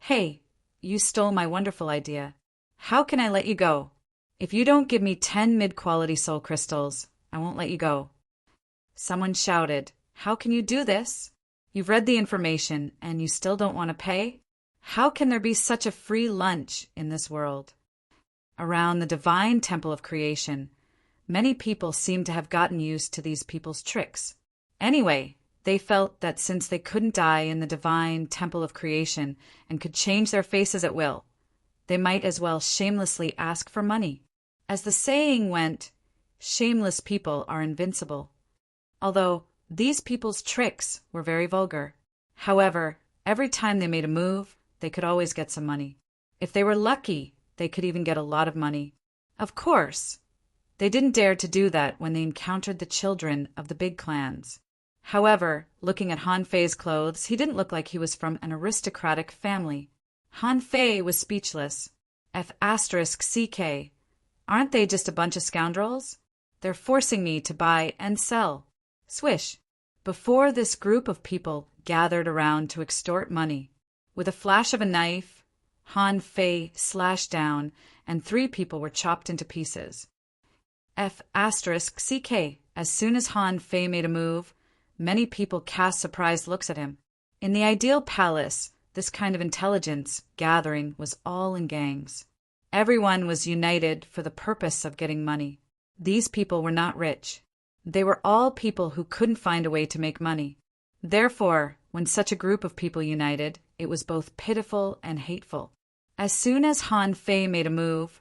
"Hey, you stole my wonderful idea. How can I let you go? If you don't give me 10 mid-quality soul crystals, I won't let you go." Someone shouted, "How can you do this? You've read the information and you still don't want to pay? How can there be such a free lunch in this world?" Around the Divine Temple of Creation, many people seemed to have gotten used to these people's tricks. Anyway, they felt that since they couldn't die in the Divine Temple of Creation and could change their faces at will, they might as well shamelessly ask for money. As the saying went, shameless people are invincible. Although these people's tricks were very vulgar. However, every time they made a move, they could always get some money. If they were lucky, they could even get a lot of money. Of course, they didn't dare to do that when they encountered the children of the big clans. However, looking at Han Fei's clothes, he didn't look like he was from an aristocratic family. Han Fei was speechless. F***CK. Aren't they just a bunch of scoundrels? They're forcing me to buy and sell. Swish. Before this group of people gathered around to extort money. With a flash of a knife, Han Fei slashed down, and 3 people were chopped into pieces. F***CK. As soon as Han Fei made a move, many people cast surprised looks at him. In the ideal palace, this kind of intelligence gathering was all in gangs. Everyone was united for the purpose of getting money. These people were not rich. They were all people who couldn't find a way to make money. Therefore, when such a group of people united, it was both pitiful and hateful. As soon as Han Fei made a move,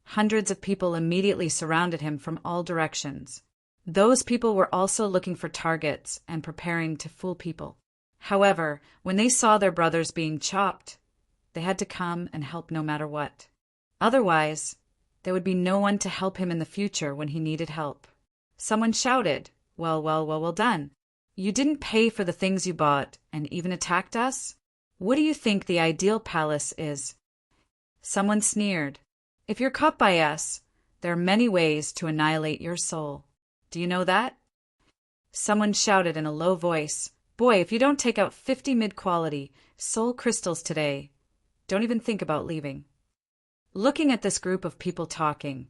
hundreds of people immediately surrounded him from all directions. Those people were also looking for targets and preparing to fool people. However, when they saw their brothers being chopped, They had to come and help no matter what. Otherwise, there would be no one to help him in the future when he needed help. Someone shouted, well done. You didn't pay for the things you bought and even attacked us? What do you think the ideal palace is? Someone sneered, if you're caught by us, there are many ways to annihilate your soul. Do you know that? Someone shouted in a low voice, boy, if you don't take out 50 mid-quality soul crystals today, don't even think about leaving. Looking at this group of people talking,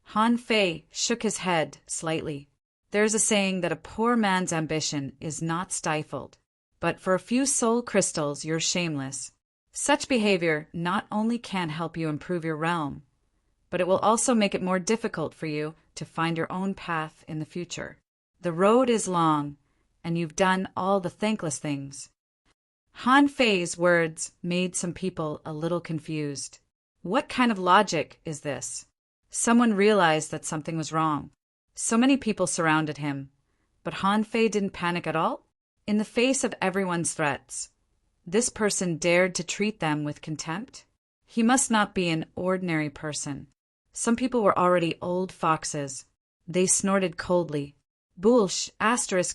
Han Fei shook his head slightly. There's a saying that a poor man's ambition is not stifled, but for a few soul crystals you're shameless. Such behavior not only can't help you improve your realm, but it will also make it more difficult for you to find your own path in the future. The road is long, and you've done all the thankless things. Han Fei's words made some people a little confused. What kind of logic is this? Someone realized that something was wrong. So many people surrounded him, but Han Fei didn't panic at all. In the face of everyone's threats, this person dared to treat them with contempt. He must not be an ordinary person. Some people were already old foxes. They snorted coldly. Bulsh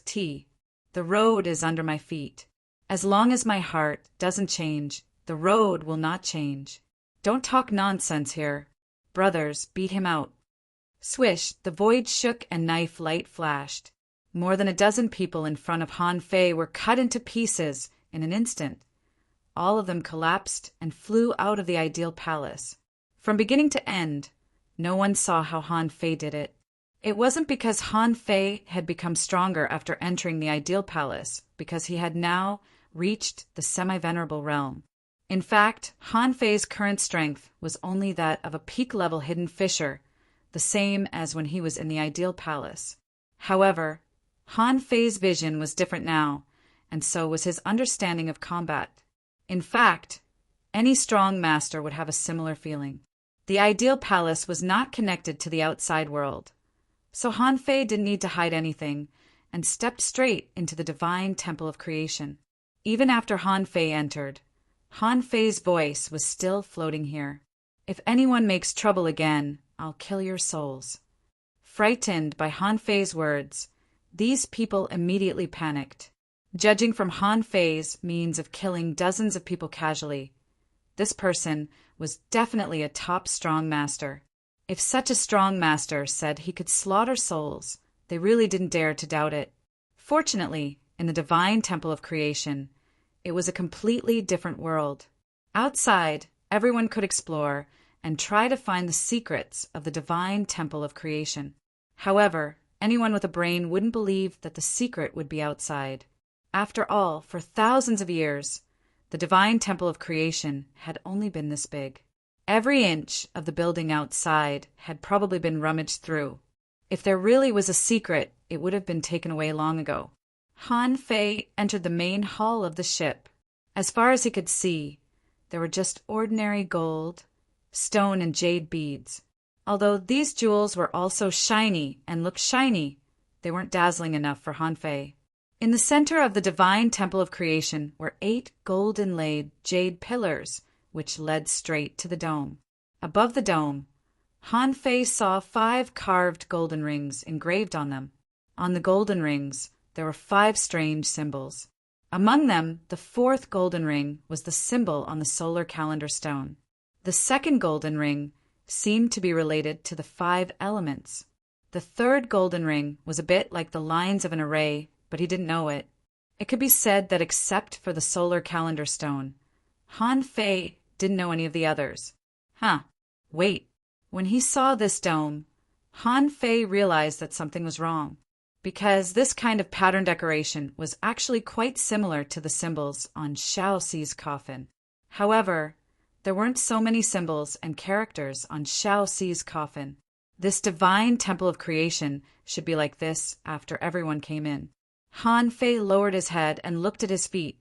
*T. The road is under my feet. As long as my heart doesn't change, the road will not change. Don't talk nonsense here. Brothers, beat him out. Swish, the void shook and knife light flashed. More than a dozen people in front of Han Fei were cut into pieces in an instant. All of them collapsed and flew out of the ideal palace. From beginning to end, no one saw how Han Fei did it. It wasn't because Han Fei had become stronger after entering the ideal palace, because he had now reached the semi-venerable realm. In fact, Han Fei's current strength was only that of a peak-level hidden fisher, the same as when he was in the ideal palace. However, Han Fei's vision was different now, and so was his understanding of combat. In fact, any strong master would have a similar feeling. The ideal palace was not connected to the outside world, so Han Fei didn't need to hide anything and stepped straight into the divine temple of creation. Even after Han Fei entered, Han Fei's voice was still floating here. If anyone makes trouble again, I'll kill your souls. Frightened by Han Fei's words, these people immediately panicked. Judging from Han Fei's means of killing dozens of people casually, this person was definitely a top strong master. If such a strong master said he could slaughter souls, they really didn't dare to doubt it. Fortunately, in the divine temple of creation, it was a completely different world. Outside, everyone could explore and try to find the secrets of the divine temple of creation. However, anyone with a brain wouldn't believe that the secret would be outside. After all, for thousands of years, the divine temple of creation had only been this big. Every inch of the building outside had probably been rummaged through. If there really was a secret, it would have been taken away long ago. Han Fei entered the main hall of the ship. As far as he could see, there were just ordinary gold, stone, and jade beads. Although these jewels were also shiny and looked shiny, they weren't dazzling enough for Han Fei. In the center of the divine temple of creation were 8 gold-inlaid jade pillars, which led straight to the dome. Above the dome, Han Fei saw 5 carved golden rings engraved on them. On the golden rings, there were 5 strange symbols. Among them, the 4th golden ring was the symbol on the solar calendar stone. The 2nd golden ring seemed to be related to the 5 elements. The 3rd golden ring was a bit like the lines of an array, but he didn't know it. It could be said that except for the solar calendar stone, Han Fei didn't know any of the others. Wait. When he saw this dome, Han Fei realized that something was wrong, because this kind of pattern decoration was actually quite similar to the symbols on Xiaoxi's coffin. However, there weren't so many symbols and characters on Xiaoxi's coffin. This divine temple of creation should be like this after everyone came in. Han Fei lowered his head and looked at his feet,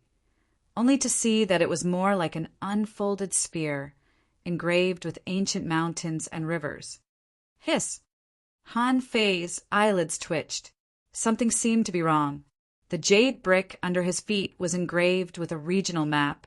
only to see that it was more like an unfolded sphere, engraved with ancient mountains and rivers. Hiss! Han Fei's eyelids twitched. Something seemed to be wrong. The jade brick under his feet was engraved with a regional map,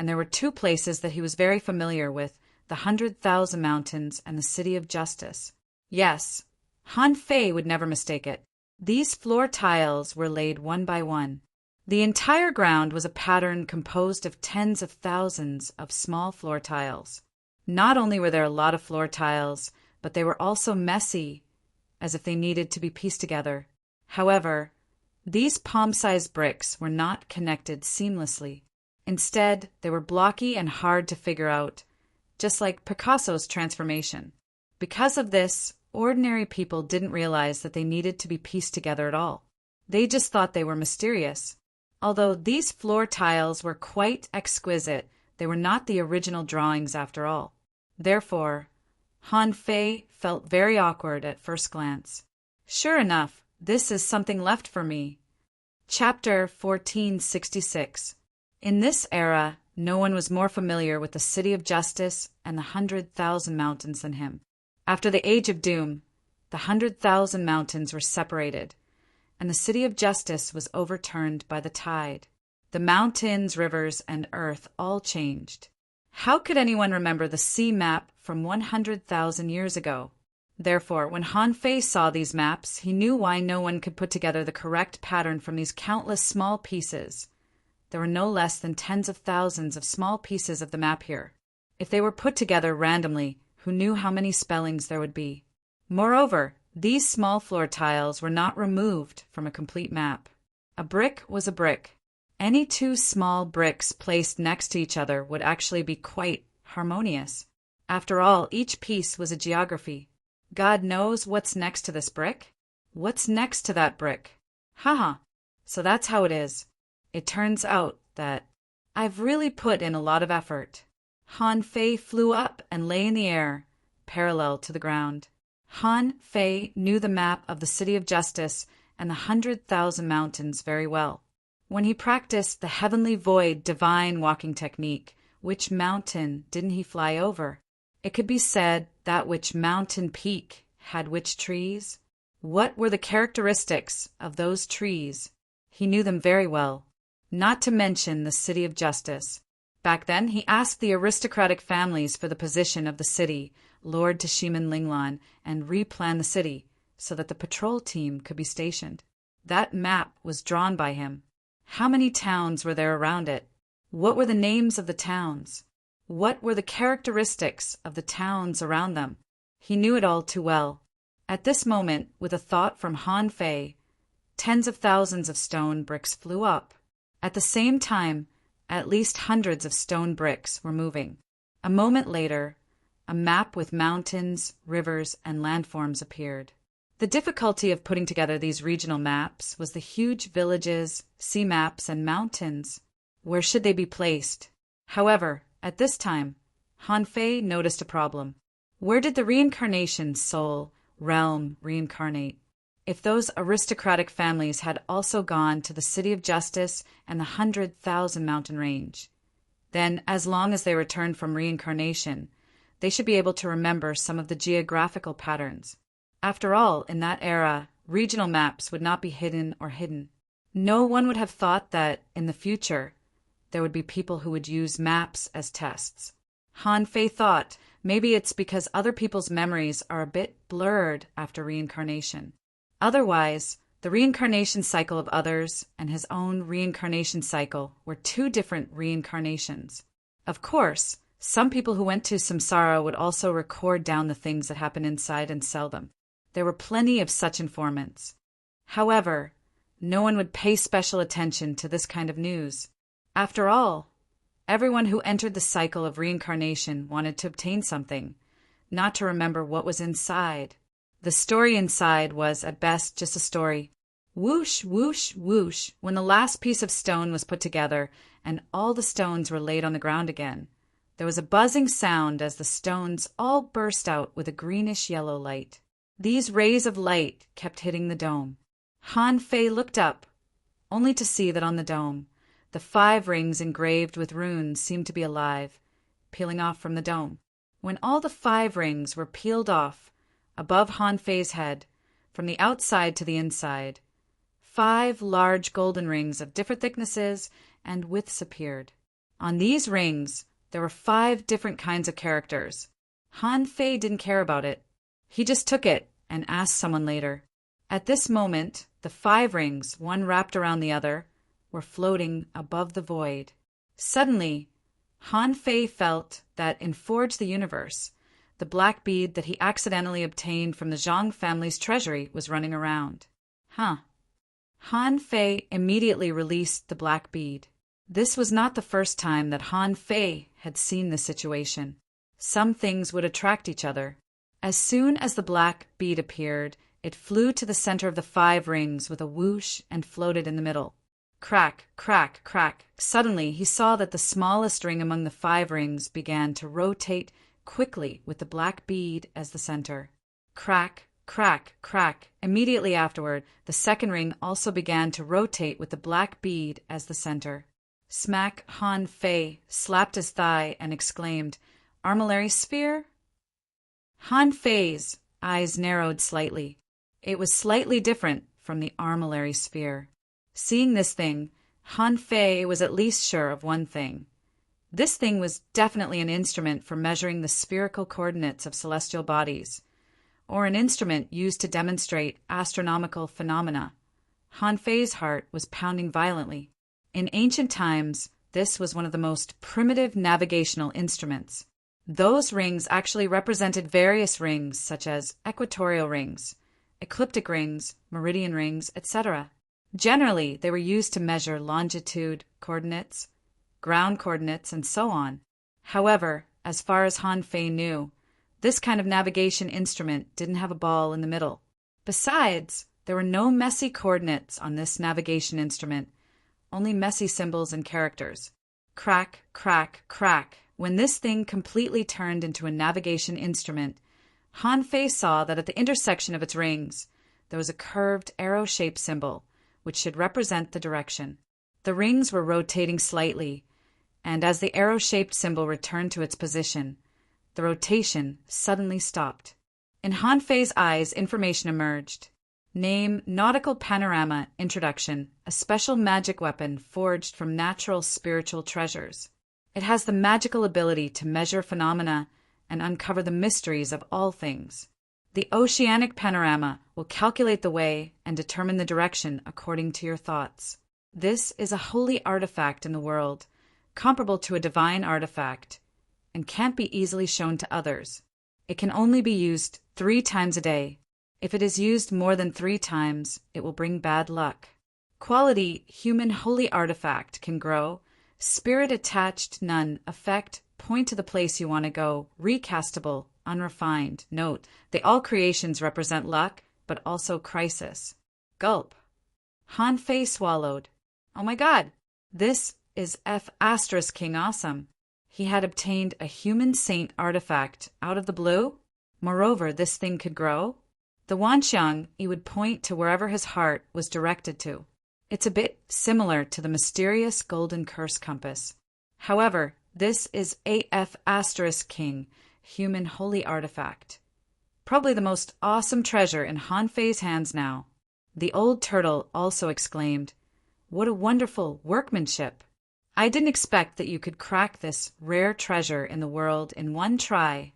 and there were two places that he was very familiar with, the 100,000 Mountains and the City of Justice. Yes, Han Fei would never mistake it. These floor tiles were laid one by one. The entire ground was a pattern composed of tens of thousands of small floor tiles. Not only were there a lot of floor tiles, but they were also messy, as if they needed to be pieced together. However, these palm-sized bricks were not connected seamlessly. Instead, they were blocky and hard to figure out, just like Picasso's transformation. Because of this, ordinary people didn't realize that they needed to be pieced together at all. They just thought they were mysterious. Although these floor tiles were quite exquisite, they were not the original drawings after all. Therefore, Han Fei felt very awkward at first glance. Sure enough, this is something left for me. Chapter 1466. In this era, no one was more familiar with the City of Justice and the 100,000 Mountains than him. After the Age of Doom, the 100,000 Mountains were separated, and the City of Justice was overturned by the tide. The mountains, rivers, and earth all changed. How could anyone remember the sea map from 100,000 years ago? Therefore, when Han Fei saw these maps, he knew why no one could put together the correct pattern from these countless small pieces. There were no less than tens of thousands of small pieces of the map here. If they were put together randomly, who knew how many spellings there would be? Moreover, these small floor tiles were not removed from a complete map. A brick was a brick. Any two small bricks placed next to each other would actually be quite harmonious. After all, each piece was a geography. God knows what's next to this brick? What's next to that brick? Haha. So that's how it is. It turns out that I've really put in a lot of effort. Han Fei flew up and lay in the air, parallel to the ground. Han Fei knew the map of the City of Justice and the 100,000 Mountains very well. When he practiced the Heavenly Void divine walking technique, which mountain didn't he fly over? It could be said that which mountain peak had which trees? What were the characteristics of those trees? He knew them very well, not to mention the City of Justice. Back then, he asked the aristocratic families for the position of the city, Lord Tashiman Linglan, and replanned the city so that the patrol team could be stationed. That map was drawn by him. How many towns were there around it? What were the names of the towns? What were the characteristics of the towns around them? He knew it all too well. At this moment, with a thought from Han Fei, tens of thousands of stone bricks flew up. At the same time, at least hundreds of stone bricks were moving. A moment later, a map with mountains, rivers, and landforms appeared. The difficulty of putting together these regional maps was the huge villages, sea maps, and mountains. Where should they be placed? However, at this time, Han Fei noticed a problem. Where did the reincarnation soul realm reincarnate? If those aristocratic families had also gone to the City of Justice and the 100,000 Mountain Range, then as long as they returned from reincarnation, they should be able to remember some of the geographical patterns. After all, in that era, regional maps would not be hidden or hidden. No one would have thought that, in the future, there would be people who would use maps as tests. Han Fei thought maybe it's because other people's memories are a bit blurred after reincarnation. Otherwise, the reincarnation cycle of others and his own reincarnation cycle were two different reincarnations. Of course, some people who went to samsara would also record down the things that happen inside and sell them. There were plenty of such informants. However, no one would pay special attention to this kind of news. After all, everyone who entered the cycle of reincarnation wanted to obtain something, not to remember what was inside. The story inside was, at best, just a story. Whoosh, whoosh, whoosh, when the last piece of stone was put together and all the stones were laid on the ground again. There was a buzzing sound as the stones all burst out with a greenish-yellow light. These rays of light kept hitting the dome. Han Fei looked up, only to see that on the dome, the 5 rings engraved with runes seemed to be alive, peeling off from the dome. When all the 5 rings were peeled off, above Han Fei's head, from the outside to the inside, 5 large golden rings of different thicknesses and widths appeared. On these rings, there were 5 different kinds of characters. Han Fei didn't care about it. He just took it and asked someone later. At this moment, the 5 rings, one wrapped around the other, were floating above the void. Suddenly, Han Fei felt that in Forge the Universe, the black bead that he accidentally obtained from the Zhang family's treasury was running around. Han Fei immediately released the black bead. This was not the first time that Han Fei had seen this situation. Some things would attract each other. As soon as the black bead appeared, it flew to the center of the 5 rings with a whoosh and floated in the middle. Crack, crack, crack. Suddenly, he saw that the smallest ring among the 5 rings began to rotate quickly with the black bead as the center. Crack, crack, crack. Immediately afterward, the second ring also began to rotate with the black bead as the center. Smack. Han Fei slapped his thigh and exclaimed, "Armillary sphere?" Han Fei's eyes narrowed slightly. It was slightly different from the armillary sphere. Seeing this thing, Han Fei was at least sure of one thing. This thing was definitely an instrument for measuring the spherical coordinates of celestial bodies, or an instrument used to demonstrate astronomical phenomena. Han Fei's heart was pounding violently. In ancient times, this was one of the most primitive navigational instruments. Those rings actually represented various rings such as equatorial rings, ecliptic rings, meridian rings, etc. Generally, they were used to measure longitude coordinates, ground coordinates, and so on. However, as far as Han Fei knew, this kind of navigation instrument didn't have a ball in the middle. Besides, there were no messy coordinates on this navigation instrument, only messy symbols and characters. Crack, crack, crack. When this thing completely turned into a navigation instrument, Han Fei saw that at the intersection of its rings, there was a curved arrow-shaped symbol, which should represent the direction. The rings were rotating slightly, and as the arrow-shaped symbol returned to its position, the rotation suddenly stopped. In Han Fei's eyes, information emerged. Name: Nautical Panorama Introduction, a special magic weapon forged from natural spiritual treasures. It has the magical ability to measure phenomena and uncover the mysteries of all things. The oceanic panorama will calculate the way and determine the direction according to your thoughts. This is a holy artifact in the world, comparable to a divine artifact, and can't be easily shown to others. It can only be used 3 times a day. If it is used more than 3 times, it will bring bad luck. Quality: human holy artifact, can grow. Spirit attached, none. Effect: point to the place you want to go. Recastable, unrefined. Note: they all creations represent luck, but also crisis. Gulp. Han Fei swallowed. Oh my god, this is King awesome. He had obtained a human saint artifact out of the blue. Moreover, this thing could grow. The Wanxiang, he would point to wherever his heart was directed to. It's a bit similar to the mysterious golden curse compass. However, this is King, human holy artifact. Probably the most awesome treasure in Han Fei's hands now. The old turtle also exclaimed, "What a wonderful workmanship! I didn't expect that you could crack this rare treasure in the world in one try."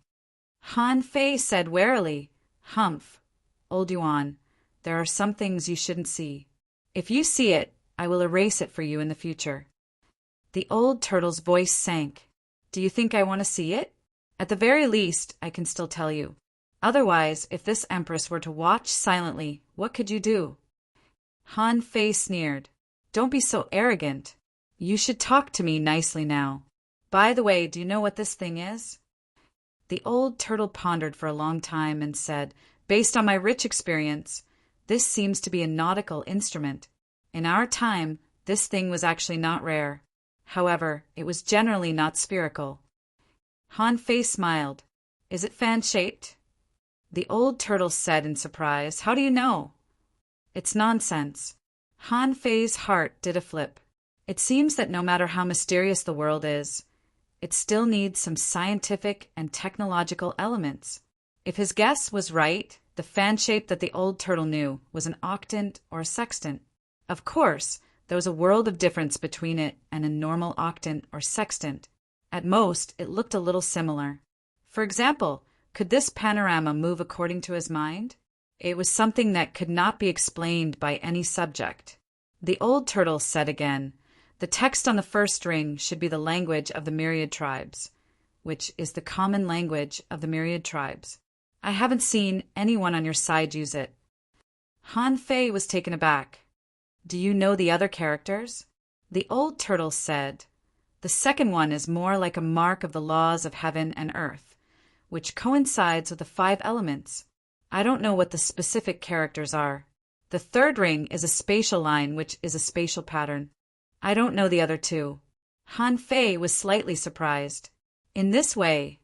Han Fei said warily, "Humph, Old Yuan, there are some things you shouldn't see. If you see it, I will erase it for you in the future." The old turtle's voice sank. "Do you think I want to see it? At the very least, I can still tell you. Otherwise, if this empress were to watch silently, what could you do?" Han Fei sneered. "Don't be so arrogant. You should talk to me nicely now. By the way, do you know what this thing is?" The old turtle pondered for a long time and said, "Based on my rich experience, this seems to be a nautical instrument. In our time, this thing was actually not rare. However, it was generally not spherical." Han Fei smiled. "Is it fan-shaped?" The old turtle said in surprise, "How do you know?" "It's nonsense." Han Fei's heart did a flip. It seems that no matter how mysterious the world is, it still needs some scientific and technological elements. If his guess was right, the fan shape that the old turtle knew was an octant or a sextant. Of course, There was a world of difference between it and a normal octant or sextant. At most, it looked a little similar. For example, could this panorama move according to his mind? It was something that could not be explained by any subject. The old turtle said again, "The text on the first ring should be the language of the myriad tribes," which is the common language of the myriad tribes. "I haven't seen anyone on your side use it." Han Fei was taken aback. "Do you know the other characters?" The old turtle said, "The second one is more like a mark of the laws of heaven and earth, which coincides with the 5 elements. I don't know what the specific characters are. The third ring is a spatial line, which is a spatial pattern. I don't know the other 2. Han Fei was slightly surprised. In this way,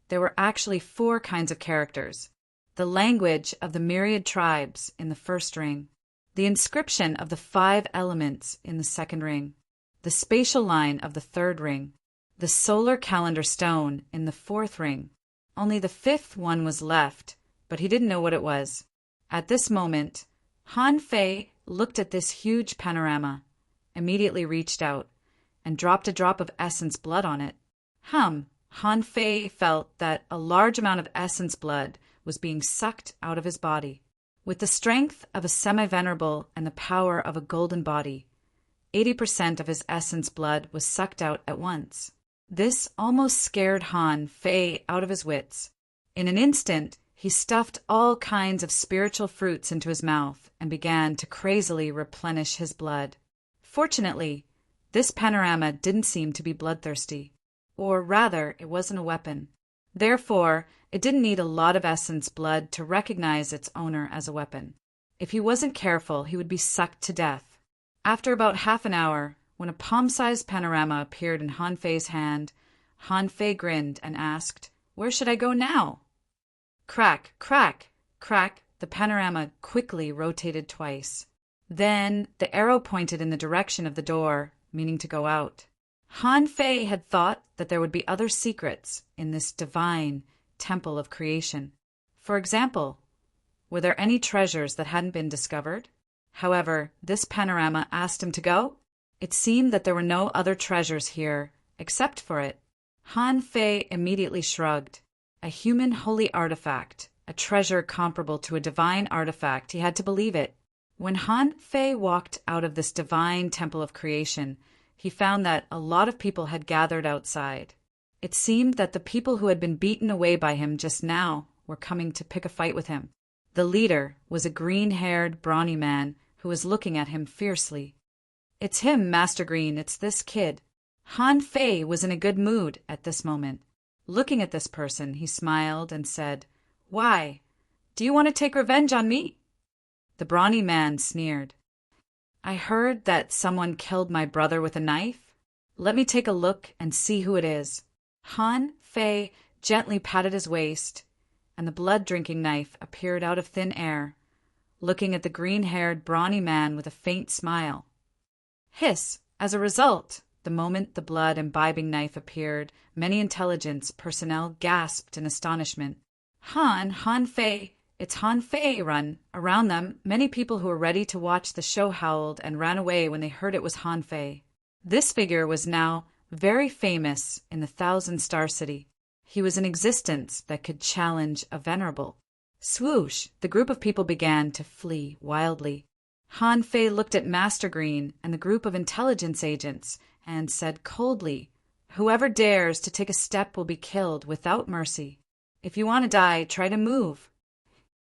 there were actually 4 kinds of characters. The language of the myriad tribes in the first ring, the inscription of the 5 elements in the second ring, the spatial line of the third ring, the solar calendar stone in the fourth ring. Only the 5th one was left, but he didn't know what it was. At this moment, Han Fei looked at this huge panorama, immediately reached out, and dropped a drop of essence blood on it. Han Fei felt that a large amount of essence blood was being sucked out of his body. With the strength of a semi-venerable and the power of a golden body, 80% of his essence blood was sucked out at once. This almost scared Han Fei out of his wits. In an instant, he stuffed all kinds of spiritual fruits into his mouth and began to crazily replenish his blood. Fortunately, this panorama didn't seem to be bloodthirsty. Or rather, it wasn't a weapon. Therefore, it didn't need a lot of essence blood to recognize its owner as a weapon. If he wasn't careful, he would be sucked to death. After about half an hour, when a palm-sized panorama appeared in Han Fei's hand, Han Fei grinned and asked, "Where should I go now?" Crack, crack, crack, the panorama quickly rotated twice. Then the arrow pointed in the direction of the door, meaning to go out. Han Fei had thought that there would be other secrets in this divine temple of creation. For example, were there any treasures that hadn't been discovered? However, this panorama asked him to go. It seemed that there were no other treasures here except for it. Han Fei immediately shrugged. A human holy artifact, a treasure comparable to a divine artifact, he had to believe it. When Han Fei walked out of this divine temple of creation, he found that a lot of people had gathered outside. It seemed that the people who had been beaten away by him just now were coming to pick a fight with him. The leader was a green-haired, brawny man who was looking at him fiercely. "It's him, Master Green, it's this kid." Han Fei was in a good mood at this moment. Looking at this person, he smiled and said, "Why? Do you want to take revenge on me?" The brawny man sneered. "I heard that someone killed my brother with a knife. Let me take a look and see who it is." Han Fei gently patted his waist, and the blood-drinking knife appeared out of thin air, looking at the green-haired, brawny man with a faint smile. Hiss! As a result, the moment the blood-imbibing knife appeared, many intelligence personnel gasped in astonishment. Han Fei, it's Han Fei!" Run around them, many people who were ready to watch the show howled and ran away when they heard it was Han Fei. This figure was now very famous in the Thousand-Star City. He was an existence that could challenge a venerable. Swoosh! The group of people began to flee wildly. Han Fei looked at Master Green and the group of intelligence agents and said coldly, "Whoever dares to take a step will be killed without mercy. If you want to die, try to move.